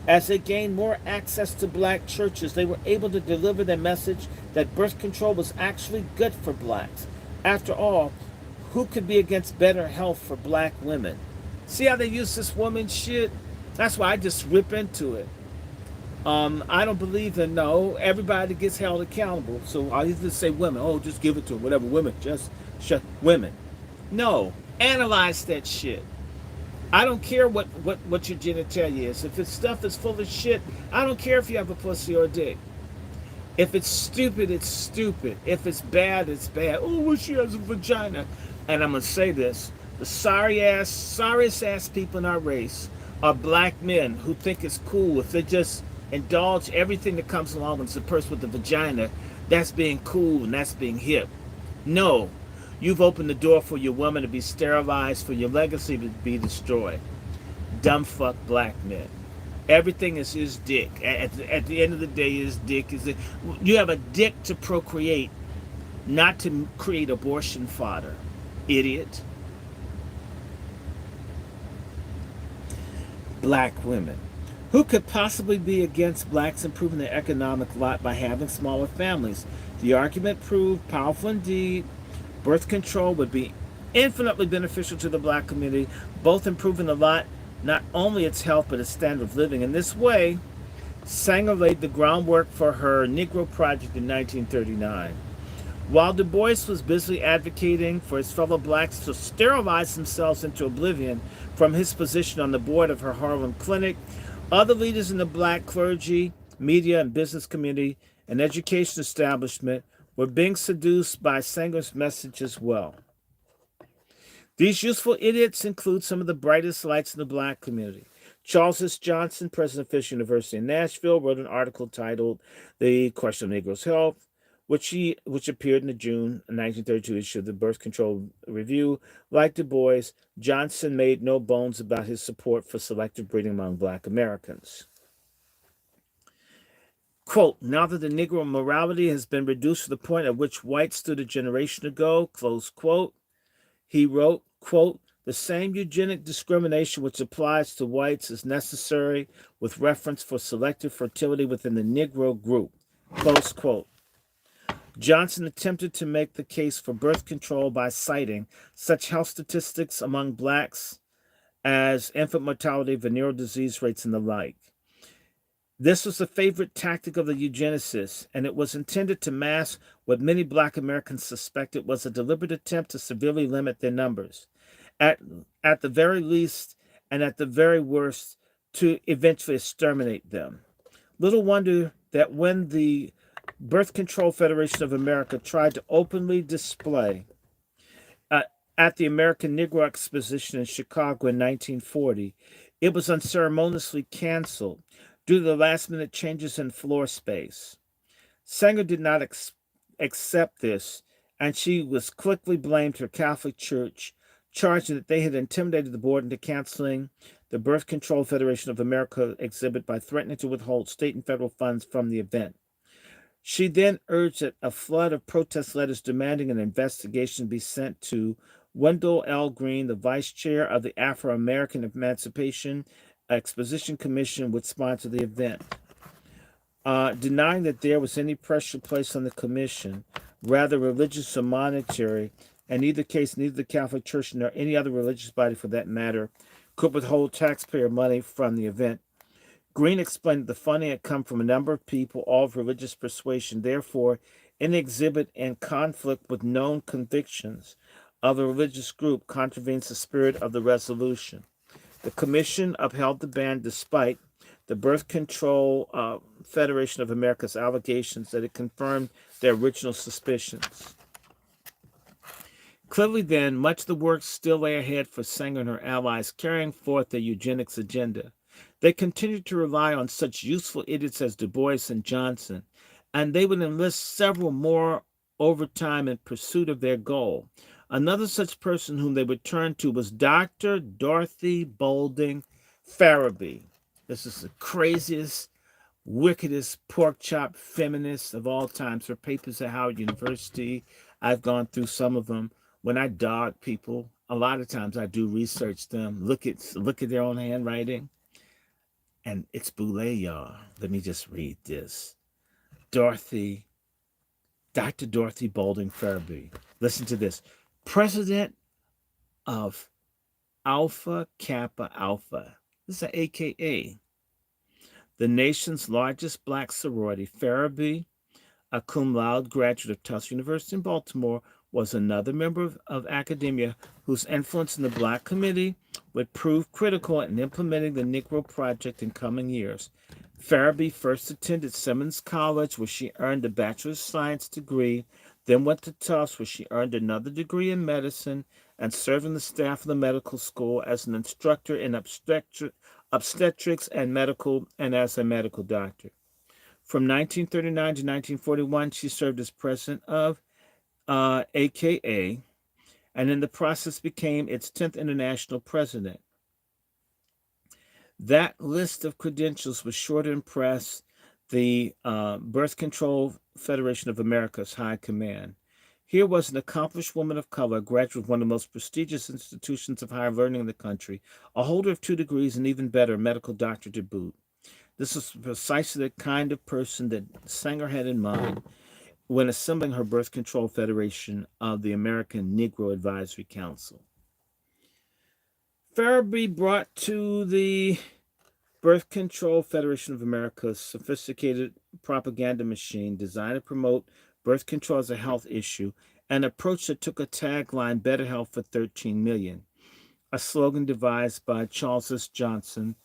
As they gained more access to black churches, they were able to deliver their message that birth control was actually good for blacks. After all, who could be against better health for black women? See how they use this woman shit? That's why I just rip into it. I don't believe in no, everybody gets held accountable. So I'll just say women. Oh, just give it to them, whatever. Women, just shut women. No, analyze that shit. I don't care what your genitalia is. If it's stuff that's full of shit, I don't care if you have a pussy or a dick. If it's stupid, it's stupid. If it's bad, it's bad. Oh, well, she has a vagina. And I'm going to say this. The sorriest ass people in our race are black men who think it's cool if they just indulge everything that comes along with a person with a vagina. That's being cool and that's being hip. No. You've opened the door for your woman to be sterilized, for your legacy to be destroyed. Dumb fuck black men. Everything is his dick. At the end of the day, his dick is it. You have a dick to procreate, not to create abortion fodder. Idiot. Black women Who could possibly be against blacks improving their economic lot by having smaller families? The argument proved powerful indeed. Birth control would be infinitely beneficial to the black community, both improving the lot, not only its health, but its standard of living. In this way, Sanger laid the groundwork for her Negro Project in 1939. While Du Bois was busily advocating for his fellow blacks to sterilize themselves into oblivion from his position on the board of her Harlem clinic, other leaders in the black clergy, media, and business community and education establishment were being seduced by Sanger's message as well. These useful idiots include some of the brightest lights in the black community. Charles S. Johnson, president of Fisk University in Nashville, wrote an article titled "The Question of Negroes' Health," which appeared in the June 1932 issue of the Birth Control Review. Like Du Bois, Johnson made no bones about his support for selective breeding among black Americans. Quote, now that the Negro morality has been reduced to the point at which whites stood a generation ago, close quote, he wrote, quote, the same eugenic discrimination which applies to whites is necessary with reference for selective fertility within the Negro group, close quote. Johnson attempted to make the case for birth control by citing such health statistics among blacks as infant mortality, venereal disease rates, and the like. This was a favorite tactic of the eugenicists, and it was intended to mask what many black Americans suspected was a deliberate attempt to severely limit their numbers. At the very least, and at the very worst, to eventually exterminate them. Little wonder that when the Birth Control Federation of America tried to openly display at the American Negro Exposition in Chicago in 1940, it was unceremoniously canceled due to the last-minute changes in floor space. Sanger did not accept this, and she was quickly blamed her Catholic Church, charging that they had intimidated the board into canceling the Birth Control Federation of America exhibit by threatening to withhold state and federal funds from the event. She then urged that a flood of protest letters demanding an investigation be sent to Wendell L. Green, the vice chair of the Afro-American Emancipation Exposition Commission, would sponsor the event. Denying that there was any pressure placed on the commission, rather religious or monetary, in either case, neither the Catholic Church nor any other religious body for that matter could withhold taxpayer money from the event. Green explained that the funding had come from a number of people, all of religious persuasion. Therefore, any exhibit in conflict with known convictions of a religious group contravenes the spirit of the resolution. The commission upheld the ban despite the Birth Control Federation of America's allegations that it confirmed their original suspicions. Clearly, then, much of the work still lay ahead for Sanger and her allies carrying forth their eugenics agenda. They continued to rely on such useful idiots as Du Bois and Johnson, and they would enlist several more over time in pursuit of their goal. Another such person whom they would turn to was Dr. Dorothy Boulding Farabee. This is the craziest, wickedest pork chop feminist of all times. Her papers at Howard University, I've gone through some of them. When I dog people, a lot of times I do research them, look at their own handwriting, and it's boule, y'all. Let me just read this. Dr. Dorothy Boulding Farabee. Listen to this. President of Alpha Kappa Alpha. This is an AKA. The nation's largest black sorority. Farabee, a cum laude graduate of Tufts University in Baltimore, was another member of academia whose influence in the black community would prove critical in implementing the Negro Project in coming years. Farabee first attended Simmons College, where she earned a Bachelor of Science degree, then went to Tufts, where she earned another degree in medicine and served on the staff of the medical school as an instructor in obstetrics and as a medical doctor. From 1939 to 1941, she served as president of AKA, and in the process became its 10th international president. That list of credentials was sure to impress the Birth Control Federation of America's high command. Here was an accomplished woman of color, a graduate of one of the most prestigious institutions of higher learning in the country, a holder of 2 degrees, and even better, a medical doctor to boot. This was precisely the kind of person that Sanger had in mind when assembling her birth control federation of the American Negro Advisory Council. Farabee brought to the Birth Control Federation of America a sophisticated propaganda machine designed to promote birth control as a health issue, an approach that took a tagline, Better Health for 13 Million, a slogan devised by Charles S. Johnson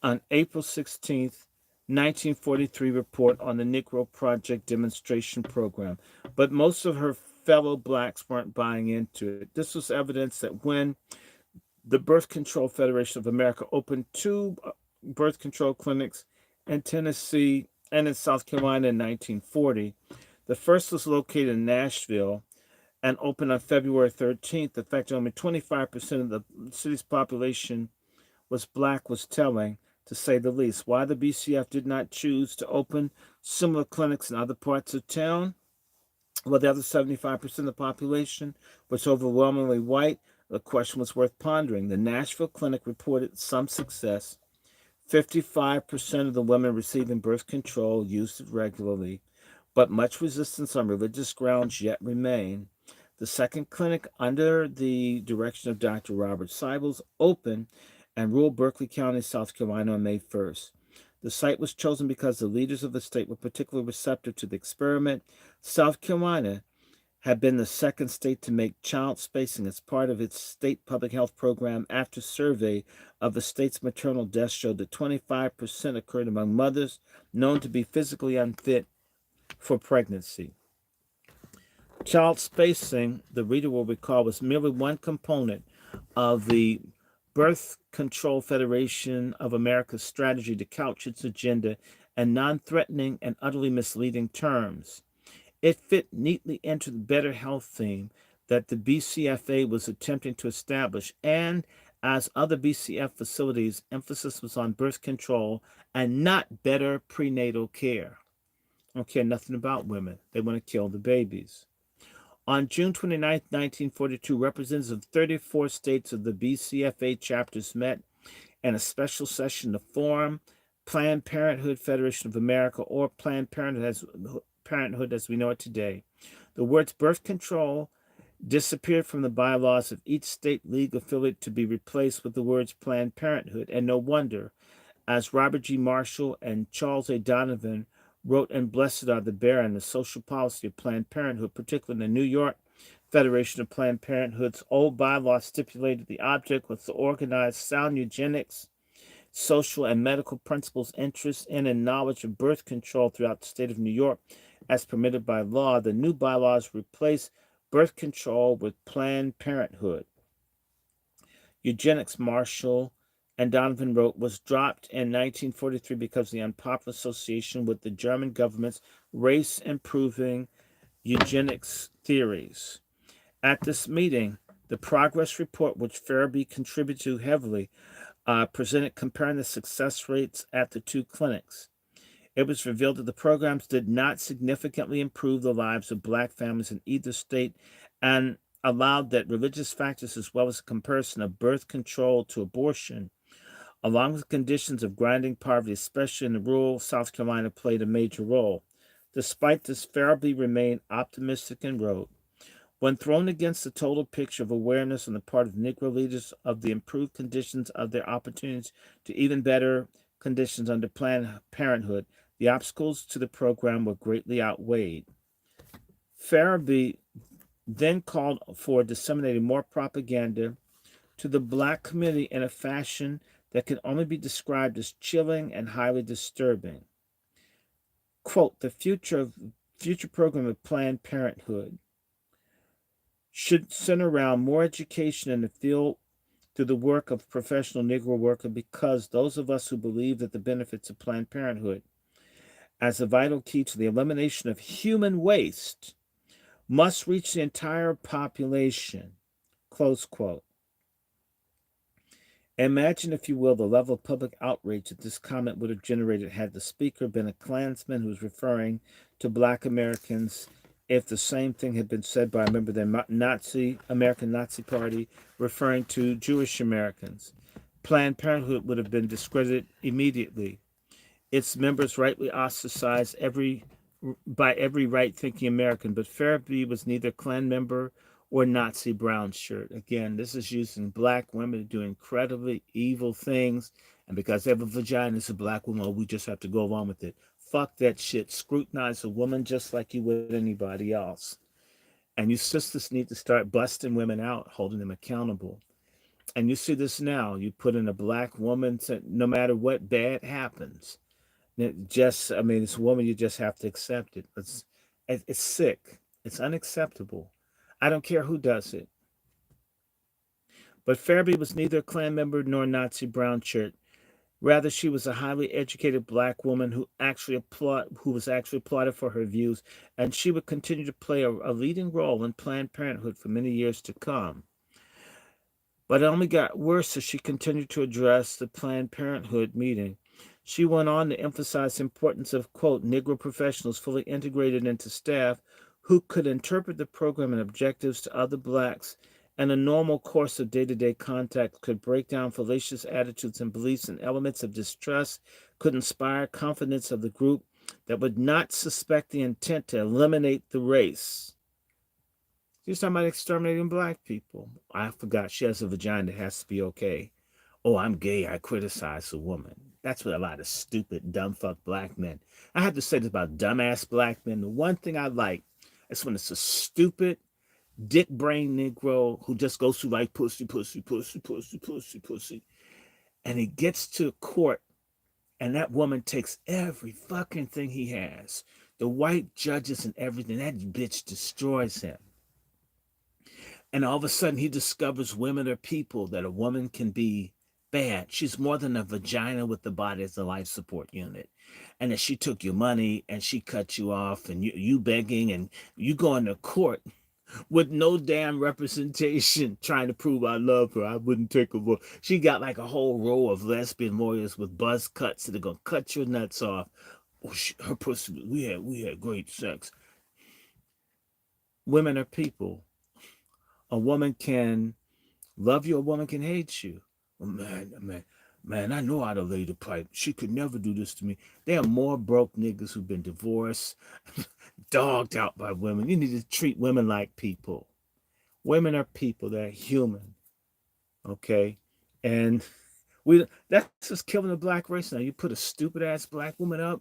on April 16th, 1943 report on the Negro Project demonstration program. But most of her fellow blacks weren't buying into it. This was evidence that when the Birth Control Federation of America opened two birth control clinics in Tennessee and in South Carolina in 1940, the first was located in Nashville and opened on February 13th. The fact that only 25% of the city's population was black was telling, to say the least. Why the BCF did not choose to open similar clinics in other parts of town, well, the other 75% of the population was overwhelmingly white, the question was worth pondering. The Nashville clinic reported some success. 55% of the women receiving birth control used it regularly, but much resistance on religious grounds yet remained. The second clinic, under the direction of Dr. Robert Seibels, opened in rural Berkeley County, South Carolina on May 1st. The site was chosen because the leaders of the state were particularly receptive to the experiment. South Carolina had been the second state to make child spacing as part of its state public health program after survey of the state's maternal deaths showed that 25% occurred among mothers known to be physically unfit for pregnancy. Child spacing, the reader will recall, was merely one component of the Birth Control Federation of America's strategy to couch its agenda in non-threatening and utterly misleading terms. It fit neatly into the better health theme that the BCFA was attempting to establish, and as other BCF facilities, emphasis was on birth control and not better prenatal care. Don't care nothing about women. They want to kill the babies. On June 29, 1942, representatives of 34 states of the BCFA chapters met in a special session to form Planned Parenthood Federation of America, or Planned Parenthood as we know it today. The words birth control disappeared from the bylaws of each state league affiliate to be replaced with the words Planned Parenthood, and no wonder, as Robert G. Marshall and Charles A. Donovan wrote in Blessed Are the Barren, the social policy of Planned Parenthood, particularly in the New York Federation of Planned Parenthood's old bylaw stipulated the object was to organize sound eugenics, social and medical principles, interest in and knowledge of birth control throughout the state of New York as permitted by law. The new bylaws replaced birth control with Planned Parenthood. Eugenics, Marshall and Donovan wrote, was dropped in 1943 because of the unpopular association with the German government's race-improving eugenics theories. At this meeting, the progress report, which Farabee contributed to heavily, presented comparing the success rates at the two clinics. It was revealed that the programs did not significantly improve the lives of black families in either state and allowed that religious factors as well as a comparison of birth control to abortion, along with conditions of grinding poverty, especially in the rural South Carolina, played a major role. Despite this, Farabee remained optimistic and wrote, when thrown against the total picture of awareness on the part of Negro leaders of the improved conditions of their opportunities to even better conditions under Planned Parenthood, the obstacles to the program were greatly outweighed. Farabee then called for disseminating more propaganda to the black community in a fashion that can only be described as chilling and highly disturbing. Quote, the future program of Planned Parenthood should center around more education in the field through the work of professional Negro workers, because those of us who believe that the benefits of Planned Parenthood as a vital key to the elimination of human waste must reach the entire population. Close quote. Imagine, if you will, the level of public outrage that this comment would have generated had the speaker been a Klansman who was referring to black Americans, if the same thing had been said by a member of the American Nazi Party referring to Jewish Americans. Planned Parenthood would have been discredited immediately. Its members rightly ostracized by every right-thinking American, but Farabee was neither Klan member or Nazi brown shirt. Again, this is using black women to do incredibly evil things, and because they have a vagina as a black woman, oh, we just have to go along with it. Fuck that shit. Scrutinize a woman just like you would anybody else. And you sisters need to start busting women out, holding them accountable. And you see this now. You put in a black woman, no matter what bad happens, I mean, it's a woman, you just have to accept it. It's sick. It's unacceptable. I don't care who does it. But Farabee was neither a Klan member nor Nazi brown shirt. Rather, she was a highly educated black woman who was actually applauded for her views, and she would continue to play a leading role in Planned Parenthood for many years to come. But it only got worse as she continued to address the Planned Parenthood meeting. She went on to emphasize the importance of, quote, Negro professionals fully integrated into staff who could interpret the program and objectives to other blacks, and a normal course of day-to-day contact could break down fallacious attitudes and beliefs and elements of distrust, could inspire confidence of the group that would not suspect the intent to eliminate the race. She's talking about exterminating black people. I forgot she has a vagina that has to be okay. Oh, I'm gay. I criticize a woman. That's what a lot of stupid, dumb fuck black men. I have to say this about dumbass black men. The one thing I like is when it's a stupid, dick brain Negro who just goes through like pussy, pussy, pussy, pussy, pussy, pussy. And he gets to court and that woman takes every fucking thing he has. The white judges and everything. That bitch destroys him. And all of a sudden he discovers women are people, that a woman can be bad. She's more than a vagina with the body as a life support unit. And that she took your money and she cut you off and you begging and you going to court with no damn representation trying to prove I love her. I wouldn't take a vote. She got like a whole row of lesbian lawyers with buzz cuts that are going to cut your nuts off. Oh, her pussy, we had great sex. Women are people. A woman can love you, a woman can hate you. Oh, man, I know how to lay the pipe. She could never do this to me. There are more broke niggas who've been divorced, dogged out by women. You need to treat women like people. Women are people. They're human. Okay? And that's just killing the black race now. You put a stupid ass black woman up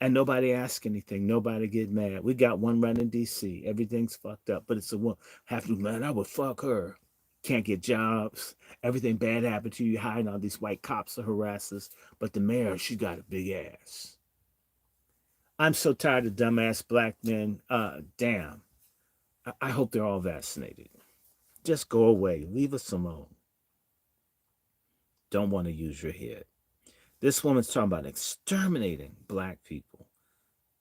and nobody asks anything. Nobody get mad. We got one running in DC. Everything's fucked up. But it's a woman. Half the man, I would fuck her. Can't get jobs. Everything bad happened to you. You're hiring all these white cops or harassers. But the mayor, she got a big ass. I'm so tired of dumbass black men. Damn. I hope they're all vaccinated. Just go away. Leave us alone. Don't want to use your head. This woman's talking about exterminating black people.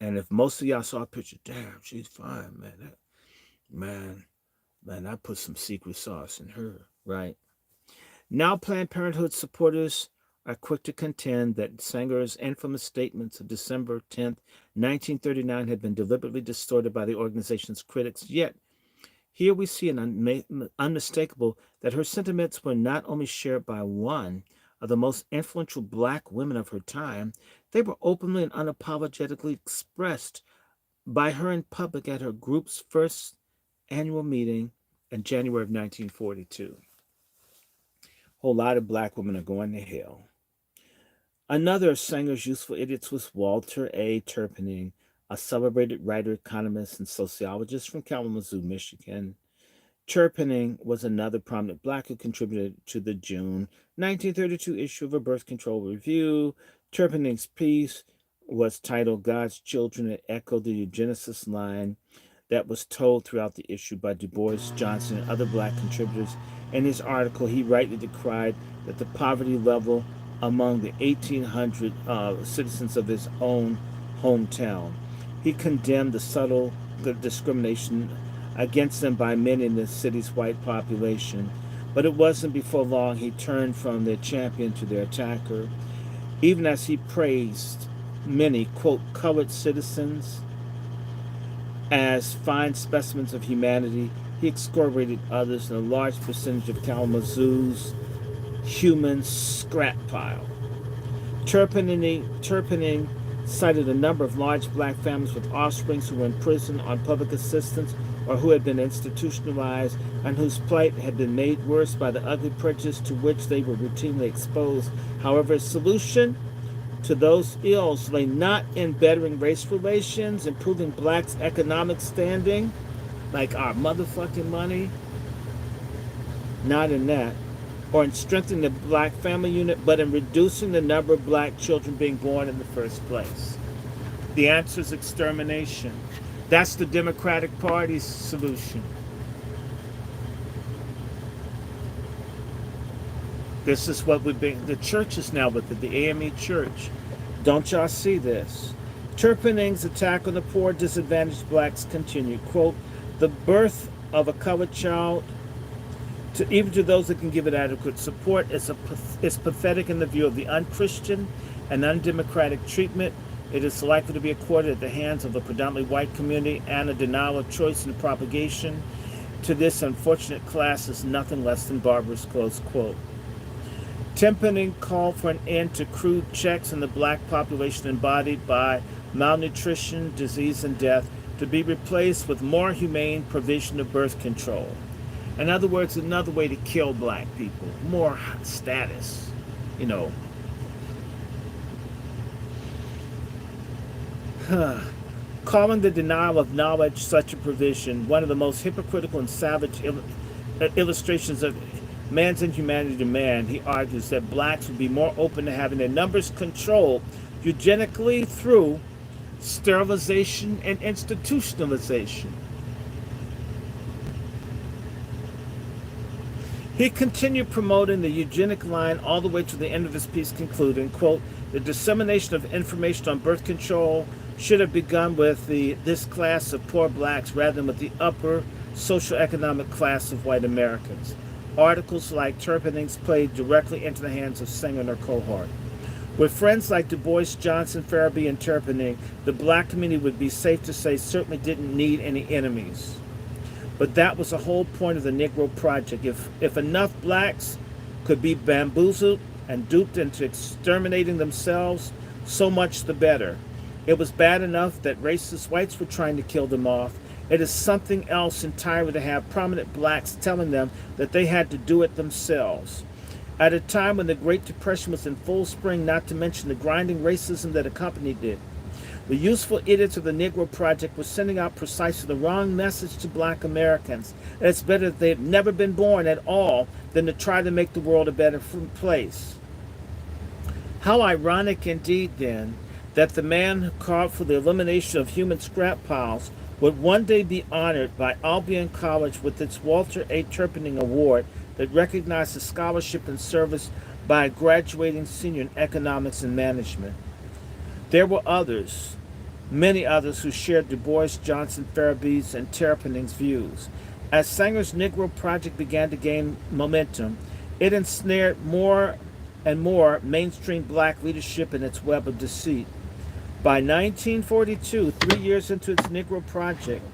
And if most of y'all saw a picture, damn, she's fine, man. Man, I put some secret sauce in her, right? Now Planned Parenthood supporters are quick to contend that Sanger's infamous statements of December 10th, 1939 had been deliberately distorted by the organization's critics. Yet, here we see an unmistakable that her sentiments were not only shared by one of the most influential black women of her time, they were openly and unapologetically expressed by her in public at her group's first annual meeting in January of 1942. A whole lot of black women are going to hell. Another of Sanger's useful idiots was Walter A. Terpening, a celebrated writer, economist, and sociologist from Kalamazoo, Michigan. Terpening was another prominent black who contributed to the June 1932 issue of a Birth Control Review. Terpening's piece was titled God's Children. It echoed the eugenicist line that was told throughout the issue by Du Bois, Johnson, and other black contributors. In his article, he rightly decried that the poverty level among the 1,800 citizens of his own hometown. He condemned the subtle discrimination against them by many in the city's white population. But it wasn't before long he turned from their champion to their attacker. Even as he praised many, quote, colored citizens as fine specimens of humanity, he excoriated others in a large percentage of Kalamazoo's human scrap pile. Turpening cited a number of large black families with offspring who were in prison on public assistance or who had been institutionalized and whose plight had been made worse by the ugly prejudice to which they were routinely exposed. However, a solution to those ills lay not in bettering race relations, improving blacks' economic standing, like our motherfucking money, not in that, or in strengthening the black family unit, but in reducing the number of black children being born in the first place. The answer is extermination. That's the Democratic Party's solution. This is what we've been, the church is now with it, the AME church. Don't y'all see this? Turpening's attack on the poor, disadvantaged blacks continued. Quote, the birth of a colored child, even to those that can give it adequate support, is pathetic in the view of the unchristian and undemocratic treatment it is likely to be accorded at the hands of the predominantly white community, and a denial of choice in the propagation to this unfortunate class is nothing less than barbarous, close quote. Tempening called for an end to crude checks on the black population embodied by malnutrition, disease, and death to be replaced with more humane provision of birth control. In other words, another way to kill black people, more status, you know. Calling the denial of knowledge such a provision one of the most hypocritical and savage illustrations of man's inhumanity to man, he argues that blacks would be more open to having their numbers controlled eugenically through sterilization and institutionalization. He continued promoting the eugenic line all the way to the end of his piece, concluding, quote, the dissemination of information on birth control should have begun with this class of poor blacks rather than with the upper socioeconomic class of white Americans. Articles like Turpening's played directly into the hands of Singer and her cohort. With friends like Du Bois, Johnson, Farabee, and Turpening, the black community would be safe to say certainly didn't need any enemies. But that was the whole point of the Negro Project. If enough blacks could be bamboozled and duped into exterminating themselves, so much the better. It was bad enough that racist whites were trying to kill them off. It is something else entirely to have prominent blacks telling them that they had to do it themselves. At a time when the Great Depression was in full spring, not to mention the grinding racism that accompanied it, the useful idiots of the Negro Project were sending out precisely the wrong message to black Americans. And it's better that they had never been born at all than to try to make the world a better place. How ironic indeed, then, that the man who called for the elimination of human scrap piles would one day be honored by Albion College with its Walter A. Turpening Award that recognized his scholarship and service by a graduating senior in economics and management. There were others, many others, who shared Du Bois, Johnson, Farabee's, and Turpening's views. As Sanger's Negro Project began to gain momentum, it ensnared more and more mainstream black leadership in its web of deceit. By 1942, 3 years into its Negro Project,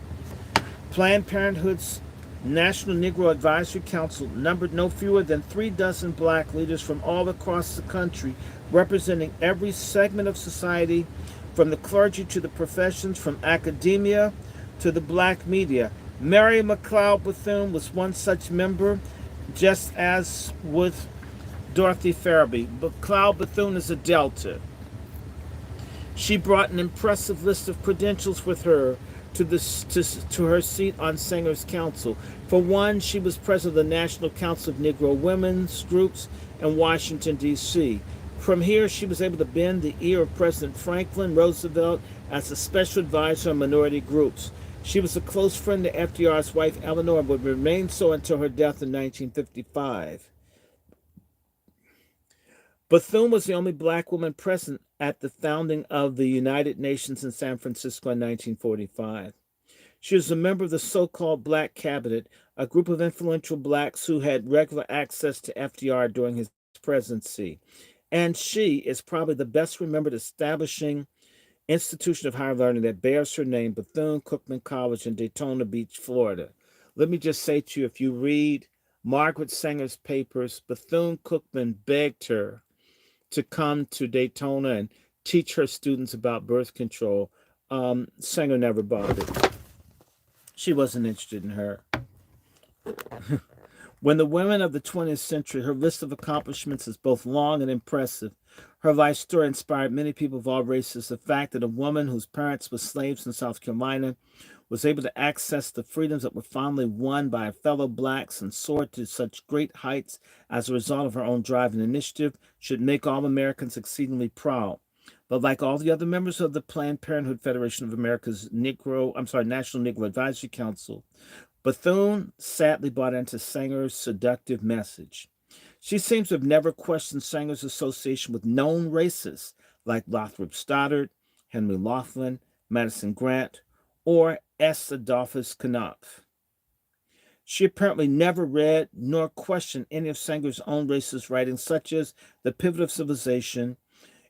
Planned Parenthood's National Negro Advisory Council numbered no fewer than 36 black leaders from all across the country, representing every segment of society, from the clergy to the professions, from academia to the black media. Mary McLeod Bethune was one such member, just as with Dorothy Farabee. McLeod Bethune is a Delta. She brought an impressive list of credentials with her to her seat on Sanger's council. For one, she was president of the National Council of Negro Women's Groups in Washington, D.C. From here, she was able to bend the ear of President Franklin Roosevelt as a special advisor on minority groups. She was a close friend to FDR's wife, Eleanor, and would remain so until her death in 1955. Bethune was the only black woman present at the founding of the United Nations in San Francisco in 1945. She was a member of the so-called Black Cabinet, a group of influential blacks who had regular access to FDR during his presidency. And she is probably the best remembered establishing institution of higher learning that bears her name, Bethune-Cookman College in Daytona Beach, Florida. Let me just say to you, if you read Margaret Sanger's papers, Bethune-Cookman begged her to come to Daytona and teach her students about birth control. Sanger never bothered. She wasn't interested in her. When the women of the 20th century, her list of accomplishments is both long and impressive. Her life story inspired many people of all races. The fact that a woman whose parents were slaves in South Carolina was able to access the freedoms that were finally won by fellow blacks and soared to such great heights as a result of her own drive and initiative should make all Americans exceedingly proud. But like all the other members of the Planned Parenthood Federation of America's National Negro Advisory Council, Bethune sadly bought into Sanger's seductive message. She seems to have never questioned Sanger's association with known racists like Lothrop Stoddard, Henry Laughlin, Madison Grant, or S. Adolphus Knopf. She apparently never read nor questioned any of Sanger's own racist writings, such as The Pivot of Civilization,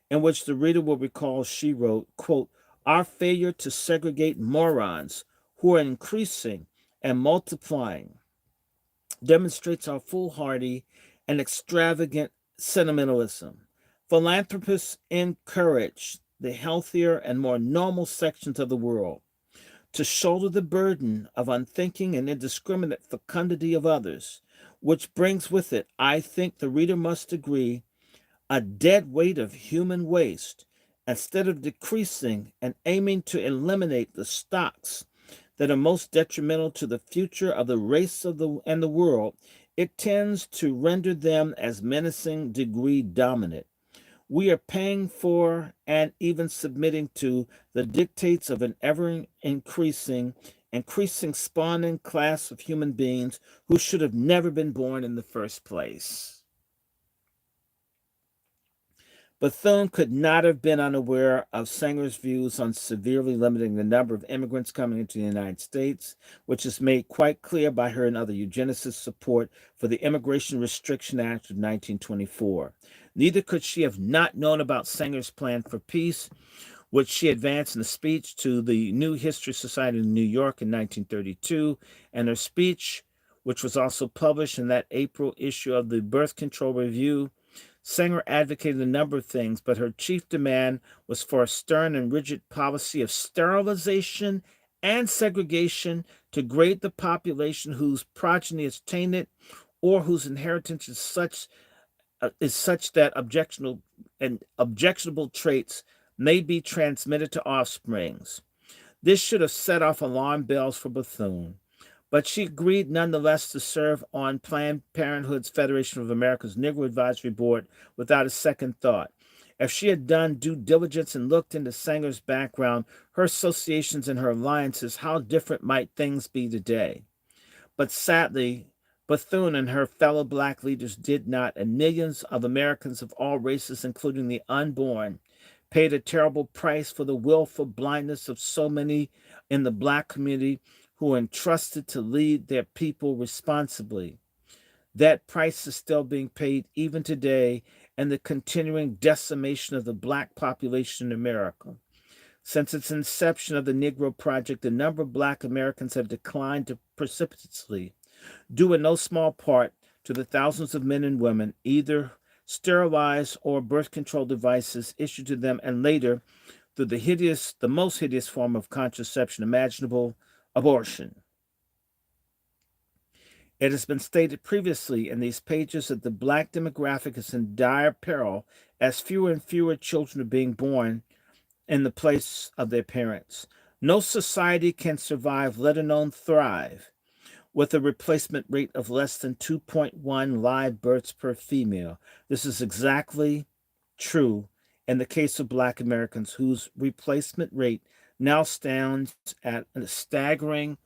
in which the reader will recall she wrote, quote, "Our failure to segregate morons who are increasing and multiplying demonstrates our foolhardy and extravagant sentimentalism. Philanthropists encourage the healthier and more normal sections of the world to shoulder the burden of unthinking and indiscriminate fecundity of others, which brings with it, I think the reader must agree, a dead weight of human waste, instead of decreasing and aiming to eliminate the stocks that are most detrimental to the future of the race and the world, it tends to render them as menacing degree dominant. We are paying for and even submitting to the dictates of an ever-increasing spawning class of human beings who should have never been born in the first place." Bethune could not have been unaware of Sanger's views on severely limiting the number of immigrants coming into the United States, which is made quite clear by her and other eugenicists' support for the Immigration Restriction Act of 1924. Neither could she have not known about Sanger's plan for peace, which she advanced in a speech to the New History Society in New York in 1932, and her speech, which was also published in that April issue of the Birth Control Review. Sanger advocated a number of things, but her chief demand was for a stern and rigid policy of sterilization and segregation to grade the population whose progeny is tainted or whose inheritance is such that objectionable traits may be transmitted to offsprings. This should have set off alarm bells for Bethune, but she agreed nonetheless to serve on Planned Parenthood's Federation of America's Negro Advisory Board without a second thought. If she had done due diligence and looked into Sanger's background, her associations and her alliances, how different might things be today? But sadly, Bethune and her fellow black leaders did not, and millions of Americans of all races, including the unborn, paid a terrible price for the willful blindness of so many in the black community who are entrusted to lead their people responsibly. That price is still being paid even today in the continuing decimation of the black population in America. Since its inception of the Negro Project, the number of black Americans have declined precipitously, due in no small part to the thousands of men and women, either sterilized or birth control devices issued to them, and later through the most hideous form of contraception imaginable, abortion. It has been stated previously in these pages that the black demographic is in dire peril as fewer and fewer children are being born in the place of their parents. No society can survive, let alone thrive, with a replacement rate of less than 2.1 live births per female. This is exactly true in the case of black Americans, whose replacement rate now stands at a staggering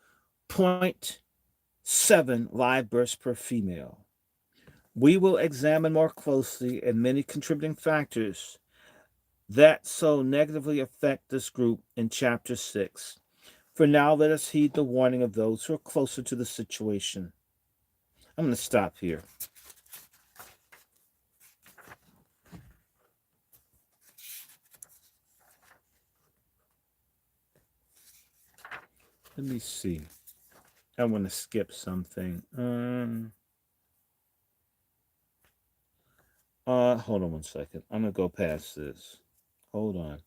0.7 live births per female. We will examine more closely and many contributing factors that so negatively affect this group in Chapter 6. For now, let us heed the warning of those who are closer to the situation. I'm going to stop here. Let me see. I want to skip something. Hold on one second. I'm gonna go past this. Hold on.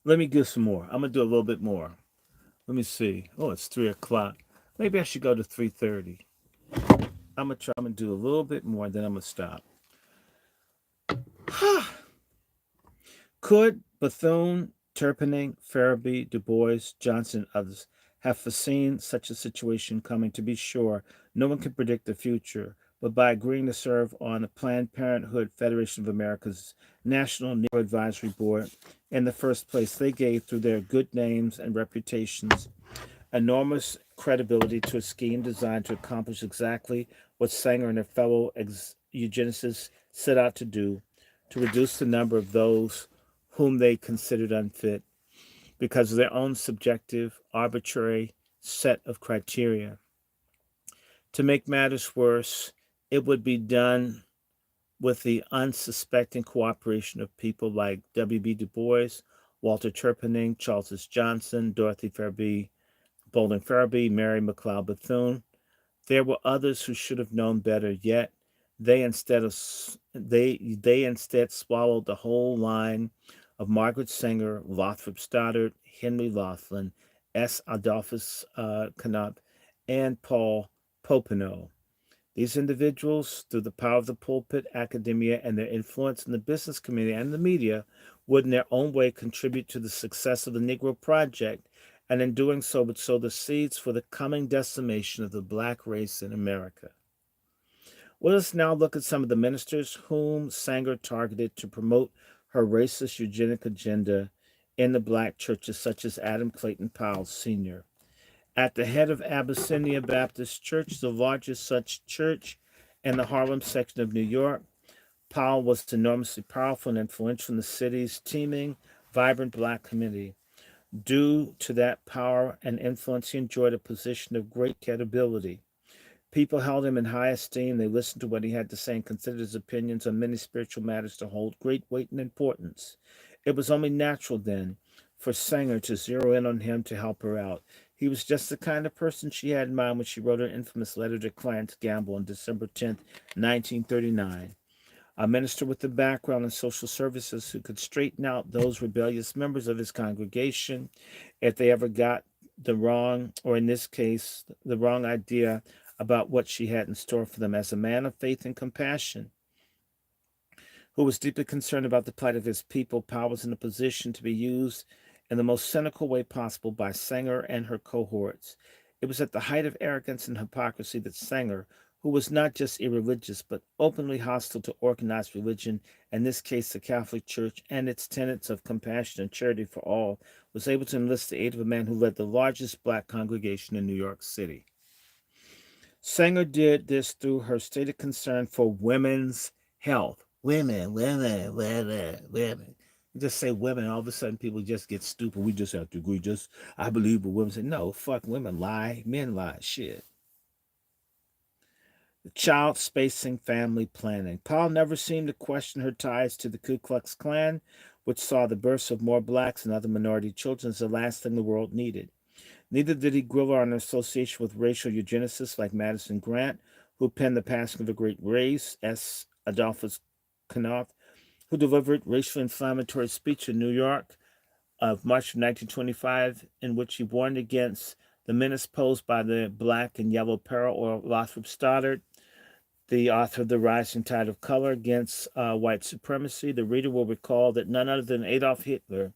Let me give some more. I'm gonna do a little bit more. Let me see. Oh, it's 3 o'clock. Maybe I should go to 3:30. I'm gonna try. I'm gonna do a little bit more, then I'm gonna stop. Could Bethune, Turpinning, Farabee, Du Bois, Johnson, and others have foreseen such a situation coming? To be sure, no one can predict the future, but by agreeing to serve on the Planned Parenthood Federation of America's National Negro Advisory Board, in the first place, they gave, through their good names and reputations, enormous credibility to a scheme designed to accomplish exactly what Sanger and her fellow eugenicists set out to do, to reduce the number of those whom they considered unfit because of their own subjective, arbitrary set of criteria. To make matters worse, it would be done with the unsuspecting cooperation of people like W.B. Du Bois, Walter Turpinning, Charles S. Johnson, Dorothy Farabee, Bolden Farabee, Mary McLeod Bethune. There were others who should have known better, yet they instead swallowed the whole line of Margaret Sanger, Lothrop Stoddard, Henry Laughlin, S. Adolphus Knopf, and Paul Popenoe. These individuals, through the power of the pulpit, academia, and their influence in the business community and the media, would in their own way contribute to the success of the Negro Project, and in doing so would sow the seeds for the coming decimation of the black race in America. Let us now look at some of the ministers whom Sanger targeted to promote her racist eugenic agenda in the black churches, such as Adam Clayton Powell Sr. At the head of Abyssinia Baptist Church, the largest such church in the Harlem section of New York, Powell was enormously powerful and influential in the city's teeming, vibrant black community. Due to that power and influence, he enjoyed a position of great credibility. People held him in high esteem. They listened to what he had to say and considered his opinions on many spiritual matters to hold great weight and importance. It was only natural, then, for Sanger to zero in on him to help her out. He was just the kind of person she had in mind when she wrote her infamous letter to Clarence Gamble on December 10th, 1939. A minister with a background in social services who could straighten out those rebellious members of his congregation if they ever got the wrong, or in this case, the wrong idea about what she had in store for them. As a man of faith and compassion, who was deeply concerned about the plight of his people, Powell was in a position to be used in the most cynical way possible by Sanger and her cohorts. It was at the height of arrogance and hypocrisy that Sanger, who was not just irreligious but openly hostile to organized religion, in this case the Catholic Church and its tenets of compassion and charity for all, was able to enlist the aid of a man who led the largest black congregation in New York City. Sanger did this through her stated concern for women's health. Women. You just say women, all of a sudden people just get stupid. We just have to agree. I believe what women say. No, fuck, women lie, men lie. Shit. Child spacing, family planning. Powell never seemed to question her ties to the Ku Klux Klan, which saw the births of more blacks and other minority children as the last thing the world needed. Neither did he grill her on her association with racial eugenicists like Madison Grant, who penned The Passing of a Great Race, S. Adolphus Knopf, who delivered racially inflammatory speech in New York of March of 1925, in which he warned against the menace posed by the black and yellow peril, or Lothrop Stoddard, the author of The Rising Tide of Color Against White Supremacy. The reader will recall that none other than Adolf Hitler,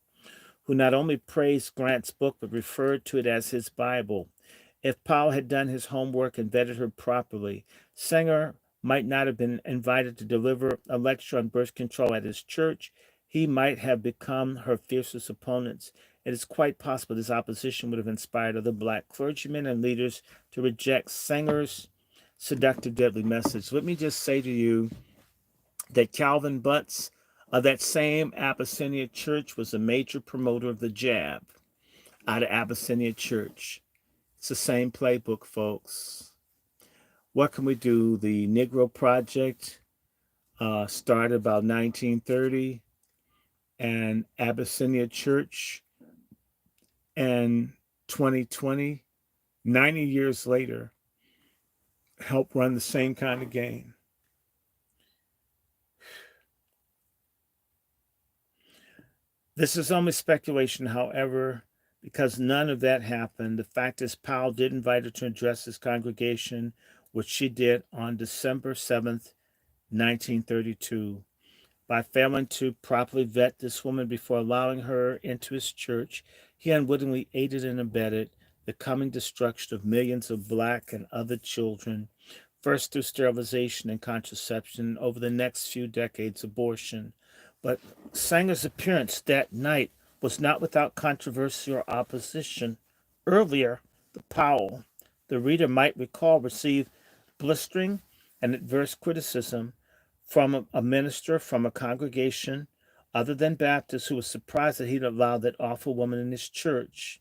who not only praised Grant's book but referred to it as his Bible. If Powell had done his homework and vetted her properly, Sanger might not have been invited to deliver a lecture on birth control at his church. He might have become her fiercest opponents. It is quite possible this opposition would have inspired other black clergymen and leaders to reject Sanger's seductive, deadly message. Let me just say to you that Calvin Butts of that same Abyssinia Church was a major promoter of the jab out of Abyssinia Church. It's the same playbook, folks. What can we do? The Negro Project started about 1930, and Abyssinia Church in 2020 90 years later, help run the same kind of game. This is only speculation, however, because none of that happened. The fact is, Powell did invite her to address his congregation, which she did on December 7th, 1932. By failing to properly vet this woman before allowing her into his church, he unwittingly aided and abetted the coming destruction of millions of black and other children, first through sterilization and contraception, over the next few decades, abortion. But Sanger's appearance that night was not without controversy or opposition. Earlier, the Powell, the reader might recall, received blistering and adverse criticism from a minister from a congregation other than Baptist who was surprised that he'd allowed that awful woman in his church.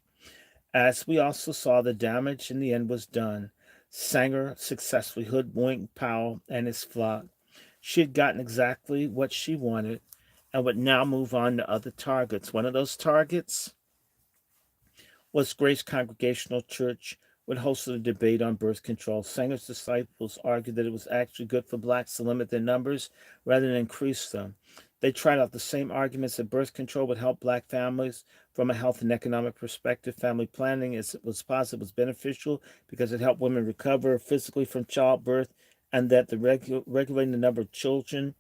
As we also saw, the damage in the end was done. Sanger successfully hoodwinked Powell and his flock. She had gotten exactly what she wanted and would now move on to other targets. One of those targets was Grace Congregational Church, which hosted a debate on birth control. Sanger's disciples argued that it was actually good for blacks to limit their numbers rather than increase them. They tried out the same arguments that birth control would help black families from a health and economic perspective. Family planning was positive, was beneficial because it helped women recover physically from childbirth, and that the regulating the number of children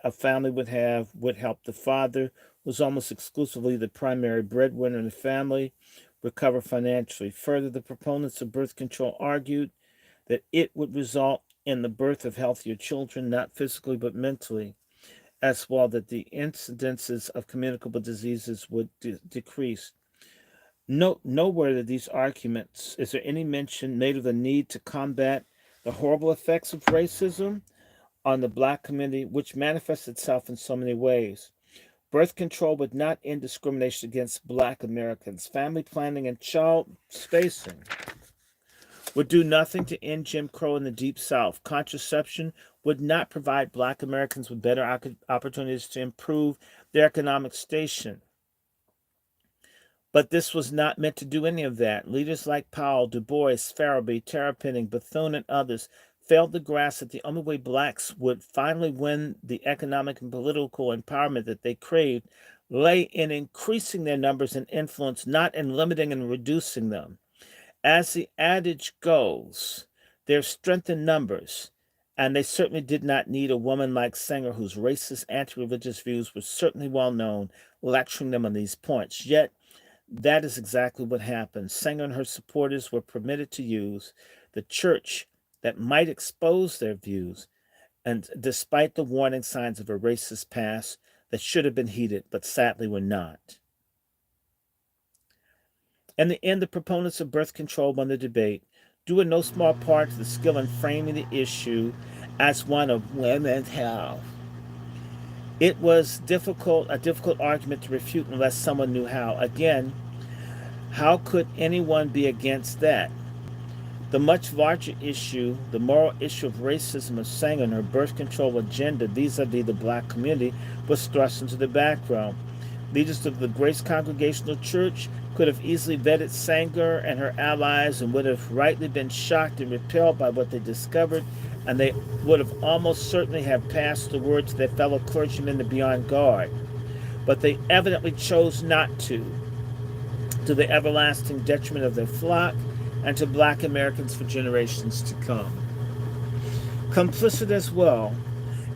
a family would have would help the father, who was almost exclusively the primary breadwinner in the family, recover financially. Further, the proponents of birth control argued that it would result in the birth of healthier children, not physically but mentally, as well that the incidences of communicable diseases would decrease. Nowhere in these arguments is there any mention made of the need to combat the horrible effects of racism on the black community, which manifests itself in so many ways. Birth control would not end discrimination against black Americans. Family planning and child spacing would do nothing to end Jim Crow in the Deep South. Contraception would not provide black Americans with better opportunities to improve their economic station. But this was not meant to do any of that. Leaders like Powell, Du Bois, Farabee, Terrapinning, Bethune, and others failed to grasp that the only way blacks would finally win the economic and political empowerment that they craved lay in increasing their numbers and influence, not in limiting and reducing them. As the adage goes, there's strength in numbers, and they certainly did not need a woman like Sanger, whose racist, anti-religious views were certainly well known, lecturing them on these points. Yet, that is exactly what happened. Sanger and her supporters were permitted to use the church that might expose their views, and despite the warning signs of a racist past that should have been heeded, but sadly were not. In the end, the proponents of birth control won the debate, due in no small part to the skill in framing the issue as one of women's health. It was a difficult argument to refute unless someone knew how. Again, how could anyone be against that? The much larger issue, the moral issue of racism of Sanger and her birth control agenda vis-a-vis the black community, was thrust into the background. Leaders of the Grace Congregational Church could have easily vetted Sanger and her allies and would have rightly been shocked and repelled by what they discovered, and they would have almost certainly have passed the word to their fellow clergymen to be on guard. But they evidently chose not to the everlasting detriment of their flock and to black Americans for generations to come. Complicit as well,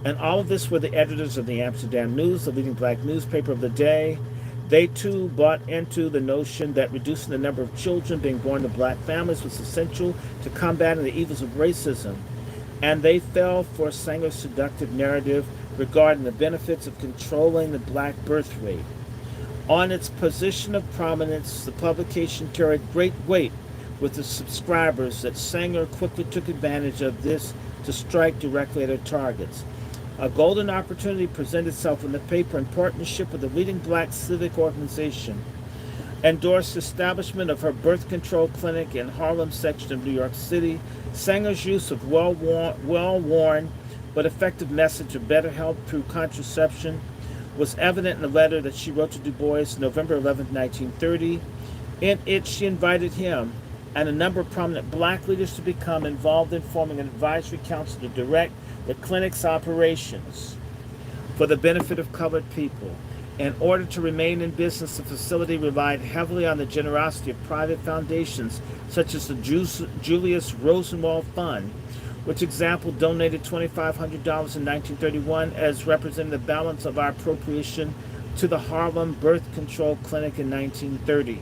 and all of this were the editors of the Amsterdam News, the leading black newspaper of the day. They too bought into the notion that reducing the number of children being born to black families was essential to combating the evils of racism, and they fell for Sanger's seductive narrative regarding the benefits of controlling the black birth rate. On its position of prominence, the publication carried great weight with the subscribers that Sanger quickly took advantage of this to strike directly at her targets. A golden opportunity presented itself when the paper, in partnership with a leading black civic organization, endorsed the establishment of her birth control clinic in Harlem section of New York City. Sanger's use of well-worn but effective message of better health through contraception was evident in a letter that she wrote to Du Bois November 11, 1930. In it, she invited him and a number of prominent black leaders to become involved in forming an advisory council to direct the clinic's operations for the benefit of colored people. In order to remain in business, the facility relied heavily on the generosity of private foundations, such as the Julius Rosenwald Fund, which example donated $2,500 in 1931 as representing the balance of our appropriation to the Harlem Birth Control Clinic in 1930.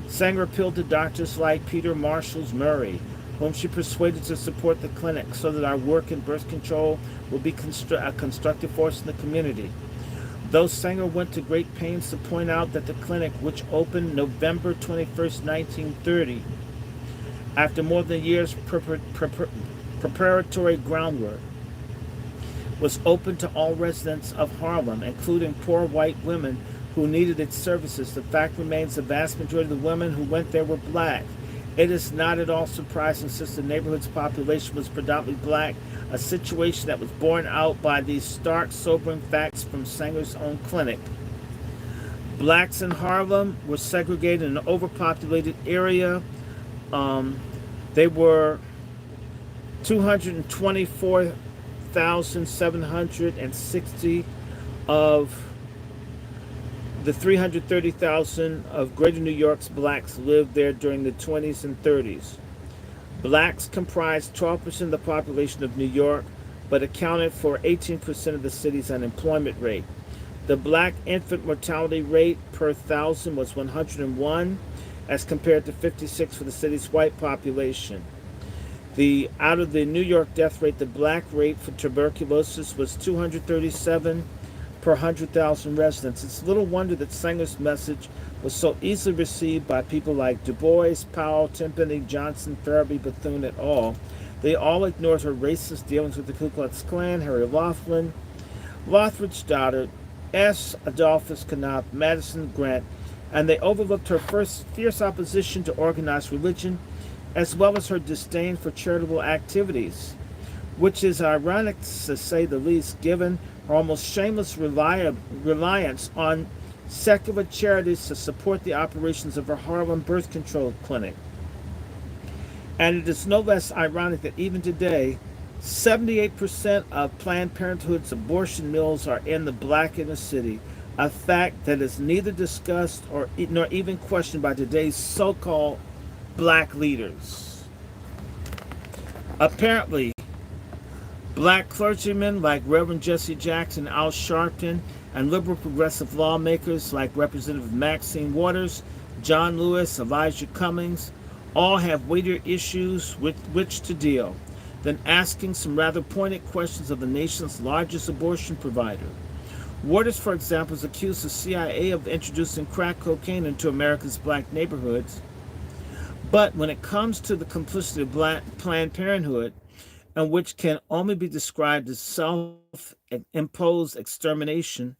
Sanger appealed to doctors like Peter Marshall Murray, whom she persuaded to support the clinic so that our work in birth control will be a constructive force in the community. Though Sanger went to great pains to point out that the clinic, which opened November 21st, 1930, after more than a year's preparatory groundwork, was open to all residents of Harlem, including poor white women who needed its services, the fact remains the vast majority of the women who went there were black. It is not at all surprising since the neighborhood's population was predominantly black, a situation that was borne out by these stark, sobering facts from Sanger's own clinic. Blacks in Harlem were segregated in an overpopulated area. They were 224,760 of the 330,000 of Greater New York's blacks lived there during the 20s and 30s. Blacks comprised 12% of the population of New York, but accounted for 18% of the city's unemployment rate. The black infant mortality rate per thousand was 101, as compared to 56 for the city's white population. Out of the New York death rate, the black rate for tuberculosis was 237 per 100,000 residents. It's little wonder that Sanger's message was so easily received by people like Du Bois, Powell, Timpany, Johnson, Farraby, Bethune, et al. They all ignored her racist dealings with the Ku Klux Klan, Harry Laughlin, Lethbridge Stoddard, S. Adolphus Knopf, Madison Grant, and they overlooked her first fierce opposition to organized religion, as well as her disdain for charitable activities, which is ironic to say the least, given her almost shameless reliance on secular charities to support the operations of her Harlem birth control clinic. And it is no less ironic that even today, 78% of Planned Parenthood's abortion mills are in the black inner city, a fact that is neither discussed nor even questioned by today's so-called black leaders. Apparently, black clergymen like Reverend Jesse Jackson, Al Sharpton, and liberal progressive lawmakers like Representative Maxine Waters, John Lewis, Elijah Cummings, all have weightier issues with which to deal than asking some rather pointed questions of the nation's largest abortion provider. Waters, for example, is accused the CIA of introducing crack cocaine into America's black neighborhoods. But when it comes to the complicity of Planned Parenthood, and which can only be described as self-imposed extermination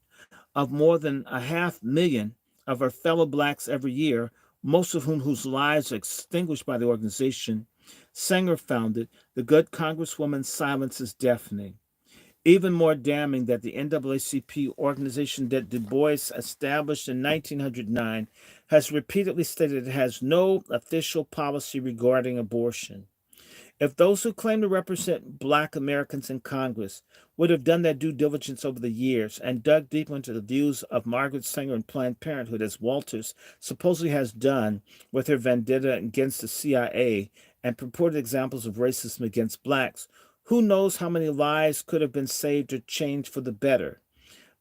of more than 500,000 of our fellow blacks every year, most of whose lives are extinguished by the organization Sanger founded, the good Congresswoman's silence is deafening. Even more damning that the NAACP, organization that Du Bois established in 1909, has repeatedly stated it has no official policy regarding abortion. If those who claim to represent black Americans in Congress would have done their due diligence over the years and dug deep into the views of Margaret Sanger and Planned Parenthood, as Walters supposedly has done with her vendetta against the CIA and purported examples of racism against blacks, who knows how many lives could have been saved or changed for the better.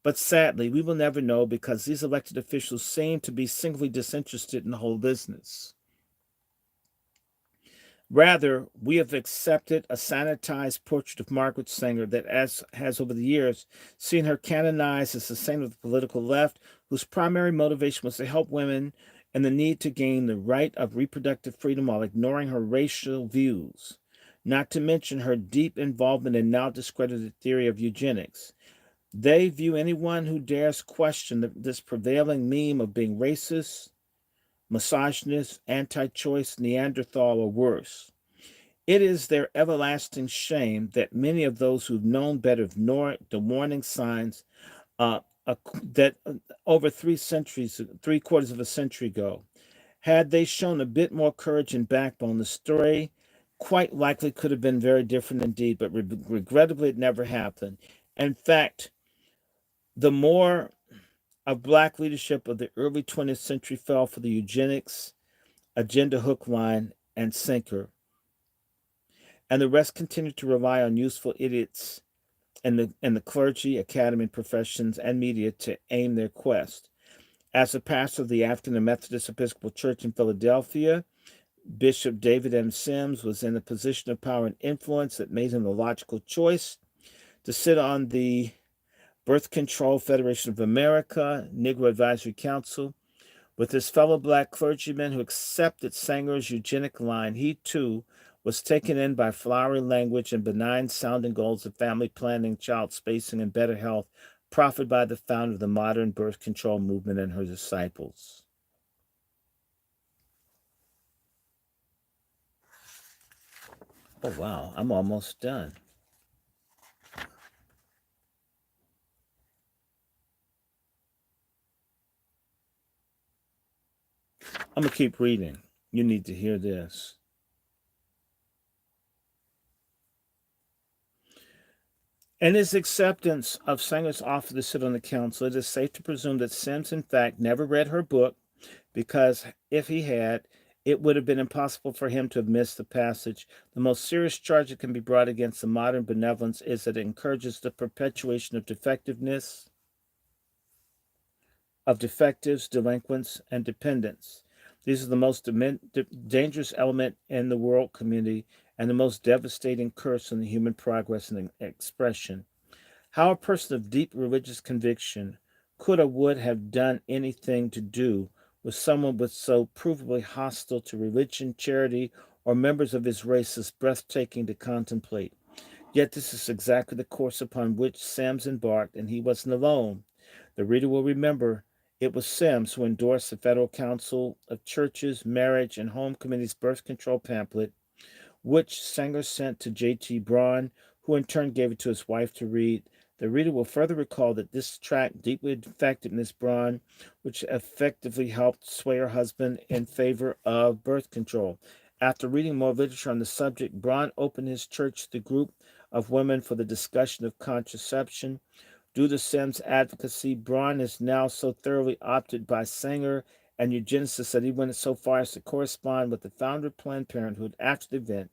But sadly, we will never know because these elected officials seem to be singly disinterested in the whole business. Rather, we have accepted a sanitized portrait of Margaret Sanger that has over the years seen her canonized as a saint of the political left, whose primary motivation was to help women and the need to gain the right of reproductive freedom while ignoring her racial views, not to mention her deep involvement in now discredited theory of eugenics. They view anyone who dares question this prevailing meme of being racist, misogynist, anti-choice, Neanderthal, or worse. It is their everlasting shame that many of those who've known better ignore the warning signs that over 3 quarters of a century ago. Had they shown a bit more courage and backbone, the story quite likely could have been very different indeed, but regrettably it never happened. In fact, the more of black leadership of the early 20th century fell for the eugenics agenda hook, line, and sinker, and the rest continued to rely on useful idiots in the clergy, academy, professions, and media to aim their quest. As a pastor of the African Methodist Episcopal Church in Philadelphia, Bishop David M. Sims was in a position of power and influence that made him the logical choice to sit on the Birth Control Federation of America, Negro Advisory Council. With his fellow black clergymen who accepted Sanger's eugenic line, he too was taken in by flowery language and benign sounding goals of family planning, child spacing, and better health, proffered by the founder of the modern birth control movement and her disciples. Oh, wow, I'm almost done. I'm going to keep reading. You need to hear this. In his acceptance of Sanger's offer to sit on the council, it is safe to presume that Sims, in fact, never read her book, because if he had, it would have been impossible for him to have missed the passage. The most serious charge that can be brought against the modern benevolence is that it encourages the perpetuation of defectiveness, of defectives, delinquents, and dependents. These are the most dangerous element in the world community and the most devastating curse on the human progress and expression. How a person of deep religious conviction could or would have done anything to do with someone with so provably hostile to religion, charity, or members of his race is breathtaking to contemplate. Yet this is exactly the course upon which Sims embarked, and he wasn't alone. The reader will remember it was Sims who endorsed the Federal Council of Churches, Marriage, and Home Committee's birth control pamphlet, which Sanger sent to J.T. Braun, who in turn gave it to his wife to read. The reader will further recall that this tract deeply affected Miss Braun, which effectively helped sway her husband in favor of birth control. After reading more literature on the subject, Braun opened his church to the group of women for the discussion of contraception. Due to Sims' advocacy, Braun is now so thoroughly opted by Sanger and eugenicists that he went so far as to correspond with the founder of Planned Parenthood after the event.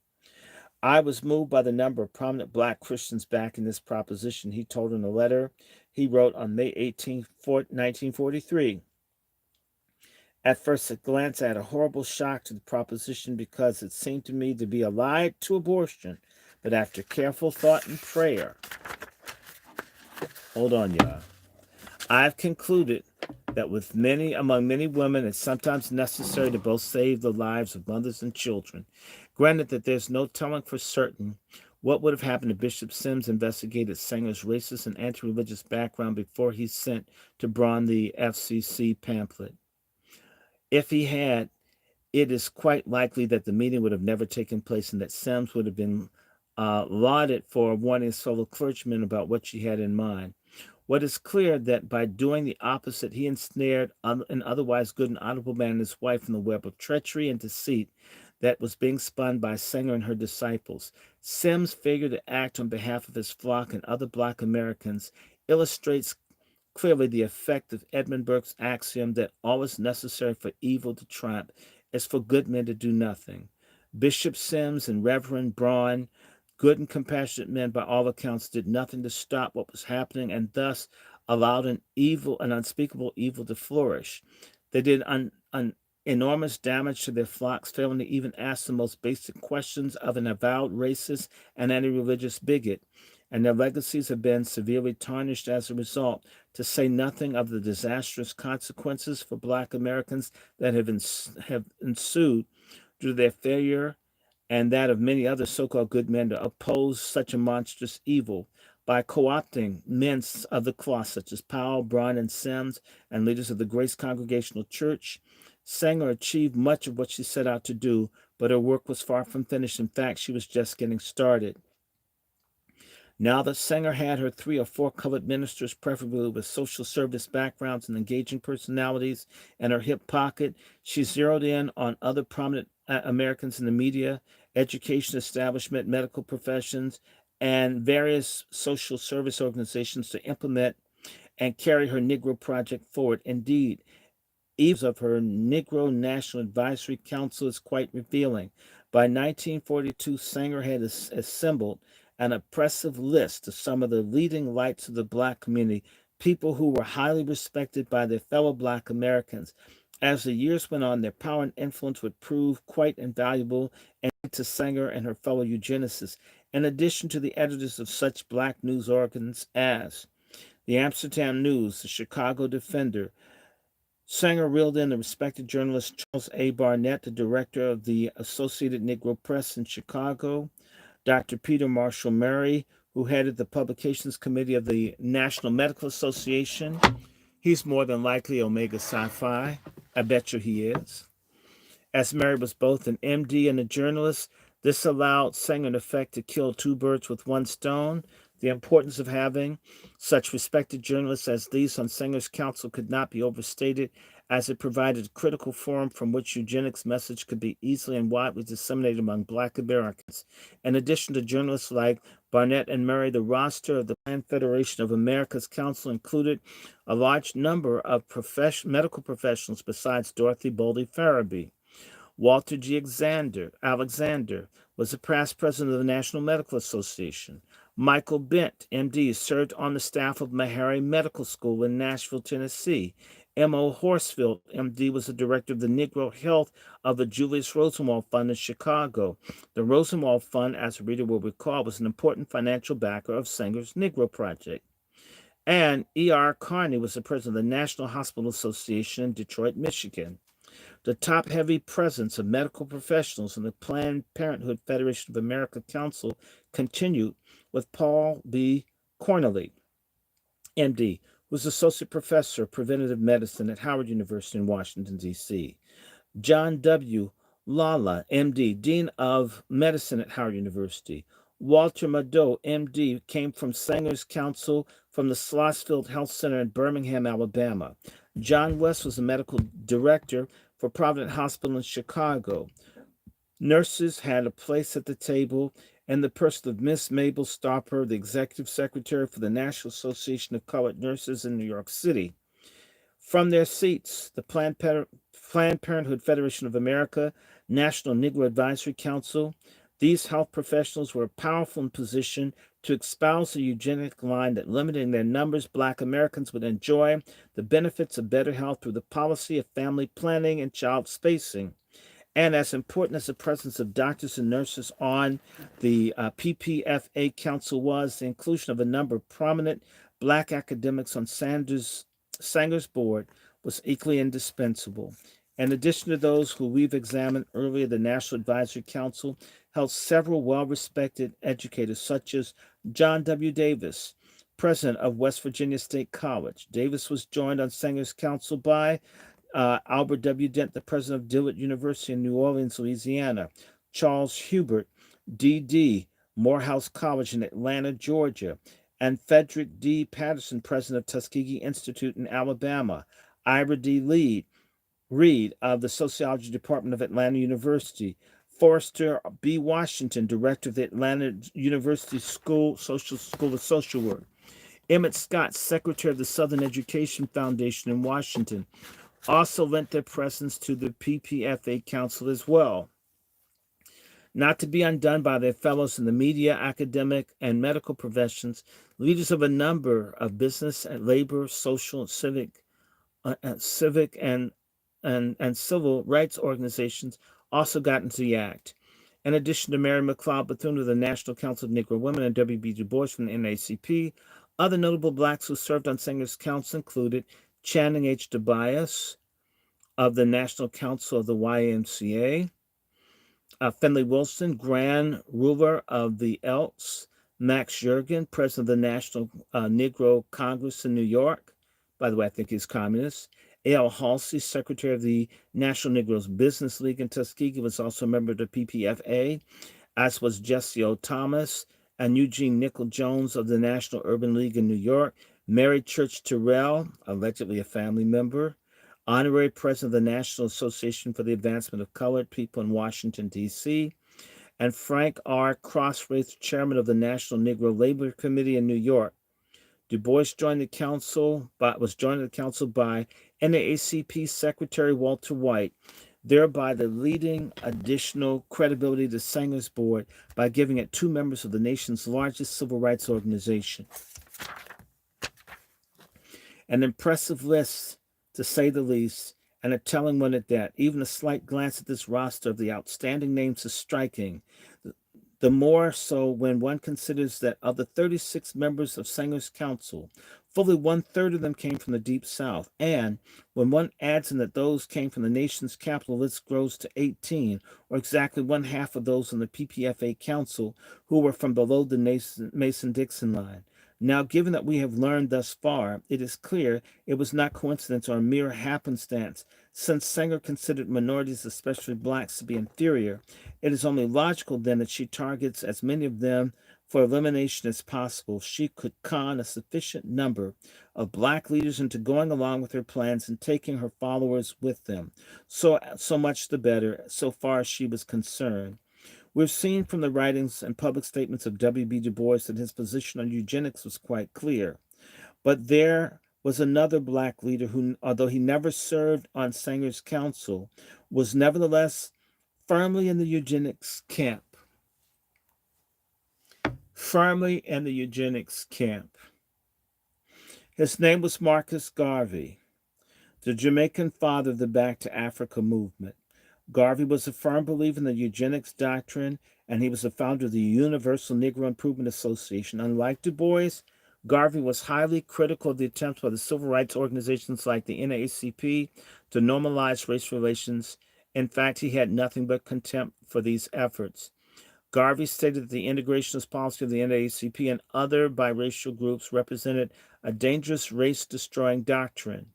I was moved by the number of prominent black Christians backing this proposition, he told in a letter he wrote on May 18, 1943. At first glance, I had a horrible shock to the proposition because it seemed to me to be allied to abortion. But after careful thought and prayer, hold on, y'all, I've concluded that among many women, it's sometimes necessary to both save the lives of mothers and children. Granted that there's no telling for certain what would have happened if Bishop Sims investigated Sanger's racist and anti-religious background before he sent to Braun the FCC pamphlet. If he had, it is quite likely that the meeting would have never taken place and that Sims would have been lauded for warning his fellow clergymen about what she had in mind. What is clear that by doing the opposite, he ensnared an otherwise good and honorable man and his wife in the web of treachery and deceit that was being spun by Sanger and her disciples. Sims' failure to act on behalf of his flock and other black Americans illustrates clearly the effect of Edmund Burke's axiom that all is necessary for evil to triumph is for good men to do nothing. Bishop Sims and Reverend Braun, good and compassionate men by all accounts, did nothing to stop what was happening and thus allowed an unspeakable evil to flourish. They did enormous damage to their flocks, failing to even ask the most basic questions of an avowed racist and anti-religious bigot, and their legacies have been severely tarnished as a result, to say nothing of the disastrous consequences for black Americans that have ensued due to their failure and that of many other so-called good men to oppose such a monstrous evil. By co-opting men of the cloth such as Powell, Braun, and Sims, and leaders of the Grace Congregational Church, Sanger achieved much of what she set out to do, but her work was far from finished. In fact, she was just getting started. Now that Sanger had her 3 or 4 colored ministers, preferably with social service backgrounds and engaging personalities, in her hip pocket, she zeroed in on other prominent Americans in the media, education establishment, medical professions, and various social service organizations to implement and carry her Negro project forward. Indeed, even of her Negro National Advisory Council is quite revealing. By 1942, Sanger had assembled an impressive list of some of the leading lights of the Black community, people who were highly respected by their fellow Black Americans. As the years went on, their power and influence would prove quite invaluable and to Sanger and her fellow eugenicists, in addition to the editors of such Black news organs as the Amsterdam News, the Chicago Defender. Sanger reeled in the respected journalist Charles A. Barnett, the director of the Associated Negro Press in Chicago, Dr. Peter Marshall Murray, who headed the Publications Committee of the National Medical Association. He's more than likely Omega Psi Phi. I bet you he is. As Murray was both an MD and a journalist, this allowed Sanger, in effect, to kill 2 birds with 1 stone. The importance of having such respected journalists as these on Sanger's council could not be overstated, as it provided a critical forum from which eugenics message could be easily and widely disseminated among Black Americans. In addition to journalists like Barnett and Murray, the roster of the Planned Federation of America's council included a large number of medical professionals besides Dorothy Bowlby Farabee. Walter G. Alexander was the past president of the National Medical Association. Michael Bent, MD, served on the staff of Meharry Medical School in Nashville, Tennessee. M.O. Horsfield, MD, was the director of the Negro Health of the Julius Rosenwald Fund in Chicago. The Rosenwald Fund, as the reader will recall, was an important financial backer of Sanger's Negro Project. And E.R. Carney was the president of the National Hospital Association in Detroit, Michigan. The top-heavy presence of medical professionals in the Planned Parenthood Federation of America Council continued with Paul B. Cornely, MD, who was Associate Professor of Preventive Medicine at Howard University in Washington, D.C. John W. Lala, MD, Dean of Medicine at Howard University. Walter Mado, MD, came from Sanger's Council from the Slossfield Health Center in Birmingham, Alabama. John West was the medical director for Providence Hospital in Chicago. Nurses had a place at the table, and the person of Miss Mabel Stopper, the executive secretary for the National Association of Colored Nurses in New York City. From their seats, the Planned Parenthood Federation of America, National Negro Advisory Council, these health professionals were powerful in position to espouse the eugenic line that, limiting their numbers, Black Americans would enjoy the benefits of better health through the policy of family planning and child spacing. And as important as the presence of doctors and nurses on the PPFA Council was, the inclusion of a number of prominent Black academics on Sanger's board was equally indispensable. In addition to those who we've examined earlier, the National Advisory Council held several well-respected educators, such as John W. Davis, president of West Virginia State College. Davis was joined on Sanger's council by Albert W. Dent, the president of Dillard University in New Orleans, Louisiana. Charles Hubert, D.D., Morehouse College in Atlanta, Georgia. And Frederick D. Patterson, president of Tuskegee Institute in Alabama. Ira D. Reed of the Sociology Department of Atlanta University. Forrester B. Washington, director of the Atlanta University School of Social Work. Emmett Scott, secretary of the Southern Education Foundation in Washington, also lent their presence to the PPFA Council as well. Not to be undone by their fellows in the media, academic, and medical professions, leaders of a number of business and labor, social, civic, and civil rights organizations also got into the act. In addition to Mary McLeod Bethune of the National Council of Negro Women and W.B. Du Bois from the NAACP, other notable Blacks who served on Sanger's Council included Channing H. Tobias of the National Council of the YMCA, Finley Wilson, Grand Ruler of the Elks, Max Jurgen, president of the National Negro Congress in New York. By the way, I think he's communist. A.L. Halsey, secretary of the National Negroes Business League in Tuskegee, was also a member of the PPFA, as was Jesse O. Thomas and Eugene Nickel Jones of the National Urban League in New York, Mary Church Terrell, allegedly a family member, honorary president of the National Association for the Advancement of Colored People in Washington, D.C., and Frank R. Crossraith, chairman of the National Negro Labor Committee in New York. Du Bois was joined the council by NAACP Secretary Walter White, thereby leading additional credibility to Sanger's board by giving it 2 members of the nation's largest civil rights organization. An impressive list, to say the least, and a telling one at that. Even a slight glance at this roster of the outstanding names is striking. The more so when one considers that of the 36 members of Sanger's council, fully 1/3 of them came from the Deep South, and when one adds in that those came from the nation's capital, the list grows to 18, or exactly 1/2 of those on the PPFA council who were from below the Mason-Dixon line. Now, given that we have learned thus far, it is clear it was not coincidence or mere happenstance. Since Sanger considered minorities, especially blacks, to be inferior, it is only logical then that she targets as many of them for elimination as possible. She could con a sufficient number of black leaders into going along with her plans and taking her followers with them. So much the better, so far as she was concerned. We've seen from the writings and public statements of W.B. Du Bois that his position on eugenics was quite clear. But there was another black leader who, although he never served on Sanger's council, was nevertheless firmly in the eugenics camp. Firmly in the eugenics camp. His name was Marcus Garvey, the Jamaican father of the Back to Africa movement. Garvey was a firm believer in the eugenics doctrine, and he was the founder of the Universal Negro Improvement Association. Unlike Du Bois, Garvey was highly critical of the attempts by the civil rights organizations like the NAACP to normalize race relations. In fact, he had nothing but contempt for these efforts. Garvey stated that the integrationist policy of the NAACP and other biracial groups represented a dangerous race-destroying doctrine.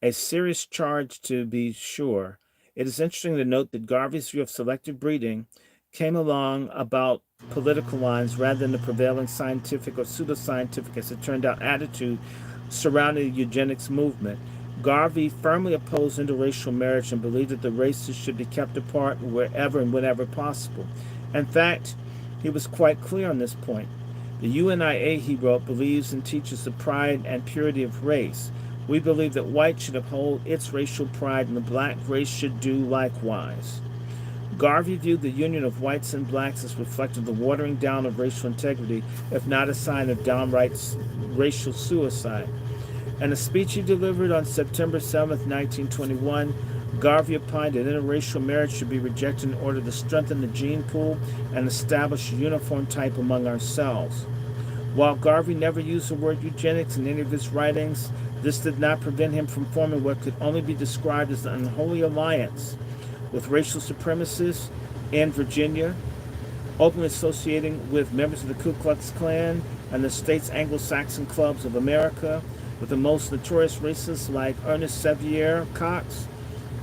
A serious charge, to be sure. It is interesting to note that Garvey's view of selective breeding came along about political lines rather than the prevailing scientific or pseudoscientific, as it turned out, attitude surrounding the eugenics movement. Garvey firmly opposed interracial marriage and believed that the races should be kept apart wherever and whenever possible. In fact, he was quite clear on this point. The UNIA, he wrote, believes and teaches the pride and purity of race. We believe that white should uphold its racial pride and the black race should do likewise. Garvey viewed the union of whites and blacks as reflecting the watering down of racial integrity, if not a sign of downright racial suicide. In a speech he delivered on September 7, 1921, Garvey opined that interracial marriage should be rejected in order to strengthen the gene pool and establish a uniform type among ourselves. While Garvey never used the word eugenics in any of his writings, this did not prevent him from forming what could only be described as an unholy alliance with racial supremacists in Virginia, openly associating with members of the Ku Klux Klan and the state's Anglo-Saxon clubs of America, with the most notorious racists like Ernest Sevier Cox,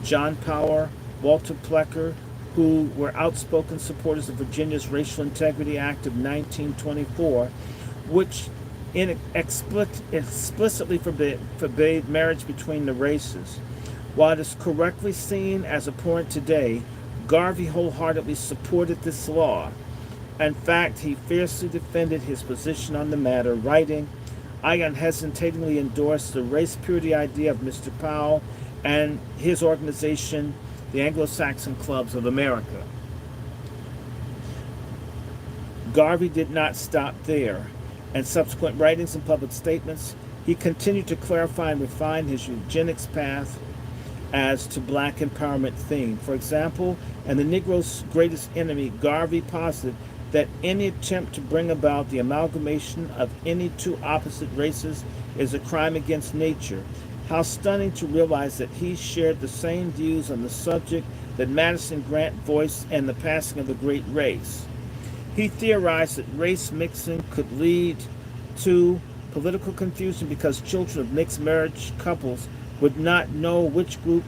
John Power, Walter Plecker, who were outspoken supporters of Virginia's Racial Integrity Act of 1924, which explicitly forbade marriage between the races. While it is correctly seen as abhorrent today, Garvey wholeheartedly supported this law. In fact, he fiercely defended his position on the matter, writing, "I unhesitatingly endorse the race purity idea of Mr. Powell and his organization, the Anglo-Saxon Clubs of America." Garvey did not stop there. In subsequent writings and public statements, he continued to clarify and refine his eugenics path as to black empowerment theme. For example, in The Negro's Greatest Enemy, Garvey posited that any attempt to bring about the amalgamation of any two opposite races is a crime against nature. How stunning to realize that he shared the same views on the subject that Madison Grant voiced in The Passing of the Great Race. He theorized that race mixing could lead to political confusion because children of mixed marriage couples would not know which group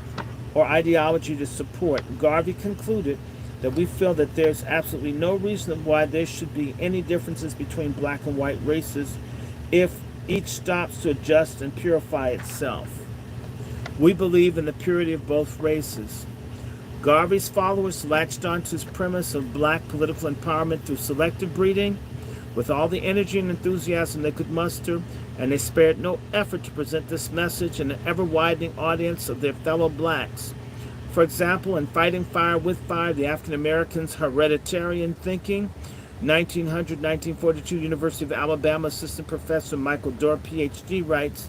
or ideology to support. Garvey concluded that we feel that there's absolutely no reason why there should be any differences between black and white races if each stops to adjust and purify itself. We believe in the purity of both races. Garvey's followers latched onto his premise of black political empowerment through selective breeding with all the energy and enthusiasm they could muster, and they spared no effort to present this message in an ever-widening audience of their fellow blacks. For example, in Fighting Fire with Fire, the African Americans' Hereditarian Thinking, 1900-1942, University of Alabama Assistant Professor Michael Dorr, PhD, writes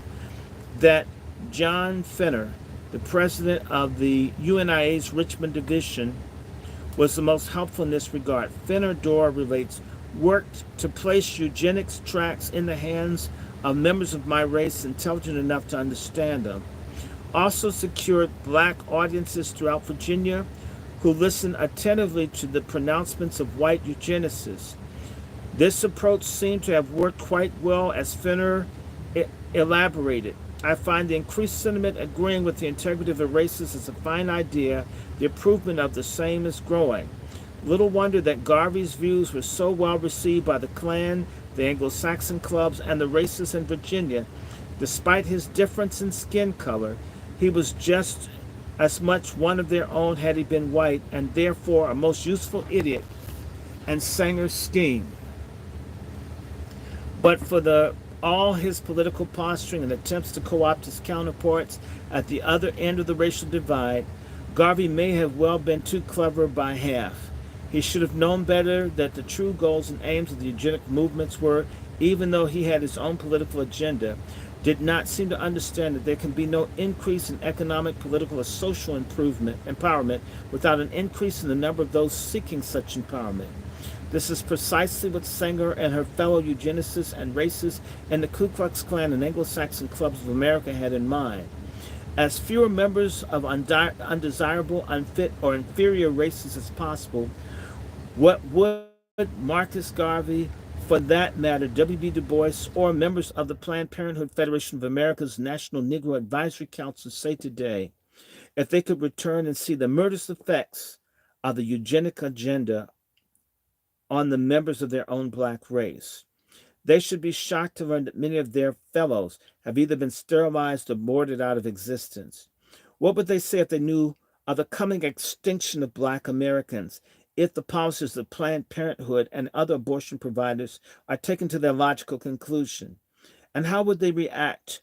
that John Finner, the president of the UNIA's Richmond Division, was the most helpful in this regard. Finner, Dorr relates, worked to place eugenics tracts in the hands of members of my race intelligent enough to understand them. Also secured black audiences throughout Virginia who listened attentively to the pronouncements of white eugenicists. This approach seemed to have worked quite well, as Finner elaborated. I find the increased sentiment agreeing with the integrity of the races is a fine idea. The improvement of the same is growing. Little wonder that Garvey's views were so well received by the Klan, the Anglo-Saxon clubs, and the racists in Virginia. Despite his difference in skin color, he was just as much one of their own had he been white, and therefore a most useful idiot and Sanger's scheme. But for all his political posturing and attempts to co-opt his counterparts at the other end of the racial divide, Garvey may have well been too clever by half. He should have known better that the true goals and aims of the eugenic movements were, even though he had his own political agenda, did not seem to understand that there can be no increase in economic, political, or social empowerment without an increase in the number of those seeking such empowerment. This is precisely what Sanger and her fellow eugenicists and racists in the Ku Klux Klan and Anglo-Saxon clubs of America had in mind. As fewer members of undesirable, unfit, or inferior races as possible, what would Marcus Garvey, for that matter, W.B. Du Bois, or members of the Planned Parenthood Federation of America's National Negro Advisory Council say today if they could return and see the murderous effects of the eugenic agenda on the members of their own black race? They should be shocked to learn that many of their fellows have either been sterilized or aborted out of existence. What would they say if they knew of the coming extinction of black Americans, if the policies of Planned Parenthood and other abortion providers are taken to their logical conclusion? And how would they react,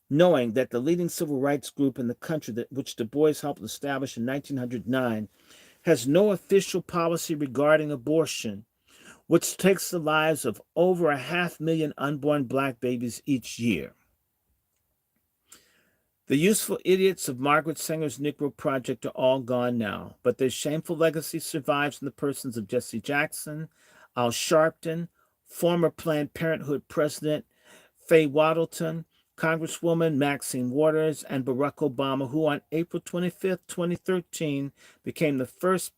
knowing that the leading civil rights group in the country, which Du Bois helped establish in 1909, has no official policy regarding abortion, which takes the lives of over 500,000 unborn black babies each year? The useful idiots of Margaret Sanger's Negro Project are all gone now, but their shameful legacy survives in the persons of Jesse Jackson, Al Sharpton, former Planned Parenthood President Faye Waddington, Congresswoman Maxine Waters, and Barack Obama, who on April 25, 2013, became the first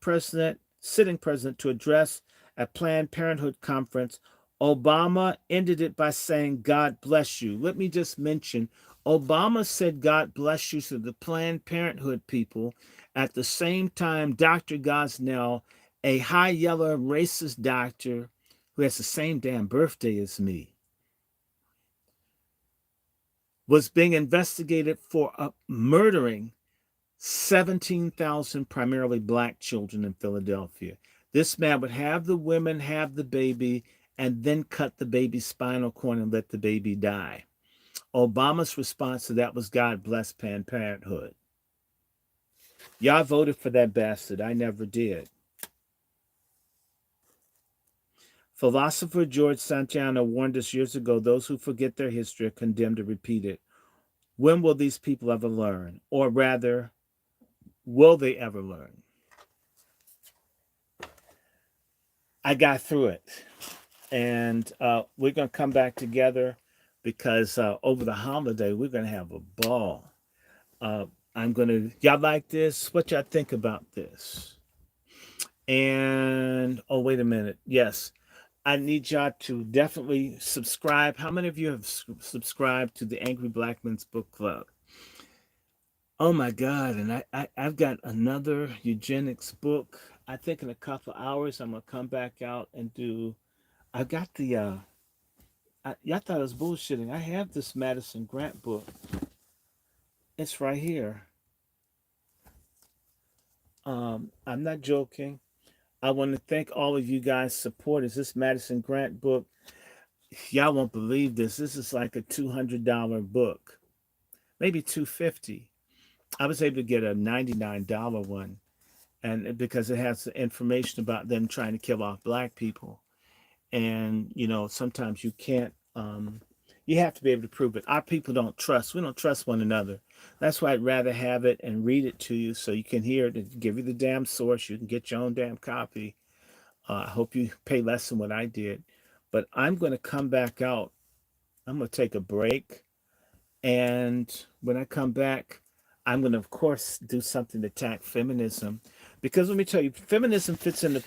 sitting president to address a Planned Parenthood conference. Obama ended it by saying, "God bless you." Let me just mention, Obama said, "God bless you" to the Planned Parenthood people. At the same time, Dr. Gosnell, a high yellow racist doctor who has the same damn birthday as me, was being investigated for murdering 17,000 primarily black children in Philadelphia. This man would have the women have the baby and then cut the baby's spinal cord and let the baby die. Obama's response to that was, "God bless Planned Parenthood." Y'all voted for that bastard. I never did. Philosopher George Santayana warned us years ago, those who forget their history are condemned to repeat it. When will these people ever learn? Or rather, will they ever learn? I got through it. And we're going to come back together because over the holiday, we're going to have a ball. Y'all like this? What y'all think about this? And, oh, wait a minute. Yes, I need y'all to definitely subscribe. How many of you have subscribed to the Angry Black Men's Book Club? Oh my God. And I've got another eugenics book. I think in a couple hours I'm gonna come back out and do. I got the y'all thought I was bullshitting. I have this Madison Grant book. It's right here. I'm not joking. I want to thank all of you guys supporters. This Madison Grant book, y'all won't believe this. This is like a $200 book, maybe 250. I was able to get a $99 one, and because it has information about them trying to kill off black people. And sometimes you can't. You have to be able to prove it. Our people don't trust. We don't trust one another. That's why I'd rather have it and read it to you so you can hear it and give you the damn source. You can get your own damn copy. I hope you pay less than what I did. But I'm going to come back out. I'm going to take a break. And when I come back, I'm going to, of course, do something to attack feminism. Because let me tell you, feminism fits into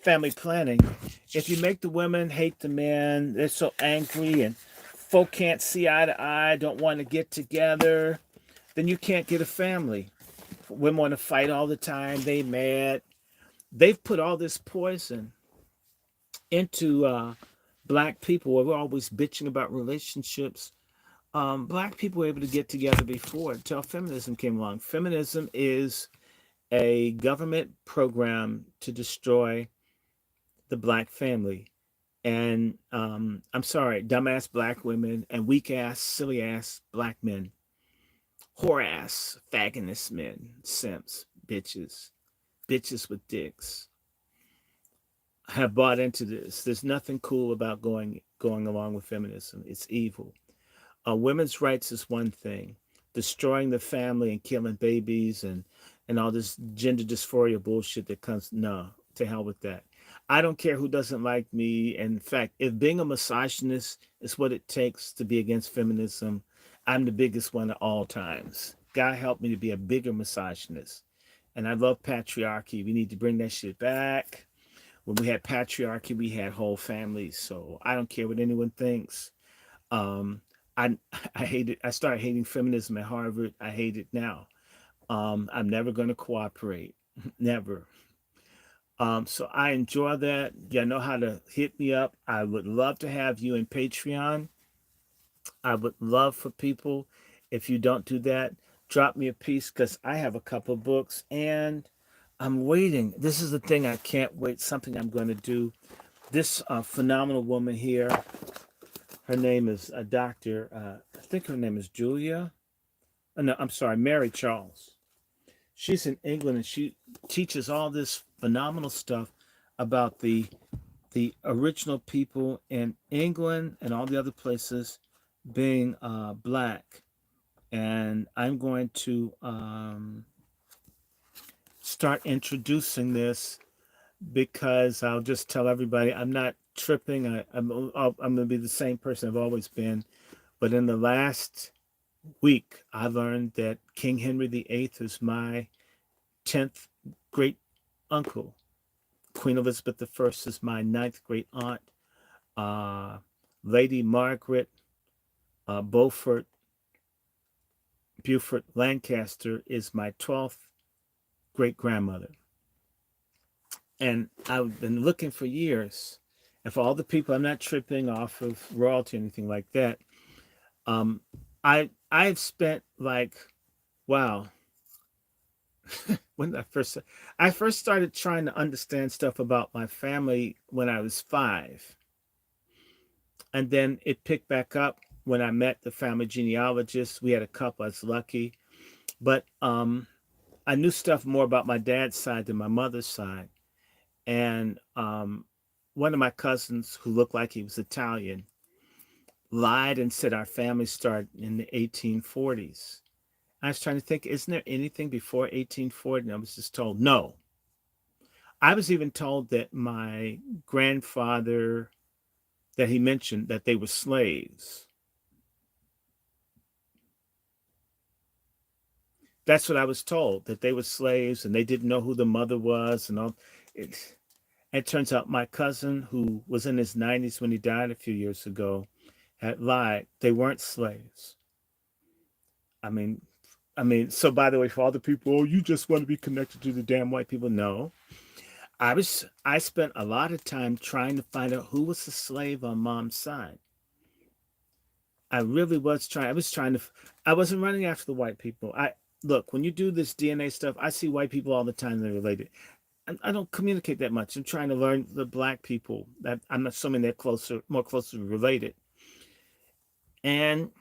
family planning. If you make the women hate the men, they're so angry and folk can't see eye to eye, don't want to get together, then you can't get a family. Women want to fight all the time, they mad. They've put all this poison into black people. We're always bitching about relationships. Black people were able to get together before until feminism came along. Feminism is a government program to destroy the black family. And I'm sorry, dumbass black women and weak ass, silly ass black men, whore ass, faggonist men, simps, bitches with dicks have bought into this. There's nothing cool about going along with feminism. It's evil. Women's rights is one thing. Destroying the family and killing babies and all this gender dysphoria bullshit that comes, no, to hell with that. I don't care who doesn't like me. In fact, if being a misogynist is what it takes to be against feminism, I'm the biggest one of all times. God help me to be a bigger misogynist. And I love patriarchy. We need to bring that shit back. When we had patriarchy, we had whole families. So I don't care what anyone thinks. Um, I I hate it. I started hating feminism at Harvard. I hate it now. I'm never going to cooperate. Never. So I enjoy that. You know how to hit me up. I would love to have you in Patreon. I would love for people, if you don't do that, drop me a piece because I have a couple books and I'm waiting. This is the thing I can't wait. Something I'm going to do. This phenomenal woman here. Her name is Dr. I think her name is Julia. No, I'm sorry, Mary Charles. She's in England and she teaches all this phenomenal stuff about the original people in England and all the other places being black. And I'm going to start introducing this because I'll just tell everybody I'm not tripping. I'm going to be the same person I've always been. But in the last week, I learned that King Henry VIII is my 10th great uncle. Queen Elizabeth I is my 9th great aunt. Uh, Lady Margaret Beaufort Lancaster is my 12th great grandmother. And I've been looking for years. And for all the people, I'm not tripping off of royalty or anything like that. Um, I've spent like, wow. When did I first started trying to understand stuff about my family when I was 5. And then it picked back up when I met the family genealogist. We had a couple, I was lucky. But I knew stuff more about my dad's side than my mother's side. And one of my cousins, who looked like he was Italian, lied and said our family started in the 1840s. I was trying to think, isn't there anything before 1840? And I was just told no. I was even told that my grandfather, that he mentioned that they were slaves. That's what I was told, that they were slaves and they didn't know who the mother was and all. It turns out my cousin, who was in his 90s when he died a few years ago, had lied. They weren't slaves. I mean, I mean, so by the way, for all the people, oh, you just want to be connected to the damn white people. No, I spent a lot of time trying to find out who was the slave on mom's side. I really was trying. I was trying to. I wasn't running after the white people. I look when you do this DNA stuff. I see white people all the time. They're related. I don't communicate that much. I'm trying to learn the black people. That I'm assuming they're closer, more closely related, and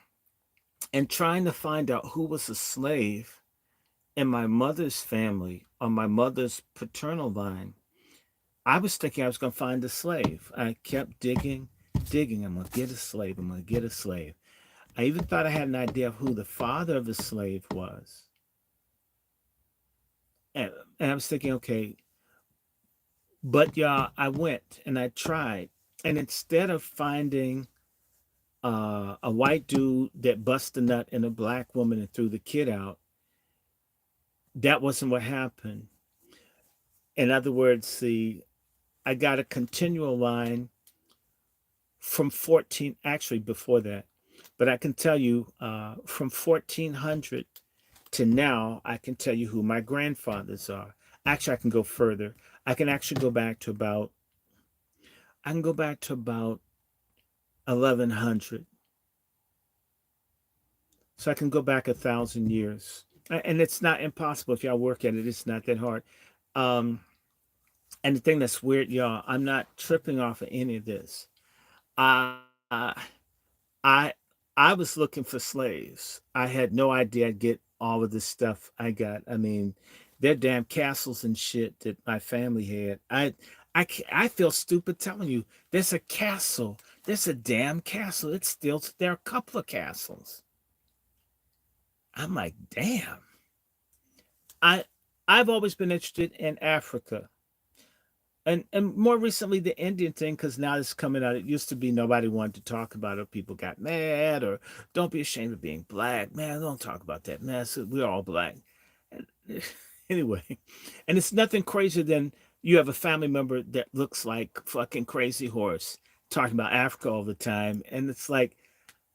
trying to find out who was a slave in my mother's family on my mother's paternal line. I was thinking I was going to find a slave. I kept digging, digging. I'm going to get a slave. I'm going to get a slave. I even thought I had an idea of who the father of the slave was. And I was thinking, okay, but y'all, I went and I tried. And instead of finding a white dude that bust a nut in a black woman and threw the kid out, that wasn't what happened. In other words, I got a continual line from 14, actually before that, but I can tell you from 1400 to now, I can tell you who my grandfathers are. Actually, I can go further. I can actually go back to about, I can go back to about 1100. So I can go back 1,000 years. And it's not impossible if y'all work at it. It's not that hard. Um, and the thing that's weird, y'all, I'm not tripping off of any of this. I I I was looking for slaves. I had no idea I'd get all of this stuff I got. I mean, they're damn castles and shit that my family had. I feel stupid telling you there's a castle. There's a damn castle. It's still there are a couple of castles. I'm like, damn. I I've always been interested in Africa. And more recently the Indian thing, because now it's coming out. It used to be nobody wanted to talk about it. People got mad, or don't be ashamed of being black. Man, don't talk about that mess. We're all black. And, anyway, and it's nothing crazier than you have a family member that looks like fucking crazy horse talking about Africa all the time. And it's like,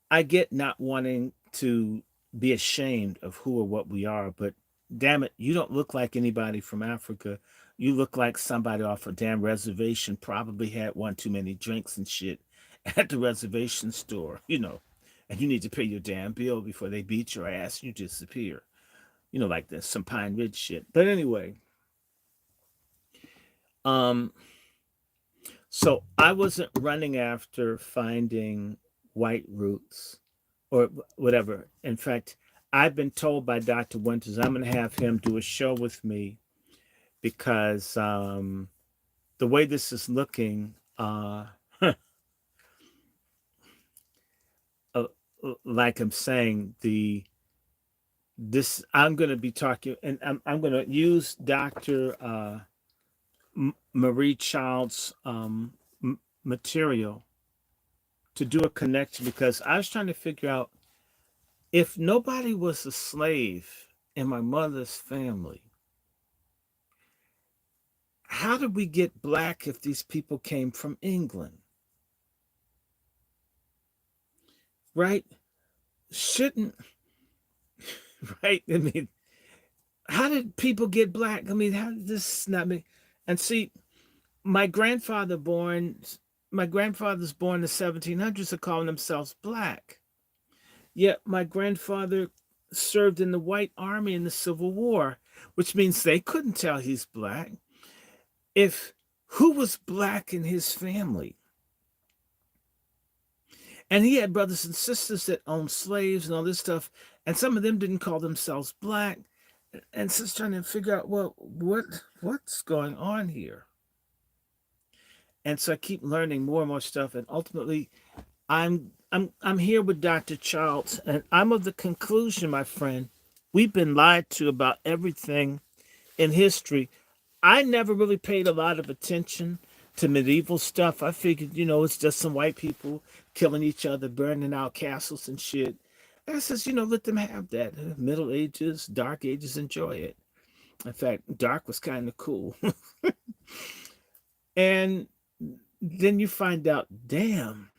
I get not wanting to be ashamed of who or what we are, but damn it, you don't look like anybody from Africa. You look like somebody off a damn reservation, probably had one too many drinks and shit at the reservation store, and you need to pay your damn bill before they beat your ass and you disappear. Like this, some Pine Ridge shit. But anyway, um, so I wasn't running after finding white roots or whatever. In fact, I've been told by Dr. Winters I'm going to have him do a show with me because the way this is looking, uh, like I'm saying, this I'm going to be talking, and I'm going to use Dr. Marie Child's material to do a connection because I was trying to figure out if nobody was a slave in my mother's family, how did we get black if these people came from England? Right? Shouldn't, right? I mean, how did people get black? I mean, how did this not make? And see, my grandfather born, my grandfather's born in the 1700s are calling themselves black. Yet my grandfather served in the White Army in the Civil War, which means they couldn't tell he's black. If who was black in his family? And he had brothers and sisters that owned slaves and all this stuff, and some of them didn't call themselves black. And so it's trying to figure out, well, what's going on here? And so I keep learning more and more stuff, and ultimately, I'm here with Dr. Charles, and I'm of the conclusion, my friend, we've been lied to about everything in history. I never really paid a lot of attention to medieval stuff. I figured, it's just some white people killing each other, burning out castles and shit. I says, let them have that. Middle Ages, Dark Ages, enjoy it. In fact, dark was kind of cool. And then you find out, damn,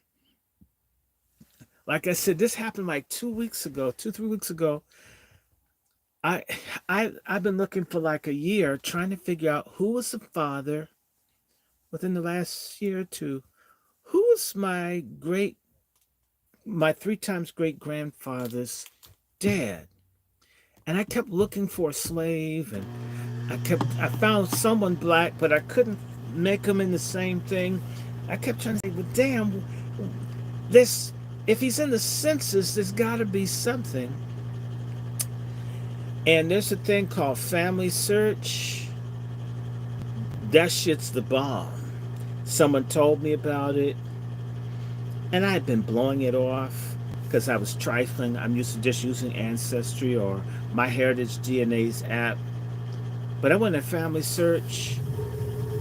like I said, this happened like 2 weeks ago, 2, 3 weeks ago. I I've been looking for like a year trying to figure out who was the father within the last year or two. Who was my three times great grandfather's dad? And I kept looking for a slave, and I found someone black, but I couldn't make them in the same thing. I kept trying to say, well, damn, this, if he's in the census, there's got to be something. And there's a thing called Family Search. That shit's the bomb. Someone told me about it, and I had been blowing it off because I was trifling. I'm used to just using Ancestry or MyHeritage DNA's app. But I went to Family Search,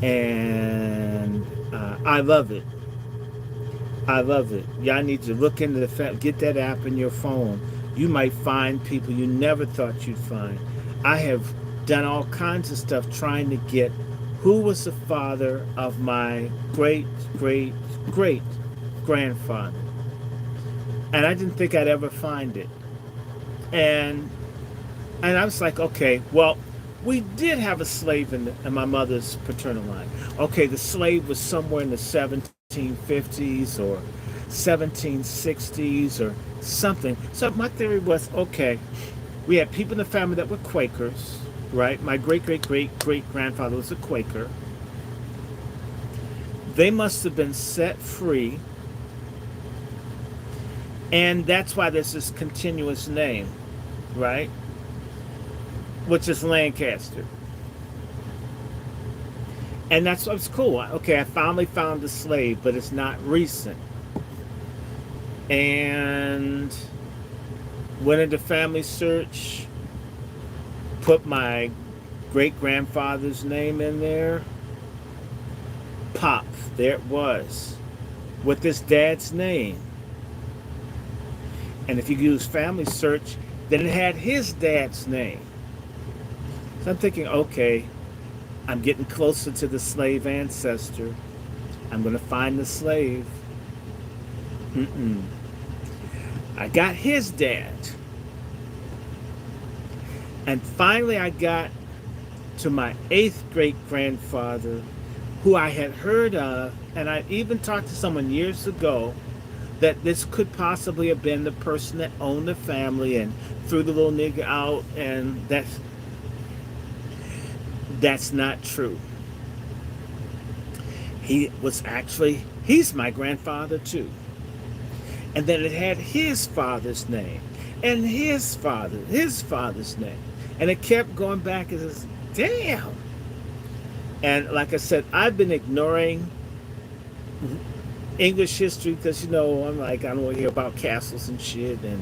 and I love it. I love it. Y'all need to look into get that app in your phone. You might find people you never thought you'd find. I have done all kinds of stuff trying to get who was the father of my great great great grandfather, and I didn't think I'd ever find it. And I was like, okay, well, we did have a slave in my mother's paternal line. Okay, the slave was somewhere in the 1750s or 1760s or something. So my theory was, okay, we had people in the family that were Quakers, right? My great great great great grandfather was a Quaker. They must have been set free, and that's why there's this continuous name, right? Which is Lancaster. And that's what's cool. Okay, I finally found a slave, but it's not recent. And went into Family Search, put my great grandfather's name in there. Pop, there it was, with his dad's name. And if you use Family Search, then it had his dad's name. So I'm thinking, okay, I'm getting closer to the slave ancestor. I'm going to find the slave. I got his dad. And finally I got to my 8th great grandfather, who I had heard of, and I even talked to someone years ago that this could possibly have been the person that owned the family and threw the little nigga out, and that's not true. He's my grandfather too. And then it had his father's name and his father's name. And it kept going back and says, damn. And like I said, I've been ignoring English history because, I'm like, I don't want to hear about castles and shit. And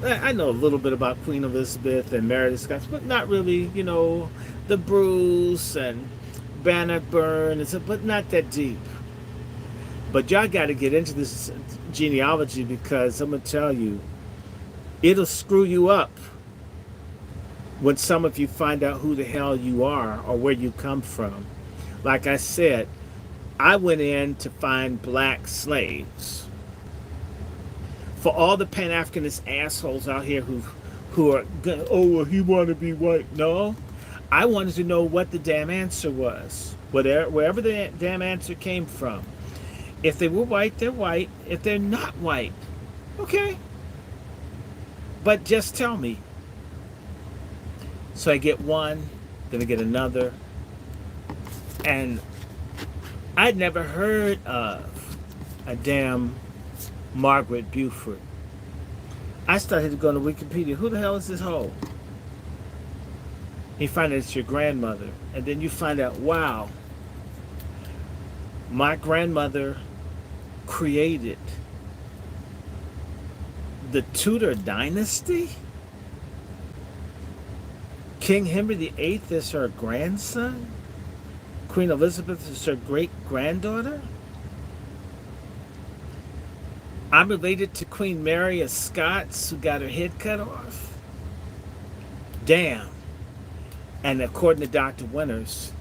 I know a little bit about Queen Elizabeth and Meredith Scott, but not really, the Bruce and Bannockburn, but not that deep. But y'all got to get into this genealogy, because I'm going to tell you, it'll screw you up when some of you find out who the hell you are or where you come from. Like I said, I went in to find black slaves. For all the Pan-Africanist assholes out here who are, oh, well, he want to be white. No, I wanted to know what the damn answer was, wherever the damn answer came from. If they were white, they're white. If they're not white, okay. But just tell me. So I get one, then I get another. And I'd never heard of a damn Margaret Beaufort. I started going to Wikipedia. Who the hell is this hoe? You find out it's your grandmother. And then you find out, wow, my grandmother created the Tudor dynasty? King Henry VIII is her grandson? Queen Elizabeth is her great-granddaughter? I'm related to Queen Mary of Scots, who got her head cut off? Damn. And according to Dr. Winters,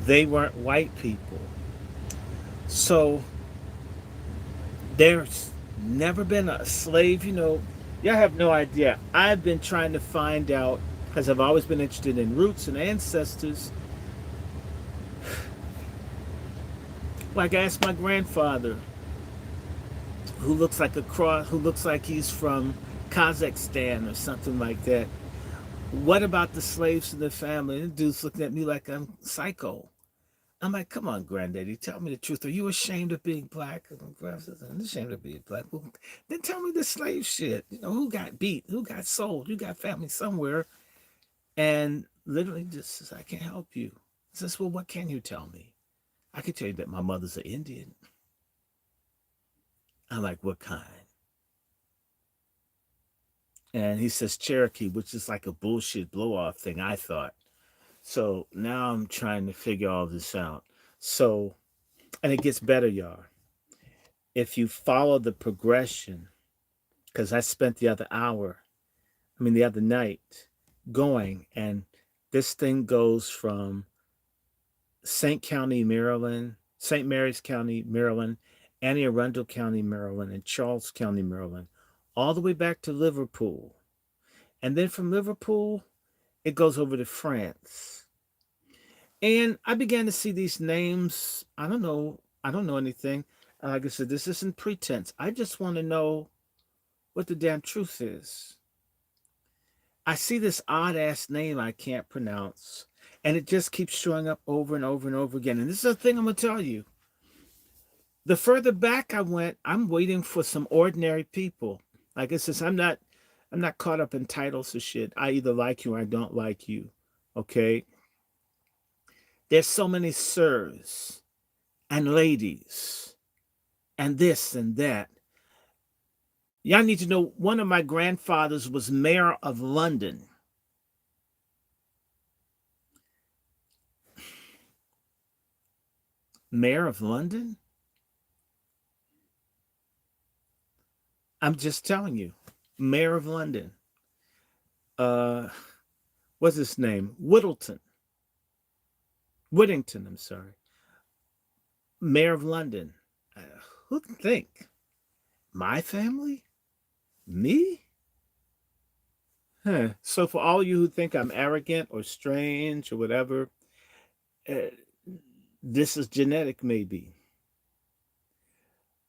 they weren't white people. So there's never been a slave, Y'all have no idea. I've been trying to find out, because I've always been interested in roots and ancestors. Like I asked my grandfather, who looks like a cross, who looks like he's from Kazakhstan or something like that. What about the slaves in the family? The dude's looking at me like I'm psycho. I'm like, come on, granddaddy, tell me the truth. Are you ashamed of being black? I'm ashamed of being black. Well, then tell me the slave shit. You know, who got beat? Who got sold? You got family somewhere. And literally just says, I can't help you. He says, well, what can you tell me? I can tell you that my mother's an Indian. I'm like, what kind? And he says Cherokee, which is like a bullshit blow off thing, I thought. So now I'm trying to figure all this out. So, and it gets better, y'all. If you follow the progression, because I spent the other night going, and this thing goes from St. Mary's County, Maryland, Anne Arundel County, Maryland, and Charles County, Maryland, all the way back to Liverpool. And then from Liverpool, it goes over to France. And I began to see these names. I don't know. I don't know anything. Like I said, this isn't pretense. I just want to know what the damn truth is. I see this odd ass name I can't pronounce, and it just keeps showing up over and over and over again. And this is the thing I'm going to tell you. The further back I went, I'm waiting for some ordinary people. Like I said, I'm not caught up in titles or shit. I either like you or I don't like you. Okay? There's so many sirs and ladies and this and that. Y'all need to know one of my grandfathers was mayor of London. Mayor of London? I'm just telling you. Mayor of London. Uh, what's his name? Whittington, I'm sorry. Mayor of London. Who'd think? My family? Me? Huh. So for all you who think I'm arrogant or strange or whatever, uh, this is genetic, maybe.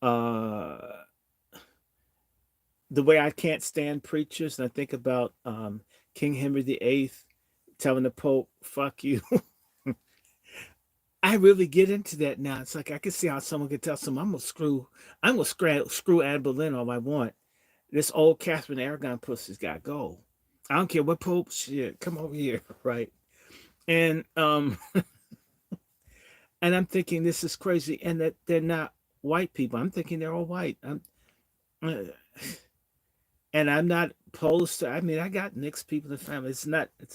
Uh, the way I can't stand preachers, and I think about King Henry VIII telling the Pope, "Fuck you." I really get into that now. It's like I can see how someone could tell someone, I'm gonna screw Anne Boleyn all I want. This old Catherine Aragon pussy's got to go. I don't care what Pope shit. Come over here, right? And and I'm thinking this is crazy, and that they're not white people. I'm thinking they're all white. Uh, and I'm not opposed to. I mean, I got mixed people in the family. It's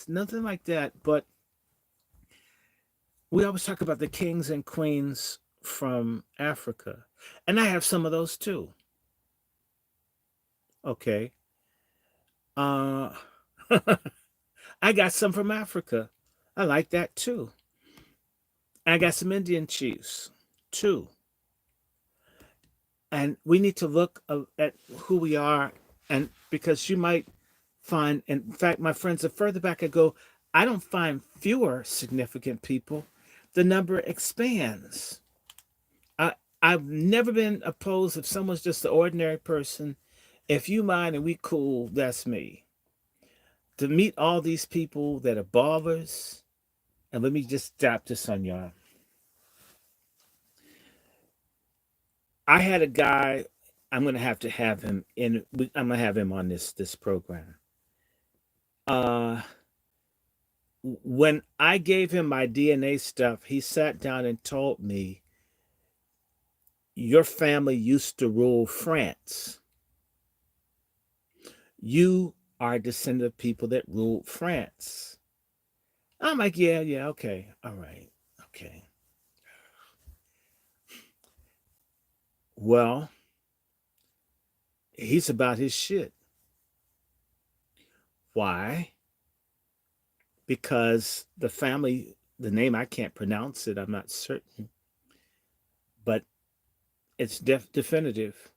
nothing like that. But we always talk about the kings and queens from Africa, and I have some of those too. Okay. Uh, I got some from Africa. I like that too. I got some Indian chiefs too. And we need to look at who we are, and because you might find, in fact, my friends, the further back I go, I don't find fewer significant people. The number expands. I I've never been opposed if someone's just an ordinary person. If you mind and we cool, that's me. To meet all these people that are ballers, and let me just drop this on y'all. I had a guy. I'm gonna have him in. I'm gonna have him on this program. Uh, when I gave him my DNA stuff, he sat down and told me, "Your family used to rule France. You are a descendant of people that ruled France." I'm like, yeah, yeah, okay, all right, okay. Well, he's about his shit. Why? Because the family, the name I can't pronounce it. I'm not certain, but it's definitive.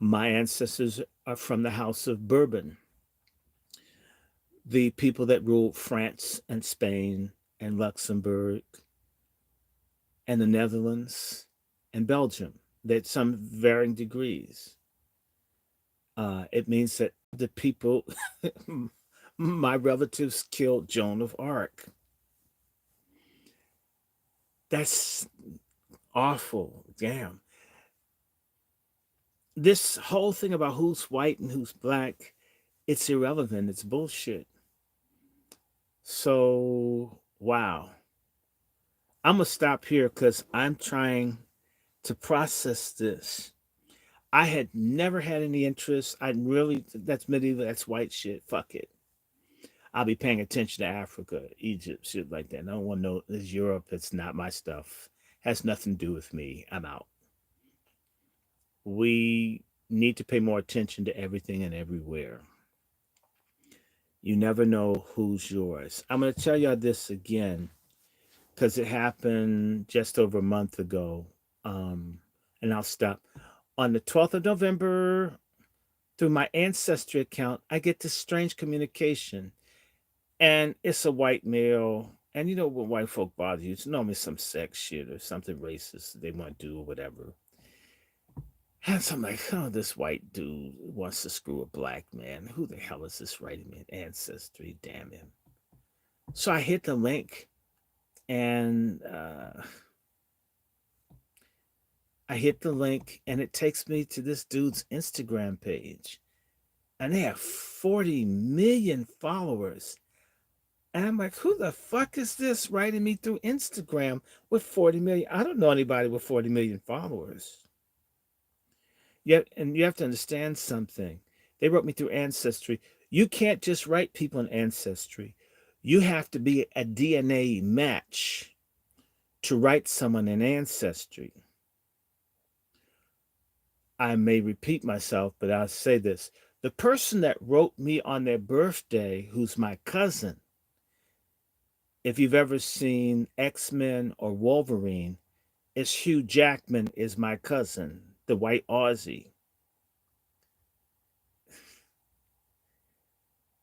My ancestors are from the House of Bourbon, the people that ruled France and Spain and Luxembourg and the Netherlands and Belgium. That some varying degrees. It means that the people, my relatives, killed Joan of Arc. That's awful. Damn. This whole thing about who's white and who's black, it's irrelevant. It's bullshit. So, wow. I'm going to stop here because I'm trying to process this. I had never had any interest. That's medieval, that's white shit. Fuck it. I'll be paying attention to Africa, Egypt, shit like that. I don't want to know this Europe. It's not my stuff. Has nothing to do with me. I'm out. We need to pay more attention to everything and everywhere. You never know who's yours. I'm going to tell y'all this again because it happened just over a month ago. And I'll stop. On the 12th of November, through my Ancestry account, I get this strange communication. And it's a white male. And you know what white folk bother you? It's normally some sex shit or something racist they want to do or whatever. And so I'm like, oh, this white dude wants to screw a black man. Who the hell is this writing me? Ancestry, damn him. So I hit the link and it takes me to this dude's Instagram page. And they have 40 million followers. And I'm like, who the fuck is this writing me through Instagram with 40 million? I don't know anybody with 40 million followers. Yet, and you have to understand something. They wrote me through Ancestry. You can't just write people in Ancestry. You have to be a DNA match to write someone in Ancestry. I may repeat myself, but I'll say this. The person that wrote me on their birthday, who's my cousin, if you've ever seen X-Men or Wolverine, it's Hugh Jackman is my cousin, the white Aussie.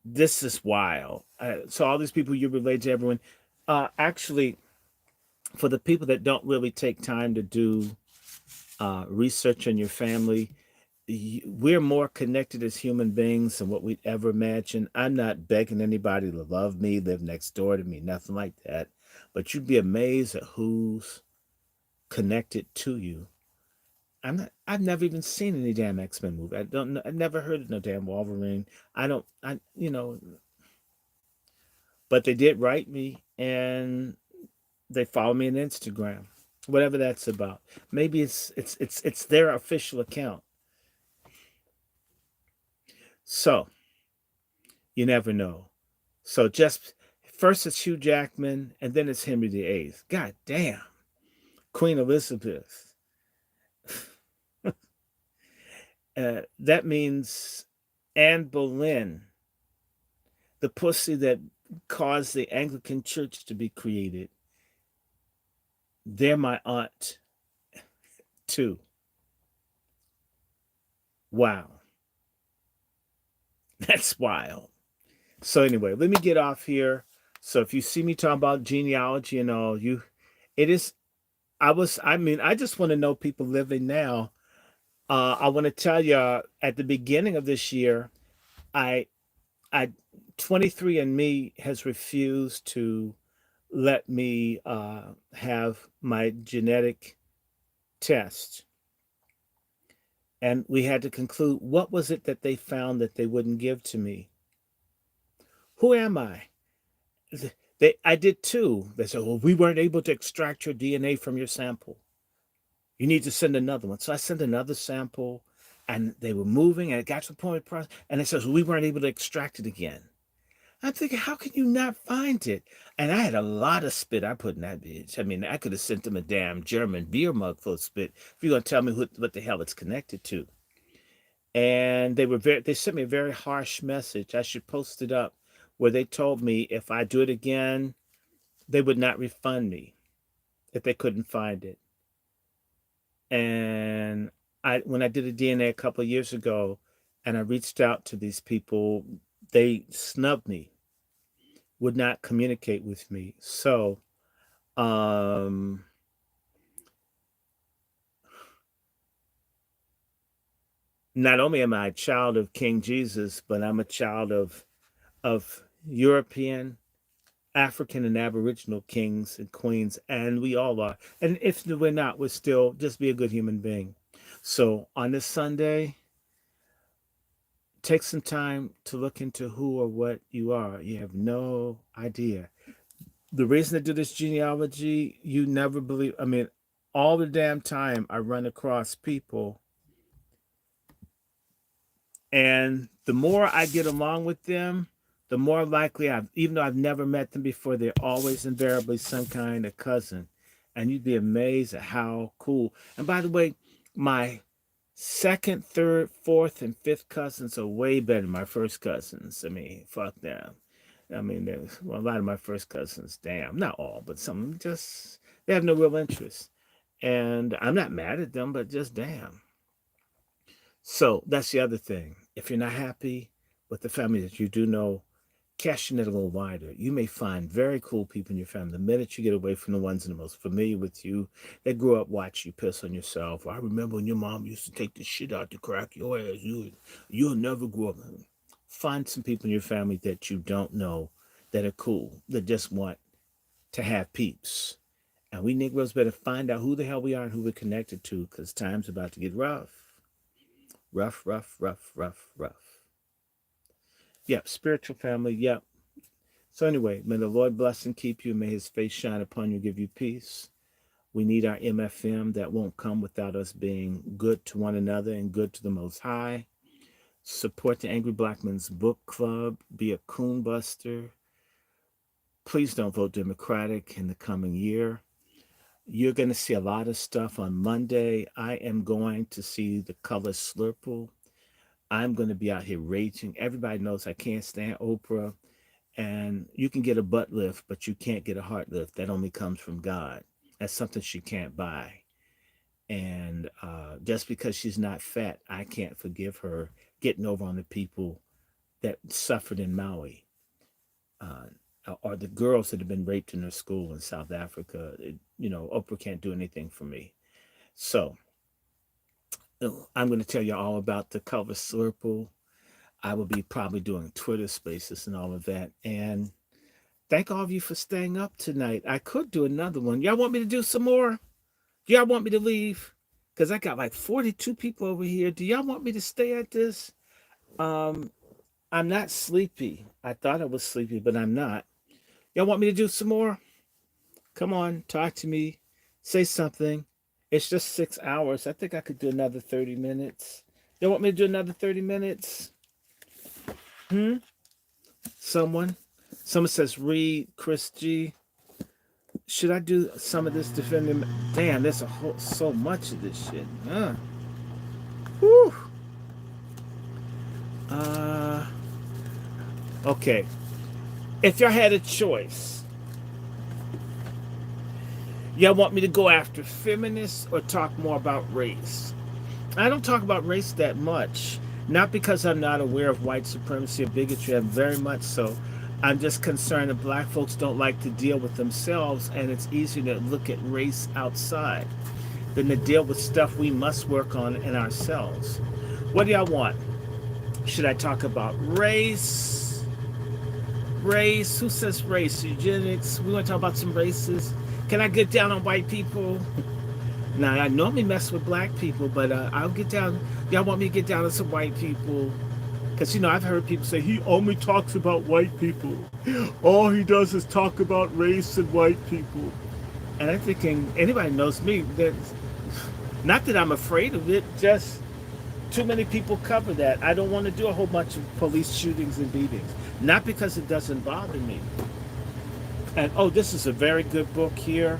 This is wild. So all these people you relate to everyone. Actually, for the people that don't really take time to do research on your family, we're more connected as human beings than what we'd ever imagine. I'm not begging anybody to love me, live next door to me, nothing like that. But you'd be amazed at who's connected to you. I've never even seen any damn X-Men movie. I've never heard of no damn Wolverine. But they did write me and they follow me on Instagram. Whatever that's about. Maybe it's their official account. So, you never know. So just first it's Hugh Jackman and then it's Henry VIII. God damn. Queen Elizabeth. That means Anne Boleyn, the pussy that caused the Anglican Church to be created. They're my aunt, too. Wow. That's wild. So anyway, let me get off here. So if you see me talking about genealogy and all, I just want to know people living now. I want to tell you at the beginning of this year, I 23andMe has refused to let me have my genetic test. And we had to conclude what was it that they found that they wouldn't give to me. Who am I? I did too. They said, well, we weren't able to extract your DNA from your sample. You need to send another one. So I sent another sample and they were moving and it got to the point of and it says, well, we weren't able to extract it again. I'm thinking, how can you not find it? And I had a lot of spit I put in that bitch. I mean, I could have sent them a damn German beer mug full of spit if you're going to tell me what the hell it's connected to. And they sent me a very harsh message. I should post it up where they told me if I do it again, they would not refund me if they couldn't find it. And when I did a DNA a couple of years ago, and I reached out to these people, they snubbed me, would not communicate with me. So, um, not only am I a child of King Jesus, but I'm a child of European, African, and Aboriginal kings and queens, and we all are. And if we're not, we're still just be a good human being. So on this Sunday, take some time to look into who or what you are. You have no idea. The reason I do this genealogy, you never believe. I mean, all the damn time I run across people, and the more I get along with them, the more likely even though I've never met them before, they're always invariably some kind of cousin. And you'd be amazed at how cool. And by the way, my second, third, fourth, and fifth cousins are way better than my first cousins. I mean, fuck them. I mean, a lot of my first cousins, damn, not all, but some of them just, they have no real interest. And I'm not mad at them, but just damn. So that's the other thing. If you're not happy with the family that you do know, cast your net a little wider. You may find very cool people in your family. The minute you get away from the ones that are most familiar with you, they grew up watching you piss on yourself. I remember when your mom used to take the shit out to crack your ass. You'll never grow up. Find some people in your family that you don't know that are cool, that just want to have peeps. And we Negroes better find out who the hell we are and who we're connected to, because time's about to get rough. Rough, rough, rough, rough, rough. Yep, spiritual family, yep. So anyway, may the Lord bless and keep you. May his face shine upon you, give you peace. We need our MFM. That won't come without us being good to one another and good to the Most High. Support the Angry Black Men's Book Club. Be a coon buster. Please don't vote Democratic in the coming year. You're going to see a lot of stuff on Monday. I am going to see the color Slurple. I'm going to be out here raging. Everybody knows I can't stand Oprah. And you can get a butt lift, but you can't get a heart lift. That only comes from God. That's something she can't buy. And just because she's not fat, I can't forgive her getting over on the people that suffered in Maui, or the girls that have been raped in their school in South Africa. Oprah can't do anything for me. So I'm going to tell you all about the color Slurple. I will be probably doing Twitter spaces and all of that. And thank all of you for staying up tonight. I could do another one. Y'all want me to do some more? Do y'all want me to leave? Because I got like 42 people over here. Do y'all want me to stay at this? I'm not sleepy. I thought I was sleepy, but I'm not. Y'all want me to do some more? Come on, talk to me. Say something. It's just 6 hours. I think I could do another 30 minutes. Y'all want me to do another 30 minutes? Someone says, read Chris G. Should I do some of this defending? Damn, there's so much of this shit. Whew. Okay. If y'all had a choice, y'all want me to go after feminists or talk more about race? I don't talk about race that much. Not because I'm not aware of white supremacy or bigotry, I'm very much so. I'm just concerned that black folks don't like to deal with themselves, and it's easier to look at race outside than to deal with stuff we must work on in ourselves. What do y'all want? Should I talk about race? Race? Who says race? Eugenics? We want to talk about some races? Can I get down on white people? Now, I normally mess with black people, but I'll get down. Y'all want me to get down on some white people? Because, I've heard people say, he only talks about white people. All he does is talk about race and white people. And I'm thinking, anybody knows me, not that I'm afraid of it, just too many people cover that. I don't want to do a whole bunch of police shootings and beatings. Not because it doesn't bother me. And, this is a very good book here.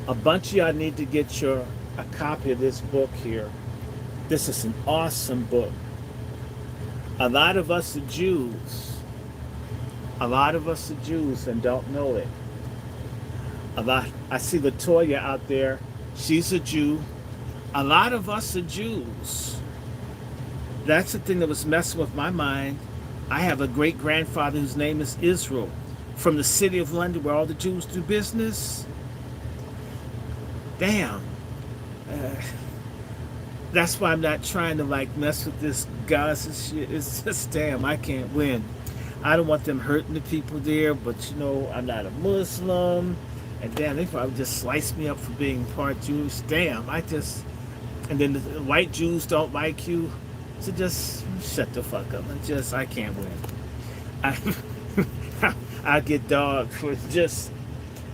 A bunch of y'all need to get a copy of this book here. This is an awesome book. A lot of us are Jews. A lot of us are Jews and don't know it. I see Latoya out there. She's a Jew. A lot of us are Jews. That's the thing that was messing with my mind. I have a great grandfather whose name is Israel, from the city of London where all the Jews do business. Damn. Uh, that's why I'm not trying to like mess with this Gaza shit. It's just damn, I can't win. I don't want them hurting the people there, but you know, I'm not a Muslim. And damn, they probably just slice me up for being part Jewish. Damn, and then the white Jews don't like you. So just shut the fuck up. I can't win. I get dogged for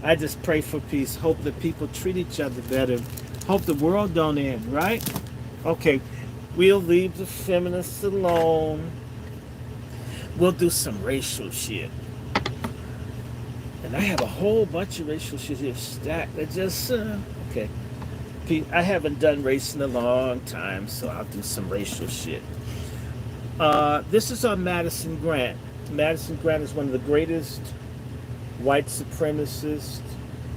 I just pray for peace. Hope that people treat each other better. Hope the world don't end, right? Okay, we'll leave the feminists alone. We'll do some racial shit. And I have a whole bunch of racial shit here stacked. Okay. I haven't done race in a long time, so I'll do some racial shit. This is on Madison Grant. Madison Grant is one of the greatest white supremacists,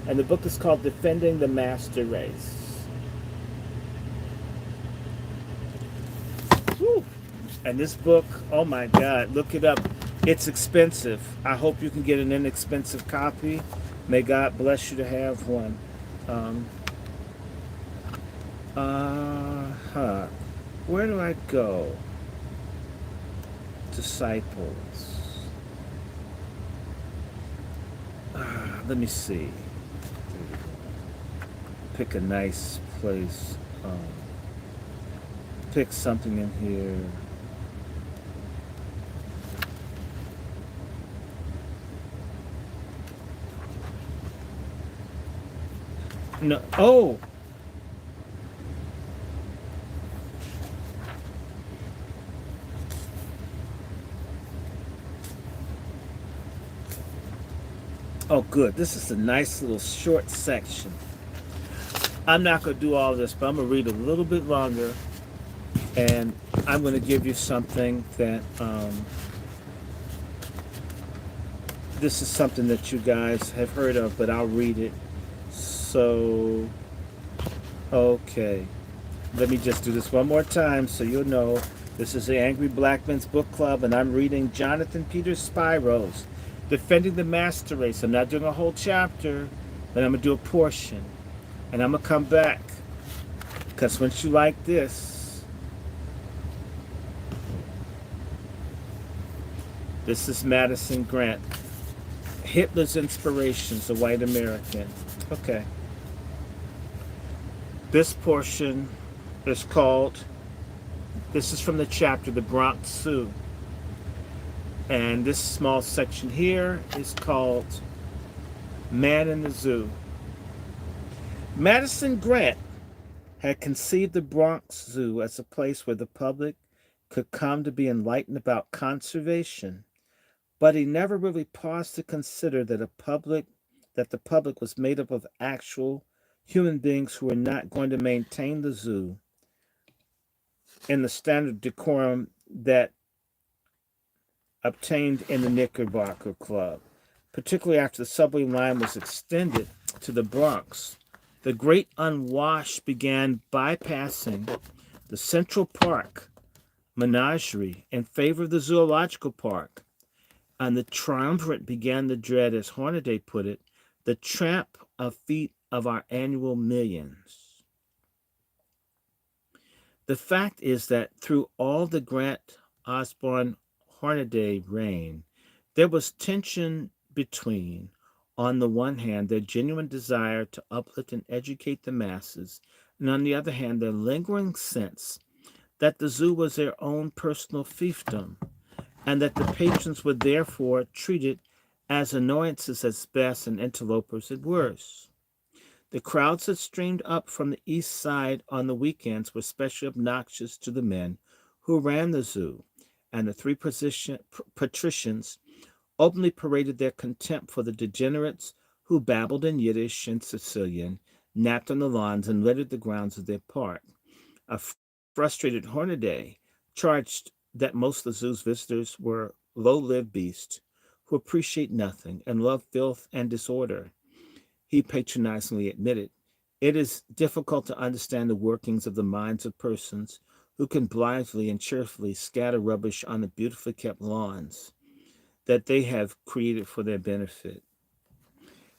and the book is called Defending the Master Race. Woo. And this book, oh my God, look it up. It's expensive. I hope you can get an inexpensive copy. May God bless you to have one. Where do I go? Disciples. Let me see. Pick a nice place. Pick something in here. No. Oh. Oh, good. This is a nice little short section. I'm not going to do all this, but I'm going to read a little bit longer. And I'm going to give you something that, this is something that you guys have heard of, but I'll read it. So, okay. Let me just do this one more time so you'll know. This is the Angry Black Men's Book Club, and I'm reading Jonathan Peters Spiro's Defending the Master Race. I'm not doing a whole chapter, but I'm going to do a portion. And I'm going to come back. Because once you like this, this is Madison Grant. Hitler's Inspirations, a White American. Okay. This portion is called, this is from the chapter, The Bronx Zoo. And this small section here is called Man in the Zoo. Madison Grant had conceived the Bronx Zoo as a place where the public could come to be enlightened about conservation, but he never really paused to consider that the public was made up of actual human beings who were not going to maintain the zoo in the standard decorum that obtained in the Knickerbocker Club, particularly after the subway line was extended to the Bronx. The great unwashed began bypassing the Central Park menagerie in favor of the Zoological Park, and the triumvirate began to dread, as Hornaday put it, the tramp of feet of our annual millions. The fact is that through all the Grant, Osborne, Hornaday reign, there was tension between, on the one hand, their genuine desire to uplift and educate the masses, and on the other hand, their lingering sense that the zoo was their own personal fiefdom, and that the patrons were therefore treated as annoyances at best and interlopers at worst. The crowds that streamed up from the east side on the weekends were especially obnoxious to the men who ran the zoo, and the three patricians openly paraded their contempt for the degenerates who babbled in Yiddish and Sicilian, napped on the lawns, and littered the grounds of their park. A frustrated Hornaday charged that most of the zoo's visitors were low-lived beasts who appreciate nothing and love filth and disorder. He patronizingly admitted It is difficult to understand the workings of the minds of persons who can blithely and cheerfully scatter rubbish on the beautifully kept lawns that they have created for their benefit.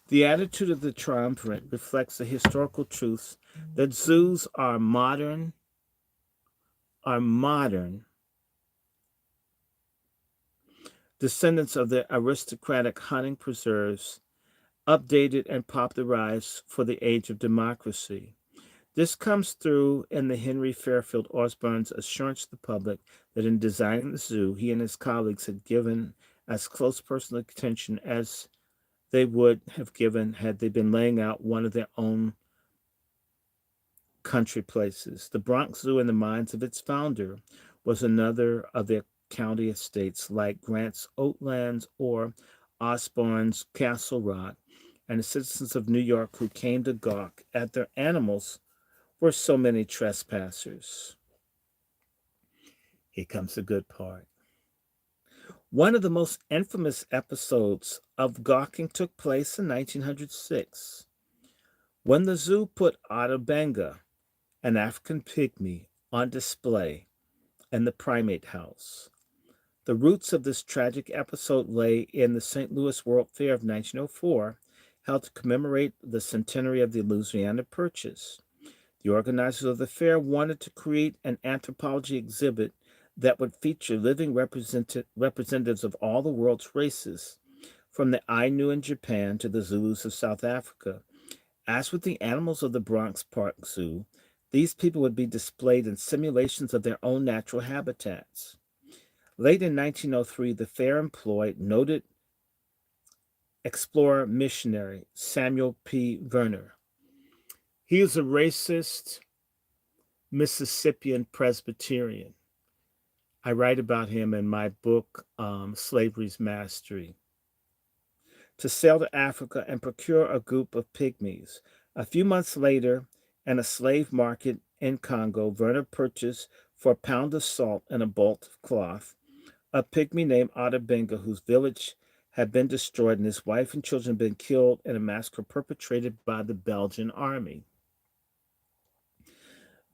The attitude of the triumvirate reflects the historical truths that zoos are modern descendants of the aristocratic hunting preserves, updated and popularized for the age of democracy. This comes through in the Henry Fairfield Osborn's assurance to the public that in designing the zoo, he and his colleagues had given as close personal attention as they would have given had they been laying out one of their own country places. The Bronx Zoo, in the minds of its founder, was another of their county estates like Grant's Oatlands or Osborne's Castle Rock, and the citizens of New York who came to gawk at their animals were so many trespassers. Here comes the good part. One of the most infamous episodes of gawking took place in 1906 when the zoo put Otter Benga, an African pygmy, on display in the Primate House. The roots of this tragic episode lay in the St. Louis World Fair of 1904, held to commemorate the centenary of the Louisiana Purchase. The organizers of the fair wanted to create an anthropology exhibit that would feature living representatives of all the world's races, from the Ainu in Japan to the Zulus of South Africa. As with the animals of the Bronx Park Zoo, these people would be displayed in simulations of their own natural habitats. Late in 1903, the fair employed noted explorer missionary Samuel P. Verner. He was a racist Mississippian Presbyterian. I write about him in my book, Slavery's Mastery. To sail to Africa and procure a group of pygmies. A few months later, in a slave market in Congo, Verner purchased for a pound of salt and a bolt of cloth a pygmy named Otter Benga, whose village had been destroyed and his wife and children had been killed in a massacre perpetrated by the Belgian army.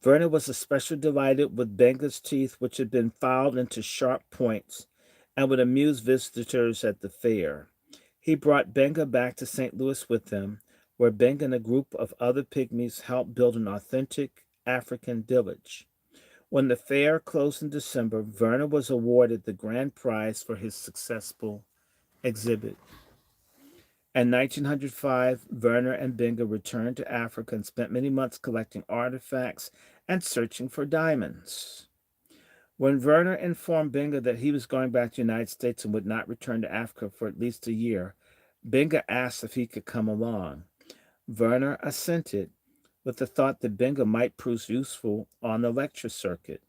Verner was especially delighted with Benga's teeth, which had been filed into sharp points and would amuse visitors at the fair. He brought Benga back to St. Louis with him, where Benga and a group of other pygmies helped build an authentic African village. When the fair closed in December, Verner was awarded the grand prize for his successful exhibit. In 1905, Verner and Benga returned to Africa and spent many months collecting artifacts and searching for diamonds. When Verner informed Benga that he was going back to the United States and would not return to Africa for at least a year, Benga asked if he could come along. Verner assented, with the thought that Benga might prove useful on the lecture circuit.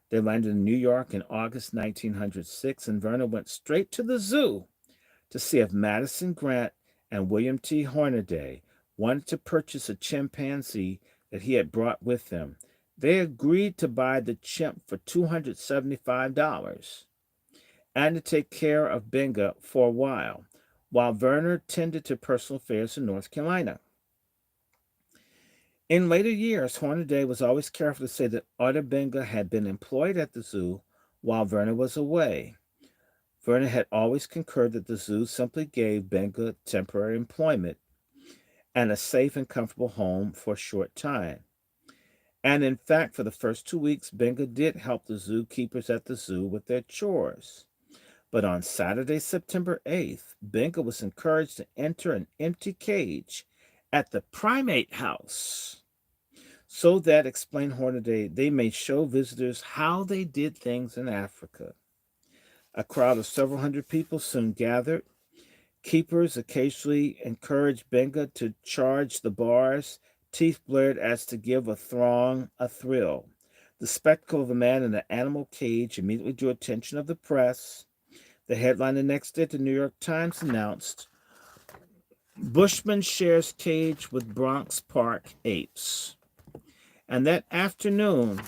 They landed in New York in August 1906, and Verner went straight to the zoo to see if Madison Grant and William T. Hornaday wanted to purchase a chimpanzee that he had brought with him. They agreed to buy the chimp for $275 and to take care of Benga for a while Verner tended to personal affairs in North Carolina. In later years, Hornaday was always careful to say that Otter Benga had been employed at the zoo while Verner was away. Verner had always concurred that the zoo simply gave Benga temporary employment and a safe and comfortable home for a short time. And in fact, for the first 2 weeks, Benga did help the zookeepers at the zoo with their chores. But on Saturday, September 8th, Benga was encouraged to enter an empty cage at the Primate House, so that, explained Hornaday, they may show visitors how they did things in Africa. A crowd of several hundred people soon gathered. Keepers occasionally encouraged Benga to charge the bars, teeth blared as to give a throng a thrill. The spectacle of a man in an animal cage immediately drew attention of the press. The headline the next day at the New York Times announced, "Bushman shares cage with Bronx Park apes." And that afternoon,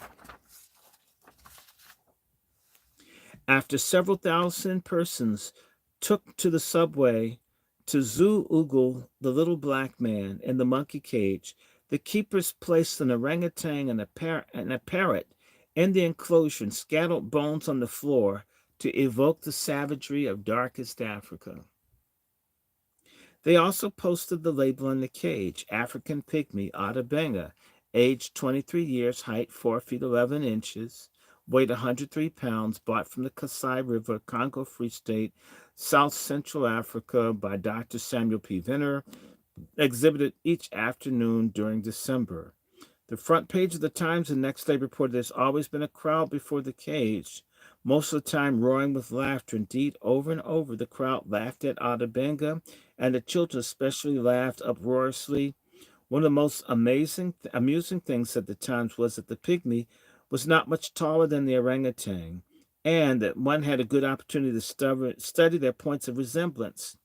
after several thousand persons took to the subway to zoo ogle the little black man in the monkey cage, The keepers placed an orangutan and a parrot in the enclosure and scattered bones on the floor to evoke the savagery of darkest Africa. They also posted the label on the cage, African Pygmy Otabenga, age 23 years, height 4 feet 11 inches, weight 103 pounds, bought from the Kasai River, Congo Free State, South Central Africa by Dr. Samuel P. Venner, exhibited each afternoon during December. The front page of the Times the next day reported there's always been a crowd before the cage, most of the time roaring with laughter. Indeed, over and over, the crowd laughed at Otabenga, and the children especially laughed uproariously. One of the most amusing things at the Times was that the pygmy was not much taller than the orangutan, and that one had a good opportunity to study their points of resemblance.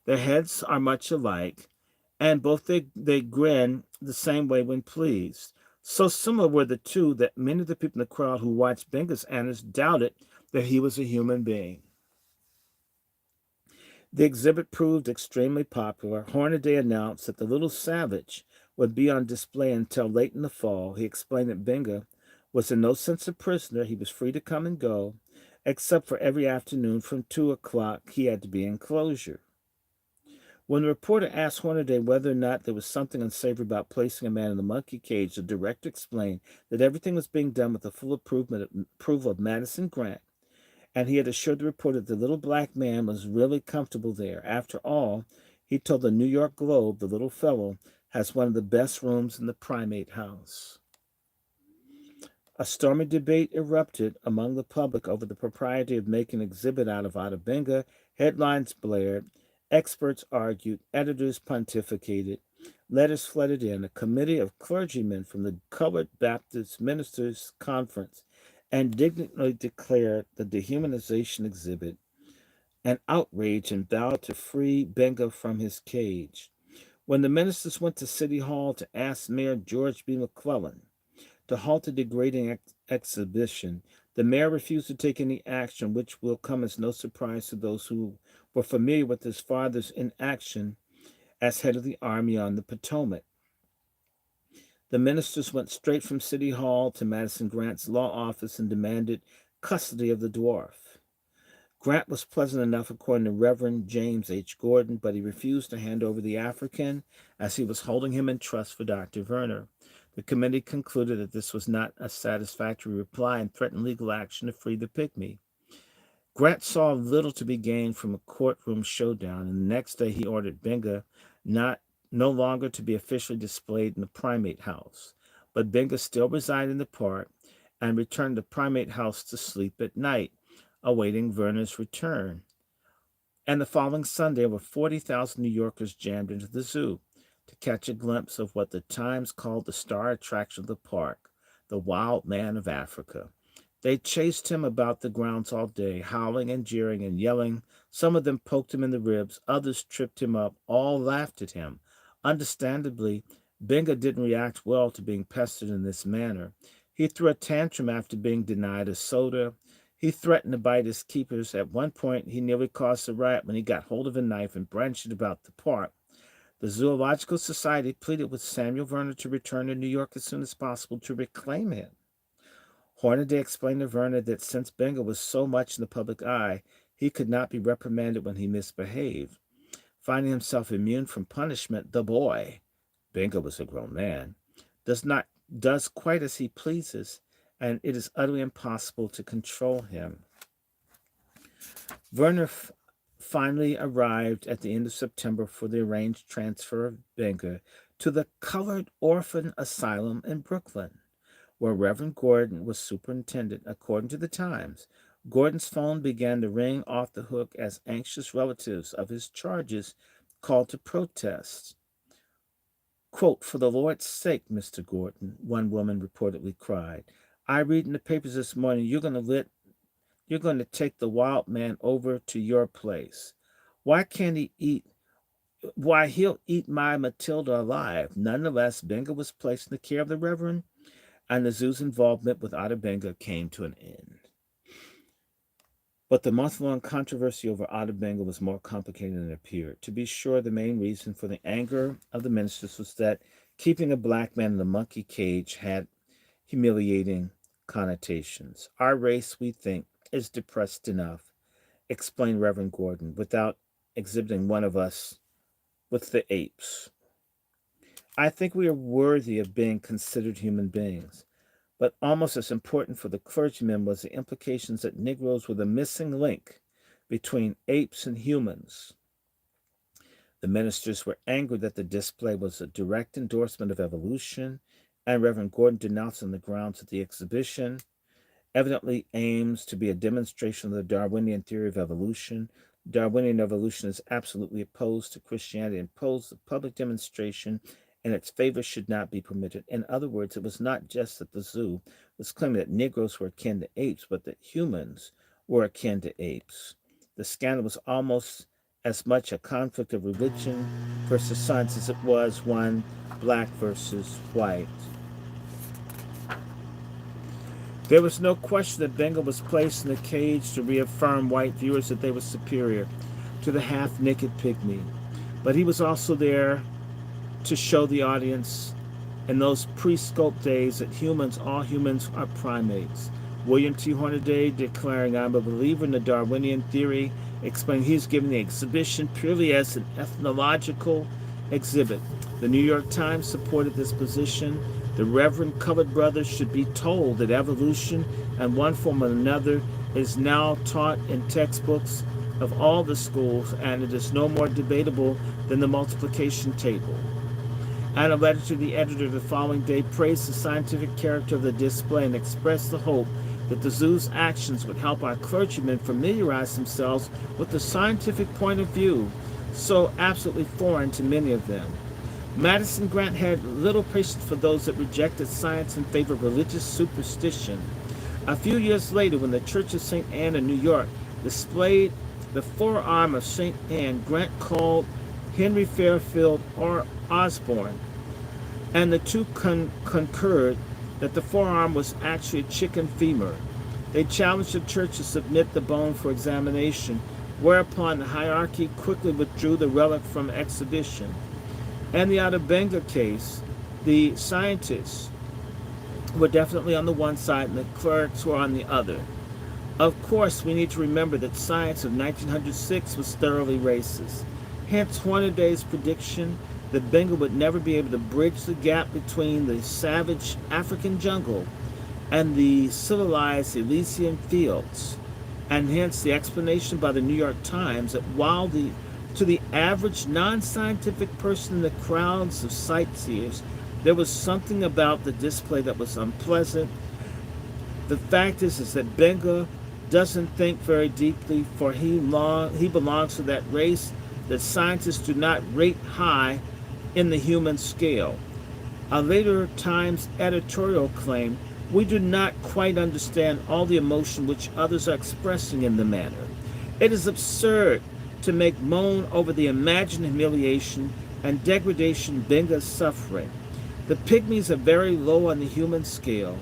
Their heads are much alike, and both they grin the same way when pleased. So similar were the two that many of the people in the crowd who watched Benga's antics doubted that he was a human being. The exhibit proved extremely popular. Hornaday announced that the little savage would be on display until late in the fall. He explained that Benga was in no sense a prisoner. He was free to come and go, except for every afternoon from 2 o'clock he had to be in closure. When the reporter asked Hornaday whether or not there was something unsavory about placing a man in the monkey cage, the director explained that everything was being done with the full approval of Madison Grant, and he had assured the reporter that the little black man was really comfortable there. After all, he told the New York Globe, the little fellow has one of the best rooms in the primate house. A stormy debate erupted among the public over the propriety of making an exhibit out of Otabenga. Headlines blared. Experts argued, editors pontificated, letters flooded in. A committee of clergymen from the Colored Baptist Ministers' Conference indignantly declared the dehumanization exhibit an outrage and vowed to free Benga from his cage. When the ministers went to City Hall to ask Mayor George B. McClellan to halt the degrading exhibition, the mayor refused to take any action, which will come as no surprise to those who were familiar with his father's inaction as head of the Army on the Potomac. The ministers went straight from City Hall to Madison Grant's law office and demanded custody of the dwarf. Grant was pleasant enough, according to Reverend James H. Gordon, but he refused to hand over the African as he was holding him in trust for Dr. Verner. The committee concluded that this was not a satisfactory reply and threatened legal action to free the pygmy. Grant saw little to be gained from a courtroom showdown, and the next day he ordered Benga no longer to be officially displayed in the primate house. But Benga still resided in the park and returned to the primate house to sleep at night, awaiting Verner's return. And the following Sunday, over 40,000 New Yorkers jammed into the zoo to catch a glimpse of what the Times called the star attraction of the park, the wild man of Africa. They chased him about the grounds all day, howling and jeering and yelling. Some of them poked him in the ribs, others tripped him up, all laughed at him. Understandably, Benga didn't react well to being pestered in this manner. He threw a tantrum after being denied a soda. He threatened to bite his keepers. At one point, he nearly caused a riot when he got hold of a knife and branched it about the park. The Zoological Society pleaded with Samuel Verner to return to New York as soon as possible to reclaim him. Hornaday explained to Verner that since Benga was so much in the public eye, he could not be reprimanded when he misbehaved. Finding himself immune from punishment, the boy, Benga was a grown man, does quite as he pleases, and it is utterly impossible to control him. Verner finally arrived at the end of September for the arranged transfer of Benga to the Colored Orphan Asylum in Brooklyn, where Reverend Gordon was superintendent. According to the Times, Gordon's phone began to ring off the hook as anxious relatives of his charges called to protest. Quote, "For the Lord's sake, Mr. Gordon," one woman reportedly cried. "I read in the papers this morning you're going to take the wild man over to your place. Why can't he eat? Why, he'll eat my Matilda alive." Nonetheless, Benga was placed in the care of the Reverend, and the zoo's involvement with Otabenga came to an end. But the month-long controversy over Ata Benga was more complicated than it appeared. To be sure, the main reason for the anger of the ministers was that keeping a black man in the monkey cage had humiliating connotations. Our race, we think, is depressed enough, explained Reverend Gordon, without exhibiting one of us with the apes. I think we are worthy of being considered human beings. But almost as important for the clergymen was the implications that Negroes were the missing link between apes and humans. The ministers were angry that the display was a direct endorsement of evolution, and Reverend Gordon denounced on the grounds that the exhibition evidently aims to be a demonstration of the Darwinian theory of evolution. Darwinian evolution is absolutely opposed to Christianity and opposed the public demonstration, and its favor should not be permitted. In other words, it was not just that the zoo was claiming that Negroes were akin to apes, but that humans were akin to apes. The scandal was almost as much a conflict of religion versus science as it was one black versus white. There was no question that Benga was placed in a cage to reaffirm white viewers that they were superior to the half-naked pygmy. But he was also there to show the audience in those pre-sculpt days that all humans are primates. William T. Hornaday, declaring, "I'm a believer in the Darwinian theory," explained he's giving the exhibition purely as an ethnological exhibit. The New York Times supported this position. The Reverend Colored Brothers should be told that evolution, in one form or another, is now taught in textbooks of all the schools, and it is no more debatable than the multiplication table. And a letter to the editor the following day praised the scientific character of the display and expressed the hope that the zoo's actions would help our clergymen familiarize themselves with the scientific point of view, so absolutely foreign to many of them. Madison Grant had little patience for those that rejected science in favor of religious superstition. A few years later, when the Church of St. Anne in New York displayed the forearm of St. Anne, Grant called Henry Fairfield Osborne, and the two concurred that the forearm was actually a chicken femur. They challenged the church to submit the bone for examination, whereupon the hierarchy quickly withdrew the relic from exhibition. In the Ata Benga case, the scientists were definitely on the one side and the clerics were on the other. Of course, we need to remember that science of 1906 was thoroughly racist. Hence Hornaday's prediction that Benga would never be able to bridge the gap between the savage African jungle and the civilized Elysian fields, and hence the explanation by the New York Times that while to the average non-scientific person in the crowds of sightseers, there was something about the display that was unpleasant. The fact is that Benga doesn't think very deeply, for he belongs to that race that scientists do not rate high in the human scale. A later Times editorial claimed, "We do not quite understand all the emotion which others are expressing in the matter. It is absurd to make moan over the imagined humiliation and degradation Benga is suffering. The pygmies are very low on the human scale,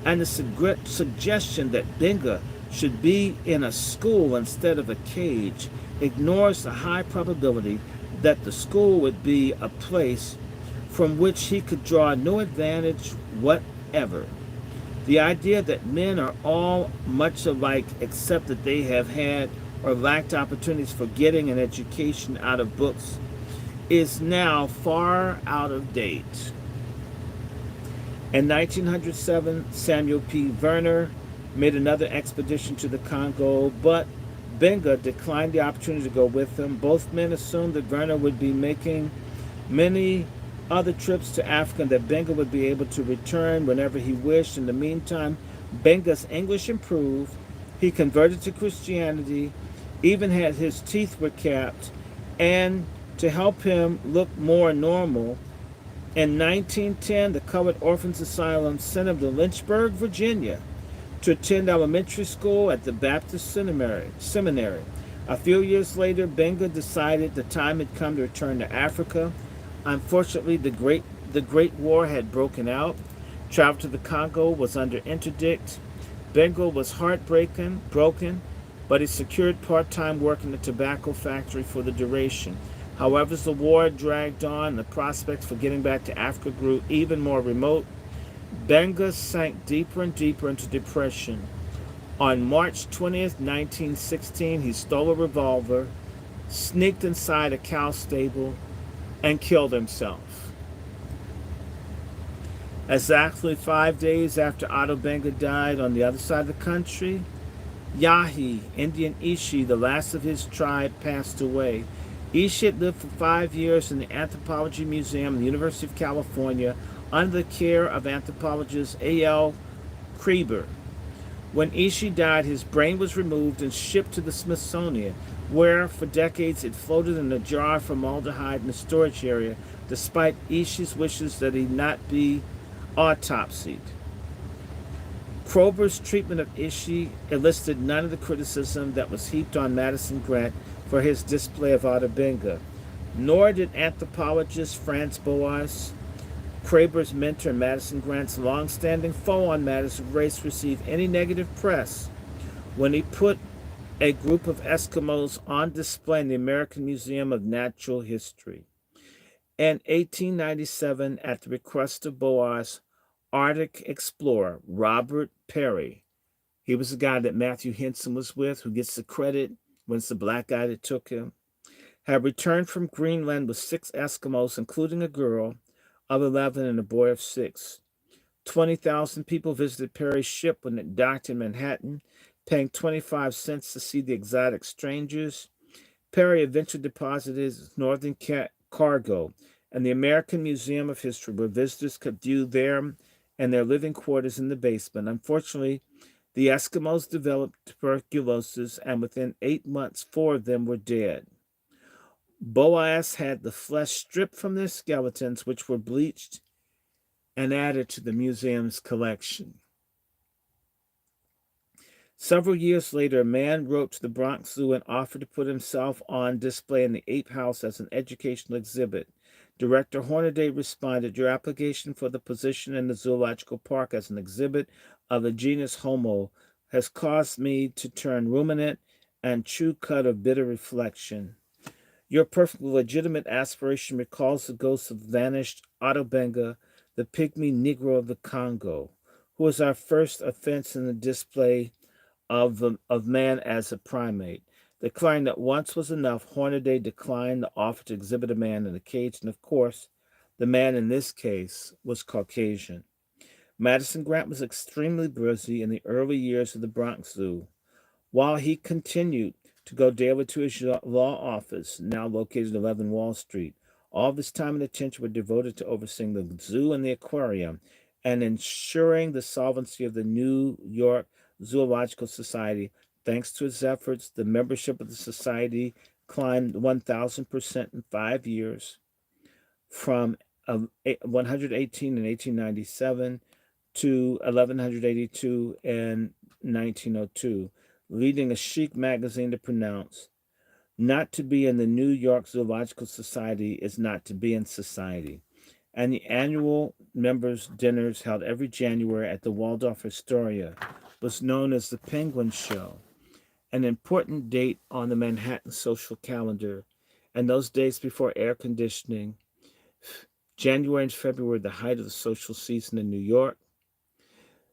and the suggestion that Benga should be in a school instead of a cage ignores the high probability that the school would be a place from which he could draw no advantage whatever. The idea that men are all much alike except that they have had or lacked opportunities for getting an education out of books is now far out of date." In 1907, Samuel P. Werner made another expedition to the Congo, but Benga declined the opportunity to go with him. Both men assumed that Werner would be making many other trips to Africa and that Benga would be able to return whenever he wished. In the meantime, Benga's English improved. He converted to Christianity, even had his teeth were capped, and to help him look more normal, in 1910, the Colored Orphans Asylum sent him to Lynchburg, Virginia, to attend elementary school at the Baptist Seminary. A few years later, Benga decided the time had come to return to Africa. Unfortunately, the Great War had broken out. Travel to the Congo was under interdict. Benga was broken, but he secured part-time work in the tobacco factory for the duration. However, as the war dragged on, the prospects for getting back to Africa grew even more remote. Benga sank deeper and deeper into depression. On March 20th, 1916, he stole a revolver, sneaked inside a cow stable, and killed himself. Exactly 5 days after Otto Benga died on the other side of the country, Yahi, Indian Ishi, the last of his tribe, passed away. Ishi had lived for 5 years in the Anthropology Museum at the University of California under the care of anthropologist A.L. Kreber. When Ishi died, his brain was removed and shipped to the Smithsonian, where for decades it floated in a jar of formaldehyde in the storage area, despite Ishi's wishes that he not be autopsied. Kroeber's treatment of Ishi elicited none of the criticism that was heaped on Madison Grant for his display of Otto Benga, nor did anthropologist Franz Boas, Kroeber's mentor and Madison Grant's long-standing foe on matters of race, receive any negative press when he put a group of Eskimos on display in the American Museum of Natural History. In 1897, at the request of Boas, Arctic explorer Robert Peary, he was the guy that Matthew Henson was with, who gets the credit when it's the black guy that took him, had returned from Greenland with 6 Eskimos, including a girl of 11 and a boy of 6. 20,000 people visited Peary's ship when it docked in Manhattan, paying 25 cents to see the exotic strangers. Peary eventually deposited his northern cargo in the American Museum of History, where visitors could view them and their living quarters in the basement. Unfortunately, the Eskimos developed tuberculosis, and within 8 months, 4 of them were dead. Boas had the flesh stripped from their skeletons, which were bleached and added to the museum's collection. Several years later, a man wrote to the Bronx Zoo and offered to put himself on display in the Ape House as an educational exhibit. Director Hornaday responded, "Your application for the position in the zoological park as an exhibit of the genus Homo has caused me to turn ruminant and chew cud of bitter reflection. Your perfectly legitimate aspiration recalls the ghost of vanished Otto Benga, the pygmy Negro of the Congo, who was our first offense in the display of man as a primate." Declaring that once was enough, Hornaday declined the offer to exhibit a man in a cage, and of course, the man in this case was Caucasian. Madison Grant was extremely busy in the early years of the Bronx Zoo. While he continued to go daily to his law office, now located at 11 Wall Street, all of his time and attention were devoted to overseeing the zoo and the aquarium and ensuring the solvency of the New York Zoological Society. Thanks to his efforts, the membership of the society climbed 1,000% in 5 years, from 118 in 1897 to 1,182 in 1902, leading a chic magazine to pronounce, "Not to be in the New York Zoological Society is not to be in society." And the annual members' dinners held every January at the Waldorf Astoria was known as the Penguin Show, an important date on the Manhattan social calendar, and those days before air conditioning. January and February were the height of the social season in New York.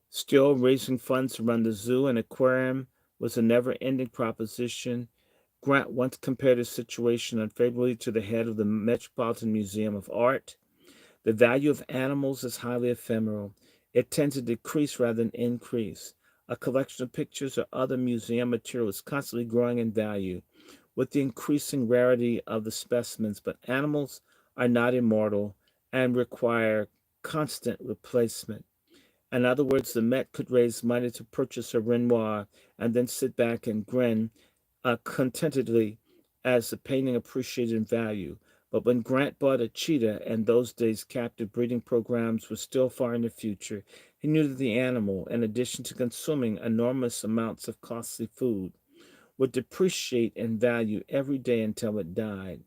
Still, raising funds to run the zoo and aquarium was a never-ending proposition. Grant once compared his situation unfavorably to the head of the Metropolitan Museum of Art. The value of animals is highly ephemeral. It tends to decrease rather than increase. A collection of pictures or other museum material is constantly growing in value with the increasing rarity of the specimens, but animals are not immortal and require constant replacement. In other words, the Met could raise money to purchase a Renoir and then sit back and grin contentedly as the painting appreciated in value. But when Grant bought a cheetah, and those days captive breeding programs were still far in the future, he knew that the animal, in addition to consuming enormous amounts of costly food, would depreciate in value every day until it died,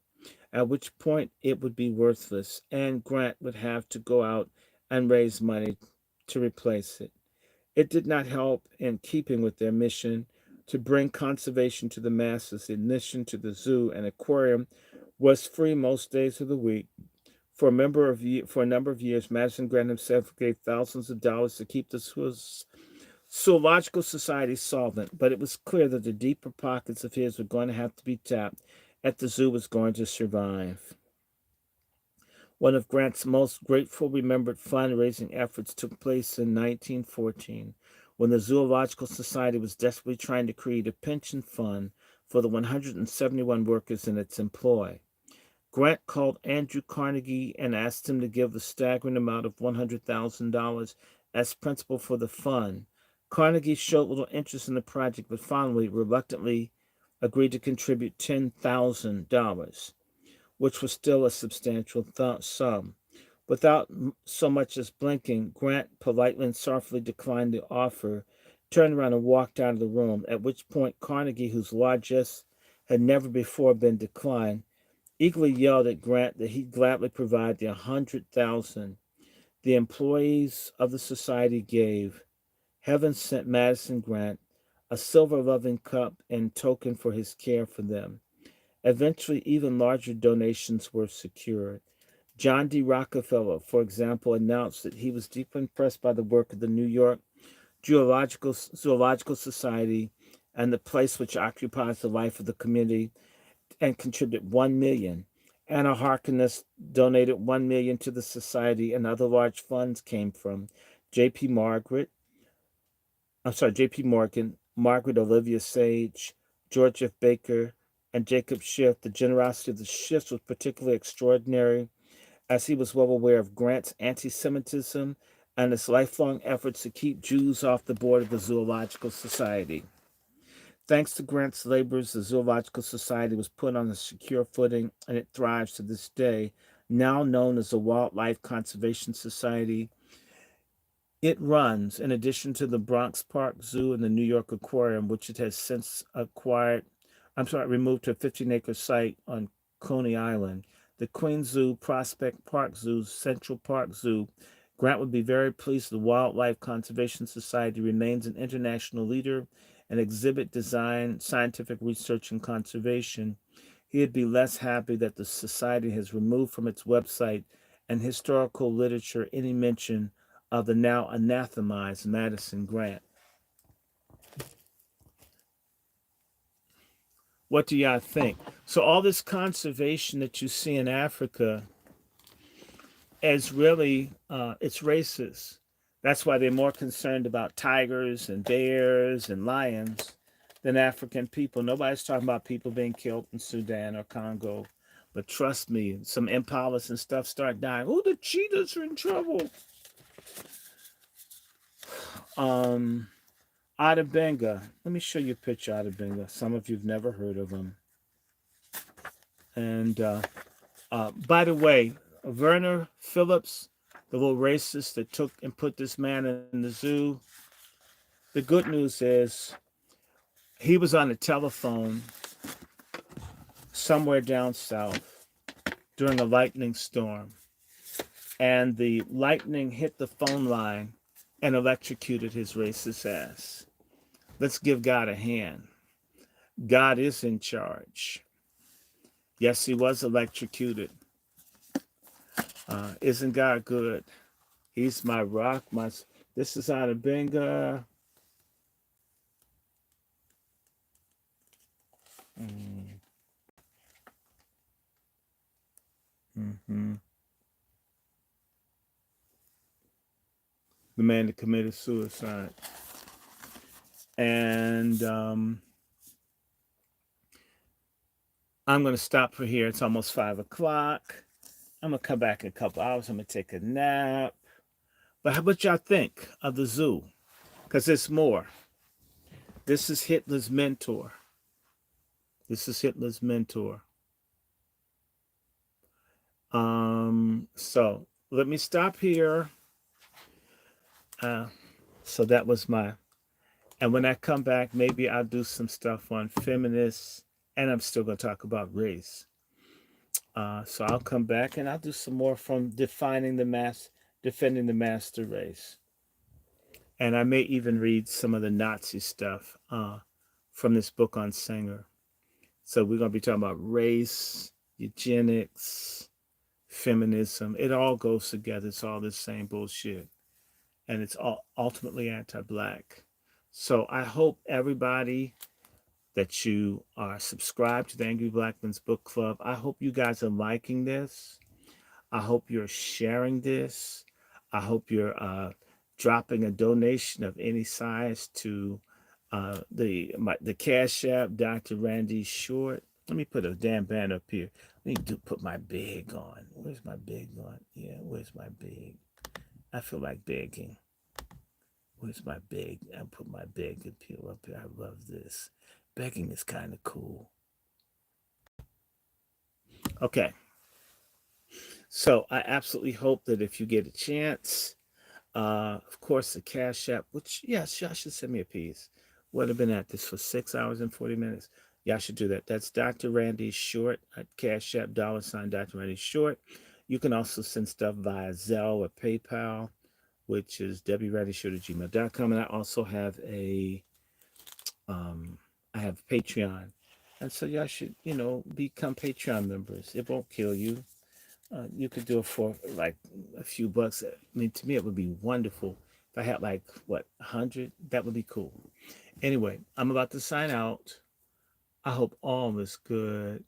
at which point it would be worthless, and Grant would have to go out and raise money to replace it. It did not help in keeping with their mission to bring conservation to the masses. Admission to the zoo and aquarium was free most days of the week. For a number of years, Madison Grant himself gave thousands of dollars to keep the Zoological Society solvent, but it was clear that the deeper pockets of his were going to have to be tapped if the zoo was going to survive. One of Grant's most grateful remembered fundraising efforts took place in 1914, when the Zoological Society was desperately trying to create a pension fund for the 171 workers in its employ. Grant called Andrew Carnegie and asked him to give the staggering amount of $100,000 as principal for the fund. Carnegie showed little interest in the project, but finally, reluctantly, agreed to contribute $10,000, which was still a substantial sum. Without so much as blinking, Grant politely and sorrowfully declined the offer, turned around and walked out of the room, at which point Carnegie, whose largesse had never before been declined, eagerly yelled at Grant that he'd gladly provide the $100,000 the employees of the society gave. Heaven sent Madison Grant a silver loving cup in token for his care for them. Eventually, even larger donations were secured. John D. Rockefeller, for example, announced that he was deeply impressed by the work of the New York Zoological Society and the place which occupies the life of the community, and contributed $1 million. Anna Harkness donated $1 million to the society, and other large funds came from J.P. Morgan, Margaret Olivia Sage, George F. Baker, and Jacob Schiff. The generosity of the Schiffs was particularly extraordinary, as he was well aware of Grant's anti-Semitism and his lifelong efforts to keep Jews off the board of the Zoological Society. Thanks to Grant's labors, the Zoological Society was put on a secure footing, and it thrives to this day, now known as the Wildlife Conservation Society. It runs, in addition to the Bronx Park Zoo and the New York Aquarium, which it has since removed to a 15-acre site on Coney Island, the Queens Zoo, Prospect Park Zoo, Central Park Zoo. Grant would be very pleased the Wildlife Conservation Society remains an international leader in exhibit design, scientific research, and conservation. He'd be less happy that the society has removed from its website and historical literature any mention of the now anathemized Madison Grant. What do y'all think? So all this conservation that you see in Africa is really, it's racist. That's why they're more concerned about tigers and bears and lions than African people. Nobody's talking about people being killed in Sudan or Congo. But trust me, some impalas and stuff start dying. Oh, the cheetahs are in trouble. Adabenga. Let me show you a picture of Adabenga. Some of you've never heard of him. And by the way, Werner Phillips, the little racist that took and put this man in the zoo, the good news is he was on the telephone somewhere down south during a lightning storm. And the lightning hit the phone line and electrocuted his racist ass. Let's give God a hand. God is in charge. Yes, he was electrocuted. Isn't God good? He's my rock. This is Adabenga. The man that committed suicide. And I'm going to stop for here. It's almost 5 o'clock. I'm going to come back in a couple hours. I'm going to take a nap. But how about y'all think of the zoo? Because there's more. This is Hitler's mentor. So let me stop here. So that was and when I come back, maybe I'll do some stuff on feminists, and I'm still going to talk about race. So I'll come back and I'll do some more from defending the master race. And I may even read some of the Nazi stuff from this book on Sanger. So we're going to be talking about race, eugenics, feminism. It all goes together. It's all the same bullshit. And it's all ultimately anti-Black. So I hope everybody that you are subscribed to the Angry Black Men's Book Club. I hope you guys are liking this. I hope you're sharing this. I hope you're dropping a donation of any size to the Cash App, Dr. Randy Short. Let me put a damn band up here. Let me put my big on. Where's my big on? Yeah, where's my big? I feel like begging. Where's my big? I put my big appeal up here. I love this. Begging is kind of cool. Okay. So I absolutely hope that if you get a chance, of course, the Cash App, which, yes, y'all should send me a piece. Would have been at this for 6 hours and 40 minutes. Y'all should do that. That's Dr. Randy Short at Cash App, $ Dr. Randy Short. You can also send stuff via Zelle or PayPal, which is wrandyshort@gmail.com. And I also have I have Patreon. And so y'all should, become Patreon members. It won't kill you. You could do it for like a few bucks. I mean, to me, it would be wonderful if I had like, 100? That would be cool. Anyway, I'm about to sign out. I hope all is good.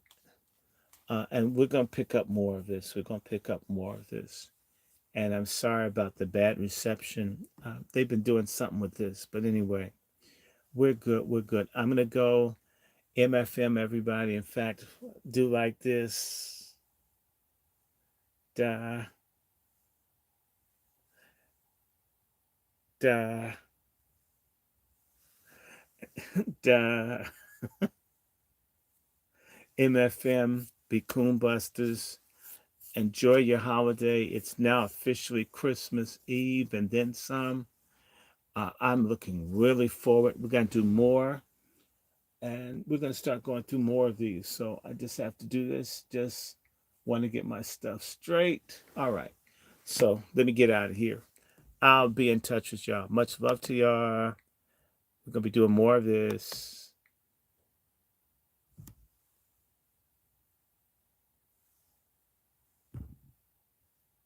And we're going to pick up more of this. And I'm sorry about the bad reception. They've been doing something with this. But anyway, we're good. I'm going to go MFM everybody. In fact, do like this. Da, da, da. MFM, be coon busters. Enjoy your holiday. It's now officially Christmas Eve and then some. I'm looking really forward. We're going to do more. And we're going to start going through more of these. So I just have to do this. Just want to get my stuff straight. All right. So let me get out of here. I'll be in touch with y'all. Much love to y'all. We're going to be doing more of this.